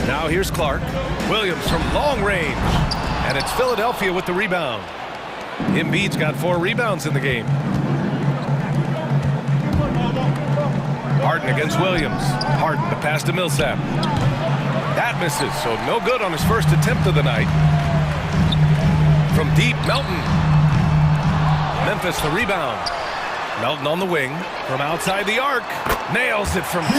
Now here's Clark. Williams from long range. And it's Philadelphia with the rebound. Embiid's got 4 rebounds in the game. Harden against Williams. Harden, the pass to Millsap. That misses, so no good on his first attempt of the night. From deep, Melton. Memphis the rebound. Melton on the wing from outside the arc. Nails it from 3.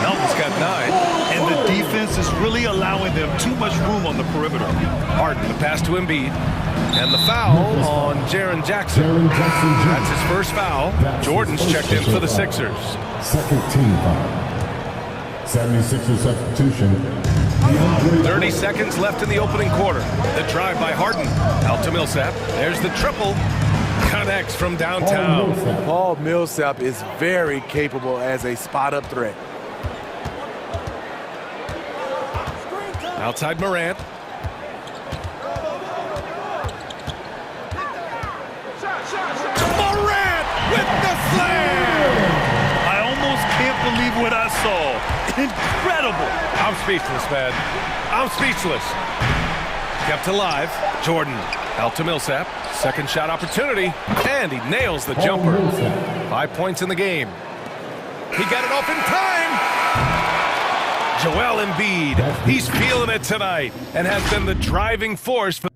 Melton's got 9. And the defense is really allowing them too much room on the perimeter. Harden, the pass to Embiid. And the foul on Jaren Jackson. That's his first foul. Jordan's checked in for the Sixers. Second team foul. 76er substitution. 30 seconds left in the opening quarter. The drive by Harden. Out to Millsap. There's the triple. Connects from downtown. Paul Millsap is very capable as a spot-up threat. Outside Morant. Morant with the slam! I almost can't believe what I saw. Incredible. I'm speechless, man. I'm speechless. Kept alive. Jordan. Out to Millsap. Second shot opportunity. And he nails the jumper. 5 points in the game. He got it off in time. Joel Embiid. He's feeling it tonight and has been the driving force for...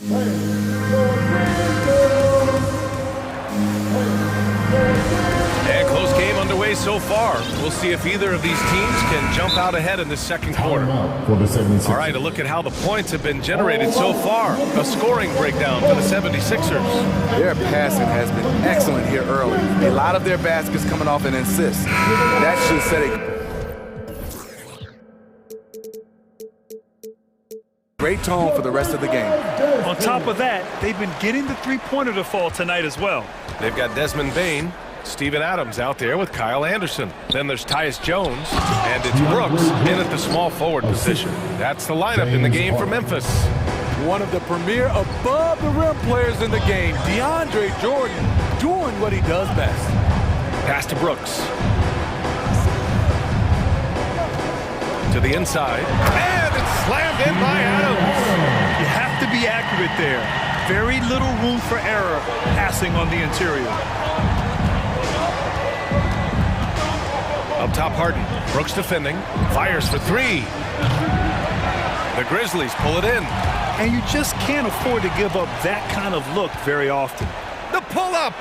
And close game underway so far. We'll see if either of these teams can jump out ahead in the second quarter. All right, a look at how the points have been generated so far. A scoring breakdown for the 76ers. Their passing has been excellent here early. A lot of their baskets coming off an assist. That should set a great tone for the rest of the game. On top of that, they've been getting the three-pointer to fall tonight as well. They've got Desmond Bane, Steven Adams out there with Kyle Anderson. Then there's Tyus Jones, and it's Brooks in at the small forward position. That's the lineup in the game for Memphis. One of the premier above-the-rim players in the game, DeAndre Jordan, doing what he does best. Pass to Brooks. To the inside, and it's slammed in by Adams. You have to be accurate there. Very little room for error passing on the interior. Up top, Harden. Brooks defending. Fires for 3. The Grizzlies pull it in. And you just can't afford to give up that kind of look very often. The pull-up.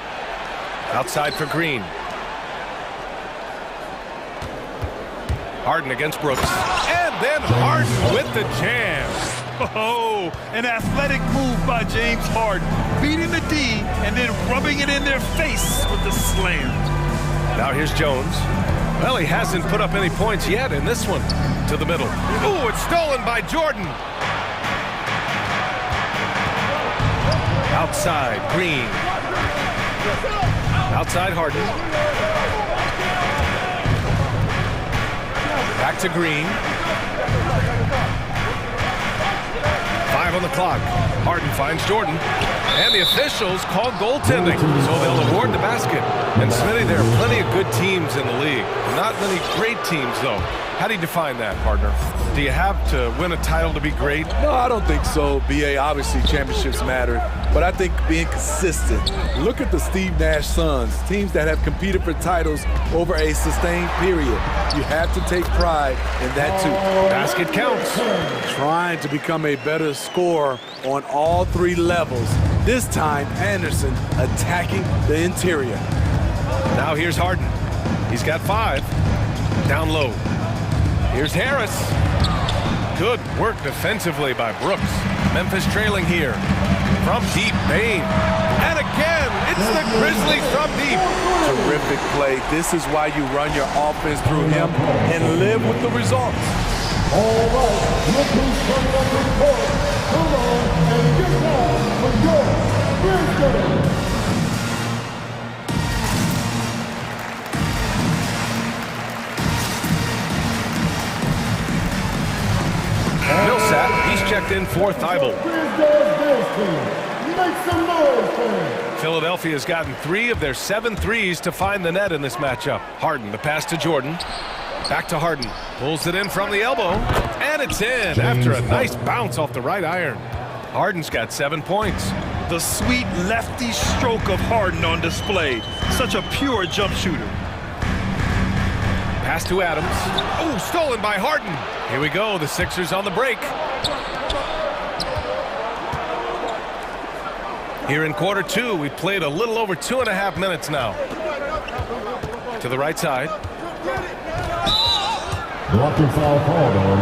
Outside for Green. Harden against Brooks. And then Harden with the jam. Oh, an athletic move by James Harden. Beating the D and then rubbing it in their face with the slam. Now here's Jones. Well, he hasn't put up any points yet in this one. To the middle. Ooh, it's stolen by Jordan. Outside, Green. Outside, Harden. Back to Green. 5 on the clock. Harden finds Jordan. And the officials call goaltending, so they'll award the basket. And Smitty, there are plenty of good teams in the league. Not many great teams, though. How do you define that, partner? Do you have to win a title to be great? No, I don't think so, BA. Obviously, championships matter. But I think being consistent. Look at the Steve Nash Suns, teams that have competed for titles over a sustained period. You have to take pride in that, too. Basket counts. Trying to become a better scorer on all 3 levels. This time, Anderson attacking the interior. Now here's Harden. He's got 5. Down low. Here's Harris. Good work defensively by Brooks. Memphis trailing here. From deep, Bane. And again, it's the Grizzlies from deep. Terrific play. This is why you run your offense through him and live with the results. All right, look who's coming up to the court. Come on and get down for your Grizzlies. Millsap, he's checked in for Thibault. Philadelphia's gotten 3 of their 7 threes to find the net in this matchup. Harden, the pass to Jordan. Back to Harden. Pulls it in from the elbow. And it's in after a nice bounce off the right iron. Harden's got 7 points. The sweet lefty stroke of Harden on display. Such a pure jump shooter. Pass to Adams. Oh, stolen by Harden. Here we go, the Sixers on the break. Here in quarter two, we've played a little over 2.5 minutes now. To the right side. Blocking foul called on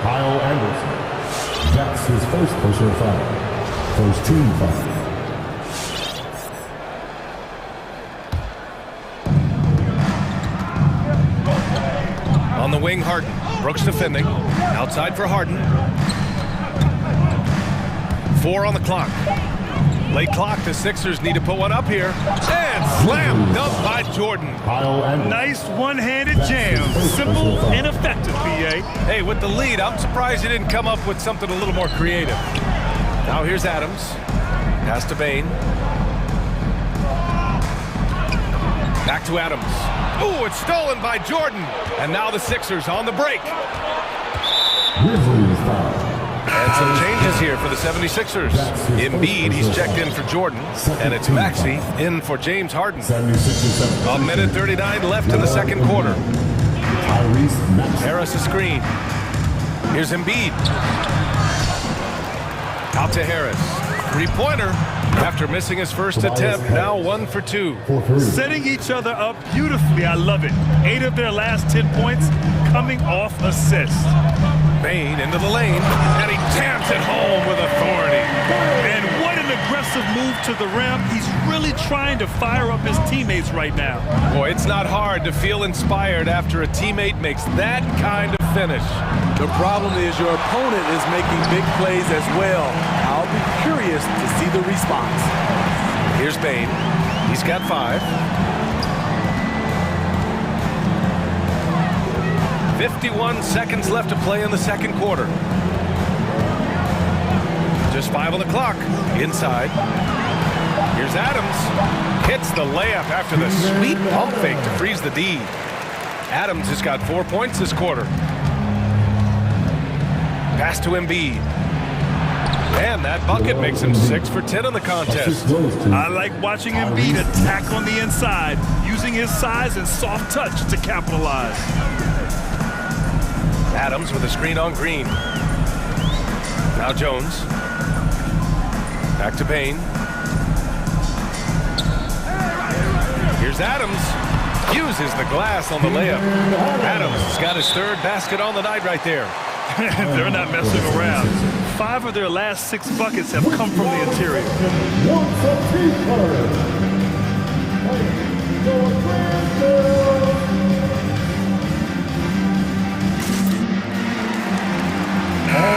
Kyle Anderson. That's his first personal foul. First team foul. On the wing, Harden. Brooks defending. Outside for Harden. 4 on the clock. Late clock, the Sixers need to put one up here. And slam dunk by Jordan. Nice one-handed jam. Simple and effective, BA. Hey, with the lead, I'm surprised he didn't come up with something a little more creative. Now here's Adams. Pass to Bane. Back to Adams. Oh, it's stolen by Jordan. And now the Sixers on the break. And some changes here for the 76ers. Embiid, he's checked in for Jordan. And it's Maxey in for James Harden. A minute 39 left in the second quarter. Harris a screen. Here's Embiid. Out to Harris. Three-pointer. After missing his first attempt, now 1 for 2. Setting each other up beautifully. I love it. 8 of their last 10 points coming off assists. Bane into the lane, and he jams it home with authority. And what an aggressive move to the rim. He's really trying to fire up his teammates right now. Boy, it's not hard to feel inspired after a teammate makes that kind of finish. The problem is your opponent is making big plays as well. I'll be curious to see the response. Here's Bane. He's got 5. 51 seconds left to play in the second quarter. Just 5 on the clock. Inside. Here's Adams. Hits the layup after the sweet pump fake to freeze the D. Adams has got 4 points this quarter. Pass to Embiid. And that bucket makes him 6 for 10 in the contest. I like watching Embiid attack on the inside, using his size and soft touch to capitalize. Adams with a screen on Green. Now Jones. Back to Bane. Here's Adams. Uses the glass on the layup. Adams has got his 3rd basket on the night right there. They're not messing around. 5 of their last 6 buckets have come from the interior.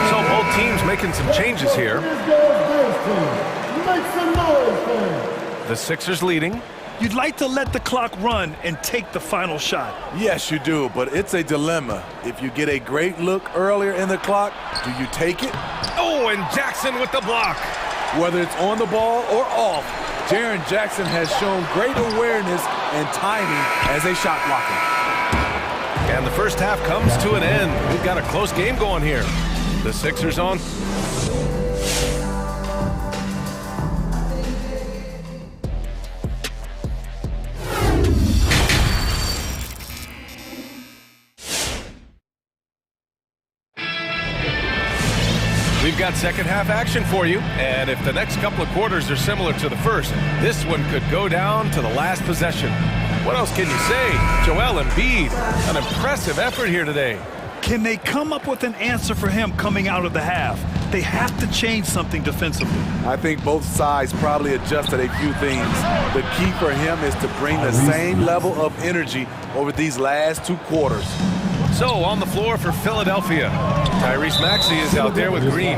So both teams making some changes here. The Sixers leading. You'd like to let the clock run and take the final shot. Yes, you do, but it's a dilemma. If you get a great look earlier in the clock, do you take it? Oh, and Jackson with the block. Whether it's on the ball or off, Jaren Jackson has shown great awareness and timing as a shot blocker. And the first half comes to an end. We've got a close game going here. The Sixers on. We've got second half action for you, and if the next couple of quarters are similar to the first, this one could go down to the last possession. What else can you say? Joel Embiid, an impressive effort here today. Can they come up with an answer for him coming out of the half? They have to change something defensively. I think both sides probably adjusted a few things. The key for him is to bring the same level of energy over these last 2 quarters. So on the floor for Philadelphia, Tyrese Maxey is out there with Green.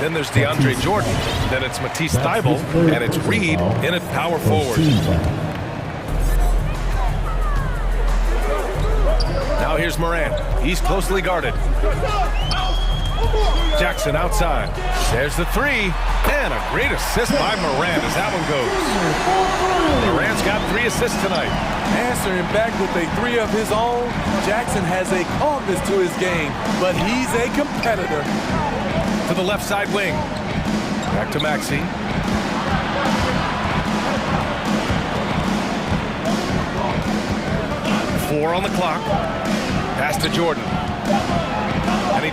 Then there's DeAndre Jordan. Then it's Matisse Thybulle, and it's Reed in at power forward. Now here's Morant. He's closely guarded. Jackson outside. There's the 3. And a great assist by Morant as that one goes. Morant's got 3 assists tonight. Answering back with a 3 of his own, Jackson has a calmness to his game, but he's a competitor. To the left side wing. Back to Maxey. Four on the clock. Pass to Jordan.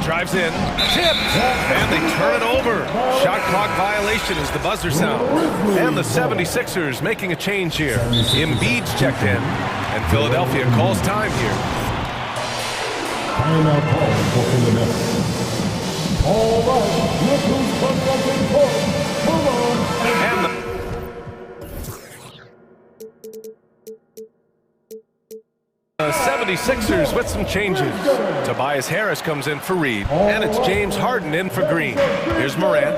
drives in, tipped, and they turn it over. Shot clock violation as the buzzer sounds. And the 76ers making a change here. Embiid's checked in, and Philadelphia calls time here. Timeout call for Philadelphia. All right, look who's coming up in court. Come on. And the 76ers with some changes. Tobias Harris comes in for Reed, and it's James Harden in for Green. Here's Morant.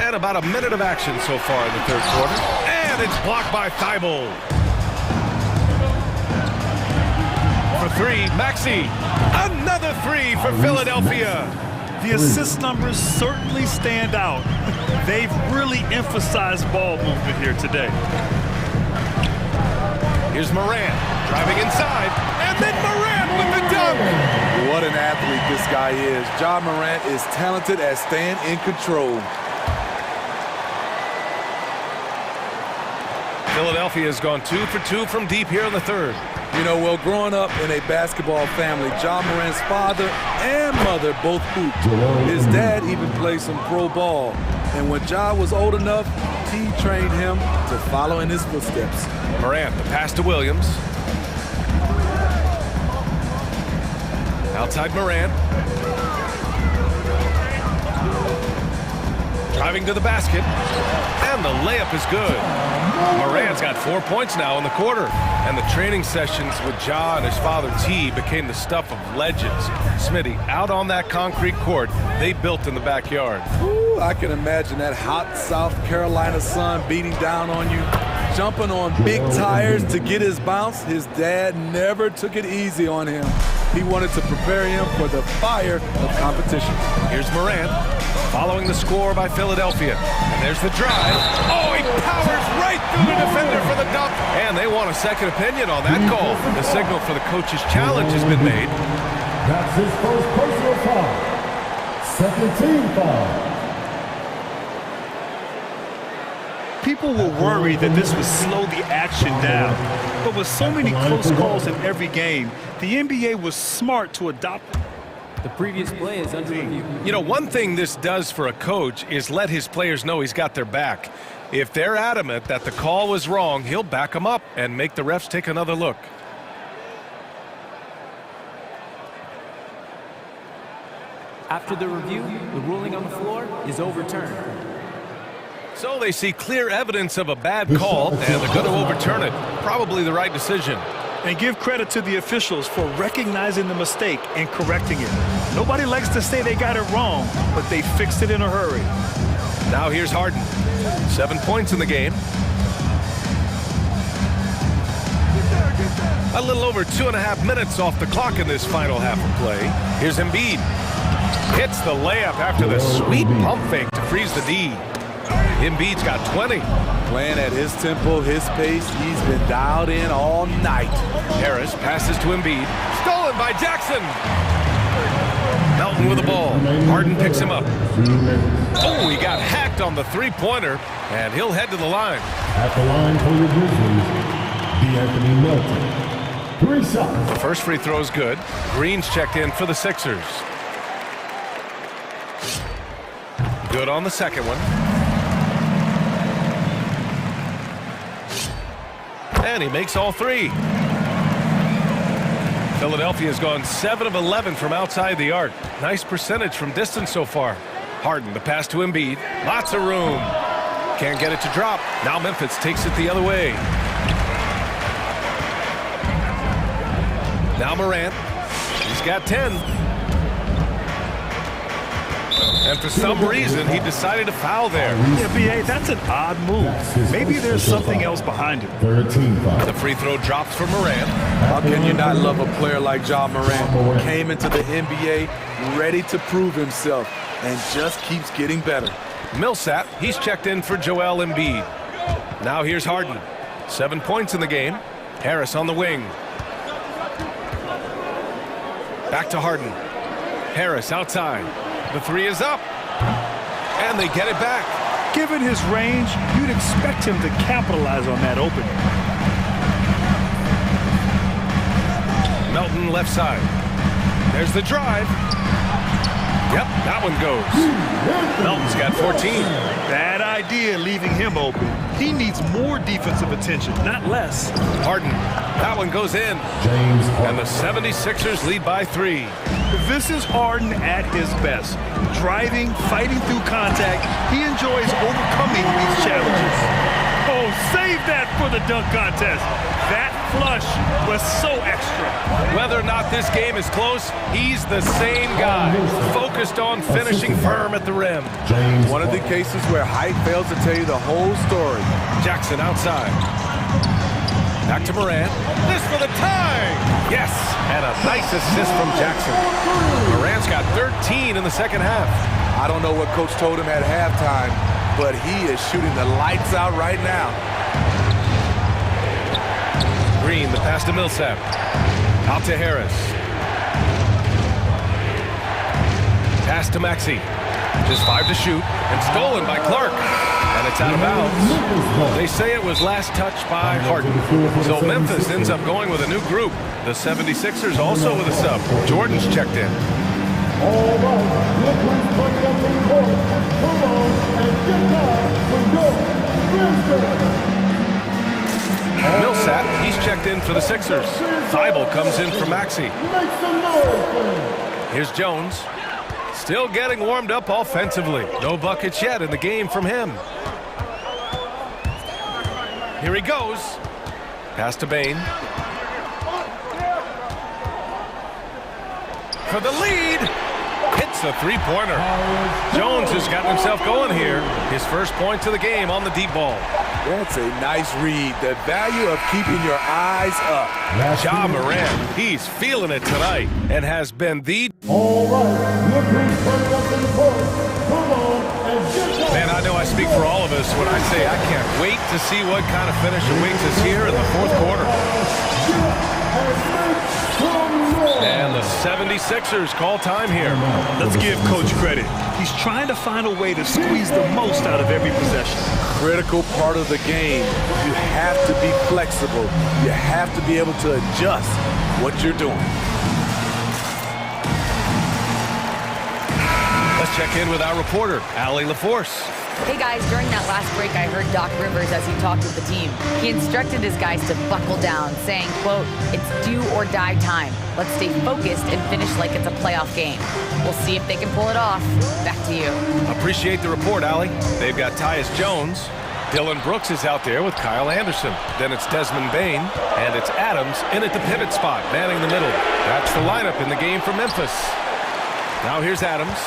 And about a minute of action so far in the third quarter. And it's blocked by Thibault. For three, Maxey. Another three for Philadelphia. The assist numbers certainly stand out. They've really emphasized ball movement here today. Here's Morant driving inside, and then Morant with the dunk. What an athlete this guy is. Ja Morant is talented at staying in control. Philadelphia has gone 2 for 2 from deep here in the third. You know, well, growing up in a basketball family, Ja Morant's father and mother both hooped. His dad even played some pro ball. And when Ja was old enough, he trained him to follow in his footsteps. Morant, the pass to Williams. Outside Morant. Driving to the basket. And the layup is good. Morant's got 4 points now in the quarter. And the training sessions with Ja and his father T became the stuff of legends. Smitty, out on that concrete court they built in the backyard. Ooh, I can imagine that hot South Carolina sun beating down on you. Jumping on big tires to get his bounce. His dad never took it easy on him. He wanted to prepare him for the fire of competition. Here's Morant, following the score by Philadelphia. And there's the drive. Oh, he powers right through the defender for the dunk. And they want a second opinion on that call. The signal for the coach's challenge has been made. That's his first personal foul. Second team foul. People were worried that this would slow the action down. But with so many close calls in every game, the NBA was smart to adopt. The previous play is under review. You know, one thing this does for a coach is let his players know he's got their back. If they're adamant that the call was wrong, he'll back them up and make the refs take another look. After the review, the ruling on the floor is overturned. So they see clear evidence of a bad call, and they're going to overturn it. Probably the right decision. And give credit to the officials for recognizing the mistake and correcting it. Nobody likes to say they got it wrong, but they fixed it in a hurry. Now here's Harden. 7 points in the game. A little over 2.5 minutes off the clock in this final half of play. Here's Embiid. Hits the layup after the sweet pump fake to freeze the D. Embiid's got 20. Playing at his tempo, his pace, he's been dialed in all night. Harris passes to Embiid. Stolen by Jackson. Melton with the ball. Harden picks him up. Oh, he got hacked on the three-pointer, and he'll head to the line. At the line for your Grizzlies, Anthony Melton. 3 shots. The first free throw is good. Green's checked in for the Sixers. Good on the second one. And he makes all 3. Philadelphia's gone 7 of 11 from outside the arc. Nice percentage from distance so far. Harden, the pass to Embiid. Lots of room. Can't get it to drop. Now Memphis takes it the other way. Now Morant. He's got 10. And for some reason, he decided to foul there. Yeah, B.A., that's an odd move. Maybe there's something else behind it. 13 foul. The free throw drops for Morant. How can you not love a player like Ja Morant? Came into the NBA ready to prove himself and just keeps getting better. Millsap, he's checked in for Joel Embiid. Now here's Harden. 7 points in the game. Harris on the wing. Back to Harden. Harris outside. The 3 is up. And they get it back. Given his range, you'd expect him to capitalize on that opening. Melton Harden left side. There's the drive. Yep, that one goes. Melton's got 14. Bad idea leaving him open. He needs more defensive attention, not less. Harden, that one goes in. And the 76ers lead by 3. This is Harden at his best. Driving, fighting through contact. He enjoys overcoming these challenges. Oh, save that for the dunk contest. That flush was so extra. Whether or not this game is close, he's the same guy, focused on finishing firm at the rim. One of the cases where height fails to tell you the whole story. Jackson outside. Back to Morant. This for the tie! Yes, and a nice assist from Jackson. Morant's got 13 in the second half. I don't know what Coach told him at halftime, but he is shooting the lights out right now. Green, the pass to Millsap. Out to Harris. Pass to Maxey. Just 5 to shoot, and stolen by Clark. And it's out of bounds. They say it was last touched by Harden. So Memphis ends up going with a new group. The 76ers also with a sub. Jordan's checked in. All right, Clippers bring up the court. Come on and get down for your Millsap, he's checked in for the Sixers. Thibault comes in for Maxey. Here's Jones. Still getting warmed up offensively. No buckets yet in the game from him. Here he goes. Pass to Bane. For the lead. Hits a three-pointer. Jones has gotten himself going here. His first points of the game on the deep ball. That's a nice read. The value of keeping your eyes up. Ja Morant, he's feeling it tonight and has been the... All right, Man, I know I speak for all of us when I say I can't wait to see what kind of finish awaits us here in the fourth quarter. And the 76ers call time here. Let's give Coach credit. He's trying to find a way to squeeze the most out of every possession. Critical part of the game. You have to be flexible. You have to be able to adjust what you're doing. Let's check in with our reporter, Allie LaForce. Hey guys, during that last break, I heard Doc Rivers as he talked with the team. He instructed his guys to buckle down, saying, quote, "It's do or die time. Let's stay focused and finish like it's a playoff game." We'll see if they can pull it off. Back to you. Appreciate the report, Allie. They've got Tyus Jones. Dylan Brooks is out there with Kyle Anderson. Then it's Desmond Bane, and it's Adams in at the pivot spot, manning the middle. That's the lineup in the game for Memphis. Now here's Adams.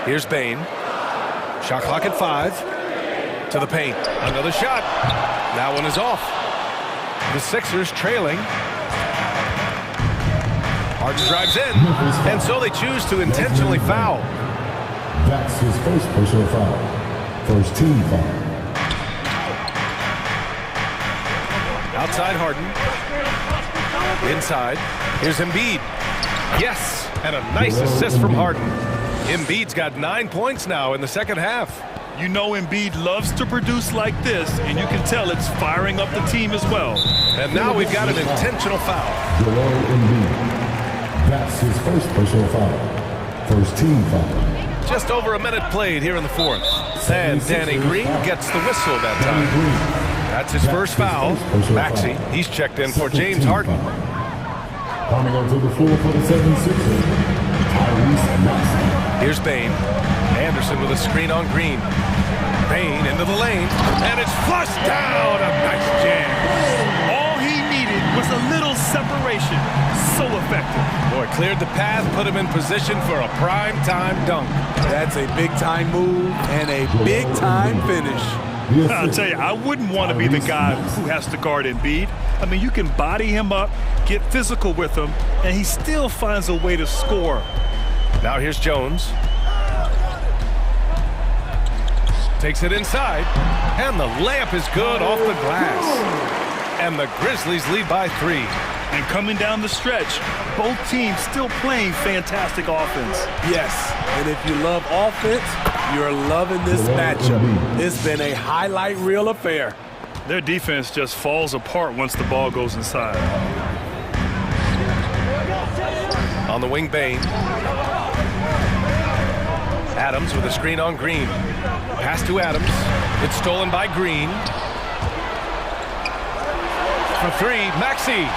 Here's Bane. Shot clock at 5. To the paint. Another shot. That one is off. The Sixers trailing. Harden drives in, and so they choose to intentionally foul. That's his first personal foul. First team foul. Outside Harden. Inside. Here's Embiid. Yes, and a nice assist from Harden. Embiid's got 9 points now in the second half. You know Embiid loves to produce like this, and you can tell it's firing up the team as well. And now we've got an intentional foul. Joel Embiid. That's his first personal foul. First team foul. Just over a minute played here in the fourth. And Danny Green gets the whistle that time. That's his first foul. Maxey, he's checked in for James Harden. Coming onto the floor for the 76ers. Here's Bane. Anderson with a screen on Green. Bane into the lane, and it's flushed down. A nice jam. All he needed was a little separation. So effective. Boy, cleared the path, put him in position for a prime-time dunk. That's a big-time move and a big-time finish. I'll tell you, I wouldn't want to be the guy who has to guard Embiid. I mean, you can body him up, get physical with him, and he still finds a way to score. Now here's Jones. Takes it inside, and the layup is good off the glass. And the Grizzlies lead by 3. And coming down the stretch, both teams still playing fantastic offense. Yes, and if you love offense, you're loving this matchup. It's been a highlight reel affair. Their defense just falls apart once the ball goes inside. On the wing, Bain. Adams with a screen on Green. Pass to Adams. It's stolen by Green. For three, Maxey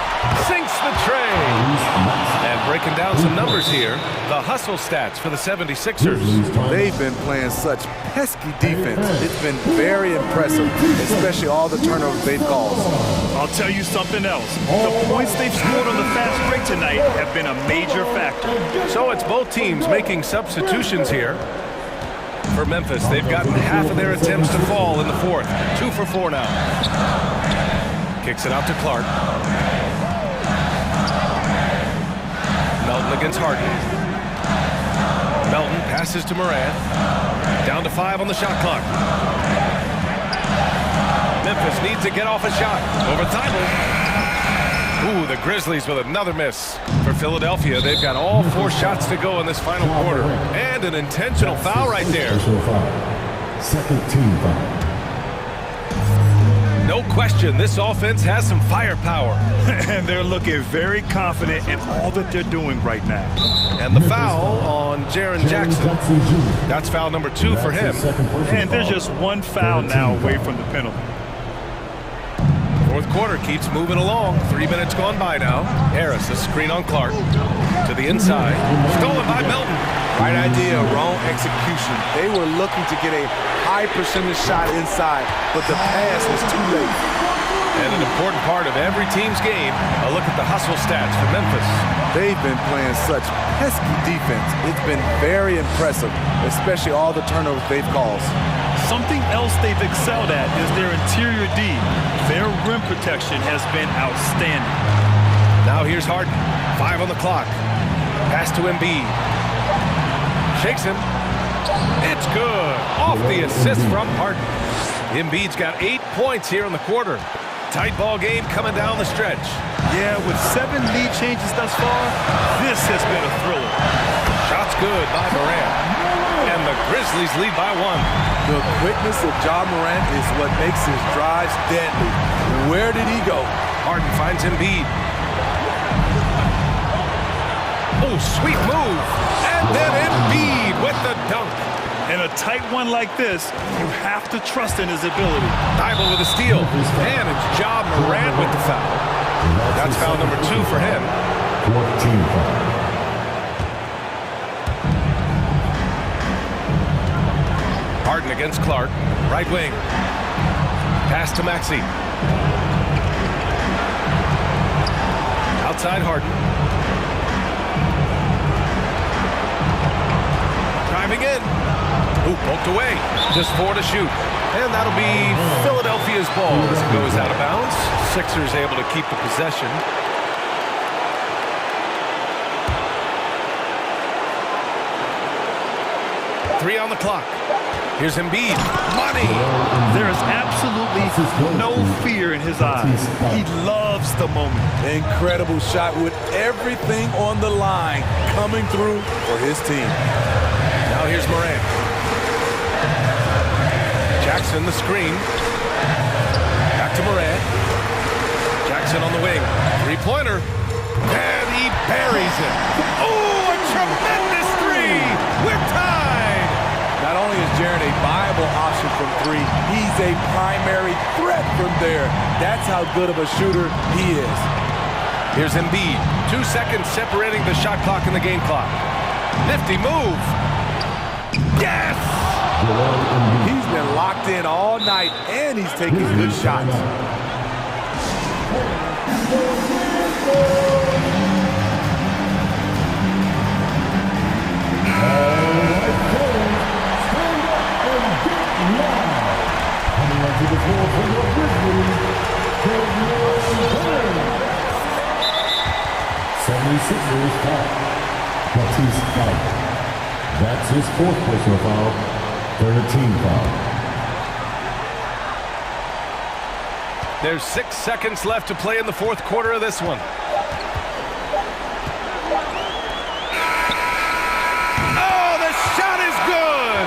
sinks the tray. And breaking down some numbers here, the hustle stats for the 76ers. They've been playing such pesky defense. It's been very impressive, especially all the turnovers they've caused. I'll tell you something else. The points they've scored on the fast break tonight have been a major factor. So it's both teams making substitutions here. For Memphis, they've gotten half of their attempts to fall in the fourth. 2 for 4 now. Kicks it out to Clark. Melton against Harden. Melton passes to Morant. Down to 5 on the shot clock. Memphis needs to get off a shot. Over Thibault. Ooh, the Grizzlies with another miss. For Philadelphia, they've got all 4 shots to go in this final quarter. And an intentional foul right there. Second team foul. No question, this offense has some firepower. And they're looking very confident in all that they're doing right now. And the foul on Jaren Jackson. That's foul number 2 for him. And they're just 1 foul now away from the penalty. Fourth quarter keeps moving along. 3 minutes gone by now. Harris, a screen on Clark. To the inside. Stolen by Melton. Right idea, wrong execution. They were looking to get a high percentage shot inside, but the pass was too late. And an important part of every team's game, a look at the hustle stats for Memphis. They've been playing such pesky defense. It's been very impressive, especially all the turnovers they've caused. Something else they've excelled at is their interior D. Their rim protection has been outstanding. Now here's Harden. 5 on the clock. Pass to Embiid. Shakes him. It's good. Off the assist from Harden. Embiid's got 8 points here in the quarter. Tight ball game coming down the stretch. Yeah, with 7 lead changes thus far, this has been a thriller. Shots good by Morant. And the Grizzlies lead by 1. The quickness of Ja Morant is what makes his drives deadly. Where did he go? Harden finds Embiid. Oh, sweet move. And then Embiid with the dunk. In a tight one like this, you have to trust in his ability. Thibault with a steal. And it's Ja Morant with the foul. That's foul number 2 for him. 14 foul. Harden against Clark. Right wing. Pass to Maxey. Outside Harden. Driving in. Ooh, poked away. Just 4 to shoot. And that'll be Philadelphia's ball as it goes out of bounds. Sixers able to keep the possession. Three on the clock. Here's Embiid. Money! There is absolutely no fear in his eyes. He loves the moment. Incredible shot with everything on the line coming through for his team. Now here's Morant. Jackson the screen. Back to Morant. Jackson on the wing. 3-pointer. And he buries it. Oh, a tremendous 3. We're tied. Not only is Jaren a viable option from 3, he's a primary threat from there. That's how good of a shooter he is. Here's Embiid. 2 seconds separating the shot clock and the game clock. Nifty move. Yes! He's been locked in all night, and he's taking good shots. That's his 4th personal foul, 13 foul. There's 6 seconds left to play in the 4th quarter of this one. Oh, the shot is good!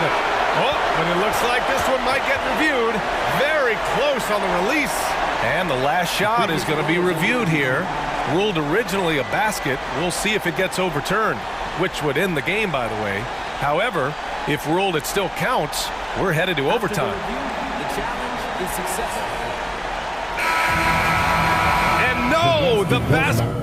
Oh, but it looks like this one might get reviewed. Very close on the release. And the last shot is going to be reviewed here. Ruled originally a basket. We'll see if it gets overturned, which would end the game, by the way. However, if ruled it still counts, we're headed to overtime. The challenge is successful. And no, the basket.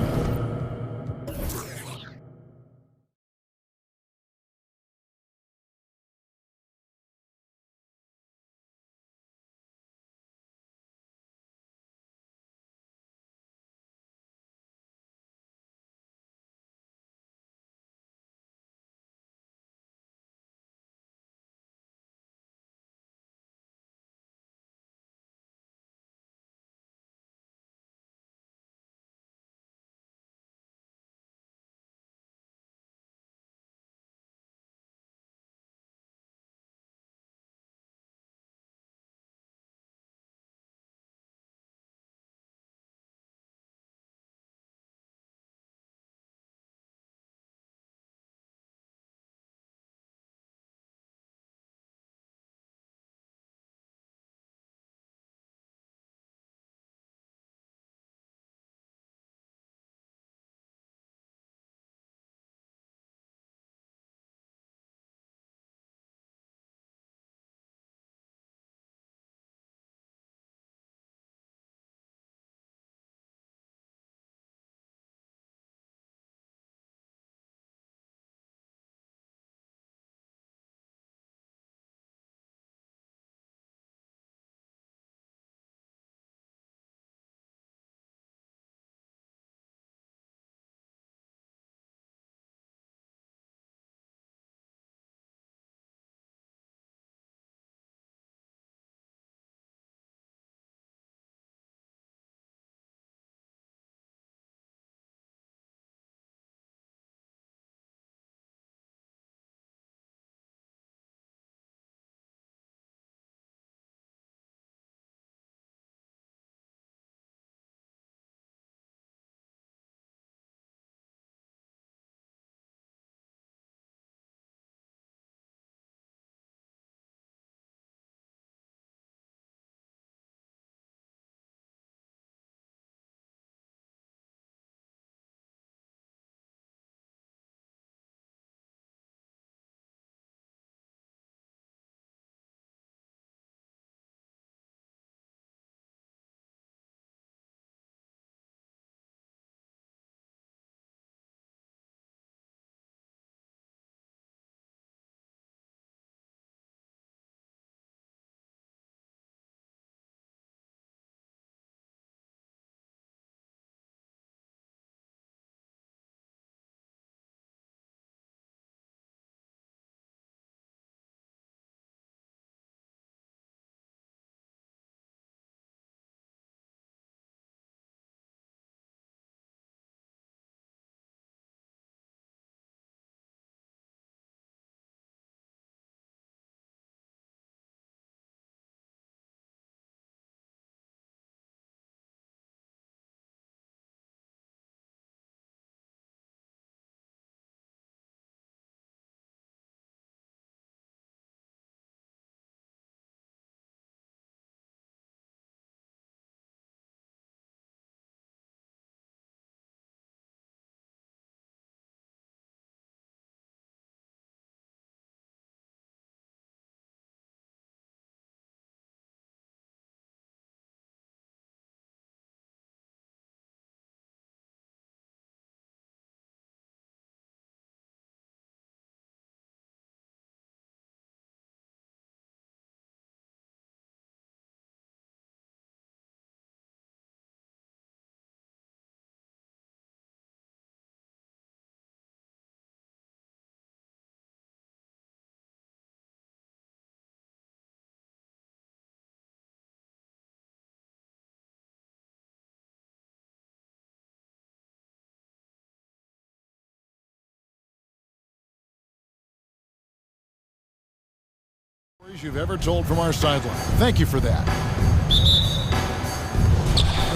Stories you've ever told from our sideline. Thank you for that.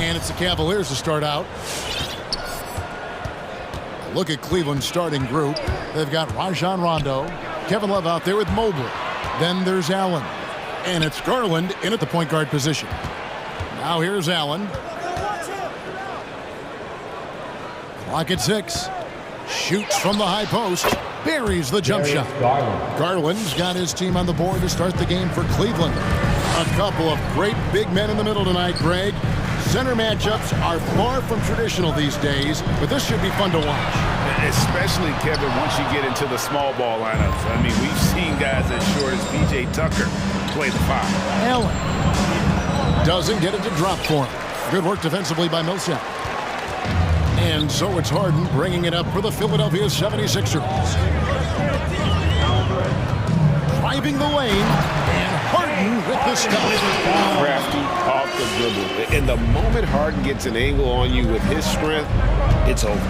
And it's the Cavaliers to start out. Look at Cleveland's starting group. They've got Rajon Rondo, Kevin Love out there with Mobley. Then there's Allen. And it's Garland in at the point guard position. Now here's Allen. Clock at 6. Shoots from the high post. Buries the jump shot. Garland's got his team on the board to start the game for Cleveland. A couple of great big men in the middle tonight, Greg. Center matchups are far from traditional these days, but this should be fun to watch. Especially, Kevin, once you get into the small ball lineups. I mean, we've seen guys as short as P.J. Tucker play the 5. Allen doesn't get it to drop for him. Good work defensively by Millsap. And so it's Harden bringing it up for the Philadelphia 76ers. Driving the lane, and Harden with the stop. Crafty off the dribble. And the moment Harden gets an angle on you with his strength, it's over.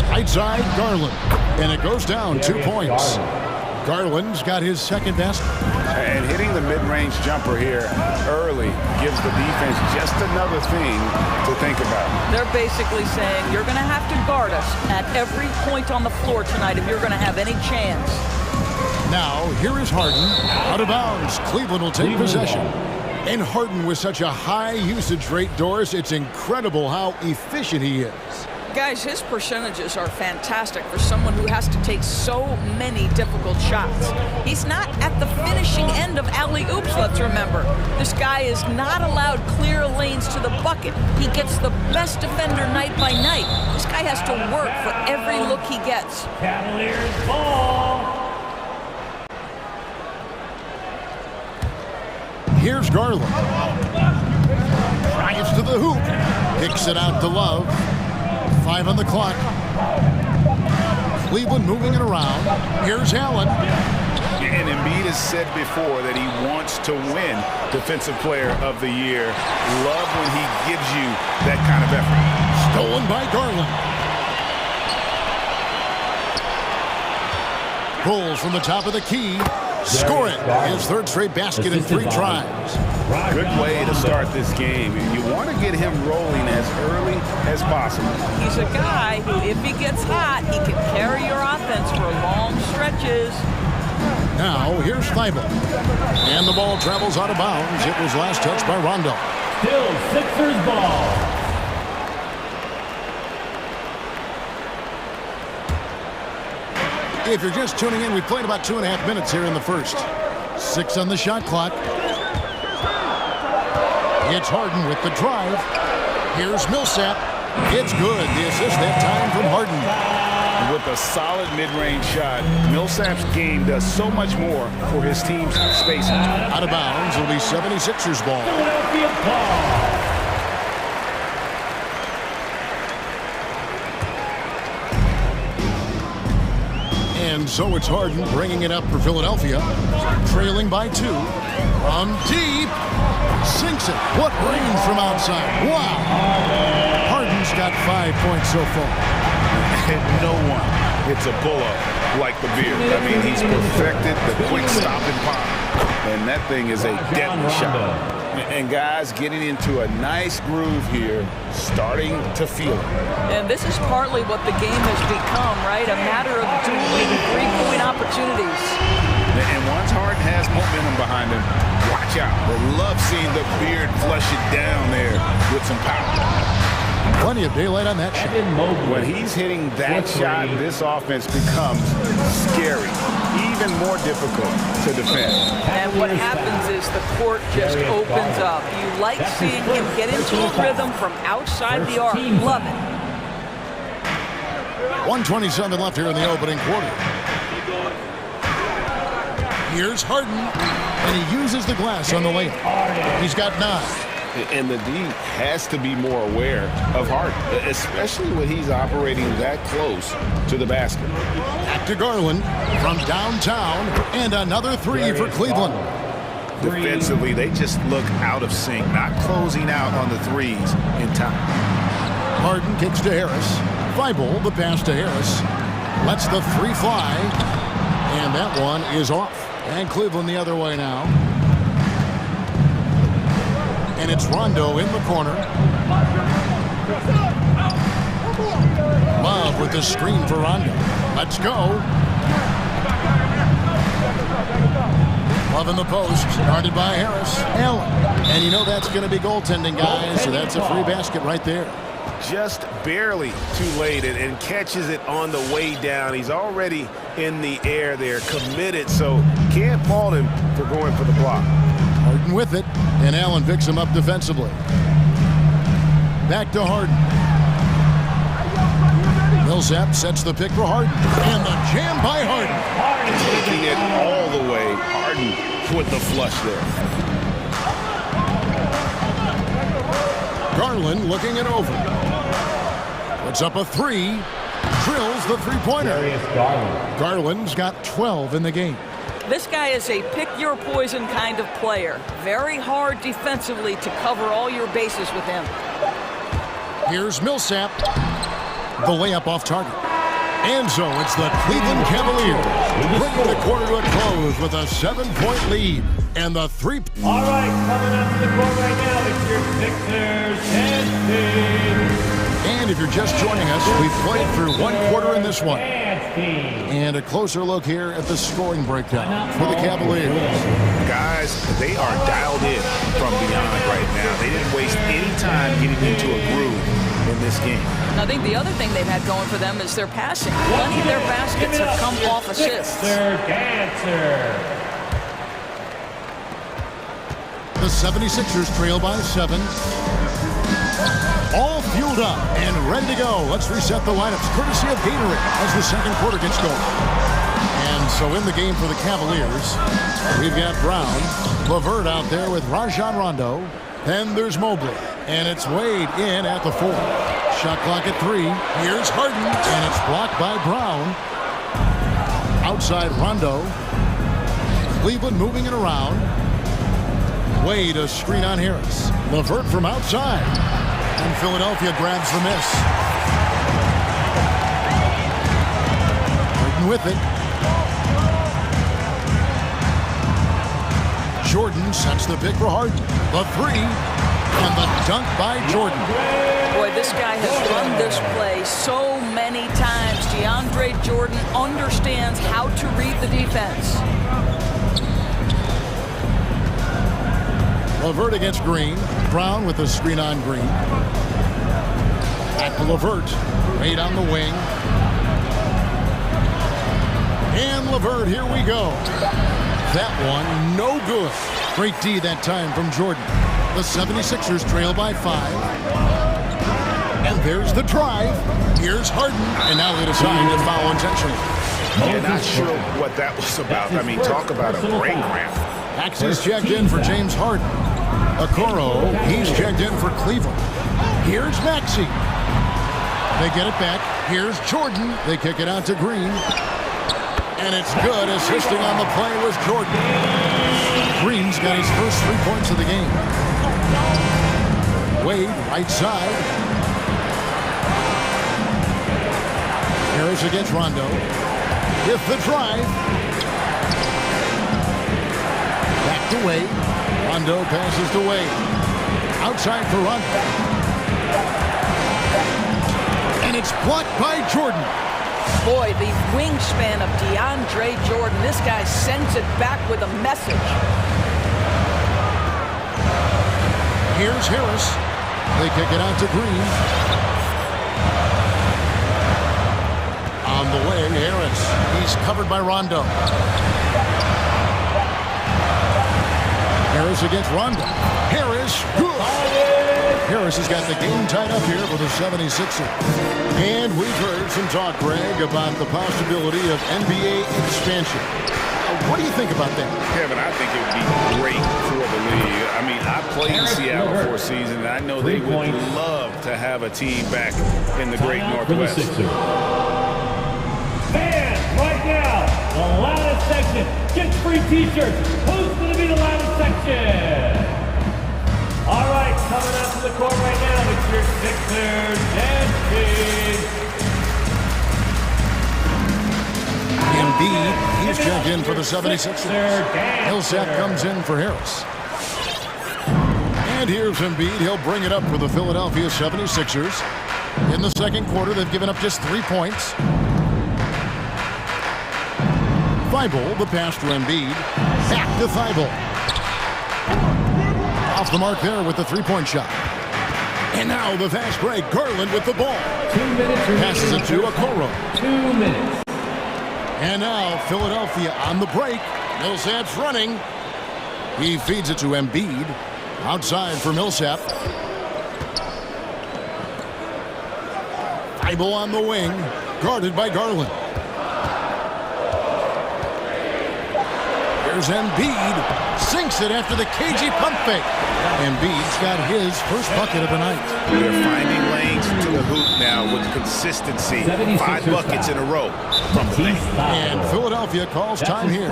Right side, Garland. And it goes down 2 points. Garland's got his second basket. And hitting the mid-range jumper here early gives the defense just another thing to think about. They're basically saying you're going to have to guard us at every point on the floor tonight if you're going to have any chance. Now, here is Harden. Out of bounds. Cleveland will take possession. And Harden with such a high usage rate, Doris, it's incredible how efficient he is. Guys, his percentages are fantastic for someone who has to take so many difficult shots. He's not at the finishing end of alley-oops, let's remember. This guy is not allowed clear lanes to the bucket. He gets the best defender night by night. This guy has to work for every look he gets. Cavaliers ball. Here's Garland. Drives to the hoop. Kicks it out to Love. 5 on the clock. Cleveland moving it around. Here's Allen. And Embiid has said before that he wants to win Defensive Player of the Year. Love when he gives you that kind of effort. Stolen by Garland. Pulls from the top of the key. Score it. His third straight basket in 3 tries. Good way to start this game. You want to get him rolling as early as possible. He's a guy who, if he gets hot, he can carry your offense for long stretches. Now, here's Thibault. And the ball travels out of bounds. It was last touched by Rondo. Still Sixers ball. If you're just tuning in, we played about 2.5 minutes here in the first. 6 on the shot clock. It's Harden with the drive. Here's Millsap. It's good. The assist that time from Harden. With a solid mid-range shot, Millsap's game does so much more for his team's spacing. Out of bounds will be 76ers ball. Philadelphia ball. And so it's Harden bringing it up for Philadelphia. Trailing by 2. From deep. Sinks it. What range from outside. Wow. Harden's got 5 points so far. And no one hits a pull-up like the beard. I mean, he's perfected the quick stop and pop. And that thing is a deadly shot. And guys getting into a nice groove here, starting to feel it. And this is partly what the game has become, right? A matter of dueling 3-point opportunities. And once Harden has momentum behind him, watch out. They love seeing the beard flush it down there with some power. Plenty of daylight on that shot. When he's hitting that shot, this offense becomes scary, even more difficult to defend. And what happens is the court just opens up. You like seeing him get into a rhythm from outside the arc. Love it. 1:27 left here in the opening quarter. Here's Harden, and he uses the glass on the layup. He's got 9. And the D has to be more aware of Harden, especially when he's operating that close to the basket. Back to Garland from downtown, and another 3 for Cleveland. Defensively, they just look out of sync, not closing out on the threes in time. Harden kicks to Harris. Thibault, the pass to Harris. Lets the 3 fly, and that one is off. And Cleveland the other way now. And it's Rondo in the corner. Love with the screen for Rondo. Let's go. Love in the post, guarded by Harris. Allen. And you know that's going to be goaltending, guys, so that's a free basket right there. Just barely too late and catches it on the way down. He's already in the air there, committed, so can't fault him for going for the block. Harden with it, and Allen picks him up defensively. Back to Harden. Millsap sets the pick for Harden, and the jam by Harden. Taking it all the way. Harden with the flush there. Garland looking it over. Puts up a three. Drills the three-pointer. Garland's got 12 in the game. This guy is a pick-your-poison kind of player. Very hard defensively to cover all your bases with him. Here's Millsap. The layup off target. And so it's the Cleveland Cavaliers bringing the quarter to a close with a 7-point lead. And the three... All right, coming up to the court right now, it's your Sixers and And if you're just joining us, we've played through one quarter in this one. And a closer look here at the scoring breakdown for the Cavaliers. Guys, they are dialed in from beyond right now. They didn't waste any time getting into a groove in this game. I think the other thing they've had going for them is their passing. Plenty of their baskets have come off assists. The 76ers trail by 7. All fueled up and ready to go. Let's reset the lineups courtesy of Gatorade as the second quarter gets going. And so in the game for the Cavaliers, we've got Brown, LeVert out there with Rajon Rondo. Then there's Mobley, and it's Wade in at the 4. Shot clock at 3. Here's Harden, and it's blocked by Brown. Outside Rondo. Cleveland moving it around. Wade a screen on Harris. LeVert from outside. And Philadelphia grabs the miss. Harden with it. Jordan sets the pick for Harden. The 3. And the dunk by Jordan. Boy, this guy has run this play so many times. DeAndre Jordan understands how to read the defense. LeVert against Green. Brown with the screen on Green. Back to LeVert. Wade on the wing. And LeVert, here we go. That one, no good. Great D that time from Jordan. The 76ers trail by 5. And there's the drive. Here's Harden. And now they decide to foul intentionally. Yeah, not sure what that was about. I mean, talk about a brain cramp. Axis checked in for James Harden. Okoro, he's checked in for Cleveland. Here's Maxey. They get it back. Here's Jordan. They kick it out to Green. And it's good. Assisting on the play was Jordan. Green's got his first 3 points of the game. Wade, right side. Harris against Rondo. With the drive. Back to Wade. Rondo passes to Wade. Outside for Rondo. And it's blocked by Jordan. Boy, the wingspan of DeAndre Jordan. This guy sends it back with a message. Here's Harris. They kick it out to Green. On the wing, Harris. He's covered by Rondo. Harris against Rondo. Harris, good. Harris has got the game tied up here for the 76ers. And we've heard some talk, Greg, about the possibility of NBA expansion. What do you think about that? Kevin, I think it would be great for the league. I mean, I played in Seattle for a season, and I know they would love to have a team back in the great Northwest. Fans, right now, the loudest section gets free t-shirts. Who's going to be the loudest section? All right, coming out to the court right now, it's your Sixers and Embiid, he's checked in for the 76ers. Millsap comes in for Harris. And here's Embiid. He'll bring it up for the Philadelphia 76ers. In the second quarter, they've given up just 3 points. Thibault, the pass to Embiid. Back to Thibault. Off the mark there with the three-point shot. And now the fast break. Garland with the ball. 2 minutes. Passes it to Okoro. 2 minutes. And now Philadelphia on the break. Millsap's running. He feeds it to Embiid. Outside for Millsap. Thibault on the wing. Guarded by Garland. Here's Embiid. Sinks it after the cagey pump fake. Embiid's got his first bucket of the night. They're finding lanes to the hoop now with consistency. 5 buckets in a row from the paint. And Philadelphia calls time here.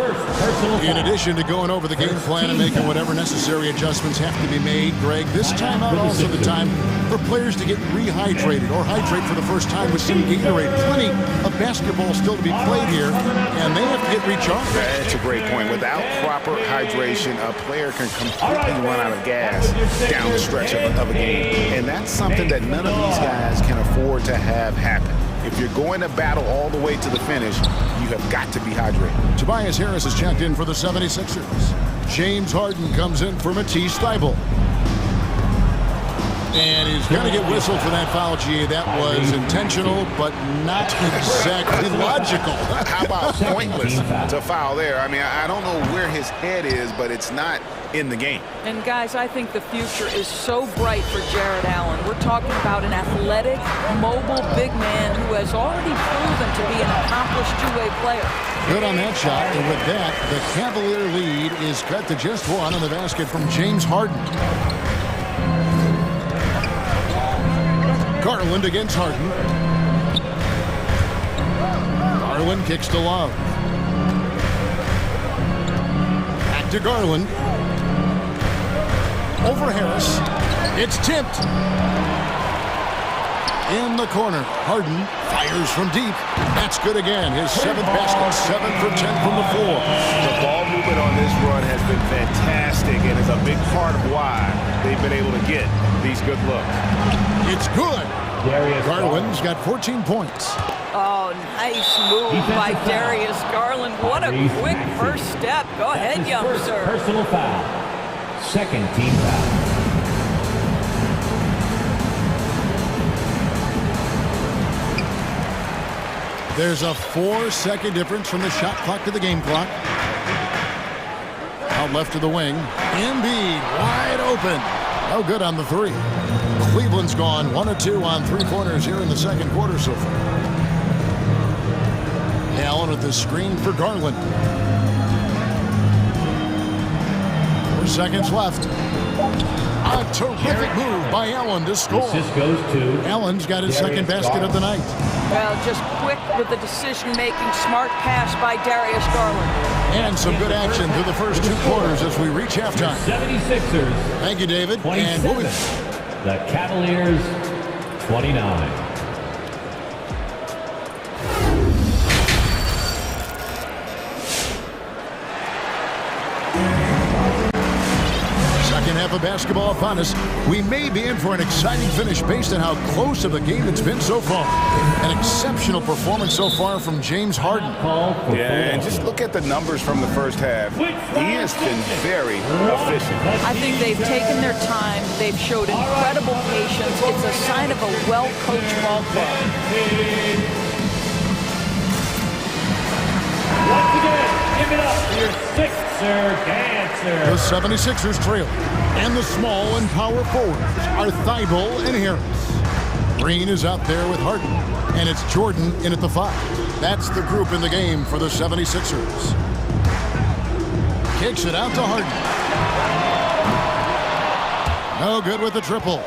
In addition to going over the game plan and making whatever necessary adjustments have to be made, Greg, this timeout also the time for players to get rehydrated or hydrate for the first time with some Gatorade. Plenty of basketball still to be played here, and they have to get recharged. That's a great point. Without proper hydration, a player can completely run out of gas down the stretch of a game. And that's something that none of these guys can afford to have happen. If you're going to battle all the way to the finish, you have got to be hydrated. Tobias Harris is checked in for the 76ers. James Harden comes in for Matisse Thybulle. And he's going to get whistled for that foul, G. That was intentional, but not exactly logical. How about pointless to foul there? I mean, I don't know where his head is, but it's not in the game. And guys, I think the future is so bright for Jared Allen. We're talking about an athletic, mobile big man who has already proven to be an accomplished two-way player. Good on that shot, and with that, the Cavalier lead is cut to just 1 on the basket from James Harden. Garland against Harden. Garland kicks to Love. Back to Garland. Over Harris. It's tipped. In the corner. Harden fires from deep. That's good again. His 7th basket, 7 for 10 from the floor. The ball movement on this run has been fantastic and is a big part of why they've been able to get these good looks. It's good. Garland's got 14 points. Oh, nice move by Darius Garland. What a quick first step. Go ahead, youngster. Personal foul. 2nd team foul. There's a 4-second difference from the shot clock to the game clock. Out left to the wing. Embiid wide open. No good on the 3. Cleveland's gone 1 of 2 on 3-pointers here in the second quarter so far. Allen with the screen for Garland. 4 seconds left. A terrific move by Allen to score. Allen's got his 2nd basket of the night. Well, just quick with the decision-making, smart pass by Darius Garland. And some good action through the first 2 quarters as we reach halftime. 76ers. Thank you, David. And we'll be the Cavaliers, 29. Second half of basketball upon us. We may be in for an exciting finish based on how close of a game it's been so far. An exceptional performance so far from James Harden. Yeah, and just look at the numbers from the first half. He has been very efficient. I think they've taken their time. They've showed incredible patience. It's a sign of a well-coached ball club. Once again, give it up for your Sixer dancer. The 76ers trail. And the small and power forwards are Thybulle and Harris. Green is out there with Harden. And it's Jordan in at the 5. That's the group in the game for the 76ers. Kicks it out to Harden. No good with the triple.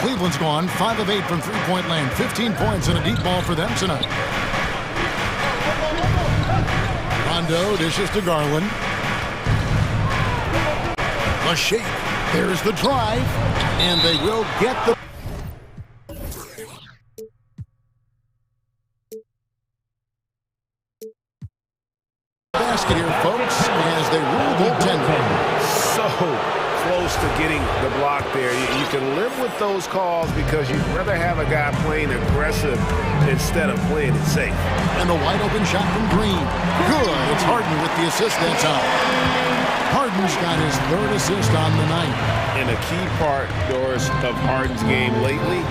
Cleveland's gone 5 of 8 from three-point land. 15 points and a deep ball for them tonight. Rondo dishes to Garland. Lachey. There's the drive. And they will get the basket here, folks, as they rule goaltending. So close to getting the block there. You can live with those calls because you'd rather have a guy playing aggressive instead of playing it safe. And the wide open shot from Green. Good. It's Harden with the assist that time. Harden's got his third assist on the night. And a key part, Doris, of Harden's game lately,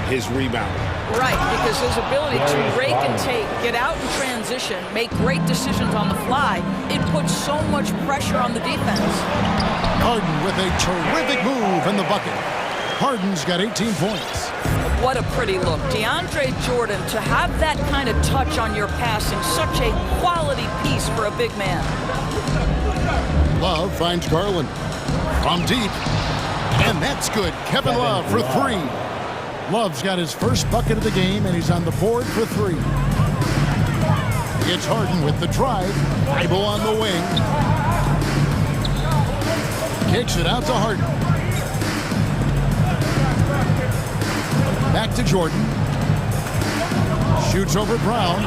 his rebounding. Right, because his ability to break and take, get out in transition, make great decisions on the fly, it puts so much pressure on the defense. Harden with a terrific move in the bucket. Harden's got 18 points. What a pretty look. DeAndre Jordan, to have that kind of touch on your passing, such a quality piece for a big man. Love finds Garland from deep, and that's good. Kevin Love for three. Love's got his first bucket of the game, and he's on the board for three. It's Harden with the drive. Bible on the wing. Kicks it out to Harden. Back to Jordan. Shoots over Brown.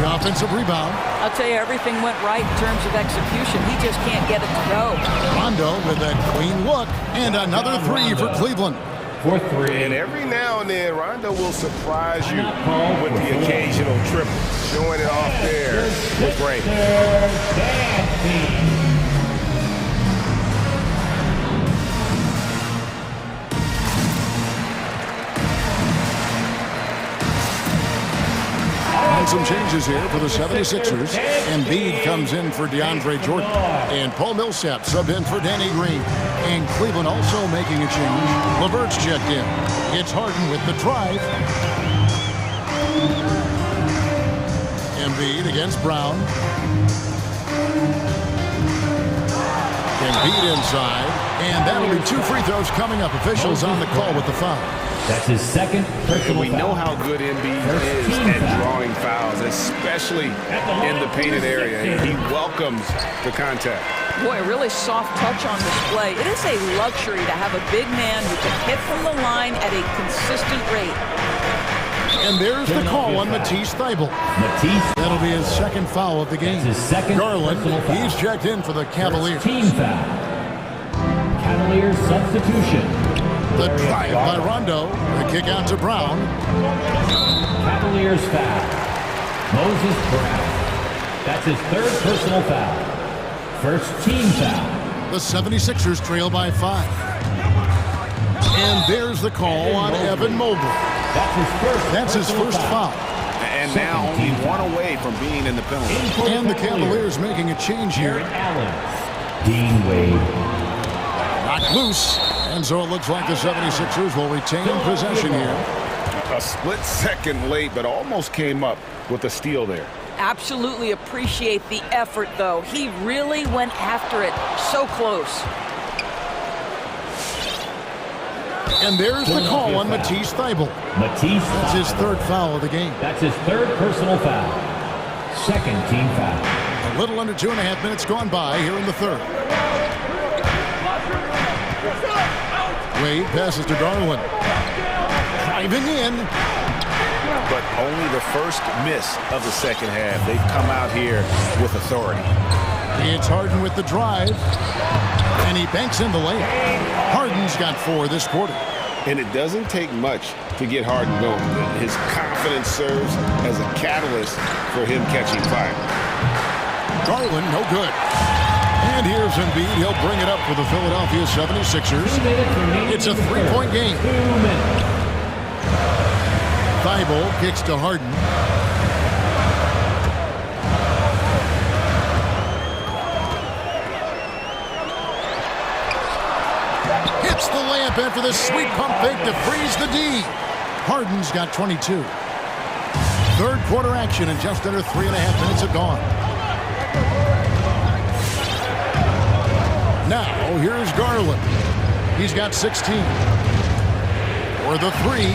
The offensive rebound. I'll tell you, everything went right in terms of execution. He just can't get it to go. Rondo with a clean look, and another three for Cleveland. For three. And every now and then, Rondo will surprise you with the occasional triple. Showing it off there with great. Some changes here for the 76ers. Embiid comes in for DeAndre Jordan. And Paul Millsap subbed in for Danny Green. And Cleveland also making a change. LeVert's checked in. It's Harden with the drive. Embiid against Brown. Embiid inside. And that'll be two free throws coming up. Officials on the call with the foul. That's his second personal We know how good Embiid is at drawing fouls, especially in the painted area. And he welcomes the contact. Boy, really soft touch on display. It is a luxury to have a big man who can hit from the line at a consistent rate. And there's the call on Matisse Thybulle. That'll be his second foul of the game. His second Garland, he's checked in for the Cavaliers. Team foul. Cavaliers substitution. The drive by Rondo. The kick out to Brown. Cavaliers foul. Moses Brown. That's his third personal foul. First team foul. The 76ers trail by 5. And there's the call on Evan Mobley. That's his first foul. And now only one away from being in the penalty. And the Cavaliers making a change here. Dean Wade. Knocked loose. And so it looks like the 76ers will retain possession here. A split second late, but almost came up with a steal there. Absolutely appreciate the effort, though. He really went after it. So close. And there's the call on Matisse Thybulle. That's his third foul of the game. That's his third personal foul. Second team foul. A little under 2.5 minutes gone by here in the third. Wade passes to Garland. Driving in. But only the first miss of the second half. They've come out here with authority. It's Harden with the drive. And he banks in the layup. Harden's got 4 this quarter. And it doesn't take much to get Harden going. His confidence serves as a catalyst for him catching fire. Garland, no good. And here's Embiid. He'll bring it up for the Philadelphia 76ers. It's a 3-point game. Thybulle kicks to Harden. Hits the layup after the sweet pump fake to freeze the D. Harden's got 22. Third quarter action and just under 3.5 minutes have gone. Now, here's Garland. He's got 16. For the 3.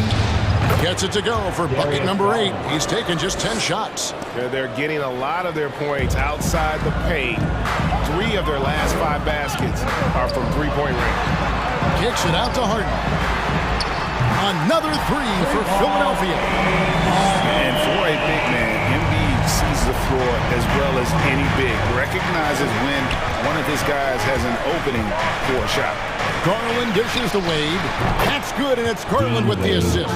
Gets it to go for bucket number 8. He's taken just 10 shots. They're getting a lot of their points outside the paint. 3 of their last 5 baskets are from three-point range. Kicks it out to Harden. Another 3 for Philadelphia. And for a big man, Embiid sees the floor as well as any big. Recognizes when one of his guys has an opening for a shot. Garland dishes to Wade. That's good, and it's Garland with the assist.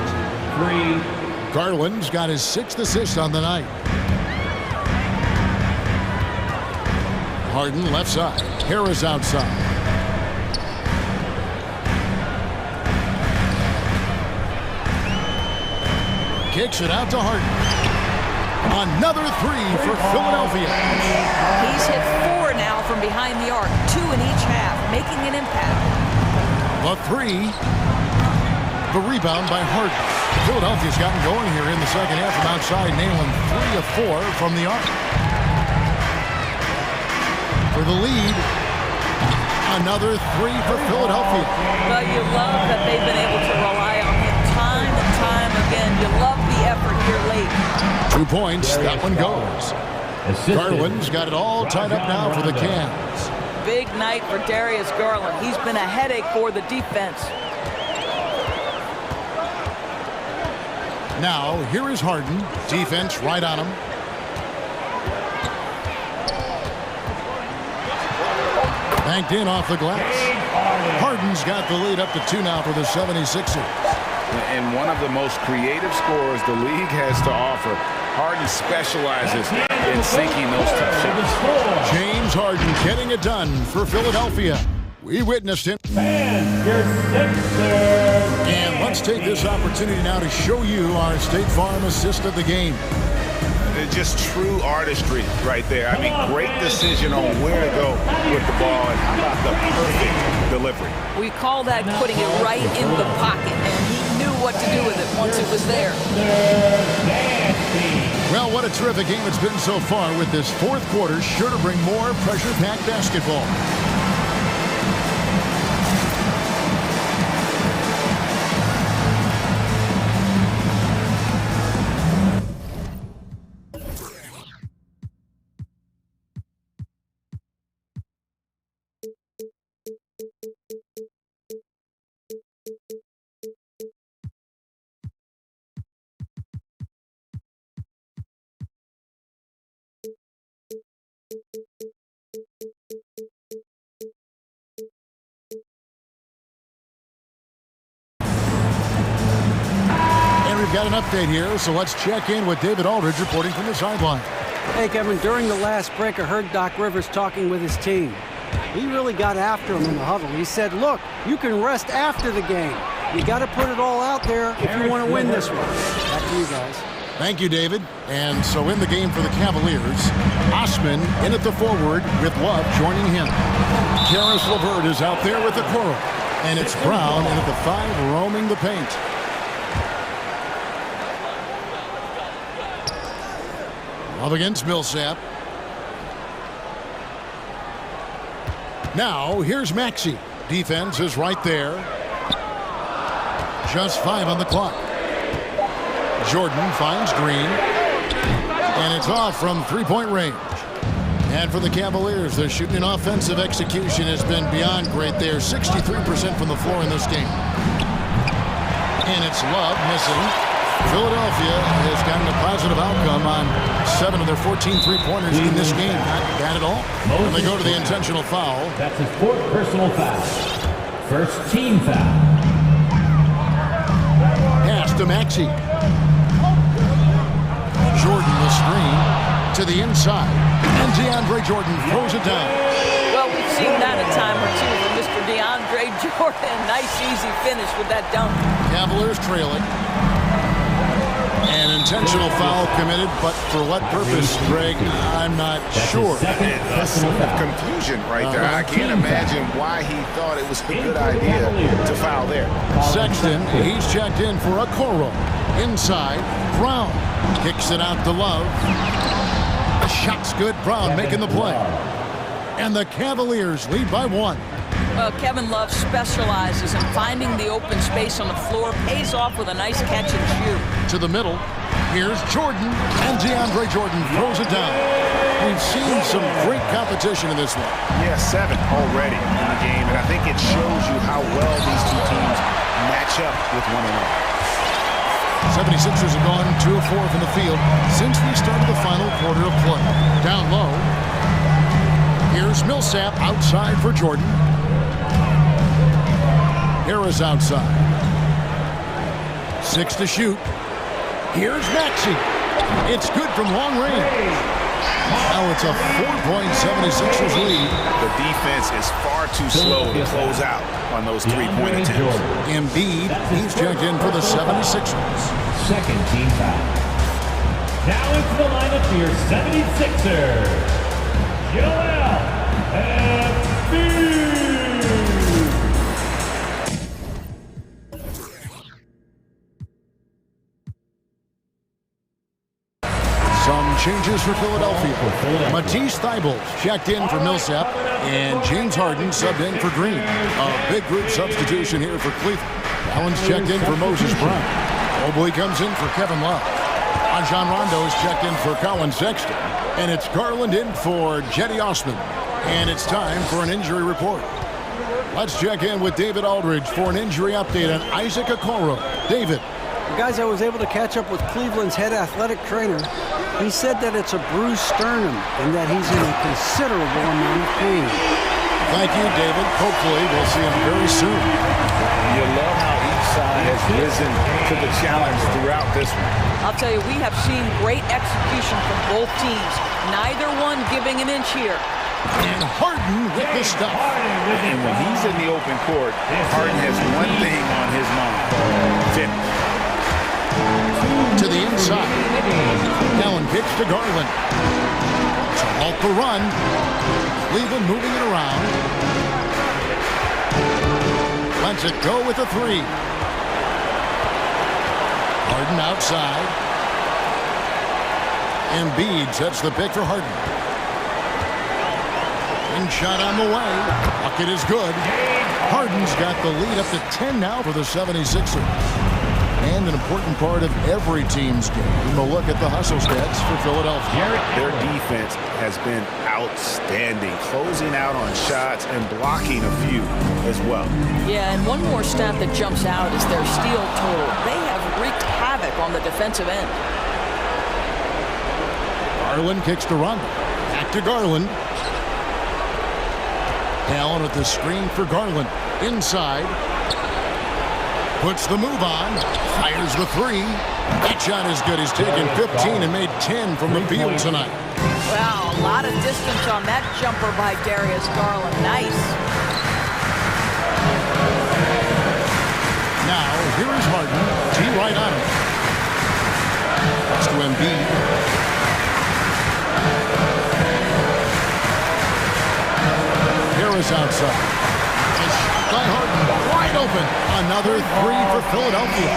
Garland's got his 6th assist on the night. Harden left side. Harris outside. Kicks it out to Harden. Another three for Philadelphia. He's hit 4 now from behind the arc, 2 in each half, making an impact. The three. The rebound by Harden. Philadelphia's gotten going here in the second half from outside, nailing 3 of 4 from the arc. For the lead, another three for Philadelphia. Well, you love that they've been able to rely on him time and time again. You love the effort here late. 2 points, that one goes. Garland's got it all tied up now for the Cavs. Big night for Darius Garland. He's been a headache for the defense. Now, here is Harden. Defense right on him. Banked in off the glass. Harden's got the lead up to 2 now for the 76ers. And one of the most creative scorers the league has to offer. Harden specializes in sinking those tough shots. James Harden getting it done for Philadelphia. We witnessed him. And let's take this opportunity now to show you our State Farm assist of the game. Just true artistry right there. I mean, great decision on where to go with the ball, and how about the perfect delivery. We call that putting it right in the pocket, and he knew what to do with it once it was there. Well, what a terrific game it's been so far, with this fourth quarter sure to bring more pressure-packed basketball. We've got an update here, so let's check in with David Aldridge reporting from the sideline. Hey, Kevin, during the last break, I heard Doc Rivers talking with his team. He really got after him in the huddle. He said, look, you can rest after the game. You got to put it all out there if you want to win this one. Back to you guys. Thank you, David. And so in the game for the Cavaliers, Osman in at the forward with Love joining him. Karis LeVert is out there with the Coral. And it's Brown in at the 5 roaming the paint. Up against Millsap. Now, here's Maxey. Defense is right there. Just 5 on the clock. Jordan finds Green. And it's off from three-point range. And for the Cavaliers, their shooting and offensive execution has been beyond great. They're 63% from the floor in this game. And it's Love missing. Philadelphia has gotten a positive outcome on 7 of their 14 three-pointers in this game. Not bad at all. And they go to the intentional foul. That's his 4th personal foul. First team foul. Pass to Maxey. Jordan the screen to the inside. And DeAndre Jordan throws it down. Well, we've seen that a time or two from Mr. DeAndre Jordan. Nice, easy finish with that dunk. Cavaliers trailing. An intentional foul committed, but for what purpose, Greg, I'm not sure. A scene of confusion right there. I can't imagine why he thought it was a good idea to foul there. Sexton, he's checked in for a Coro. Inside, Brown kicks it out to Love. The shot's good. Brown making the play. And the Cavaliers lead by 1. Well, Kevin Love specializes in finding the open space on the floor, pays off with a nice catch and shoot. To the middle, here's Jordan, and DeAndre Jordan throws it down. We've seen some great competition in this one. Yeah, 7 already in the game, and I think it shows you how well these two teams match up with one another. 76ers have gone 2 of 4 from the field since we started the final quarter of play. Down low, here's Millsap outside for Jordan. Harris outside. 6 to shoot. Here's Maxey. It's good from long range. Now it's a 4-point 76ers lead. The defense is far too slow to close out on those three-point attempts. Embiid, he's checked in for the 76ers. Second team foul. Now into the lineup for your 76ers, Joel Embiid. Some changes for Philadelphia. Matisse Thybulle checked in for Millsap, and James Harden subbed in for Green. A big group substitution here for Cleveland. Allen's checked in for Moses Brown. Mobley comes in for Kevin Love. Rajon Rondo is checked in for Colin Sexton. And it's Garland in for Jetty Osman. And it's time for an injury report. Let's check in with David Aldridge for an injury update on Isaac Okoro. David. Guys, I was able to catch up with Cleveland's head athletic trainer. He said that it's a bruised sternum and that he's in a considerable amount of pain. Thank you, David. Hopefully we'll see him very soon. You love how each side has risen to the challenge throughout this one. I'll tell you, we have seen great execution from both teams. Neither one giving an inch here. And Harden with the stuff. And when he's in the open court, Harden has one thing on his mind. Finish. To the inside. Allen pitch to Garland. To halt the run. Cleveland moving it around. Lets it go with a three. Harden outside. Embiid sets the pick for Harden. In shot on the way. Bucket is good. Harden's got the lead up to 10 now for the 76ers. And an important part of every team's game. A look at the hustle stats for Philadelphia. Their defense has been outstanding, closing out on shots and blocking a few as well. Yeah, and one more stat that jumps out is their steal total. They have wreaked havoc on the defensive end. Garland kicks to Rondo. Back to Garland. Allen with the screen for Garland. Inside. Puts the move on. Fires the three. That shot is good. He's taken 15 and made 10 from the field tonight. Wow, a lot of distance on that jumper by Darius Garland. Nice. Now, here is Harden. T right on him. That's to Embiid. Harris outside. By Harden, wide open. Another three for Philadelphia.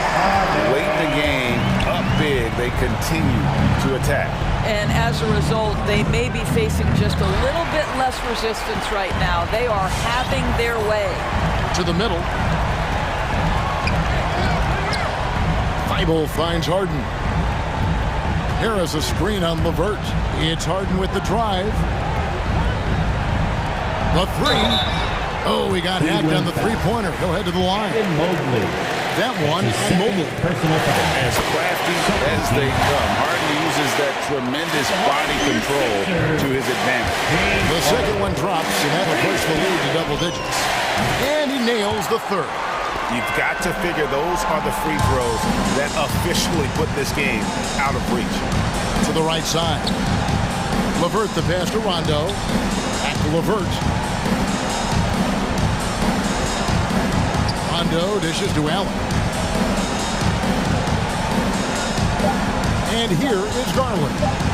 Late in the game, up big, they continue to attack. And as a result, they may be facing just a little bit less resistance right now. They are having their way. To the middle. Thybulle finds Harden. Harris a screen on LeVert. It's Harden with the drive. The three. Oh, he got hacked on the three-pointer. He'll head to the line. That one on Mobley. As crafty as they come, Harden uses that tremendous body control to his advantage. The second one drops, and that'll push the lead to double digits. And he nails the third. You've got to figure those are the free throws that officially put this game out of reach. To the right side. LeVert the pass to Rondo. Back to LeVert. Rondo dishes to Allen. And here is Garland.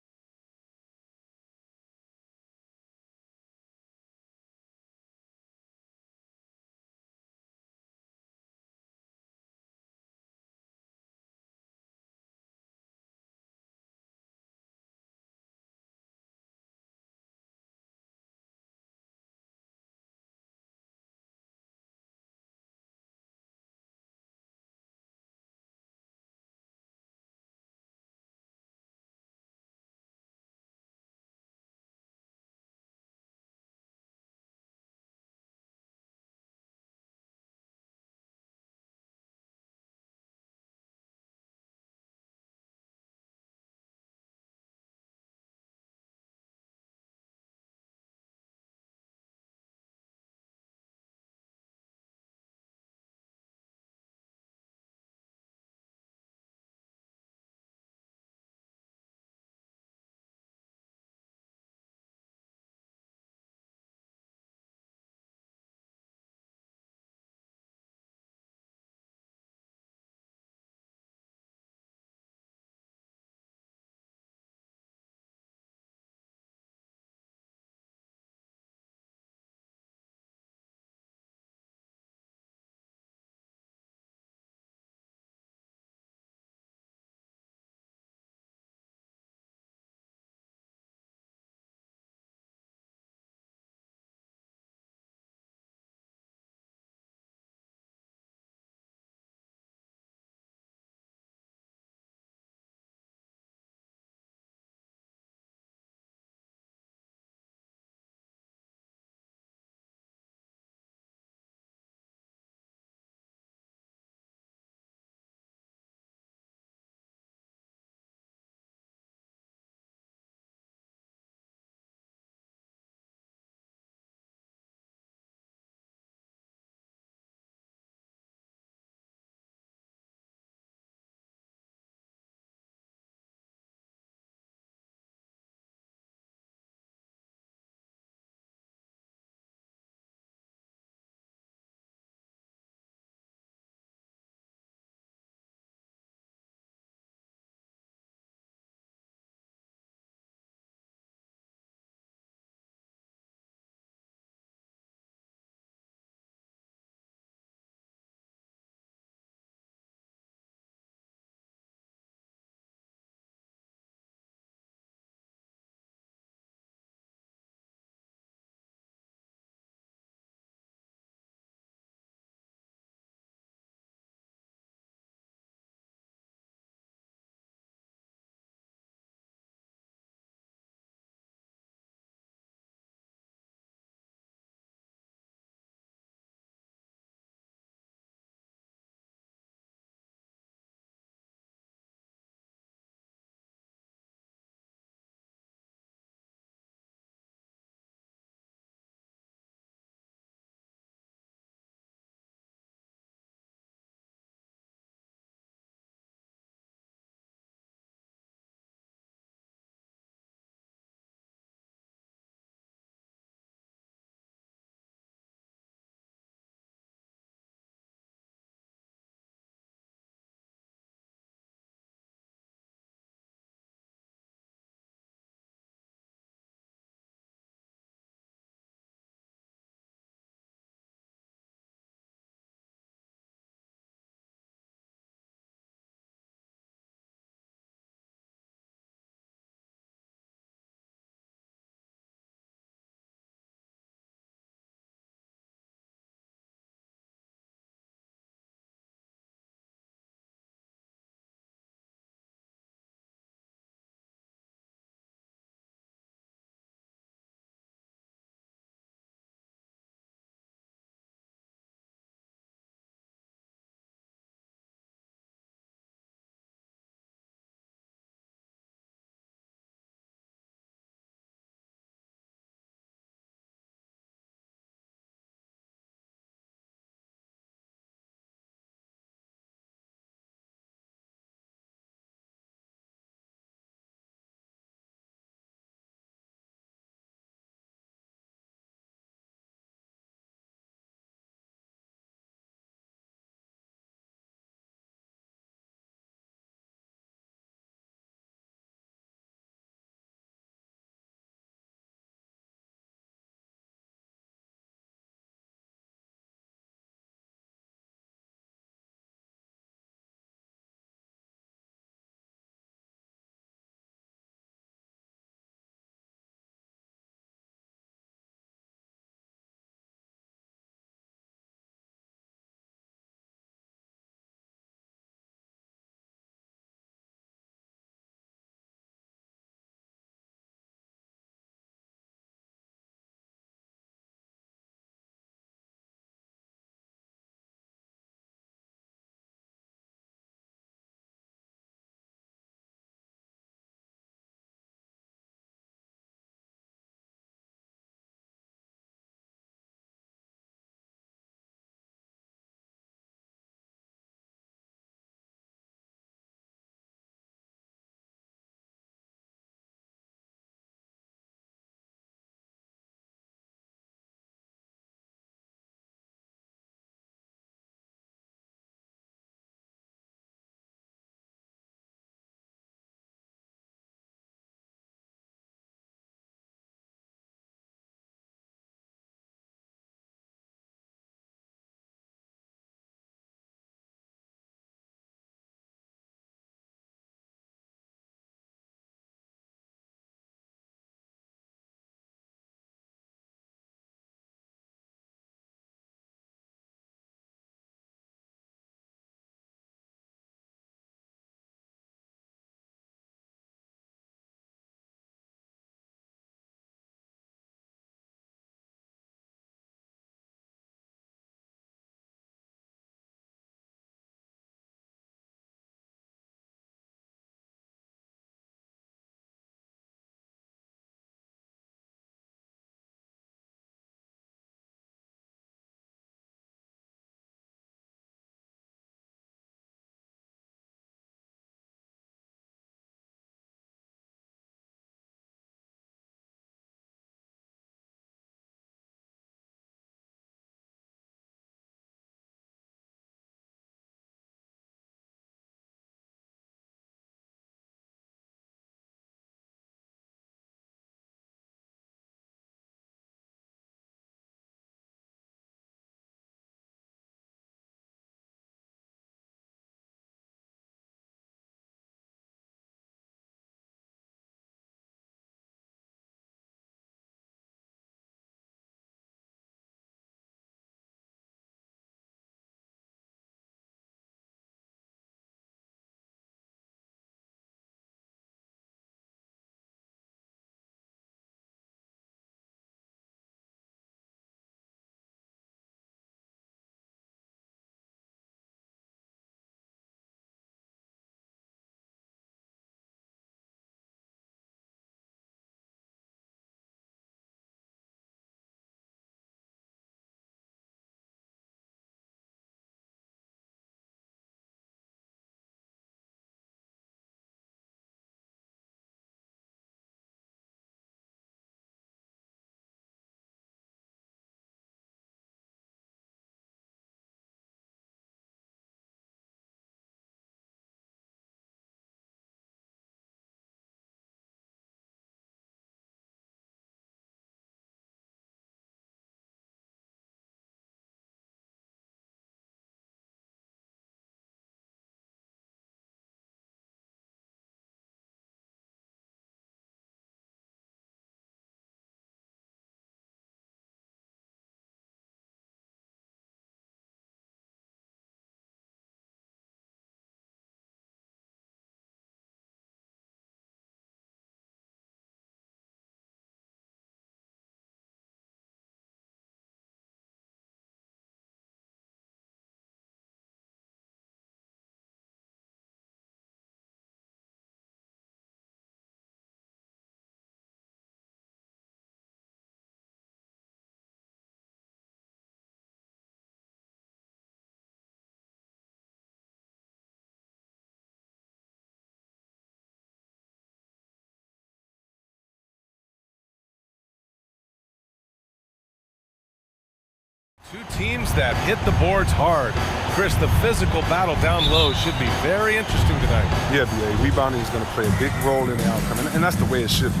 Two teams that hit the boards hard. Chris, the physical battle down low should be very interesting tonight. Yeah, BA. Rebounding is going to play a big role in the outcome, and that's the way it should be.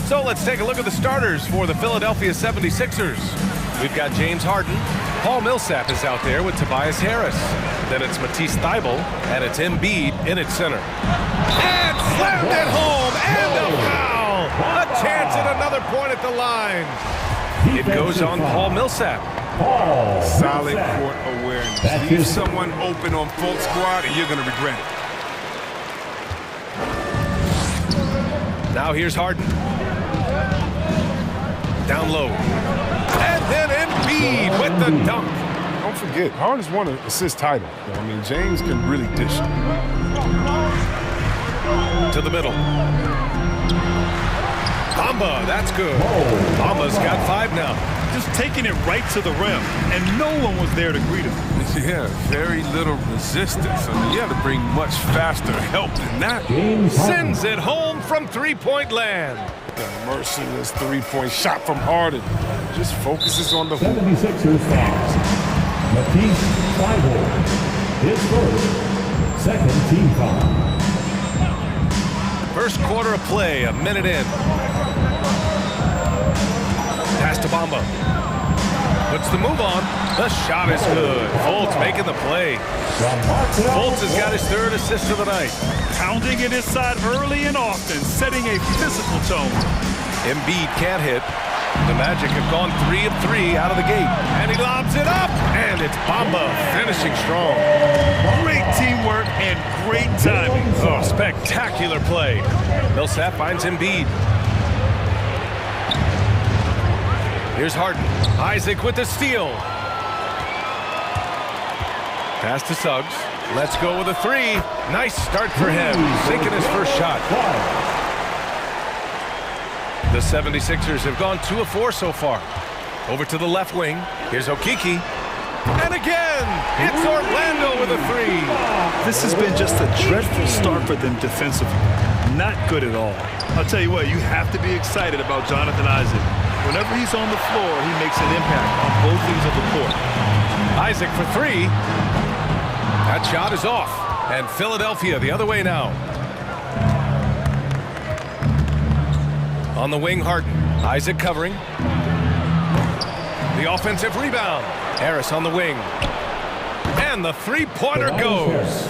So let's take a look at the starters for the Philadelphia 76ers. We've got James Harden. Paul Millsap is out there with Tobias Harris. Then it's Matisse Thybulle, and it's Embiid in its center. And slammed it home, and a foul! A chance at another point at the line. It goes on Paul Millsap. Solid court awareness. Leave someone open on full squad, and you're going to regret it. Now here's Harden. Down low. And then Embiid with the dunk. Don't forget, Harden's won an assist title. I mean, James can really dish it. To the middle. Bamba, that's good. Bamba's got 5 now. Just taking it right to the rim, and no one was there to greet him. Yeah, very little resistance. I mean, you had to bring much faster help than that. Sends it home from three-point land. The merciless three-point shot from Harden. Just focuses on the hoop. 76ers fouls. Matisse Thybulle. His first. Second team foul. First quarter of play, a minute in. Pass to Bamba. Puts the move on. The shot is good. Fultz making the play. Fultz has got his 3rd assist of the night. Pounding it inside early and often, setting a physical tone. Embiid can't hit. The Magic have gone 3 of 3 out of the gate. And he lobs it up. And it's Bamba finishing strong. Great teamwork and great timing. Oh, spectacular play. Millsap finds Embiid. Here's Harden. Isaac with the steal. Pass to Suggs. Let's go with a 3. Nice start for him. Sinking his first shot. The 76ers have gone 2 of 4 so far. Over to the left wing. Here's Okiki. And again, it's Orlando with a 3. This has been just a dreadful start for them defensively. Not good at all. I'll tell you what, you have to be excited about Jonathan Isaac. Whenever he's on the floor, he makes an impact on both ends of the court. Isaac for 3. That shot is off. And Philadelphia the other way now. On the wing, Harden. Isaac covering. The offensive rebound. Harris on the wing. And the three-pointer goes.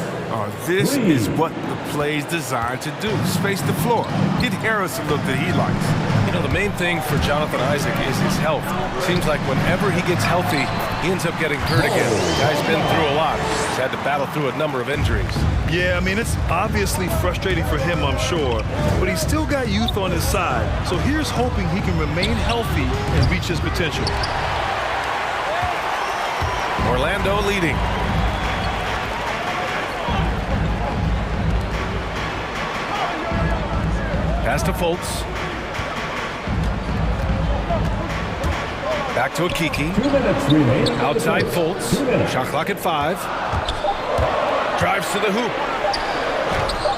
This is what the play's designed to do. Space the floor. Get Harris a look that he likes. You know, the main thing for Jonathan Isaac is his health. Seems like whenever he gets healthy, he ends up getting hurt again. The guy's been through a lot. He's had to battle through a number of injuries. Yeah, I mean, it's obviously frustrating for him, I'm sure. But he's still got youth on his side. So here's hoping he can remain healthy and reach his potential. Orlando leading. Pass to Fultz. Back to Okiki. 2 minutes remaining. Outside Fultz. Shot clock at 5. Drives to the hoop.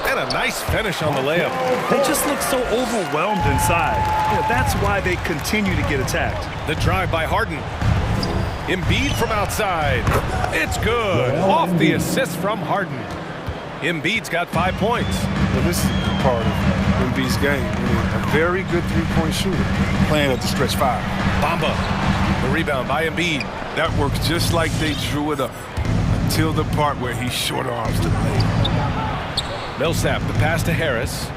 And a nice finish on the layup. They just look so overwhelmed inside. Yeah, that's why they continue to get attacked. The drive by Harden. Embiid from outside. It's good. Off the assist from Harden. Embiid's got 5 points. Well, this is part of Embiid's game. I mean, a very good three-point shooter. Playing at the stretch 5. Bamba. The rebound by Embiid. That works just like they drew it up. Until the part where he short arms the lane. Millsap, the pass to Harris.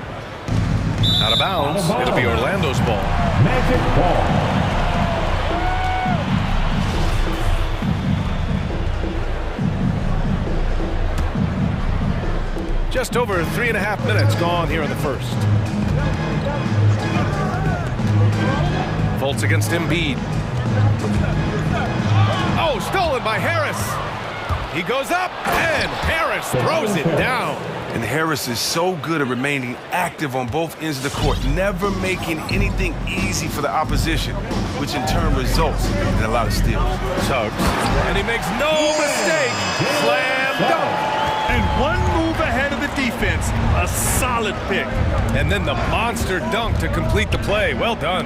Out of bounds. It'll be Orlando's ball. Magic ball. Just over 3.5 minutes gone here in the first. Fultz against Embiid. Oh, stolen by Harris. He goes up, and Harris throws it down. And Harris is so good at remaining active on both ends of the court, never making anything easy for the opposition, which in turn results in a lot of steals. Suggs. And he makes no mistake. Slam dunk. And one move ahead of the defense. A solid pick. And then the monster dunk to complete the play. Well done.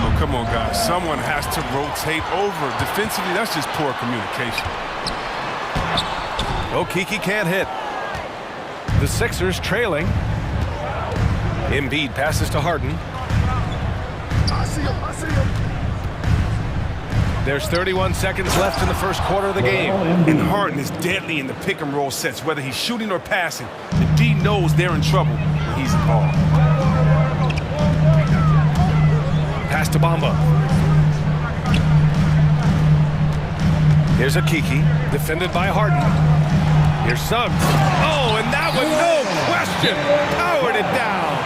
Oh, come on, guys. Someone has to rotate over. Defensively, that's just poor communication. Oh, Kiki can't hit. The Sixers trailing. Embiid passes to Harden. I see him. There's 31 seconds left in the first quarter of the game. And Harden is deadly in the pick and roll sets, whether he's shooting or passing. The D knows they're in trouble when he's involved. Pass to Bamba. Here's a Kiki, defended by Harden. Here's Suggs. Oh, and that was no question. Powered it down.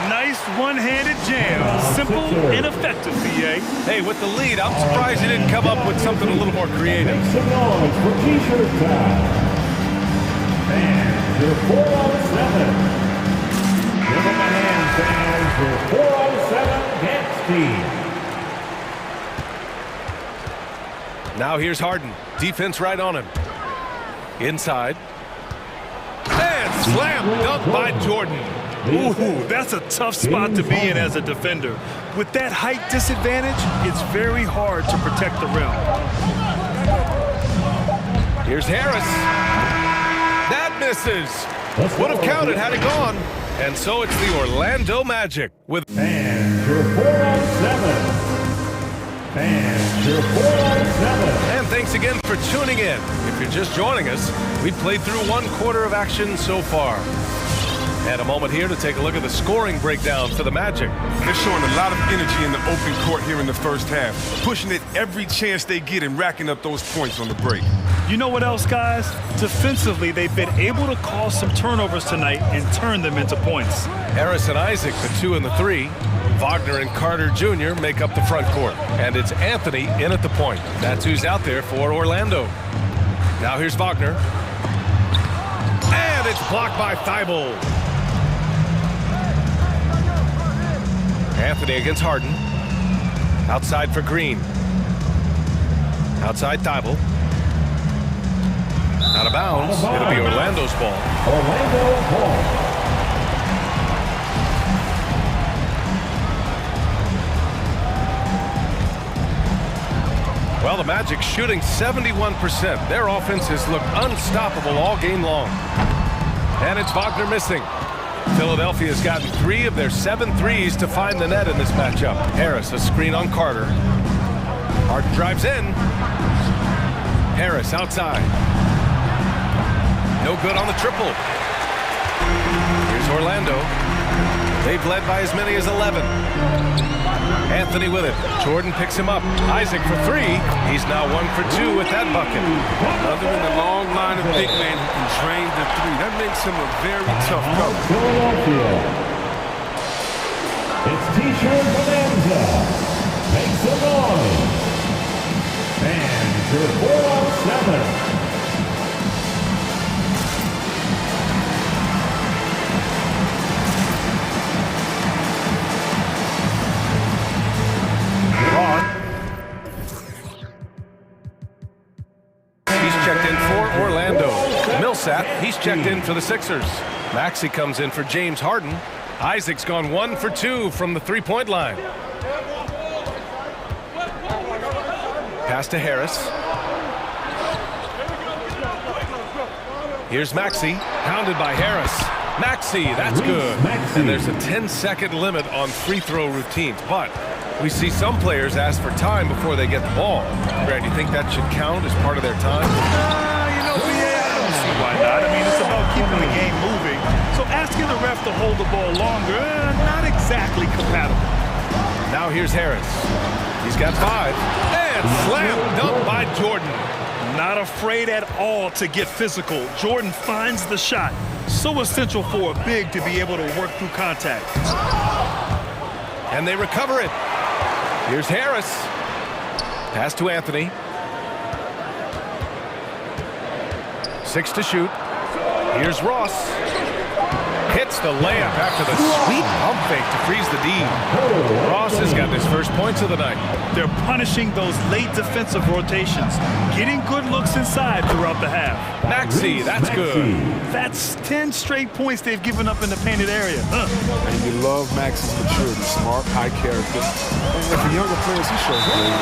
Nice one-handed jam. Simple and effective, BA. Hey, with the lead, I'm surprised he didn't come up with something a little more creative. Make some noise for T-shirt time. And your 407. Give them a hand, fans. Your 407 Dance Team. Now here's Harden. Defense right on him. Inside. And slam dunk by Jordan. Ooh, that's a tough spot to be in as a defender. With that height disadvantage, it's very hard to protect the rim. Here's Harris. That misses. Would have counted had it gone. And so it's the Orlando Magic with... And your 407. And your 407. And thanks again for tuning in. If you're just joining us, we played through one quarter of action so far. And a moment here to take a look at the scoring breakdown for the Magic. They're showing a lot of energy in the open court here in the first half, pushing it every chance they get and racking up those points on the break. You know what else, guys? Defensively, they've been able to cause some turnovers tonight and turn them into points. Harris and Isaac, the 2 and the 3. Wagner and Carter Jr. make up the front court. And it's Anthony in at the point. That's who's out there for Orlando. Now here's Wagner. And it's blocked by Thibault. Anthony against Harden. Outside for Green. Outside Thibault. Out of bounds. It'll be Orlando's ball. Orlando ball. Well, the Magic shooting 71%. Their offense has looked unstoppable all game long. And it's Wagner missing. Philadelphia's gotten 3 of their 7 threes to find the net in this matchup. Harris, a screen on Carter. Harden drives in. Harris outside. No good on the triple. Here's Orlando. They've led by as many as 11. Anthony with it. Jordan picks him up. Isaac for 3. He's now 1 for 2 with that bucket. Other than the long line of big men who can drain the 3, that makes him a very tough cover. Philadelphia. It's T-shirt Bonanza. Make some noise. And your 407. He's checked in for Orlando. Millsap, he's checked in for the Sixers. Maxey comes in for James Harden. Isaac's gone 1 for 2 from the three-point line. Pass to Harris. Here's Maxey, hounded by Harris. Maxey, that's good. And there's a 10-second limit on free throw routines, but we see some players ask for time before they get the ball. Brad, do you think that should count as part of their time? You know, I don't see why not. I mean, it's about keeping the game moving. So asking the ref to hold the ball longer, not exactly compatible. Now here's Harris. He's got 5. And slam dunk by Jordan. Not afraid at all to get physical. Jordan finds the shot. So essential for a big to be able to work through contact. And they recover it. Here's Harris. Pass to Anthony. 6 to shoot. Here's Ross. hits the layup after the sweet pump fake to freeze the D. Ross has gotten his first points of the night. They're punishing those late defensive rotations, getting good looks inside throughout the half. Maxey, that's good. That's 10 straight points they've given up in the painted area. And you love Max's maturity, smart, high character. And for younger players, he shows great.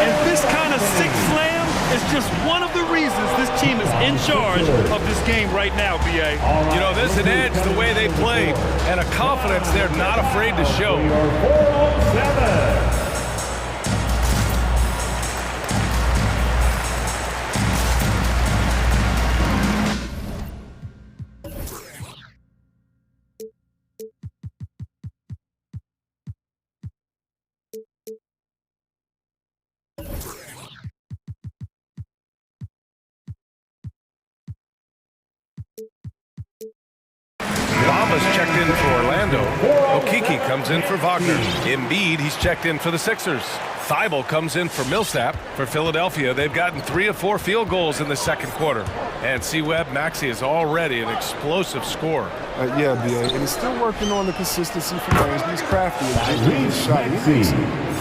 And this kind of sick slam is just one of the reasons this team is in charge of this game right now, B.A. You know, there's an edge the way they play and a confidence they're not afraid to show. Bamba's checked in for Orlando. Okeke comes in for Wagner. Embiid, he's checked in for the Sixers. Thibault comes in for Millsap. For Philadelphia, they've gotten 3 of 4 field goals in the second quarter. And C-Web, Maxey is already an explosive scorer. Yeah, B.A., and he's still working on the consistency from range. He's crafty and jiggling his shot. He makes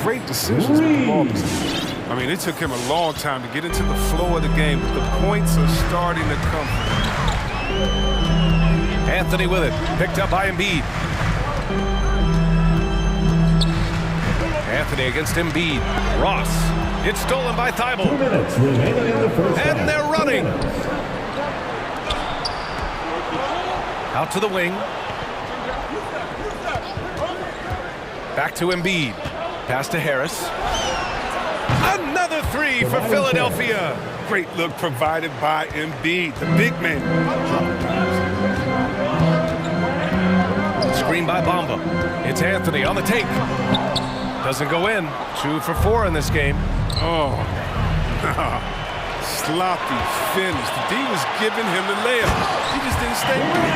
great decisions with the ball position. I mean, it took him a long time to get into the flow of the game, but the points are starting to come. Anthony with it, picked up by Embiid. Anthony against Embiid. Ross, it's stolen by Thibault. And they're running. Out to the wing. Back to Embiid. Pass to Harris. Another 3 for Philadelphia. Great look provided by Embiid, the big man. Screen by Bamba. It's Anthony on the take. Doesn't go in. 2 for 4 in this game. Oh, sloppy finish. The D was giving him the layup. He just didn't stay with it.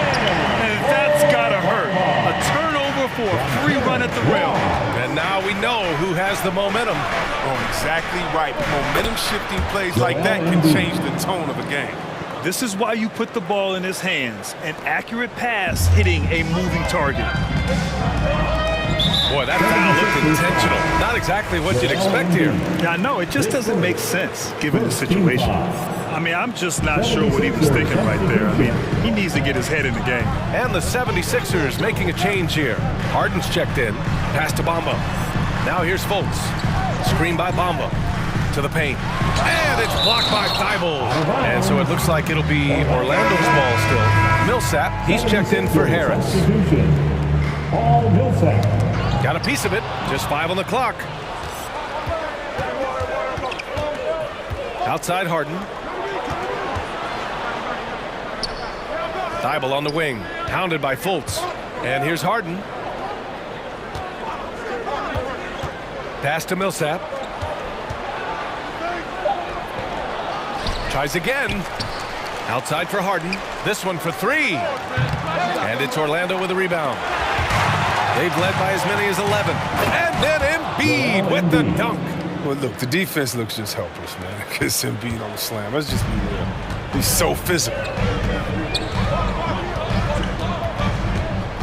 And that's gotta hurt. A turnover for a free run at the rim. And now we know who has the momentum. Oh, exactly right. Momentum shifting plays like that can change the tone of a game. This is why you put the ball in his hands. An accurate pass hitting a moving target. Boy, that foul looked intentional. Not exactly what you'd expect here. Yeah, I know. It just doesn't make sense given the situation. I mean, I'm just not sure what he was thinking right there. I mean, he needs to get his head in the game. And the 76ers making a change here. Harden's checked in. Pass to Bamba. Now here's Fultz. Screen by Bamba. To the paint. And it's blocked by Thibault. And so it looks like it'll be Orlando's ball still. Millsap, he's checked in for Harris. Got a piece of it. Just 5 on the clock. Outside Harden. Thibault on the wing. Hounded by Fultz. And here's Harden. Pass to Millsap. Tries again. Outside for Harden. This one for 3. And it's Orlando with a rebound. They've led by as many as 11. And then Embiid with the dunk. Well, look, the defense looks just helpless, man. Because Embiid on the slam. Let's just be real. He's so physical.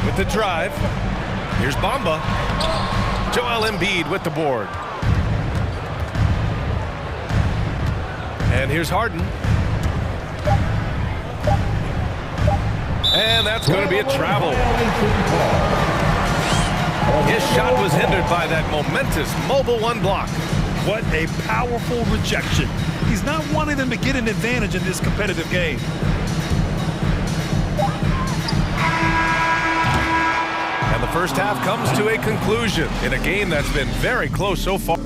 With the drive. Here's Bamba. Joel Embiid with the board. And here's Harden. And that's going to be a travel. His shot was hindered by that momentous mobile 1 block. What a powerful rejection. He's not wanting them to get an advantage in this competitive game. And the first half comes to a conclusion in a game that's been very close so far.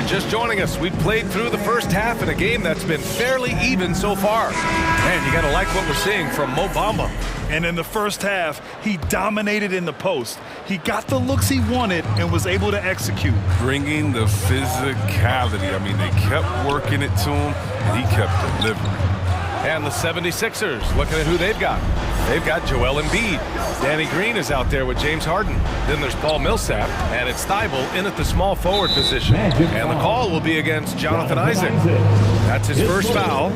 Just joining us, we've played through the first half in a game that's been fairly even so far. Man, you gotta like what we're seeing from Mo Bamba. And in the first half, he dominated in the post. He got the looks he wanted and was able to execute. Bringing the physicality. I mean, they kept working it to him, and he kept delivering. And the 76ers, looking at who they've got. They've got Joel Embiid. Danny Green is out there with James Harden. Then there's Paul Millsap, and it's Thibault in at the small forward position. And the call will be against Jonathan Isaac. That's his first foul.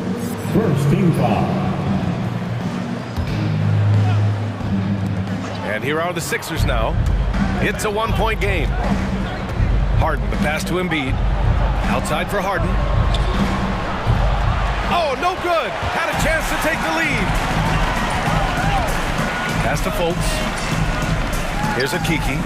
First team foul. And here are the Sixers now. It's a one-point game. Harden, the pass to Embiid. Outside for Harden. Oh, no good. Had a chance to take the lead. Pass to Fultz. Here's a Kiki.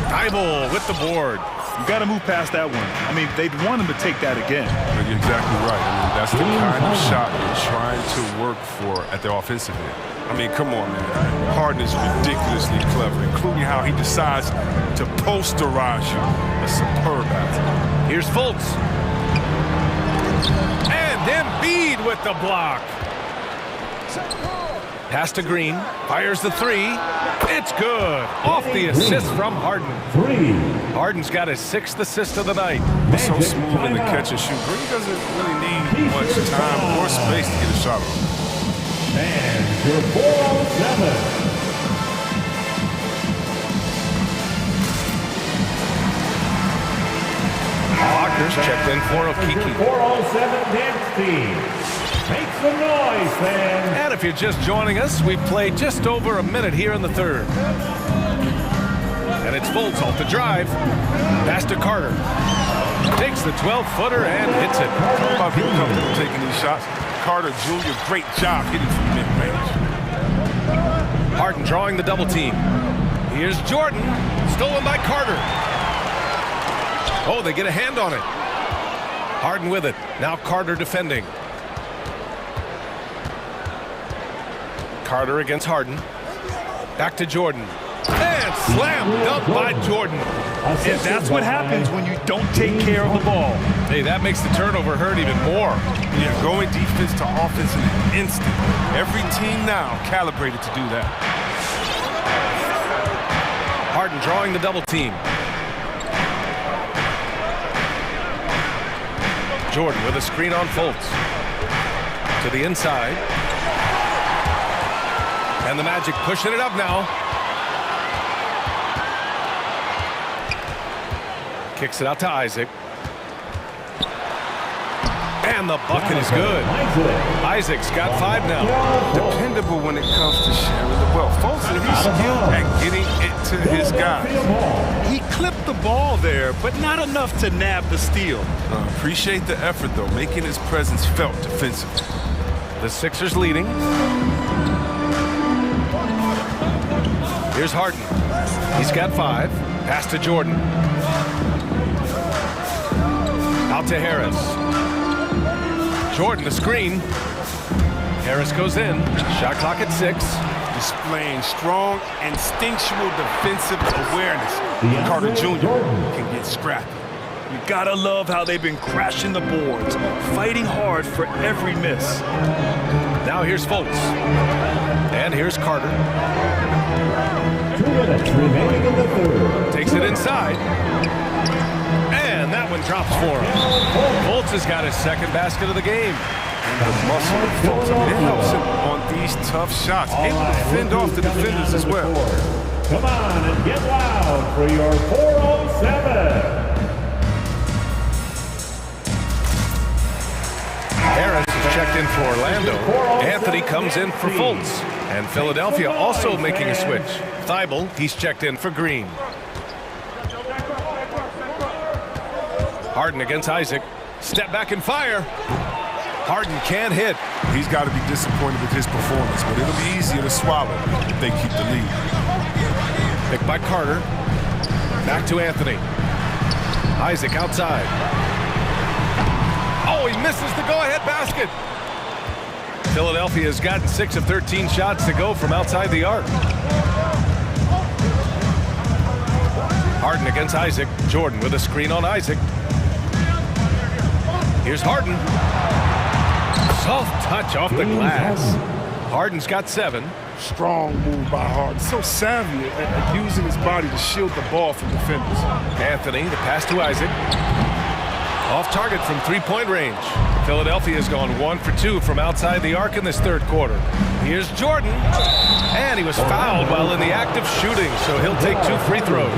Thibault with the board. You got to move past that one. I mean, they'd want him to take that again. You're exactly right. I mean, that's the kind of shot you're trying to work for at the offensive end. I mean, come on, man. Harden is ridiculously clever, including how he decides to posterize you. A superb athlete. Here's Fultz. And Embiid with the block. Pass to Green. Fires the three. It's good. Off the assist from Harden. Harden's got his 6th assist of the night. He's so smooth in the catch and shoot. Green doesn't really need much time or space to get a shot off. And your 407. Walker's checked in for Okiki. 407 dance team. Make some noise, fans. And if you're just joining us, we've played just over a minute here in the third. And it's Fultz off the drive. Pass to Carter. Takes the 12-footer and hits it. How about people comfortable taking these shots? Carter Jr., great job hitting from mid-range. Harden drawing the double team. Here's Jordan. Stolen by Carter. Oh, they get a hand on it. Harden with it. Now Carter defending. Carter against Harden. Back to Jordan. And slam dunk by Jordan. And that's what happens when you don't take care of the ball. Hey, that makes the turnover hurt even more. Yeah, going defense to offense in an instant. Every team now calibrated to do that. Harden drawing the double team. Jordan with a screen on Fultz. To the inside. And the Magic pushing it up now. Kicks it out to Isaac. And the bucket is good. Isaac's got 5 now. Dependable when it comes to sharing the ball. Folks, he's skilled at getting it to his guys. He clipped the ball there, but not enough to nab the steal. Appreciate the effort, though, making his presence felt defensively. The Sixers leading. Here's Harden. He's got 5. Pass to Jordan. Out to Harris. Jordan, the screen. Harris goes in. Shot clock at 6. Displaying strong instinctual defensive awareness. Carter Jr. can get scrappy. You gotta love how they've been crashing the boards, fighting hard for every miss. Now here's Fultz. And here's Carter. 2 minutes remaining in the third. Takes it inside. And that one drops for him. Fultz has got his 2nd basket of the game. And the muscle of Fultz, it helps him on these tough shots. Able to fend off the defenders as well. Come on and get loud for your 407. Harris is checked in for Orlando. Anthony comes in for Fultz. And Philadelphia also making a switch. Thibault, he's checked in for Green. Harden against Isaac. Step back and fire. Harden can't hit. He's got to be disappointed with his performance, but it'll be easier to swallow if they keep the lead. Picked by Carter. Back to Anthony. Isaac outside. Oh, he misses the go-ahead basket. Philadelphia has gotten 6 of 13 shots to go from outside the arc. Harden against Isaac. Jordan with a screen on Isaac. Here's Harden. Soft touch off the glass. Harden's got 7. Strong move by Harden. So savvy at using his body to shield the ball from defenders. Anthony, the pass to Isaac. Off target from three-point range. Philadelphia has gone 1 for 2 from outside the arc in this third quarter. Here's Jordan. And he was fouled while in the act of shooting, so he'll take 2 free throws.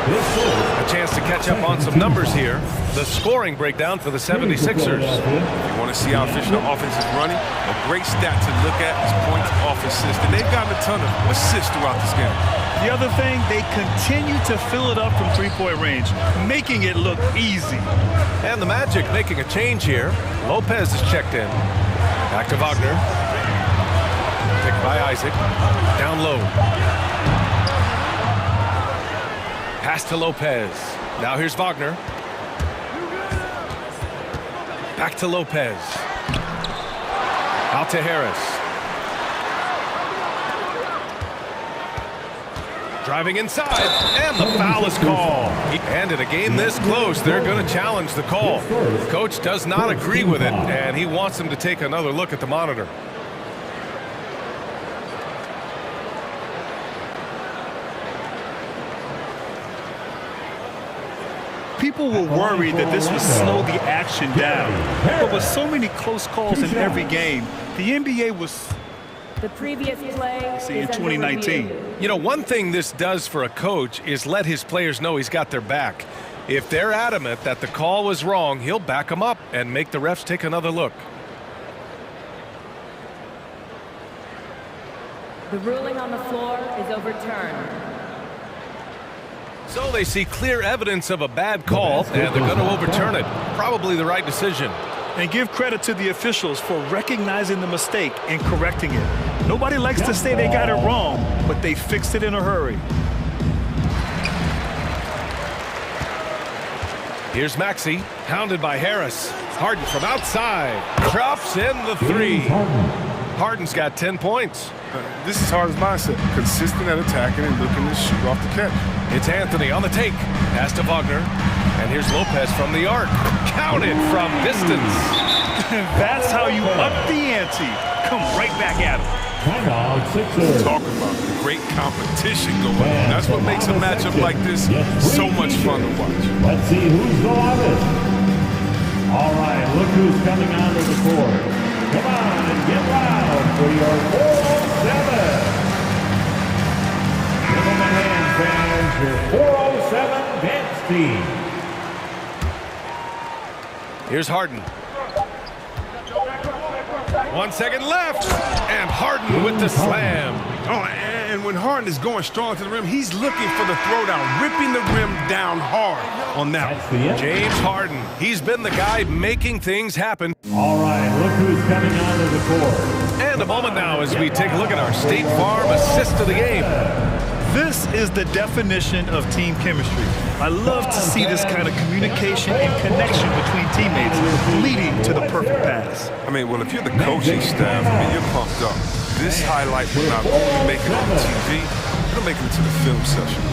A chance to catch up on some numbers here. The scoring breakdown for the 76ers. If you want to see how efficient the offense is running, a great stat to look at is points off assists. And they've gotten a ton of assists throughout this game. The other thing, they continue to fill it up from three-point range, making it look easy. And the Magic making a change here. Lopez is checked in. Back to Wagner. Picked by Isaac. Down low. Pass to Lopez. Now here's Wagner. Back to Lopez. Out to Harris. Driving inside, and the foul is called. And in a game this close, they're going to challenge the call. Coach does not agree with it, and he wants them to take another look at the monitor. People were worried that this would slow the action down. But with so many close calls in every game, the NBA was... The previous play is in 2019. You know, one thing this does for a coach is let his players know he's got their back. If they're adamant that the call was wrong, he'll back them up and make the refs take another look. The ruling on the floor is overturned. So they see clear evidence of a bad call, and they're going to overturn it. Probably the right decision. And give credit to the officials for recognizing the mistake and correcting it. Nobody likes to say they got it wrong, but they fixed it in a hurry. Here's Maxey, hounded by Harris. Harden from outside, drops in the three. Harden's got 10 points. This is Harden's mindset. Consistent at attacking and looking to shoot off the catch. It's Anthony on the take. Pass to Wagner. And here's Lopez from the arc. Counted from distance. That's how you up the ante. Come right back at him. Talk about the great competition going on. That's what makes a matchup like this so much fun to watch. Let's see who's the loudest. All right, look who's coming onto the court. Come on and get loud for your 407. Give them a hand, fans, your 407 dance team. Here's Harden. 1 second left, and Harden with the slam. Oh, and when Harden is going strong to the rim, he's looking for the throwdown, ripping the rim down hard on that one. James Harden, he's been the guy making things happen. All right, look who's coming onto the court. And a moment now as we take a look at our State Farm assist of the game. This is the definition of team chemistry. I love to see this kind of communication and connection between teammates leading to the perfect pass. I mean, well, if you're the coaching staff, I mean, you're pumped up. This highlight will not only make it on the TV, it'll make it to the film session.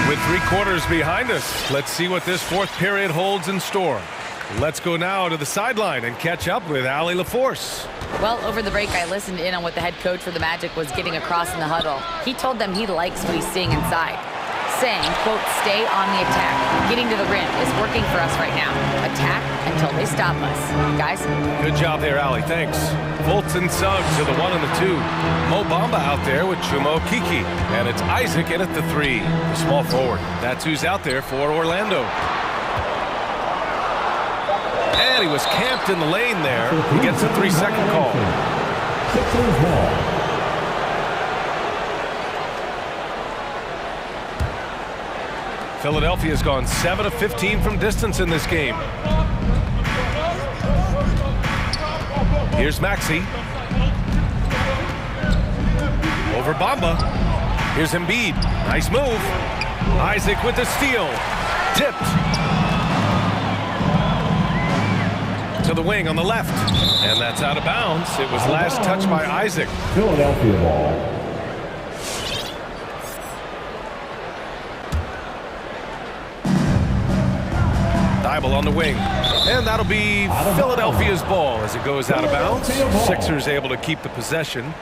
With 3 quarters behind us, let's see what this fourth period holds in store. Let's go now to the sideline and catch up with Allie LaForce. Well, over the break, I listened in on what the head coach for the Magic was getting across in the huddle. He told them he likes what he's seeing inside, saying, quote, stay on the attack. Getting to the rim is working for us right now. Attack until they stop us. Guys? Good job there, Allie. Thanks. Fultz and Suggs to the 1 and the 2. Mo Bamba out there with Chuma Okeke. And it's Isaac in at the 3, the small forward. That's who's out there for Orlando. And he was camped in the lane there. He gets a 3-second call. Philadelphia's gone 7 of 15 from distance in this game. Here's Maxey. Over Bamba. Here's Embiid. Nice move. Isaac with the steal. Tipped. To the wing on the left, and that's out of bounds. It was last touched by Isaac. Philadelphia ball. Thibault on the wing, and that'll be Philadelphia's ball as it goes out of bounds. Sixers able to keep the possession.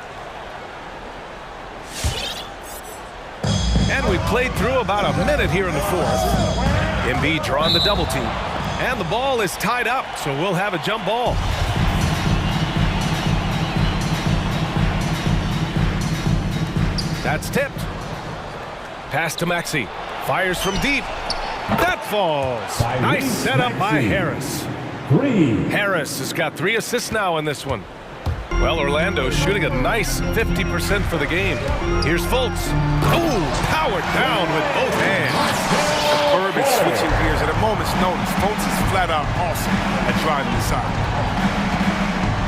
And we played through about a minute here in the fourth. Embiid drawing the double team. And the ball is tied up, so we'll have a jump ball. That's tipped. Pass to Maxey. Fires from deep. That falls. Nice setup by Harris. Harris has got 3 assists now in this one. Well, Orlando shooting a nice 50% for the game. Here's Fultz. Ooh, powered down with both hands. Superb at switching gears at a moment's notice. Fultz is flat out awesome at driving inside.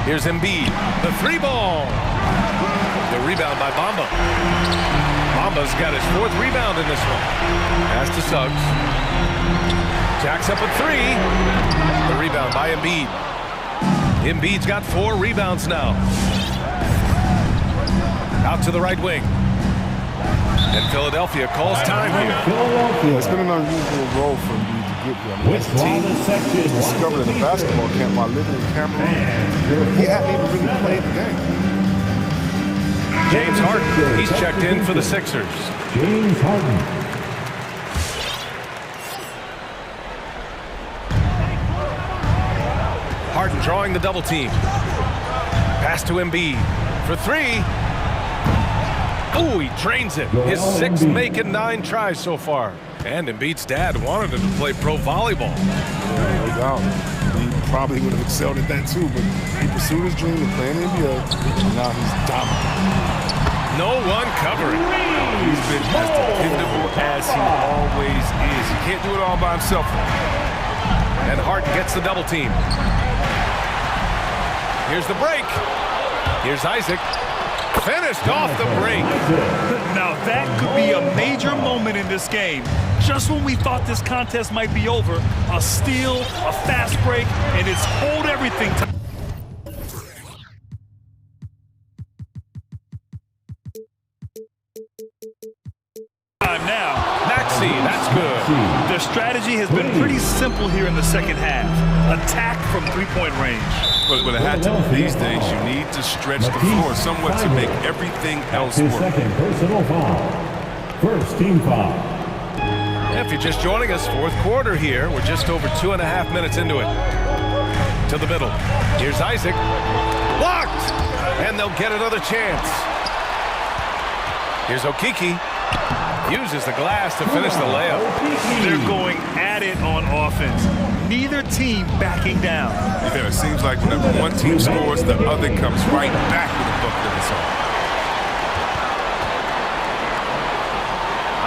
Here's Embiid. The 3 ball. The rebound by Bamba. Bamba's got his 4th rebound in this one. Pass to Suggs. Jacks up a 3. The rebound by Embiid. Embiid's got 4 rebounds now. Out to the right wing. And Philadelphia calls time here. Yeah, it's been an unusual role for Embiid to get here. I mean, this team was discovered in the basketball camp while living in Cameroon. He hadn't even really played the game. James Harden, he's checked in for the Sixers. James Harden. Harden drawing the double team. Pass to Embiid for 3. Ooh, he drains it. His 6th make in 9 tries so far. And Embiid's dad wanted him to play pro volleyball. Yeah, no doubt. He probably would have excelled at that too, but he pursued his dream of playing in the NBA, and now he's dominant. No one covering. He's been as dependable as he always is. He can't do it all by himself. And Harden gets the double team. Here's the break. Here's Isaac. Finished off the break. Now that could be a major moment in this game. Just when we thought this contest might be over, a steal, a fast break, and it's hold everything time. Now, Maxey, that's good. Their strategy has been pretty simple here in the second half. Attack from 3-point range. But it had to be these days. You need to stretch the floor somewhat to make everything else work. Second personal foul. First team foul. If you're just joining us, 4th quarter here. We're just over 2.5 minutes into it. To the middle. Here's Isaac. Blocked! And they'll get another chance. Here's Okeke. Uses the glass to finish the layup. They're going at it on offense. Neither team backing down. Yeah, it seems like whenever one team scores, the other comes right back with a bucket of its own.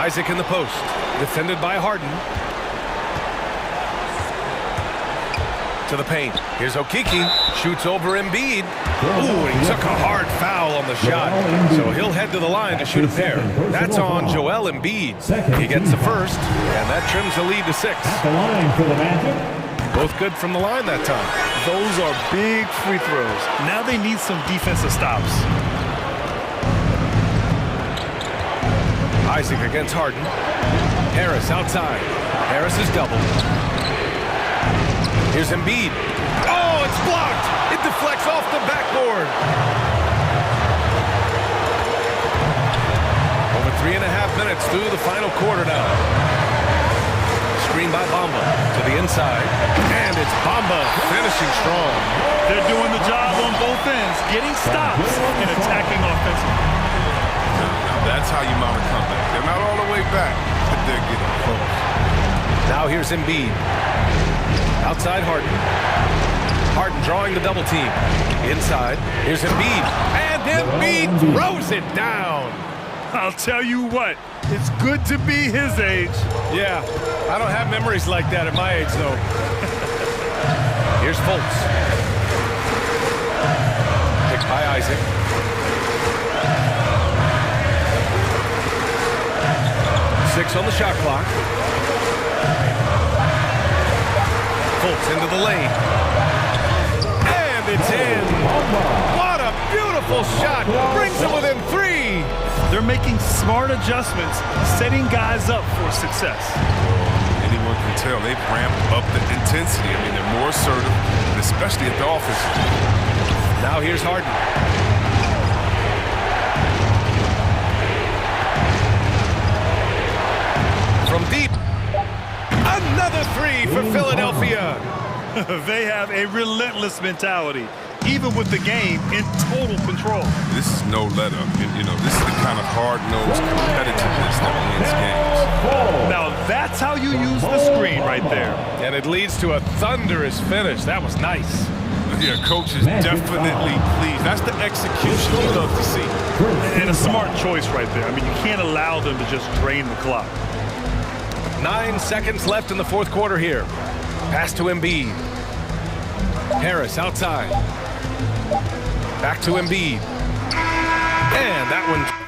Isaac in the post. Defended by Harden. To the paint. Here's Okeke. Shoots over Embiid. Ooh, and he took a hard foul on the shot. So he'll head to the line to shoot a pair. That's on Joel Embiid. He gets the first, and that trims the lead to 6. At the line for the Magic. Both good from the line that time. Those are big free throws. Now they need some defensive stops. Isaac against Harden. Harris outside. Harris is doubled. Here's Embiid. Oh, it's blocked. It deflects off the backboard. Over 3.5 minutes through the final quarter now. Screen by Bamba to the inside. And it's Bamba finishing strong. They're doing the job on both ends, getting stops and attacking offensively. Now that's how you mount a comeback. They're not all the way back, but they're getting close. Now here's Embiid. Outside Harden. Harden drawing the double team. Inside. Here's Embiid. And Embiid throws it down. I'll tell you what, it's good to be his age. Yeah, I don't have memories like that at my age, though. Here's Fultz. Picked by Isaac. Six on the shot clock. Fultz into the lane. And it's in. What a beautiful shot. Brings it within 3. They're making smart adjustments, setting guys up for success. Anyone can tell they've ramped up the intensity. I mean, they're more assertive, and especially at the offensive. Now here's Harden. From deep. Another three for Philadelphia. They have a relentless mentality, even with the game in total control. This is no let-up. You know, this is the kind of hard-nosed competitiveness that wins games. Now, that's how you use the screen right there. And it leads to a thunderous finish. That was nice. Yeah, coach is definitely pleased. That's the execution we love to see. And a smart choice right there. I mean, you can't allow them to just drain the clock. 9 seconds left in the fourth quarter here. Pass to Embiid. Harris outside. Back to Embiid. And that one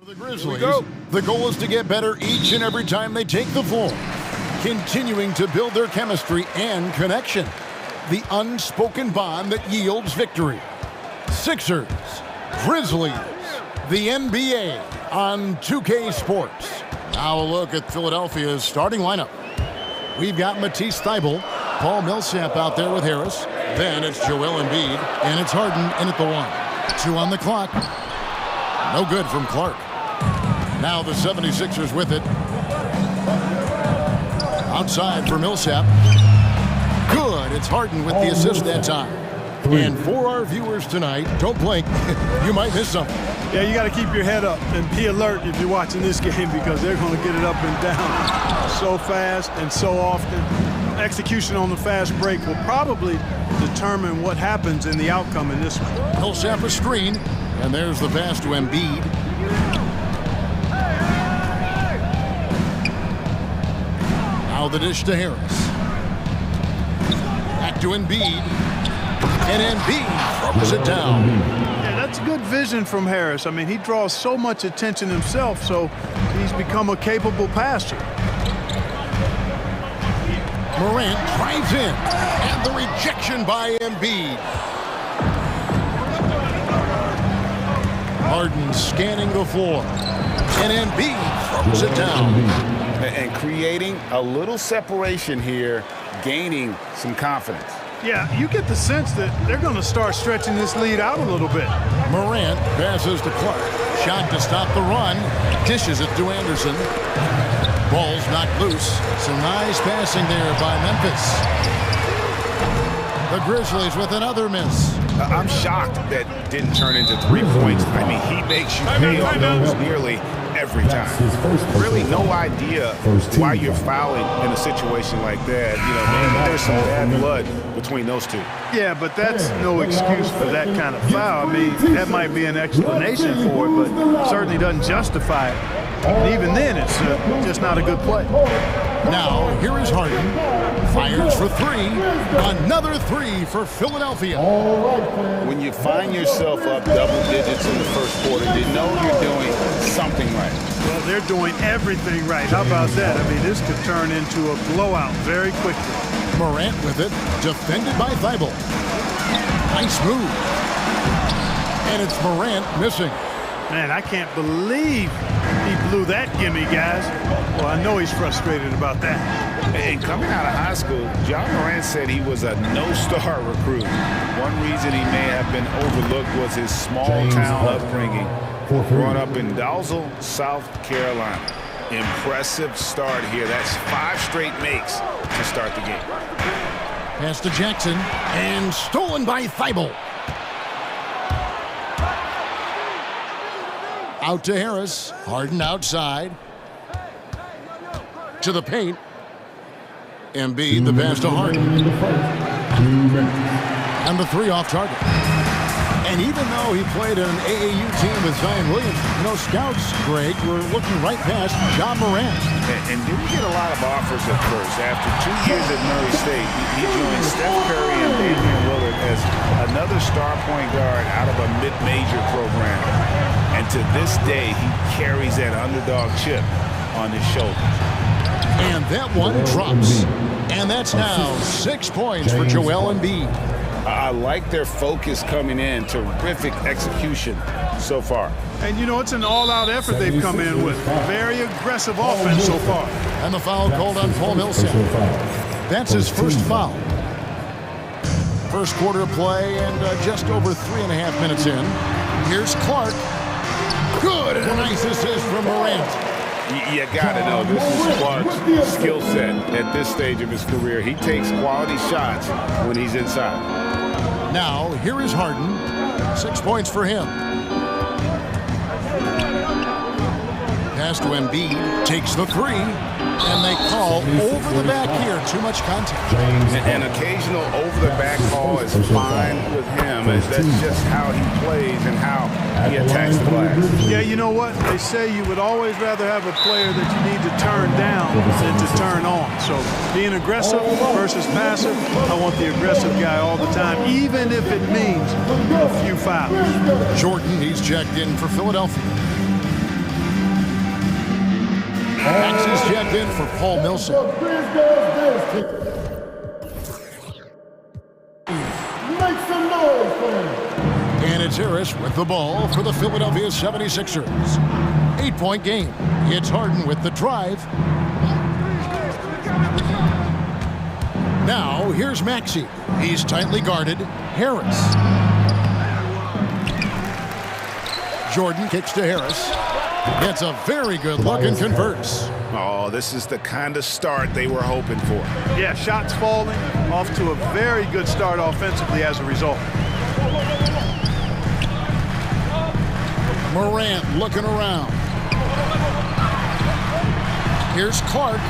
For the Grizzlies, the goal is to get better each and every time they take the floor, continuing to build their chemistry and connection, the unspoken bond that yields victory. Sixers, Grizzlies, the NBA on 2K Sports. Now a look at Philadelphia's starting lineup. We've got Matisse Thybulle, Paul Millsap out there with Harris. Then it's Joel Embiid, and it's Harden in at the 1. 2 on the clock. No good from Clark. Now the 76ers with it. Outside for Millsap. Good. It's Harden with the assist that time. And for our viewers tonight, don't blink. You might miss something. Yeah, you got to keep your head up and be alert if you're watching this game because they're going to get it up and down so fast and so often. Execution on the fast break will probably determine what happens in the outcome in this one. Millsap a screen, and there's the pass to Embiid. Now the dish to Harris. Back to Embiid. And Embiid throws it down. Yeah, that's good vision from Harris. I mean, he draws so much attention himself, so he's become a capable passer. Morant drives in, and the rejection by Embiid. Harden scanning the floor, and Embiid throws it down. And creating a little separation here, gaining some confidence. Yeah, you get the sense that they're going to start stretching this lead out a little bit. Morant passes to Clark. Shot to stop the run. Dishes it to Anderson. Ball's knocked loose. Some nice passing there by Memphis. The Grizzlies with another miss. I'm shocked that didn't turn into 3 points. I mean, he makes you pay on those nearly every time. Really no idea why you're fouling in a situation like that. You know, maybe there's some bad blood between those two. Yeah, but that's no excuse for that kind of foul. I mean, that might be an explanation for it, but certainly doesn't justify it. And even then, it's just not a good play. Now, here is Harden. Fires for 3. Another 3 for Philadelphia. When you find yourself up double digits in the first quarter, you know you're doing something right. Well, they're doing everything right. How about that? I mean, this could turn into a blowout very quickly. Morant with it. Defended by Thybulle. Nice move. And it's Morant missing. Man, I can't believe he blew that gimme, guys. Well, I know he's frustrated about that. And coming out of high school, John Morant said he was a no-star recruit. One reason he may have been overlooked was his small-town upbringing. Growing up in Dalzell, South Carolina. Impressive start here. That's 5 straight makes to start the game. Pass to Jackson, and stolen by Thybulle. Out to Harris. Harden outside. To the paint. Embiid, the pass to Harden. And the 3 off target. And even though he played in an AAU team with Zion Williams, you know, scouts, Greg, were looking right past John Morant. And didn't get a lot of offers at first. After 2 years at Murray State, he joined Steph Curry and Damian Lillard as another star point guard out of a mid-major program. And to this day, he carries that underdog chip on his shoulders. And that one drops. And that's now 6 points for Joel Embiid. I like their focus coming in. Terrific execution so far. And, you know, it's an all-out effort they've come in with. Very aggressive offense so far. And the foul called on Paul Millsap. That's his first foul. First quarter of play and just over 3.5 minutes in. Here's Clark. Good, and a nice assist from Morant. You gotta know, this is Clark's skill set at this stage of his career. He takes quality shots when he's inside. Now, here is Harden. 6 points for him. Pass to Embiid, takes the 3, and they call over the back here. Too much contact. An occasional over the back call is fine with him, as that's just how he plays and how he attacks the glass. Yeah, you know what? They say you would always rather have a player that you need to turn down than to turn on. So being aggressive versus passive, I want the aggressive guy all the time, even if it means a few fouls. Jordan, he's checked in for Philadelphia. Maxey's checked in for Paul Milson. Make some noise for him. And it's Harris with the ball for the Philadelphia 76ers. 8-point game. It's Harden with the drive. Now, here's Maxey. He's tightly guarded. Harris. Jordan kicks to Harris. Gets a very good look and converts. Oh, this is the kind of start they were hoping for. Yeah, shots falling, off to a very good start offensively as a result. Morant looking around. Here's Clark.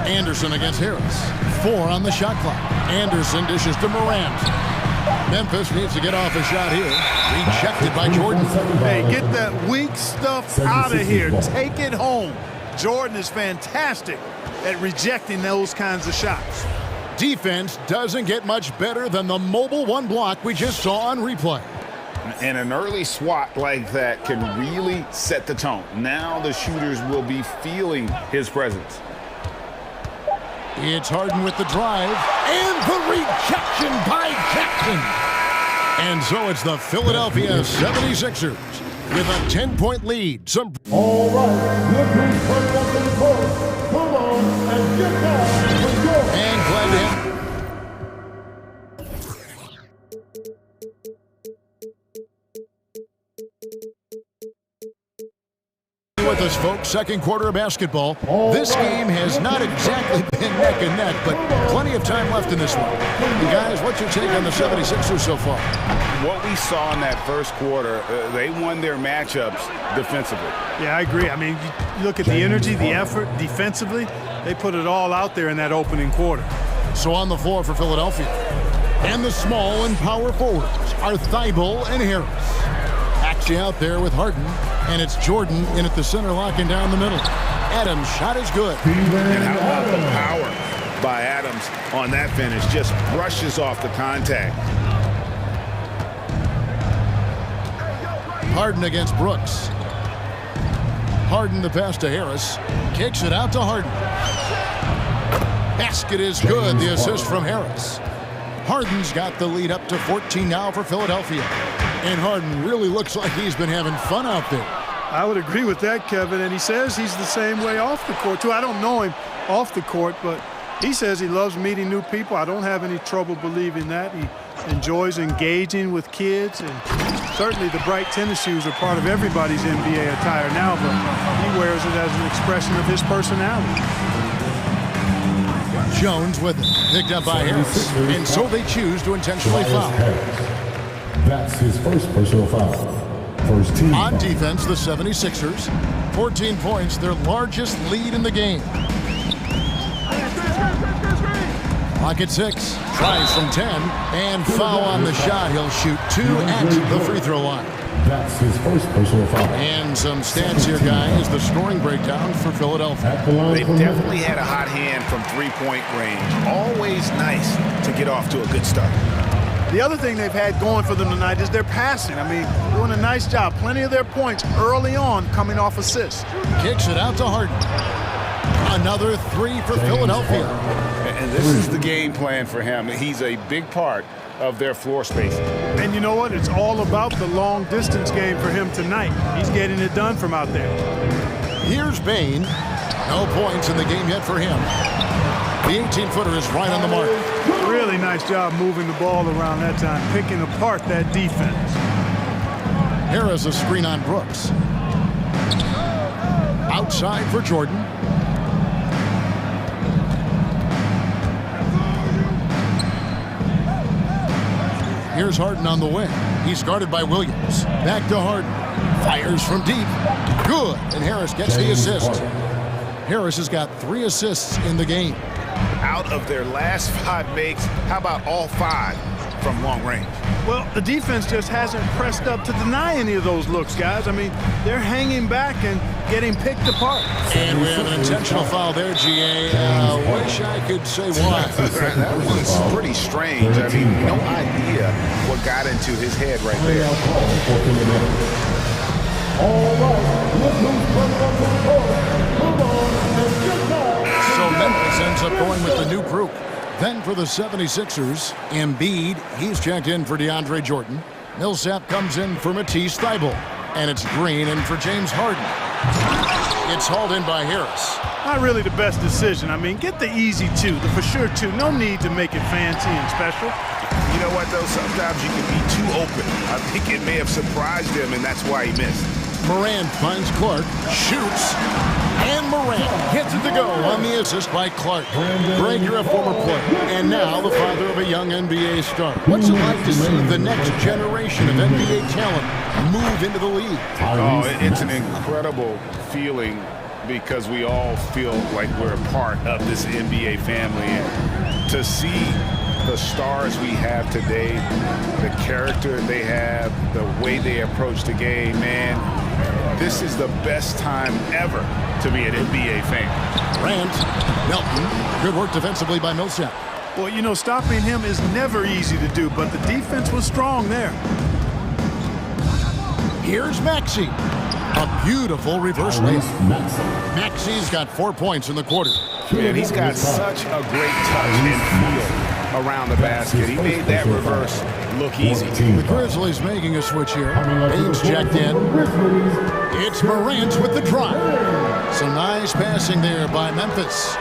Anderson against Harris. 4 on the shot clock. Anderson dishes to Morant. Memphis needs to get off a shot here. Rejected by Jordan. Hey, get that weak stuff out of here. Take it home. Jordan is fantastic at rejecting those kinds of shots. Defense doesn't get much better than the mobile one block we just saw on replay. And an early swat like that can really set the tone. Now the shooters will be feeling his presence. It's Harden with the drive, and the rejection by Jackson. And so it's the Philadelphia 76ers with a 10-point lead. All right, good return up to the court. Come on and get down. And glad to have with us, folks. Second quarter of basketball. This game has not exactly been neck and neck, but plenty of time left in this one. And guys, what's your take on the 76ers so far? What we saw in that first quarter, they won their matchups defensively. Yeah, I agree. I mean, you look at the energy, the effort, defensively, they put it all out there in that opening quarter. So on the floor for Philadelphia. And the small and power forwards are Thibault and Harris. Actually out there with Harden. And it's Jordan in at the center, locking down the middle. Adams' shot is good. And how about the power by Adams on that finish? Just brushes off the contact. Harden against Brooks. Harden the pass to Harris. Kicks it out to Harden. Basket is good. The assist from Harris. Harden's got the lead up to 14 now for Philadelphia. And Harden really looks like he's been having fun out there. I would agree with that, Kevin, and he says he's the same way off the court, too. I don't know him off the court, but he says he loves meeting new people. I don't have any trouble believing that. He enjoys engaging with kids, and certainly the bright tennis shoes are part of everybody's NBA attire now, but he wears it as an expression of his personality. Jones with it, picked up by Harris, and so they choose to intentionally foul. That's his first personal foul. First team. On defense, the 76ers, 14 points, their largest lead in the game. Clock at 6, tries from 10, and foul on the shot. He'll shoot 2 at the free throw line. That's his first personal foul. And some stats here, guys. The scoring breakdown for Philadelphia. They've definitely had a hot hand from three-point range. Always nice to get off to a good start. The other thing they've had going for them tonight is their passing. I mean, doing a nice job. Plenty of their points early on coming off assists. Kicks it out to Harden. Another 3 for Philadelphia. And this is the game plan for him. He's a big part of their floor space. And you know what? It's all about the long distance game for him tonight. He's getting it done from out there. Here's Bain. No points in the game yet for him. The 18-footer is right on the mark. Really nice job moving the ball around that time, picking apart that defense. Harris a screen on Brooks. Outside for Jordan. Here's Harden on the wing. He's guarded by Williams. Back to Harden. Fires from deep. Good. And Harris gets the assist. Harris has got 3 assists in the game. Out of their last 5 makes, how about all 5 from long range? Well, the defense just hasn't pressed up to deny any of those looks, guys. I mean, they're hanging back and getting picked apart. And we have an intentional foul there, GA. Wish I could say why. That one's pretty strange. I mean, no idea what got into his head right there. So Memphis ends up going with the new group. Then for the 76ers, Embiid, he's checked in for DeAndre Jordan. Millsap comes in for Matisse Thybulle. And it's Green in for James Harden. It's hauled in by Harris. Not really the best decision. I mean, get the easy two, the for sure two. No need to make it fancy and special. You know what, though? Sometimes you can be too open. I think it may have surprised him, and that's why he missed. Morant finds Clark, shoots, and Morant gets it to go on the assist by Clark. Greg, you're a former player, and now the father of a young NBA star. What's it like to see the next generation of NBA talent move into the league? Oh, it's an incredible feeling because we all feel like we're a part of this NBA family. And to see the stars we have today, the character they have, the way they approach the game, man, this is the best time ever to be an NBA fan. Grant, Melton, good work defensively by Millsap. Well, you know, stopping him is never easy to do, but the defense was strong there. Here's Maxey. A beautiful reverse layup. Maxey's got 4 points in the quarter. Man, he's got such a great touch and feel around the basket. He made that reverse look easy. The Grizzlies making a switch here. Baines checked in. It's Morant with the drive. Some nice passing there by Memphis.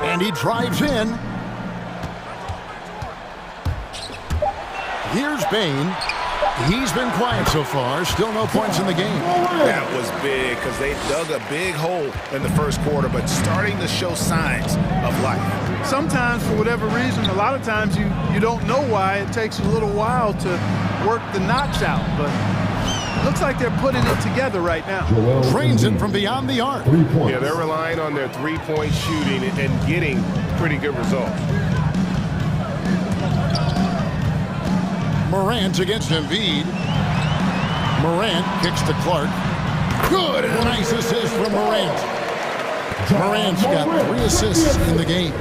And he drives in. Here's Bane. He's been quiet so far. Still no points in the game. That was big because they dug a big hole in the first quarter, but starting to show signs of life. Sometimes, for whatever reason, a lot of times you don't know why. It takes a little while to work the knots out, but it looks like they're putting it together right now. Drains it from beyond the arc. Yeah, they're relying on their three-point shooting and getting pretty good results. Morant against Embiid. Morant kicks to Clark. Good, and a nice assist from Morant. Morant's got 3 assists in the game.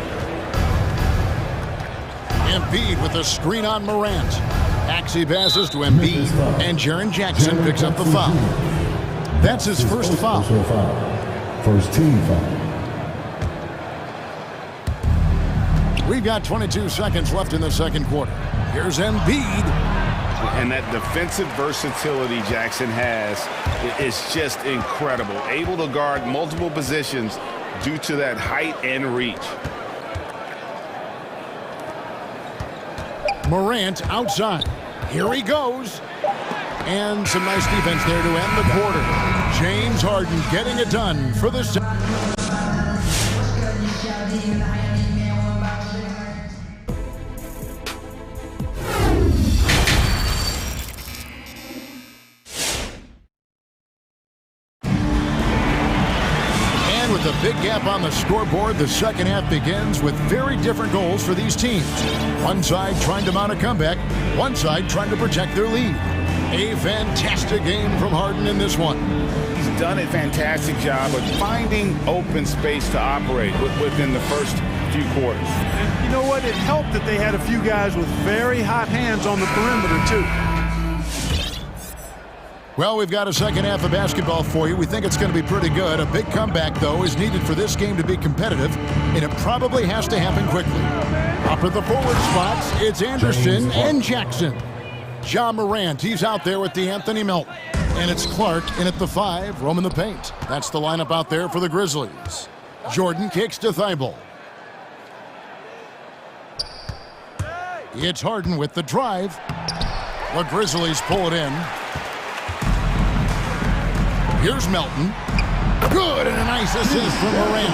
Embiid with a screen on Morant. Maxey passes to Embiid, and Jaren Jackson picks up the foul. That's his first foul. First team foul. We've got 22 seconds left in the second quarter. Here's Embiid. And that defensive versatility Jackson has is just incredible. Able to guard multiple positions due to that height and reach. Morant outside. Here he goes. And some nice defense there to end the quarter. James Harden getting it done for the with a big gap on the scoreboard, the second half begins with very different goals for these teams. One side trying to mount a comeback, one side trying to protect their lead. A fantastic game from Harden in this one. He's done a fantastic job of finding open space to operate within the first few quarters. And you know what? It helped that they had a few guys with very hot hands on the perimeter, too. Well, we've got a second half of basketball for you. We think it's going to be pretty good. A big comeback, though, is needed for this game to be competitive, and it probably has to happen quickly. Up at the forward spots, it's Anderson and Jackson. Ja Morant, he's out there with Anthony Melton. And it's Clark in at the 5, roaming the paint. That's the lineup out there for the Grizzlies. Jordan kicks to Thybulle. It's Harden with the drive. The Grizzlies pull it in. Here's Melton. Good, and a nice assist from Morant.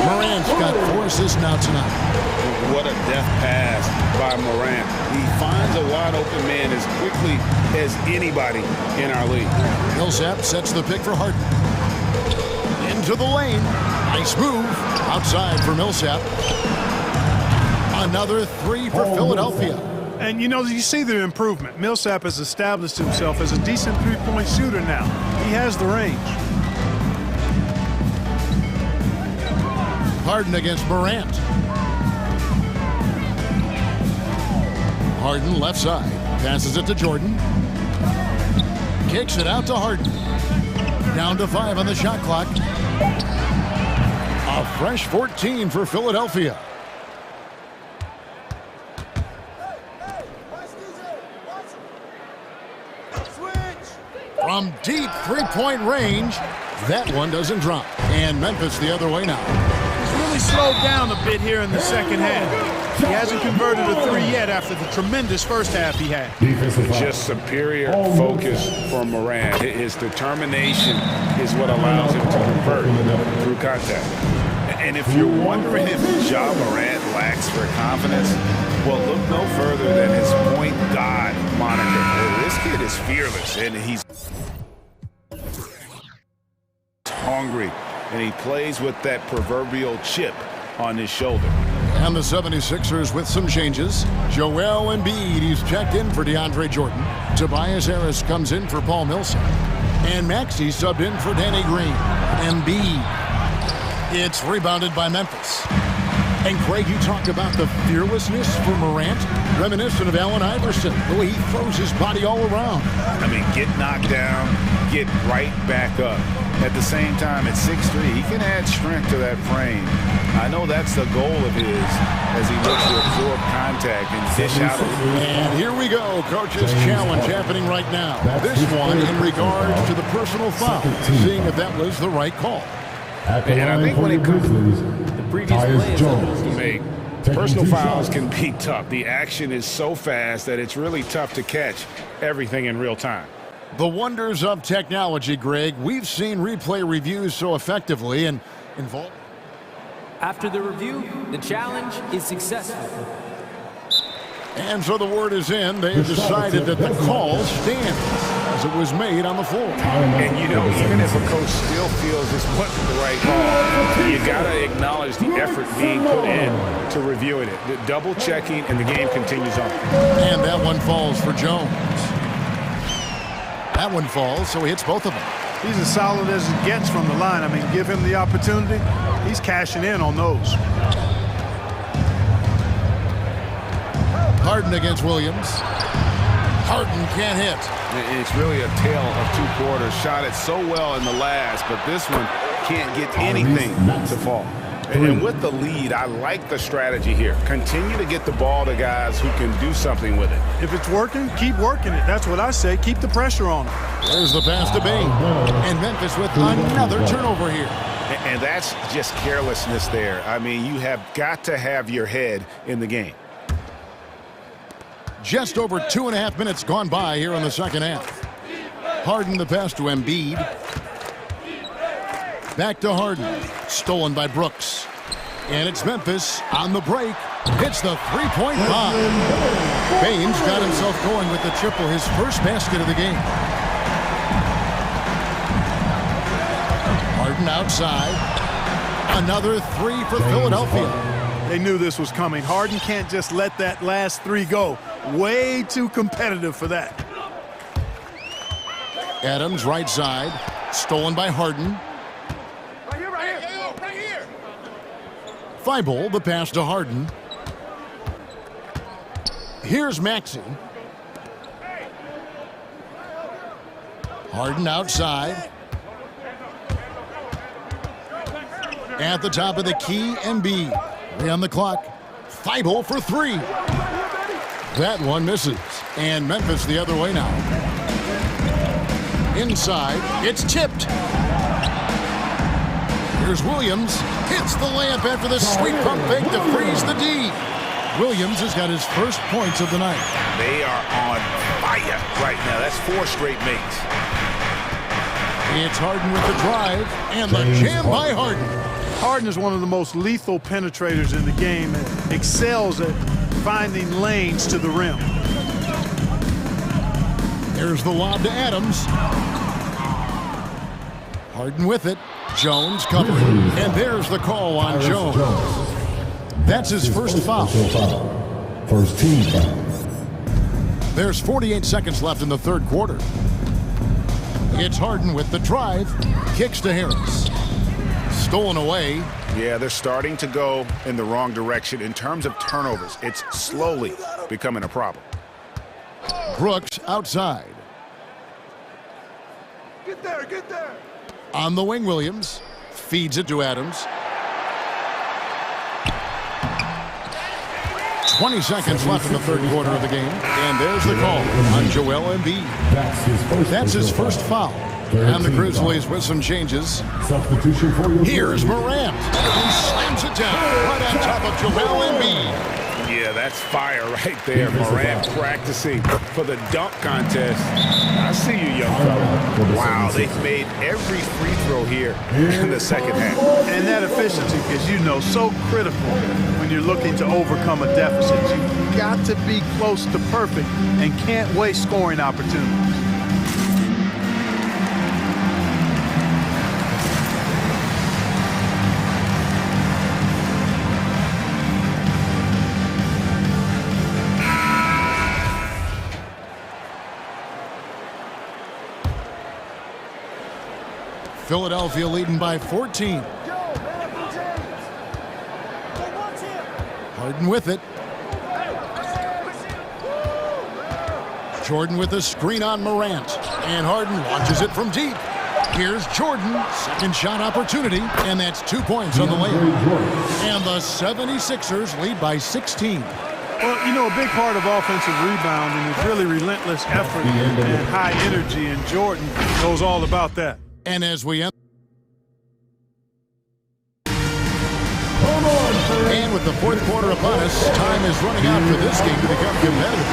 Morant's got 4 assists now tonight. What a deft pass by Morant. He finds a wide-open man as quickly as anybody in our league. Millsap sets the pick for Harden. Into the lane. Nice move. Outside for Millsap. Another 3 for Philadelphia. And, you know, you see the improvement. Millsap has established himself as a decent three-point shooter now. He has the range. Harden against Morant. Harden left side. Passes it to Jordan. Kicks it out to Harden. Down to 5 on the shot clock. A fresh 14 for Philadelphia. From deep three-point range, that one doesn't drop. And Memphis the other way now. He's really slowed down a bit here in the second half. He hasn't converted a three yet after the tremendous first half he had. Just superior focus from Morant. His determination is what allows him to convert through contact. And if you're wondering if Ja Morant lacks for confidence, well, look no further than his point God moniker. This kid is fearless, and he's hungry, and he plays with that proverbial chip on his shoulder. And the 76ers with some changes. Joel Embiid, he's checked in for DeAndre Jordan. Tobias Harris comes in for Paul Millsap. And Maxey subbed in for Danny Green. Embiid. It's rebounded by Memphis. And Craig, you talk about the fearlessness for Morant, reminiscent of Allen Iverson, the way he throws his body all around. I mean, get knocked down, get right back up. At the same time, at 6'3", he can add strength to that frame. I know that's the goal of his as he looks to absorb contact and dish out. And here we go, coach's challenge happening right now. This one in regards to the personal foul, seeing if that was the right call. And I think when it comes to the previous play, personal fouls can be tough. The action is so fast that it's really tough to catch everything in real time. The wonders of technology, Greg. We've seen replay reviews so effectively and involved. After the review, the challenge is successful. And so the word is in. They have decided that the call stands as it was made on the floor. And, you know, even if a coach still feels this wasn't the right call, you got to acknowledge the effort being put in to reviewing it. The double checking, and the game continues on. And that one falls for Jones. That one falls, so he hits both of them. He's as solid as it gets from the line. I mean, give him the opportunity. He's cashing in on those. Harden against Williams. Harden can't hit. It's really a tale of two quarters. Shot it so well in the last, but this one can't get anything to fall. And with the lead, I like the strategy here. Continue to get the ball to guys who can do something with it. If it's working, keep working it. That's what I say. Keep the pressure on him. There's the pass to Bain. And Memphis with another turnover here. And that's just carelessness there. I mean, you have got to have your head in the game. Just over 2.5 minutes gone by here in the second half. Harden the pass to Embiid. Back to Harden. Stolen by Brooks. And it's Memphis on the break. Hits the three-point bomb. Baines got himself going with the triple, his first basket of the game. Harden outside. Another three for Philadelphia. They knew this was coming. Harden can't just let that last three go. Way too competitive for that. Adams right side. Stolen by Harden. Thibault, the pass to Harden. Here's Maxey. Harden outside. At the top of the key, Embiid. 3 on the clock. Thibault for 3. That one misses. And Memphis the other way now. Inside, it's tipped. Here's Williams. Hits the layup after the sweet pump fake to freeze the D. Williams has got his first points of the night. They are on fire right now. That's 4 straight makes. It's Harden with the drive and the jam by Harden. Harden is one of the most lethal penetrators in the game and excels at finding lanes to the rim. There's the lob to Adams. Harden with it. Jones covering. And there's the call on Jones. That's his first foul. First team foul. There's 48 seconds left in the third quarter. It's Harden with the drive. Kicks to Harris. Stolen away. Yeah, they're starting to go in the wrong direction in terms of turnovers. It's slowly becoming a problem. Brooks outside. Get there, get there. On the wing, Williams feeds it to Adams. 20 seconds left in the third quarter of the game. And there's the call on Joel Embiid. That's his first foul. And the Grizzlies with some changes. Substitution for your Here's Morant. He slams it down right on top of Joel Embiid. Yeah, that's fire right there. Morant practicing for the dunk contest. I see you, young fella. Wow, they've made every free throw here in the second half. And that efficiency is, you know, so critical when you're looking to overcome a deficit. You've got to be close to perfect and can't waste scoring opportunities. Philadelphia leading by 14. Harden with it. Jordan with a screen on Morant. And Harden launches it from deep. Here's Jordan. Second shot opportunity. And that's 2 points on the layup. And the 76ers lead by 16. Well, you know, a big part of offensive rebounding is really relentless effort and high energy. And Jordan knows all about that. And as we end. And with the fourth quarter upon us, time is running out for this game to become competitive.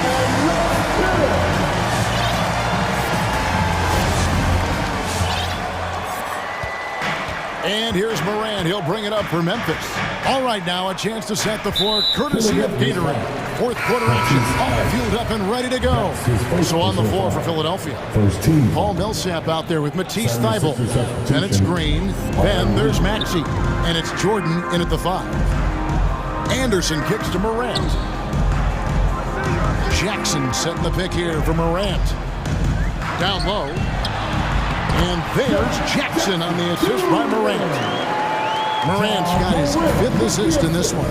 And here's Morant. He'll bring it up for Memphis. All right, now a chance to set the floor courtesy of Gatorade. Fourth quarter action, all fueled up and ready to go. So on the floor for Philadelphia, Paul Millsap out there with Matisse Thybulle. Then it's Green. Then there's Maxey. And it's Jordan in at the 5. Anderson kicks to Morant. Jackson setting the pick here for Morant. Down low. And there's Jackson on the assist by Morant. Morant's got his 5th assist in this one.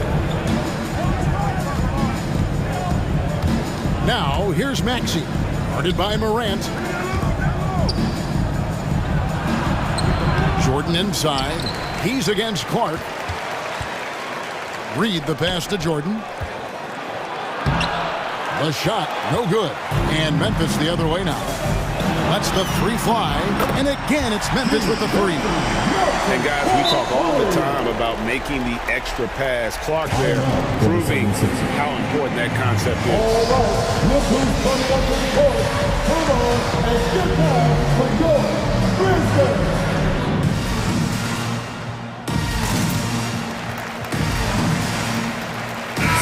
Now, here's Maxey, guarded by Morant. Jordan inside. He's against Clark. Reed the pass to Jordan. The shot, no good. And Memphis the other way now. That's the free fly. And again, it's Memphis with the 3. And guys, we talk all the time about making the extra pass. Clark there proving how important that concept is.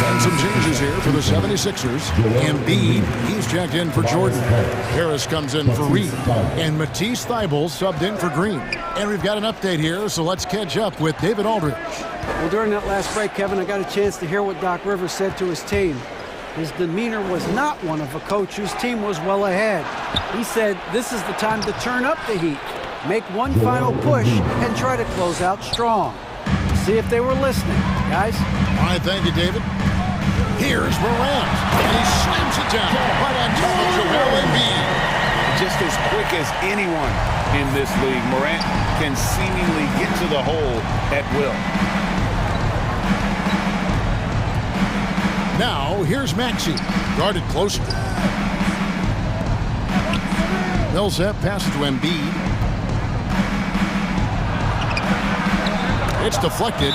And some changes here for the 76ers. Embiid, he's checked in for Jordan. Harris comes in for Reed. And Matisse Thybulle subbed in for Green. And we've got an update here, so let's catch up with David Aldridge. Well, during that last break, Kevin, I got a chance to hear what Doc Rivers said to his team. His demeanor was not one of a coach whose team was well ahead. He said, this is the time to turn up the heat, make one final push, and try to close out strong. See if they were listening, guys. All right, thank you, David. Here's Morant, and he slams it down right on top of Joel Embiid. Just as quick as anyone in this league, Morant can seemingly get to the hole at will. Now, here's Maxey, guarded closer. Millsap passes to Embiid. It's deflected.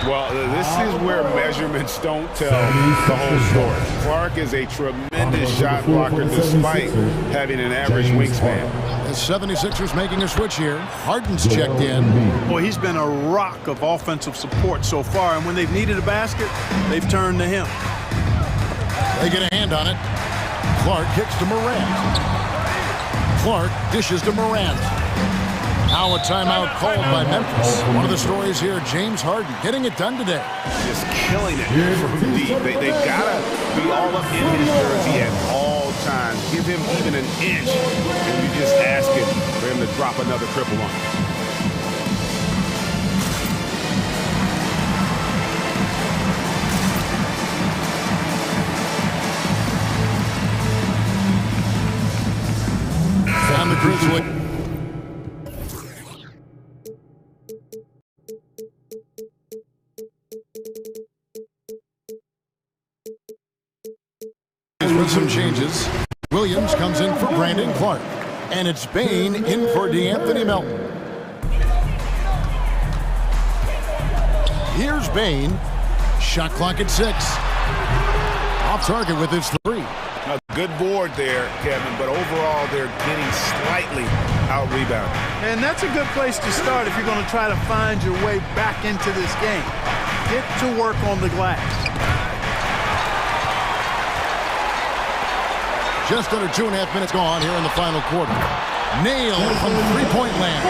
Well, this is where measurements don't tell the whole story. Clark is a tremendous shot blocker despite having an average wingspan. The 76ers making a switch here. Harden's checked in. Boy, he's been a rock of offensive support so far, and when they've needed a basket, they've turned to him. They get a hand on it. Clark kicks to Morant. Clark dishes to Morant. Now a timeout called by Memphis. One of the stories here, James Harden getting it done today. Just killing it from deep. They've got to be all up in his jersey at all times. Give him even an inch, and you just ask him for him to drop another triple on him. with some changes. Williams comes in for Brandon Clark. And it's Bain in for DeAnthony Melton. Here's Bain. Shot clock at 6. Off target with his 3. A good board there, Kevin, but overall they're getting slightly out-rebounded. And that's a good place to start if you're going to try to find your way back into this game. Get to work on the glass. Just under 2.5 minutes gone here in the final quarter. Nailed from three-point land.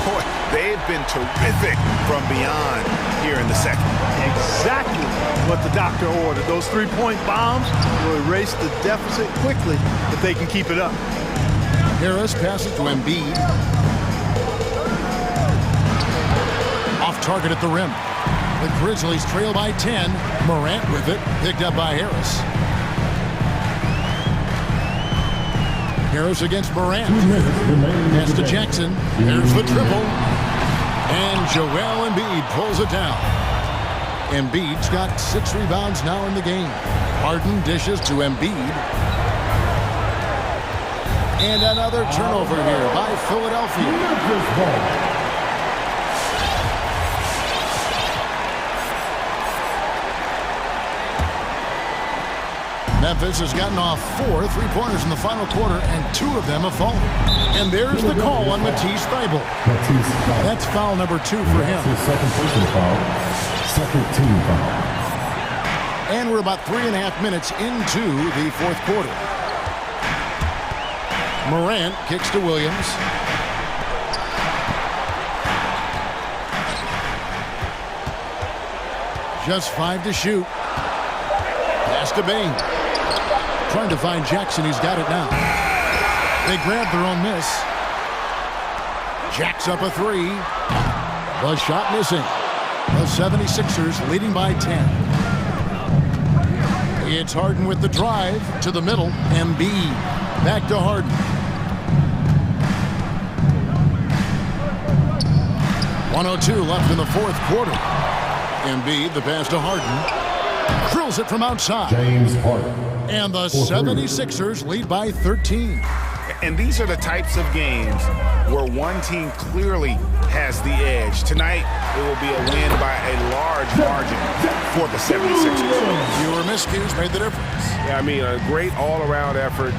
Boy, they've been terrific from beyond here in the second. Exactly what the doctor ordered. Those three-point bombs will erase the deficit quickly if they can keep it up. Harris passes to Embiid. Off target at the rim. The Grizzlies trail by 10. Morant with it, picked up by Harris. Harris against Morant. Pass to Jackson. There's the triple. And Joel Embiid pulls it down. Embiid's got 6 rebounds now in the game. Harden dishes to Embiid. And another turnover here by Philadelphia. Memphis has gotten off 4 three-pointers in the final quarter, and 2 of them have fallen. And there's the call on Matisse Thybulle. That's foul number 2 for him. His second personal foul. Second team foul. And we're about 3.5 minutes into the fourth quarter. Morant kicks to Williams. Just 5 to shoot. Pass to Bain. Trying to find Jackson. He's got it now. They grab their own miss. Jacks up a 3. The shot missing. The 76ers leading by 10. It's Harden with the drive to the middle. Embiid back to Harden. .102 left in the fourth quarter. Embiid, the pass to Harden. Drills it from outside. James Harden. And the 76ers lead by 13. And these are the types of games where one team clearly has the edge. Tonight, it will be a win by a large margin for the 76ers. Fewer miscues made the difference. Yeah, I mean, a great all-around effort.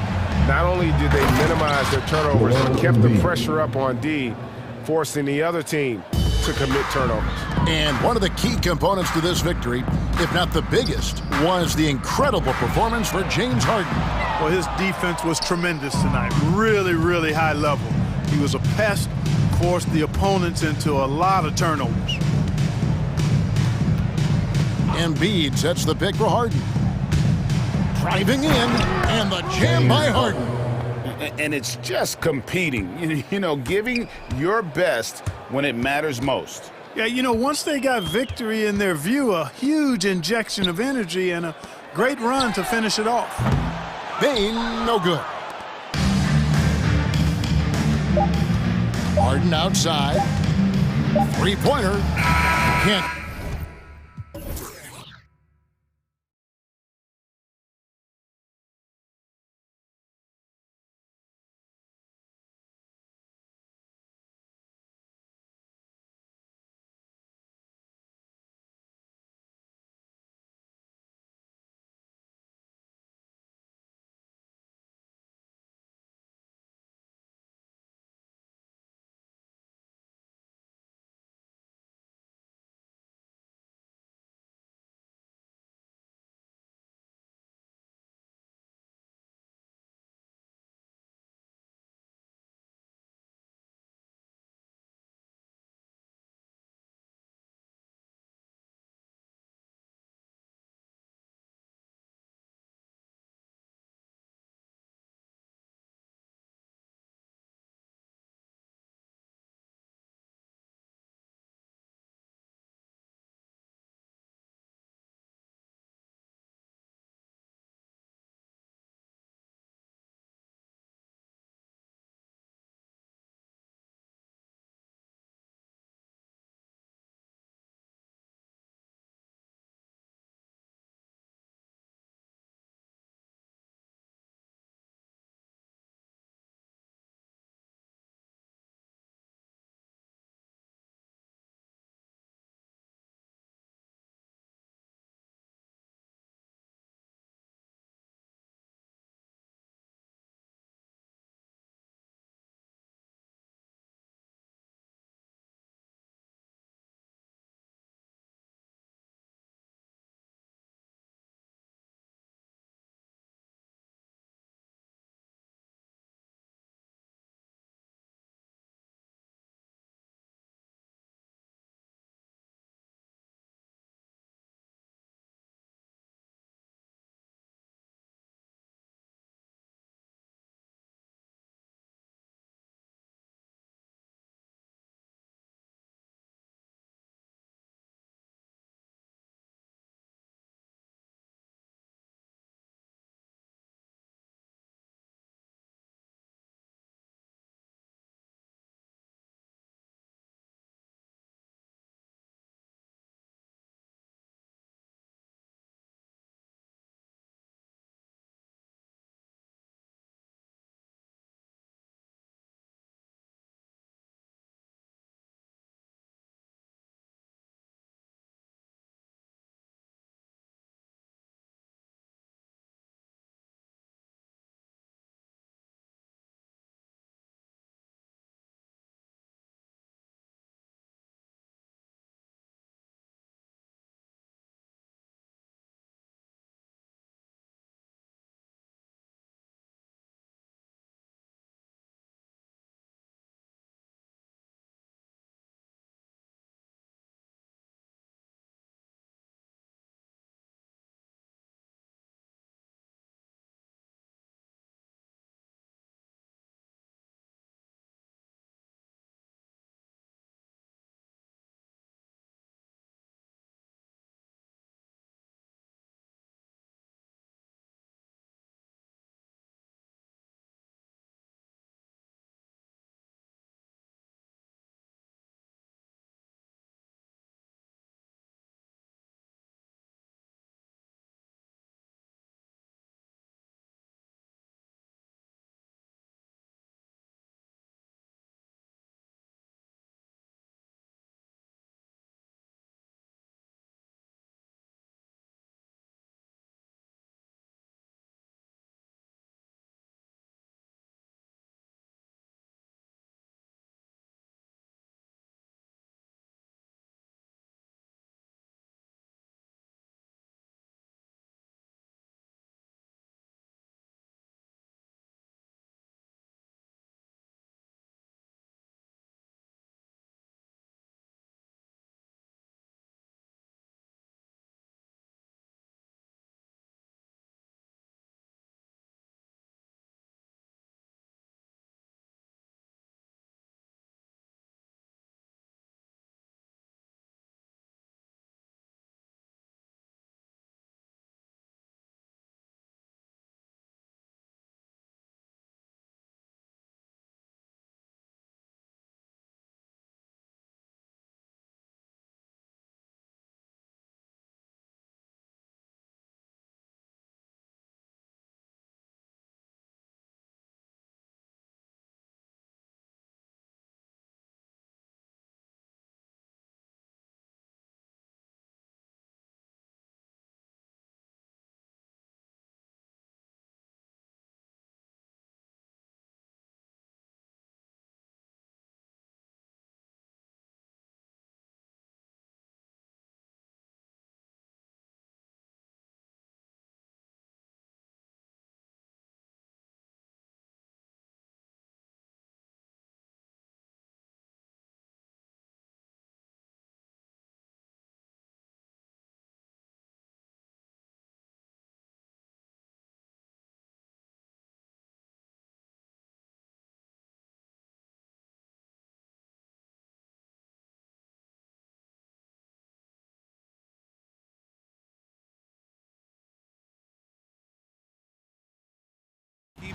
Not only did they minimize their turnovers, but kept the pressure up on D, forcing the other team to commit turnovers. And one of the key components to this victory, if not the biggest, was the incredible performance for James Harden. Well, his defense was tremendous tonight. Really, really high level. He was a pest, forced the opponents into a lot of turnovers. Embiid sets the pick for Harden. Driving in, and the jam by Harden. And it's just competing, you know, giving your best when it matters most. Yeah, you know, once they got victory in their view, a huge injection of energy and a great run to finish it off. Bain, no good. Harden outside. Three-pointer. Can't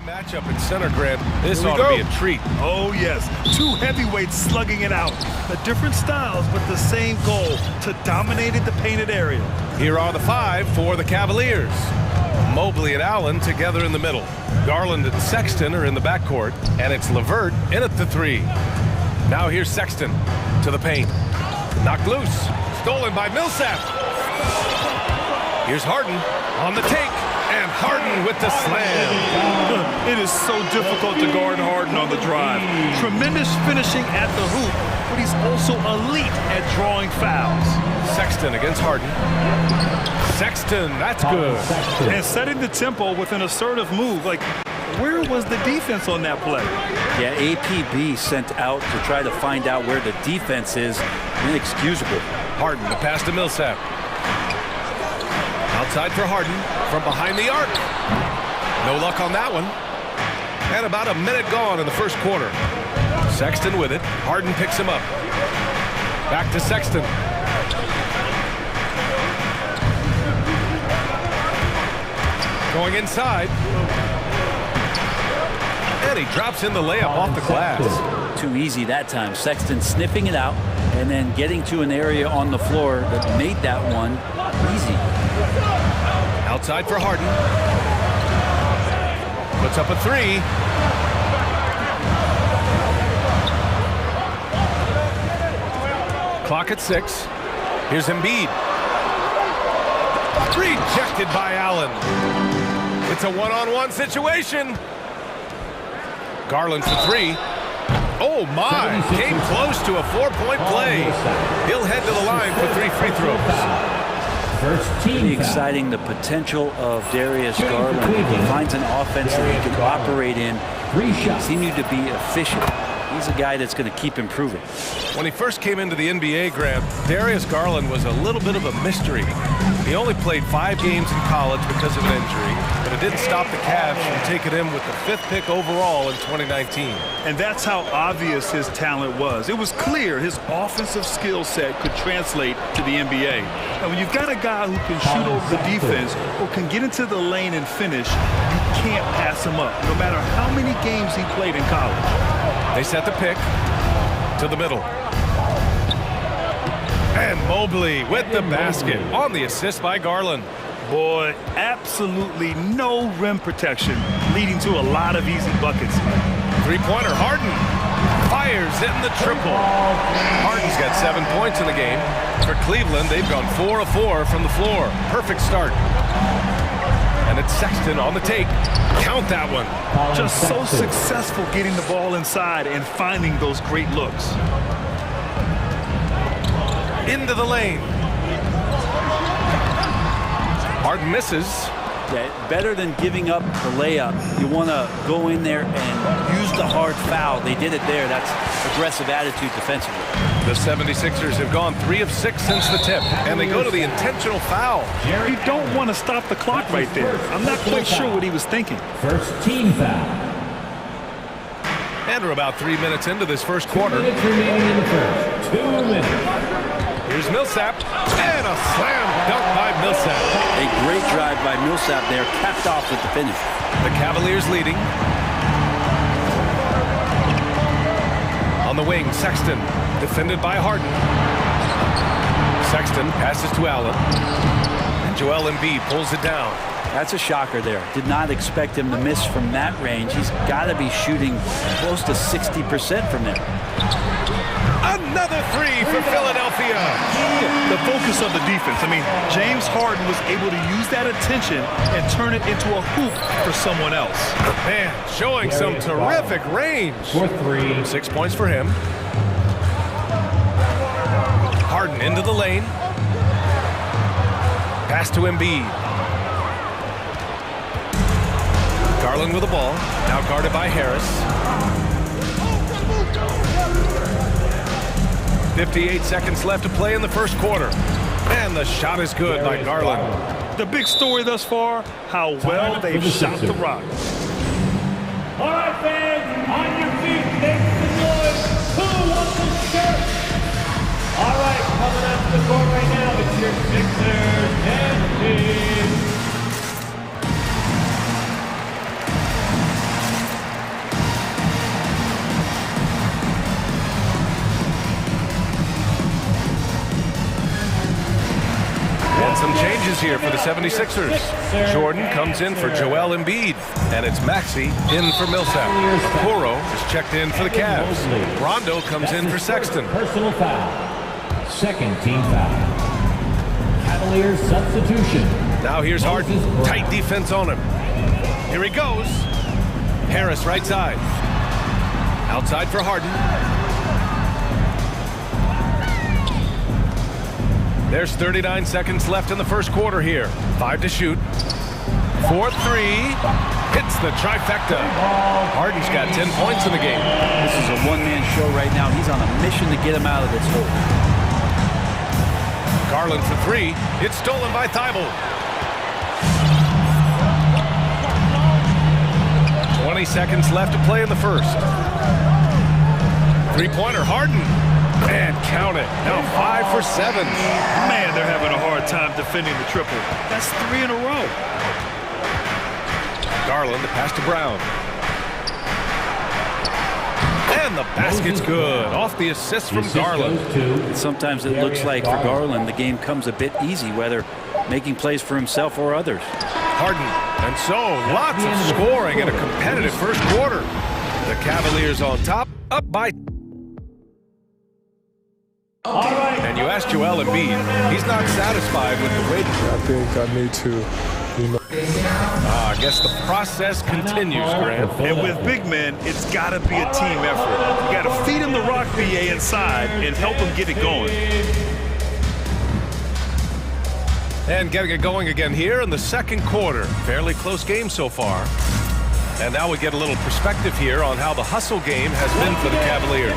Matchup in center, Grant. This ought to be a treat. Oh, yes. Two heavyweights slugging it out. The different styles, but the same goal, to dominate the painted area. Here are the five for the Cavaliers. Mobley and Allen together in the middle. Garland and Sexton are in the backcourt, and it's LeVert in at the three. Now here's Sexton to the paint. Knocked loose. Stolen by Millsap. Here's Harden on the take. And Harden with the slam. It is so difficult to guard Harden on the drive. Tremendous finishing at the hoop, but he's also elite at drawing fouls. Sexton against Harden. Sexton, that's good. And setting the tempo with an assertive move. Like, where was the defense on that play? Yeah, APB sent out to try to find out where the defense is. Inexcusable. Harden, the pass to Millsap. Outside for Harden from behind the arc. No luck on that one. And about a minute gone in the first quarter. Sexton with it. Harden picks him up. Back to Sexton. Going inside. And he drops in the layup off the glass. Too easy that time. Sexton sniffing it out and then getting to an area on the floor that made that one easy. Outside for Harden. Puts up a three. Clock at 6. Here's Embiid. Rejected by Allen. It's a one-on-one situation. Garland for three. Oh my, came close to a 4-point play. He'll head to the line for 3 free throws. Pretty exciting, the potential of Darius Garland. If he finds an offense that he can operate in, continue to be efficient. He's a guy that's going to keep improving. When he first came into the NBA, Grant, Darius Garland was a little bit of a mystery. He only played 5 games in college because of an injury, but it didn't stop the Cavs from taking him with the 5th pick overall in 2019. And that's how obvious his talent was. It was clear his offensive skill set could translate to the NBA. And when you've got a guy who can shoot over the defense or can get into the lane and finish, you can't pass him up, no matter how many games he played in college. They set the pick to the middle. And Mobley with the basket on the assist by Garland. Boy, absolutely no rim protection, leading to a lot of easy buckets. Three-pointer, Harden fires in the triple. Harden's got 7 points in the game. For Cleveland, they've gone 4 of 4 from the floor. Perfect start. And it's Sexton on the take. Count that one. Just so successful getting the ball inside and finding those great looks. Into the lane. Harden misses. Yeah, better than giving up the layup. You want to go in there and use the hard foul. They did it there. That's aggressive attitude defensively. The 76ers have gone 3 of 6 since the tip, and they go to the intentional foul. You don't want to stop the clock right there. I'm not quite sure what he was thinking. First team foul. And we're about 3 minutes into this first quarter. 2 minutes remaining in the first. 2 minutes. Here's Millsap, and a slam dunk by Millsap. A great drive by Millsap there, capped off with the finish. The Cavaliers leading. On the wing, Sexton, defended by Harden. Sexton passes to Allen, and Joel Embiid pulls it down. That's a shocker there. Did not expect him to miss from that range. He's got to be shooting close to 60% from there. Another three for Philadelphia. The focus of the defense. I mean, James Harden was able to use that attention and turn it into a hoop for someone else. Man, showing some terrific range. For 3. 6 points for him. Harden into the lane. Pass to Embiid. Garland with the ball. Now guarded by Harris. 58 seconds left to play in the first quarter. And the shot is good by Garland. The big story thus far, how well they've shot the rock. All right, fans, on your feet, make some noise. Who wants to shirt? All right, coming up to the court right now, it's your Sixers and team. here for the 76ers. Jordan comes in for Joel Embiid, and it's Maxey in for Millsap. Okoro is checked in for the Cavs. Rondo comes in for Sexton. Personal foul. Second team foul. Cavaliers substitution. Now here's Harden. Tight defense on him. Here he goes. Harris right side. Outside for Harden. There's 39 seconds left in the first quarter here. 5 to shoot. 4-3. Hits the trifecta. Harden's got 10 points in the game. This is a one-man show right now. He's on a mission to get him out of this hole. Garland for 3. It's stolen by Thibault. 20 seconds left to play in the first. Three-pointer, Harden. And count it. Now 5 for 7. Man, they're having a hard time defending the triple. That's 3 in a row. Garland, the pass to Brown. And the basket's good. Off the assist from Garland. Sometimes it looks like for Garland, the game comes a bit easy, whether making plays for himself or others. Harden. And so, lots of scoring in a competitive first quarter. The Cavaliers on top, up by... And you asked Joel Embiid, he's not satisfied with the way... I think I need to, I guess the process continues, Grant. And with big men, it's got to be a team effort. You got to feed him the rock, BA, inside and help him get it going. And getting it going again here in the second quarter. Fairly close game so far. And now we get a little perspective here on how the hustle game has been for the Cavaliers.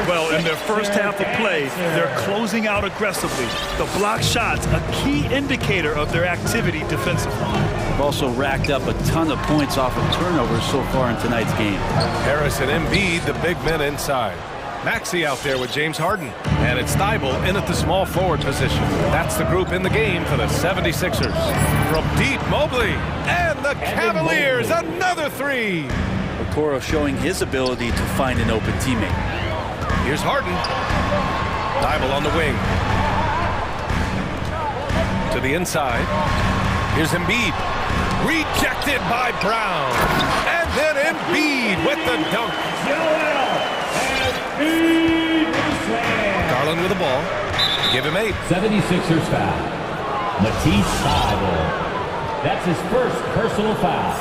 Well, in their first half of play, they're closing out aggressively. The block shots, a key indicator of their activity defensively. They've also racked up a ton of points off of turnovers so far in tonight's game. Harris and Embiid, the big men inside. Maxey out there with James Harden. And it's Thibault in at the small forward position. That's the group in the game for the 76ers. From deep, Mobley. And the Cavaliers, another 3. Okoro showing his ability to find an open teammate. Here's Harden. Thibault on the wing. To the inside. Here's Embiid. Rejected by Brown. And then Embiid with the dunk. Garland with the ball. Give him 8. 76ers foul. Matisse Thibault. That's his first personal foul.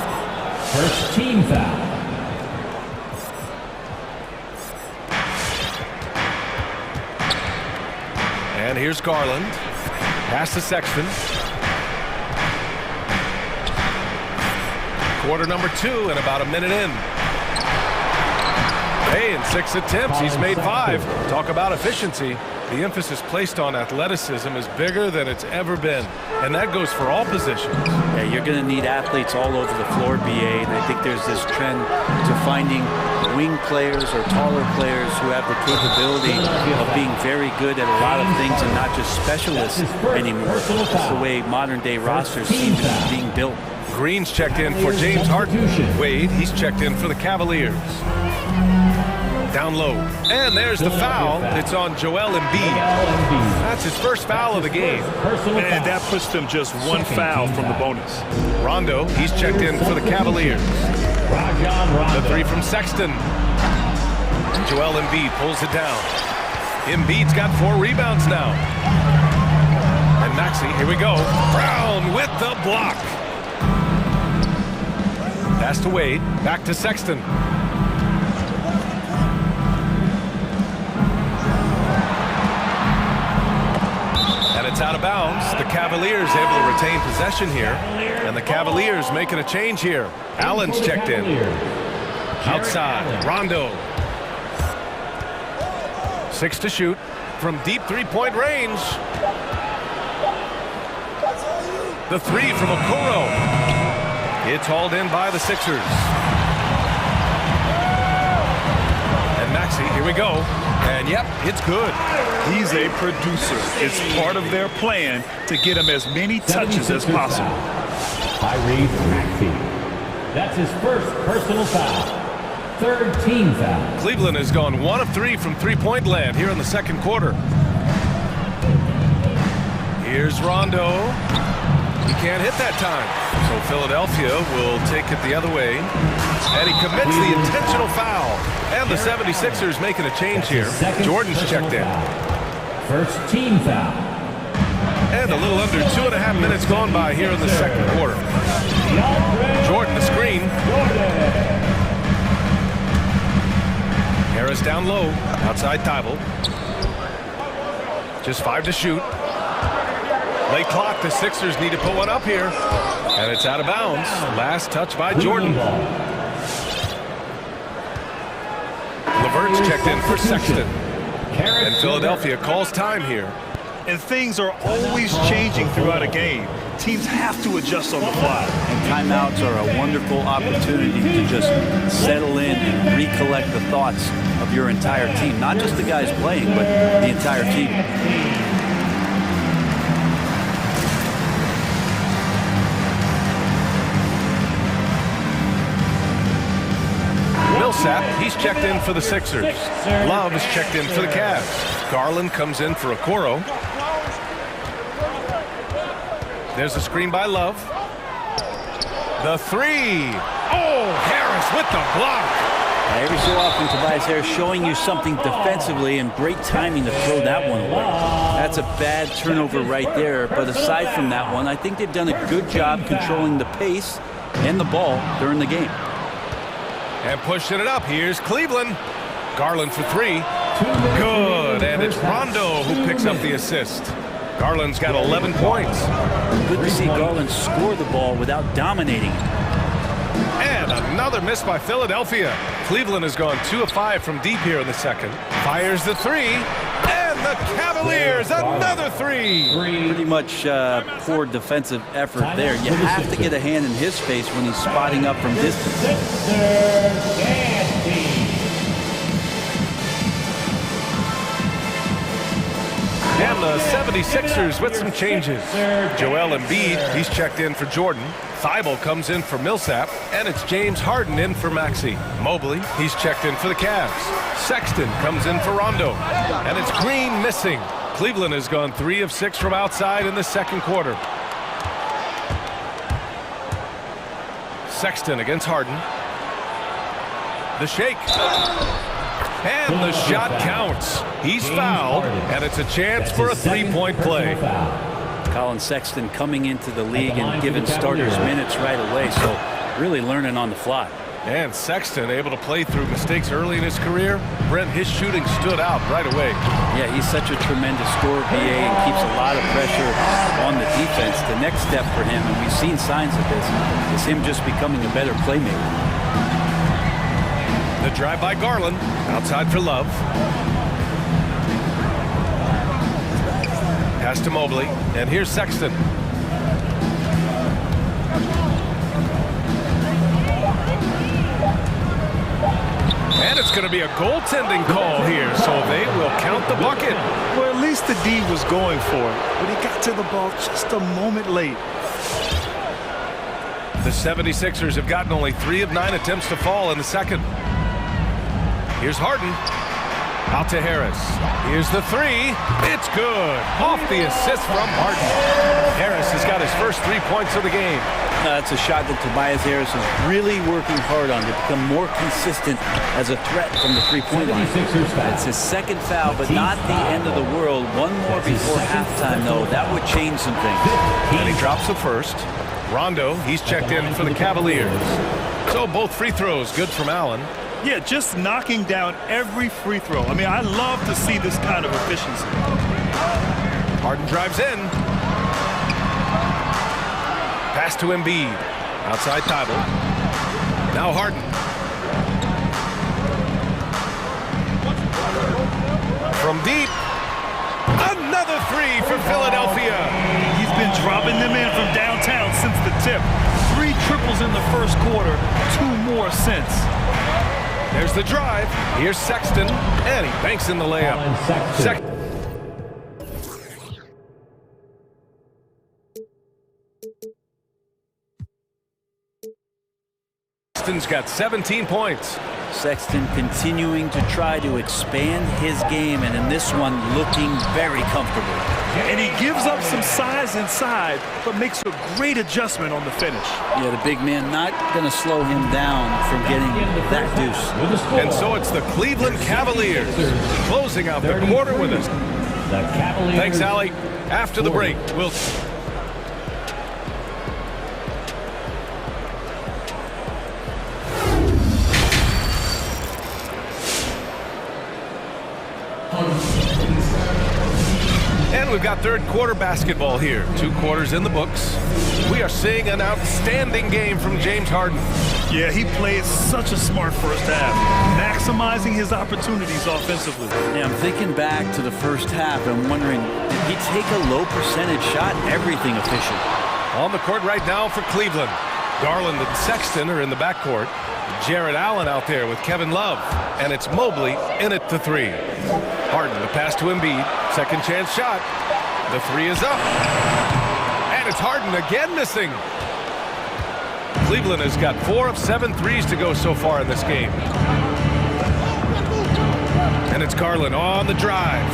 First team foul. And here's Garland. Pass to Sexton. Quarter number 2 and about a minute in. Hey, in 6 attempts, he's made 5. Talk about efficiency. The emphasis placed on athleticism is bigger than it's ever been. And that goes for all positions. Yeah, you're going to need athletes all over the floor, BA. And I think there's this trend to finding wing players or taller players who have the capability of being very good at a lot of things and not just specialists anymore. That's the way modern-day rosters seem to be being built. Green's checked in for James Harden. Wade, he's checked in for the Cavaliers. Down low. And there's the foul. It's on Joel Embiid. That's his first foul of the game. And that puts them just 1 foul from the bonus. Rondo, he's checked in for the Cavaliers. The 3 from Sexton. Joel Embiid pulls it down. Embiid's got 4 rebounds now. And Maxey, here we go. Brown with the block. Pass to Wade. Back to Sexton. It's out of bounds. The Cavaliers able to retain possession here. And the Cavaliers making a change here. Allen's checked in. Outside. Rondo. 6 to shoot from deep 3-point range. The 3 from Okoro. It's hauled in by the Sixers. And Maxey, here we go. And yep, it's good. He's a producer. It's part of their plan to get him as many touches as possible. Tyrese Maxey. That's his first personal foul. Third team foul. Cleveland has gone 1 of 3 from three-point land here in the second quarter. Here's Rondo. He can't hit that time. So Philadelphia will take it the other way. And he commits the intentional foul. And the 76ers making a change here. Jordan's checked in. First team foul. And a little under 2.5 minutes gone by here in the second quarter. Jordan, the screen. Harris down low, outside Thibault. Just 5 to shoot. Late clock, the Sixers need to put one up here. And it's out of bounds. Last touch by Jordan. LeVert's checked in for Sexton. And Philadelphia calls time here. And things are always changing throughout a game. Teams have to adjust on the fly. And timeouts are a wonderful opportunity to just settle in and recollect the thoughts of your entire team. Not just the guys playing, but the entire team. Millsap, he's checked in for the Sixers. Love is checked in for the Cavs. Garland comes in for Okoro. There's a screen by Love. The three. Oh, Harris with the block. Every so often, Tobias Harris showing you something defensively, and great timing to throw that one away. That's a bad turnover right there. But aside from that one, I think they've done a good job controlling the pace and the ball during the game. And pushing it up, here's Cleveland. Garland for three. Good, and it's Rondo who picks up the assist. Garland's got 11 points. Good to see Garland score the ball without dominating. And another miss by Philadelphia. Cleveland has gone 2 of 5 from deep here in the second. Fires the three, and the Cavaliers, another three. Pretty much poor defensive effort there. You have to get a hand in his face when he's spotting up from distance. And the 76ers with some changes. Joel Embiid, he's checked in for Jordan. Thibault comes in for Millsap. And it's James Harden in for Maxey. Mobley, he's checked in for the Cavs. Sexton comes in for Rondo. And it's Green missing. Cleveland has gone 3 of 6 from outside in the second quarter. Sexton against Harden. The shake. And the shot counts. He's fouled, and it's a chance for a three-point play. Colin Sexton coming into the league and giving starters minutes right away, so really learning on the fly. And Sexton able to play through mistakes early in his career. Brent, his shooting stood out right away. Yeah, he's such a tremendous scorer, BA, and keeps a lot of pressure on the defense. The next step for him, and we've seen signs of this, is him just becoming a better playmaker. The drive by Garland, outside for Love. Pass to Mobley, and here's Sexton. And it's going to be a goaltending call here, so they will count the bucket. Well, at least the D was going for it, but he got to the ball just a moment late. The 76ers have gotten only 3 of 9 attempts to fall in the second. Here's Harden. Out to Harris. Here's the three. It's good. Off the assist from Harden. Harris has got his first 3 points of the game. That's a shot that Tobias Harris is really working hard on to become more consistent as a threat from the three-point line. It's his second foul, but not the end of the world. One more before halftime, though. That would change some things. And he drops the first. Rondo, he's checked in for the Cavaliers. So both free throws good from Allen. Yeah, just knocking down every free throw. I mean, I love to see this kind of efficiency. Harden drives in. Pass to Embiid. Outside Thibault. Now Harden. From deep. Another three for Philadelphia. He's been dropping them in from downtown since the tip. 3 triples in the first quarter, 2 more since. There's the drive. Here's Sexton, and he banks in the layup. Sexton's got 17 points. Sexton continuing to try to expand his game, and in this one looking very comfortable. And he gives up some size inside, but makes a great adjustment on the finish. Yeah, the big man not going to slow him down from getting that deuce. And so it's the Cleveland Cavaliers closing out the quarter with us. Thanks, Allie. After the break, we'll... And we've got third quarter basketball here. 2 quarters in the books. We are seeing an outstanding game from James Harden. Yeah, he played such a smart first half, maximizing his opportunities offensively. Yeah, I'm thinking back to the first half. I'm wondering, did he take a low percentage shot? Everything efficient. On the court right now for Cleveland. Garland and Sexton are in the backcourt. Jarrett Allen out there with Kevin Love. And it's Mobley in it to 3. Harden, the pass to Embiid. Second chance shot. The 3 is up. And it's Harden again missing. Cleveland has got 4 of 7 threes to go so far in this game. And it's Garland on the drive.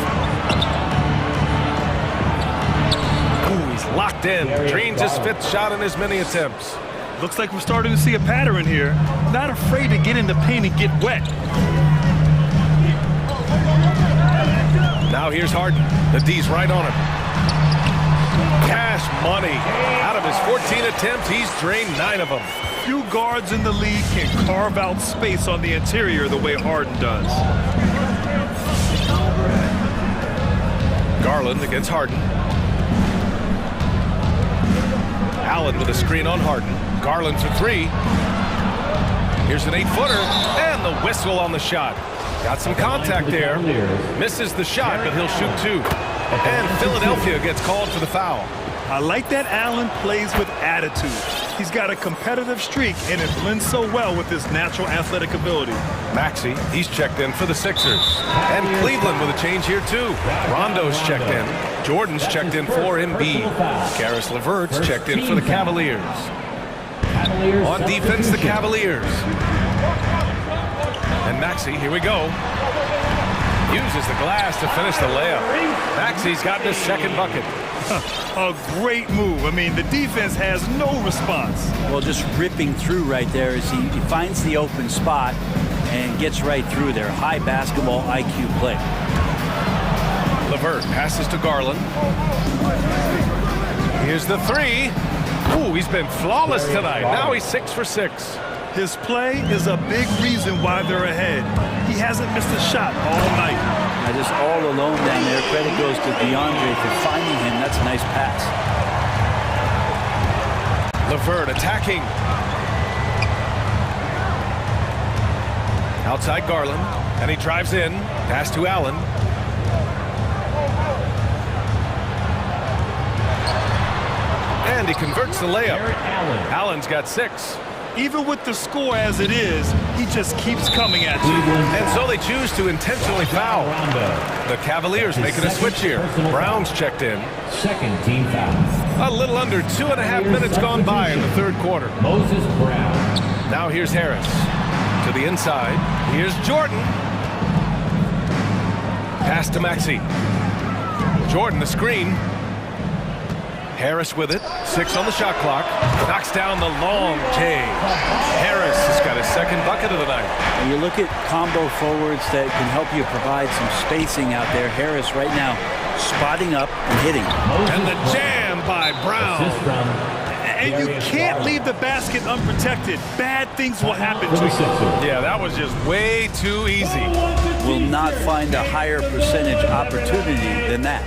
Ooh, he's locked in. Drains his 5th shot in as many attempts. Looks like we're starting to see a pattern here. Not afraid to get in the paint and get wet. Now here's Harden. The D's right on him. Cash money. Out of his 14 attempts, he's drained 9 of them. Few guards in the league can carve out space on the interior the way Harden does. Garland against Harden. Allen with a screen on Harden. Garland for 3. Here's an 8-footer, and the whistle on the shot. Got some contact there. Misses the shot, but he'll shoot 2. And Philadelphia gets called for the foul. I like that Allen plays with attitude. He's got a competitive streak, and it blends so well with his natural athletic ability. Maxey, he's checked in for the Sixers. And Cleveland with a change here, too. Rondo's checked in. Jordan's checked in for Embiid. Karis LeVert's checked in for the Cavaliers. On defense, the Cavaliers. And Maxey, here we go. Uses the glass to finish the layup. Maxey's gotten his 2nd bucket. A great move. I mean, the defense has no response. Well, just ripping through right there as he finds the open spot and gets right through there. High basketball IQ play. LeVert passes to Garland. Here's the 3. Ooh, he's been flawless tonight. Now he's 6 for 6. His play is a big reason why they're ahead. He hasn't missed a shot all night. Now just all alone down there. Credit goes to DeAndre for finding him. That's a nice pass. LeVert attacking. Outside Garland, and he drives in. Pass to Allen. And he converts the layup. Allen's got 6. Even with the score as it is, he just keeps coming at you. And so they choose to intentionally foul. The Cavaliers making a switch here. Brown's checked in. 2nd team foul. A little under 2.5 minutes gone by in the 3rd quarter. Moses Brown. Now here's Harris. To the inside. Here's Jordan. Pass to Maxey. Jordan the screen. Harris with it. 6 on the shot clock. Knocks down the long J. Harris has got his 2nd bucket of the night. And you look at combo forwards that can help you provide some spacing out there. Harris right now spotting up and hitting. And the jam by Brown. And you can't leave the basket unprotected. Bad things will happen to you. Yeah, that was just way too easy. Will not find a higher percentage opportunity than that.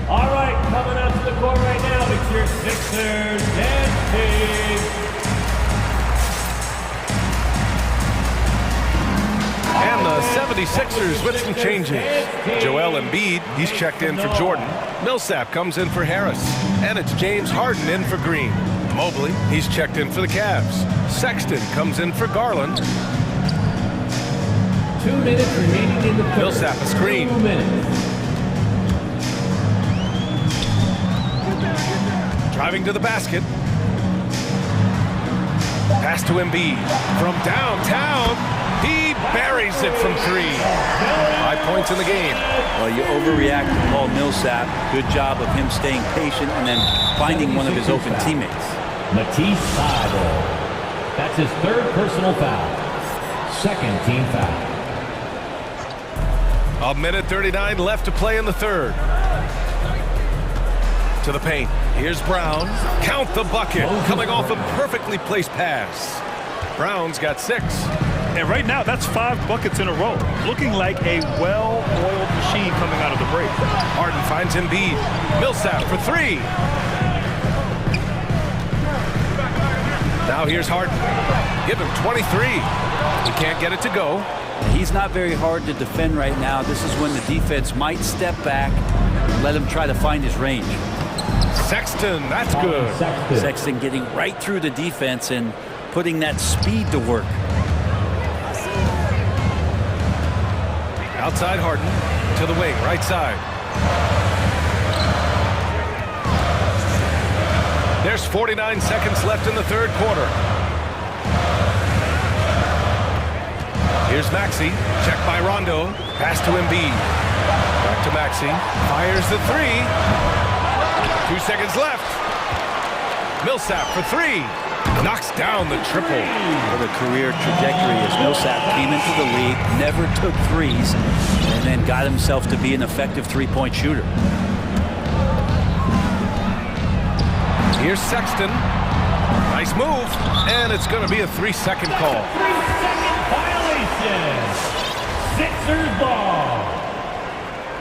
All right, coming out to the court right now, it's your Sixers dance team. And the 76ers with some changes. Joel Embiid, he's checked in for Jordan. Millsap comes in for Harris. And it's James Harden in for Green. Mobley, he's checked in for the Cavs. Sexton comes in for Garland. 2 minutes remaining in the third. Millsap a screen. 2 minutes. Driving to the basket. Pass to Embiid. From downtown. He buries it from 3. 5 points in the game. Well, you overreact to Paul Millsap. Good job of him staying patient and then finding one of his open teammates. Matisse Thybulle. That's his 3rd personal foul. 2nd team foul. 1:39 left to play in the 3rd. To the paint. Here's Brown. Count the bucket. Coming off a perfectly placed pass. Brown's got 6. And right now, that's 5 buckets in a row. Looking like a well-oiled machine coming out of the break. Harden finds Embiid. Millsap for 3. Now here's Harden. Give him 23. He can't get it to go. He's not very hard to defend right now. This is when the defense might step back, let him try to find his range. Sexton, that's good. Sexton getting right through the defense and putting that speed to work. Outside Harden to the wing, right side. There's 49 seconds left in the 3rd quarter. Here's Maxey, checked by Rondo, pass to Embiid. Back to Maxey, fires the 3. 2 seconds left. Millsap for 3. Knocks down the triple. What a career trajectory as Millsap came into the league, never took threes, and then got himself to be an effective 3-point shooter. Here's Sexton. Nice move, and it's going to be a 3-second call. 3-second violation. Sixers ball.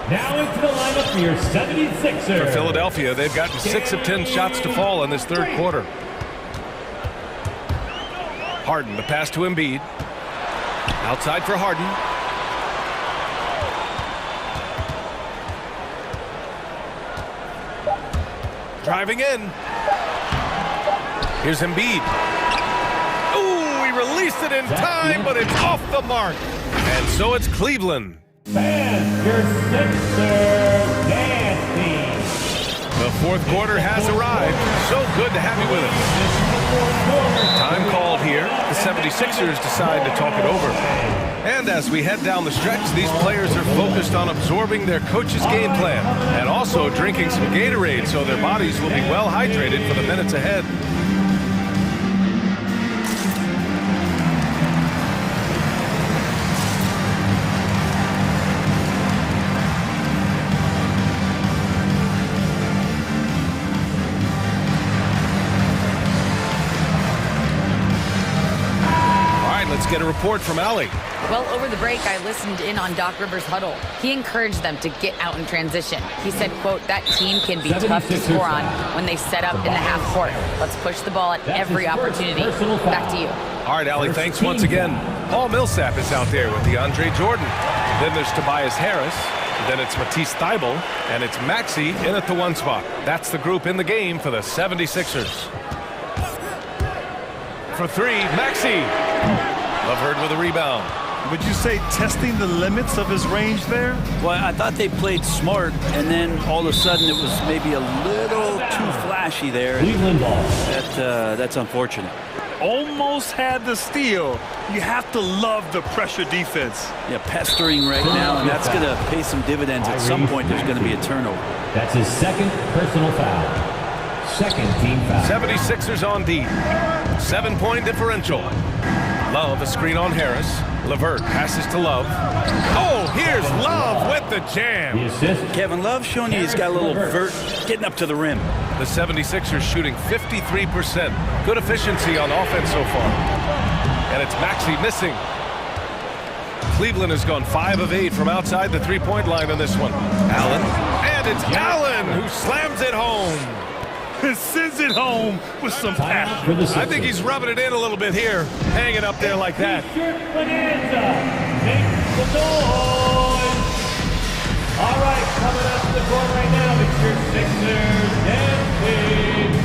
Now into the lineup for your 76ers. For Philadelphia, they've gotten 6 of 10 shots to fall in this 3rd quarter. Harden, the pass to Embiid. Outside for Harden. Driving in. Here's Embiid. Ooh, he released it in time, but it's off the mark. And so it's Cleveland. Fans, your Sixers dance. The 4th quarter has arrived. So good to have you with us. Time called here. The 76ers decide to talk it over. And as we head down the stretch, these players are focused on absorbing their coach's game plan and also drinking some Gatorade so their bodies will be well hydrated for the minutes ahead. Get a report from Allie. Well, over the break, I listened in on Doc Rivers' huddle. He encouraged them to get out in transition. He said, quote, that team can be tough to score on when they set up in the half court. Let's push the ball at every opportunity. Back to you. All right, Allie, thanks once again. Paul Millsap is out there with DeAndre Jordan. Then there's Tobias Harris. Then it's Matisse Thybulle. And it's Maxey in at the 1 spot. That's the group in the game for the 76ers. For 3, Maxey. Lovehurd with a rebound. Would you say testing the limits of his range there? Well, I thought they played smart, and then all of a sudden it was maybe a little too flashy there. Cleveland ball. That's unfortunate. Almost had the steal. You have to love the pressure defense. Yeah, pestering right now, and that's going to pay some dividends. At some point, there's going to be a turnover. That's his 2nd personal foul. 2nd team foul. 76ers on D. 7-point differential. Love, a screen on Harris. LeVert passes to Love. Oh, here's Love with the jam. Kevin Love showing you he's got a little vert getting up to the rim. The 76ers shooting 53%. Good efficiency on offense so far. And it's Maxey missing. Cleveland has gone 5 of 8 from outside the 3-point line in this one. Allen. And it's Allen who slams it home. Sends it home with some passion. I think he's rubbing it in a little bit here, hanging up there like that. All right, coming up to the court right now, it's your Sixers dancing.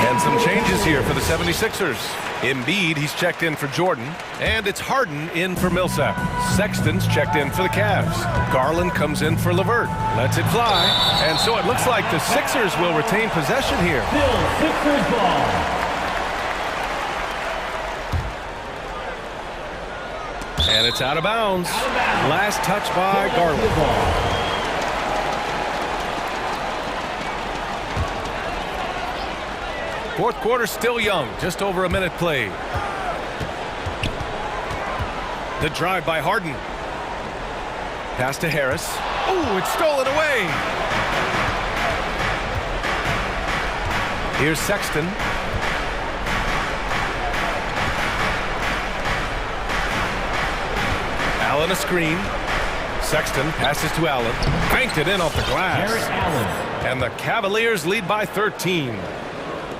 And some changes here for the 76ers. Embiid, he's checked in for Jordan. And it's Harden in for Millsap. Sexton's checked in for the Cavs. Garland comes in for LeVert. Lets it fly. And so it looks like the Sixers will retain possession here. Still Sixers ball. And it's out of bounds. Last touch by Garland. Fourth quarter still young, just over a minute played. The drive by Harden. Pass to Harris. Oh, it's stolen away. Here's Sexton. Allen a screen. Sexton passes to Allen. Banked it in off the glass. And the Cavaliers lead by 13.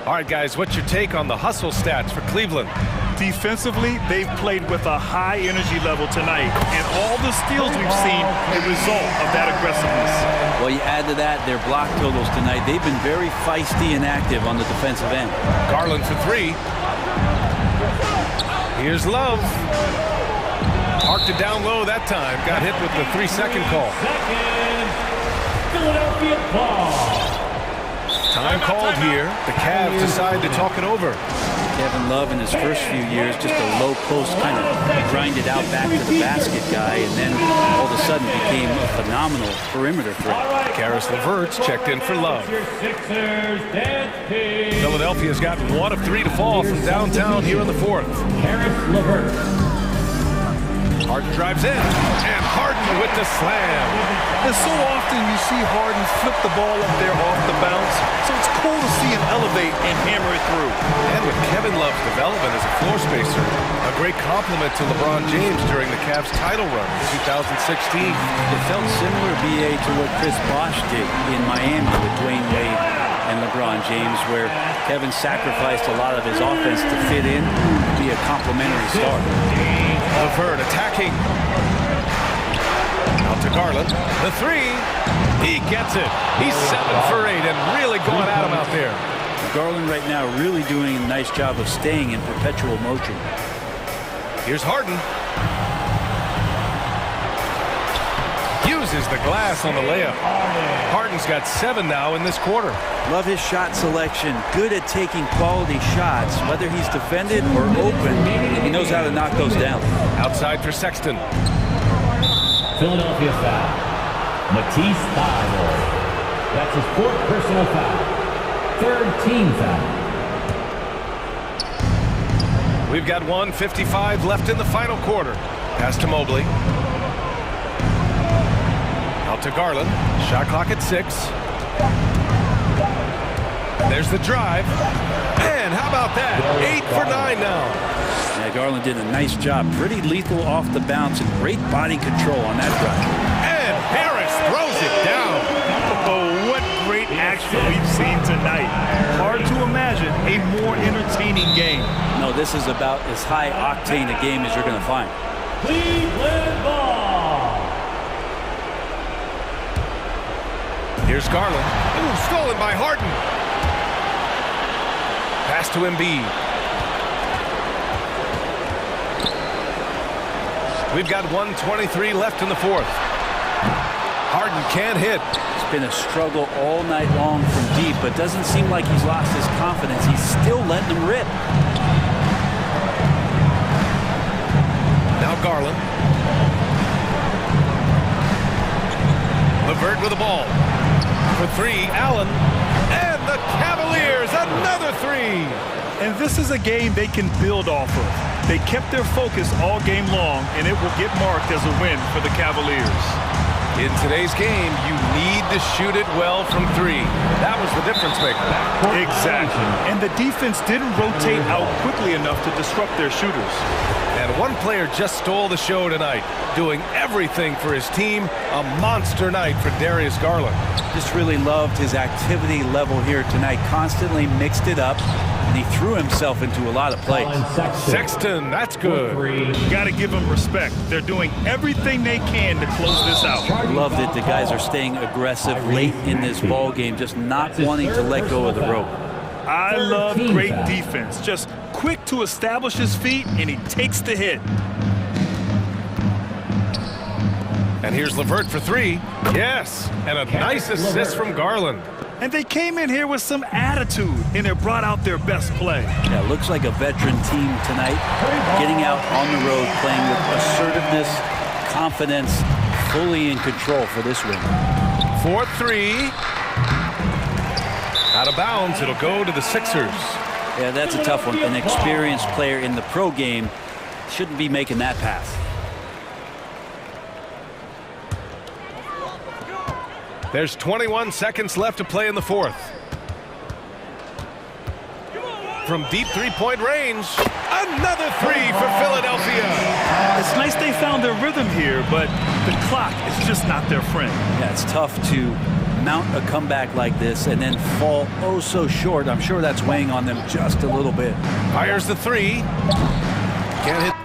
All right, guys, what's your take on the hustle stats for Cleveland? Defensively, they've played with a high energy level tonight, and all the steals we've seen a result of that aggressiveness. Well, you add to that their block totals tonight. They've been very feisty and active on the defensive end. Garland for three. Here's Love. Parked it down low that time. Got hit with the 3-second call. Philadelphia ball. Time called here. The Cavs decide to talk it over. Kevin Love in his first few years, just a low post kind of grinded out back to the basket guy, and then all of a sudden became a phenomenal perimeter threat. Karis LeVert's checked in for Love. Philadelphia's got 1 of 3 to fall from downtown here in the fourth. Karis LeVert. Harden drives in, and Harden with the slam. And so often you see Harden flip the ball up there off the bounce, so it's cool to see him elevate and hammer it through. And with Kevin Love's development as a floor spacer, a great compliment to LeBron James during the Cavs title run in 2016. It felt similar, BA, to what Chris Bosh did in Miami with Dwayne Wade and LeBron James, where Kevin sacrificed a lot of his offense to fit in, be a complimentary star. LeVert attacking. Out to Garland. The three. He gets it. He's 7 for 8 and really going at him out there. Garland right now really doing a nice job of staying in perpetual motion. Here's Harden. Uses the glass on the layup. Harden's got 7 now in this quarter. Love his shot selection. Good at taking quality shots, whether he's defended or open. He knows how to knock those down. Outside for Sexton. Philadelphia foul. Matisse Thybulle. That's his 4th personal foul. 3rd team foul. We've got 1:55 left in the final quarter. Pass to Mobley. Out to Garland. Shot clock at 6. There's the drive. And how about that? 8 for 9 now. Yeah, Garland did a nice job. Pretty lethal off the bounce and great body control on that drive. And Harris throws it down. Oh, what great action we've seen tonight. Hard to imagine a more entertaining game. No, this is about as high octane a game as you're going to find. Cleveland ball. Here's Garland. Ooh, stolen by Harden. Pass to Embiid. We've got 1:23 left in the fourth. Harden can't hit. It's been a struggle all night long from deep, but doesn't seem like he's lost his confidence. He's still letting them rip. Now Garland. LeVert with the ball. For 3, Allen. And the Cavaliers, another 3. And this is a game they can build off of. They kept their focus all game long, and it will get marked as a win for the Cavaliers. In today's game, you need to shoot it well from 3. That was the difference maker. Exactly. And the defense didn't rotate out quickly enough to disrupt their shooters. And one player just stole the show tonight, doing everything for his team. A monster night for Darius Garland. Just really loved his activity level here tonight. Constantly mixed it up, and he threw himself into a lot of plays. Sexton, that's good. You got to give them respect. They're doing everything they can to close this out. Loved it. The guys are staying aggressive late in this ball game, just not wanting to let go of the rope. I love great defense. Just quick to establish his feet, and he takes the hit. And here's LeVert for 3. Yes, and a nice assist from Garland. And they came in here with some attitude, and it brought out their best play. Yeah, looks like a veteran team tonight, getting out on the road, playing with assertiveness, confidence, fully in control for this win. 4-3. Out of bounds, it'll go to the Sixers. Yeah, that's a tough one. An experienced player in the pro game shouldn't be making that pass. There's 21 seconds left to play in the fourth. From deep three-point range, another three for Philadelphia. It's nice they found their rhythm here, but the clock is just not their friend. Yeah, it's tough to mount a comeback like this and then fall oh so short. I'm sure that's weighing on them just a little bit. Fires the three. Can't hit.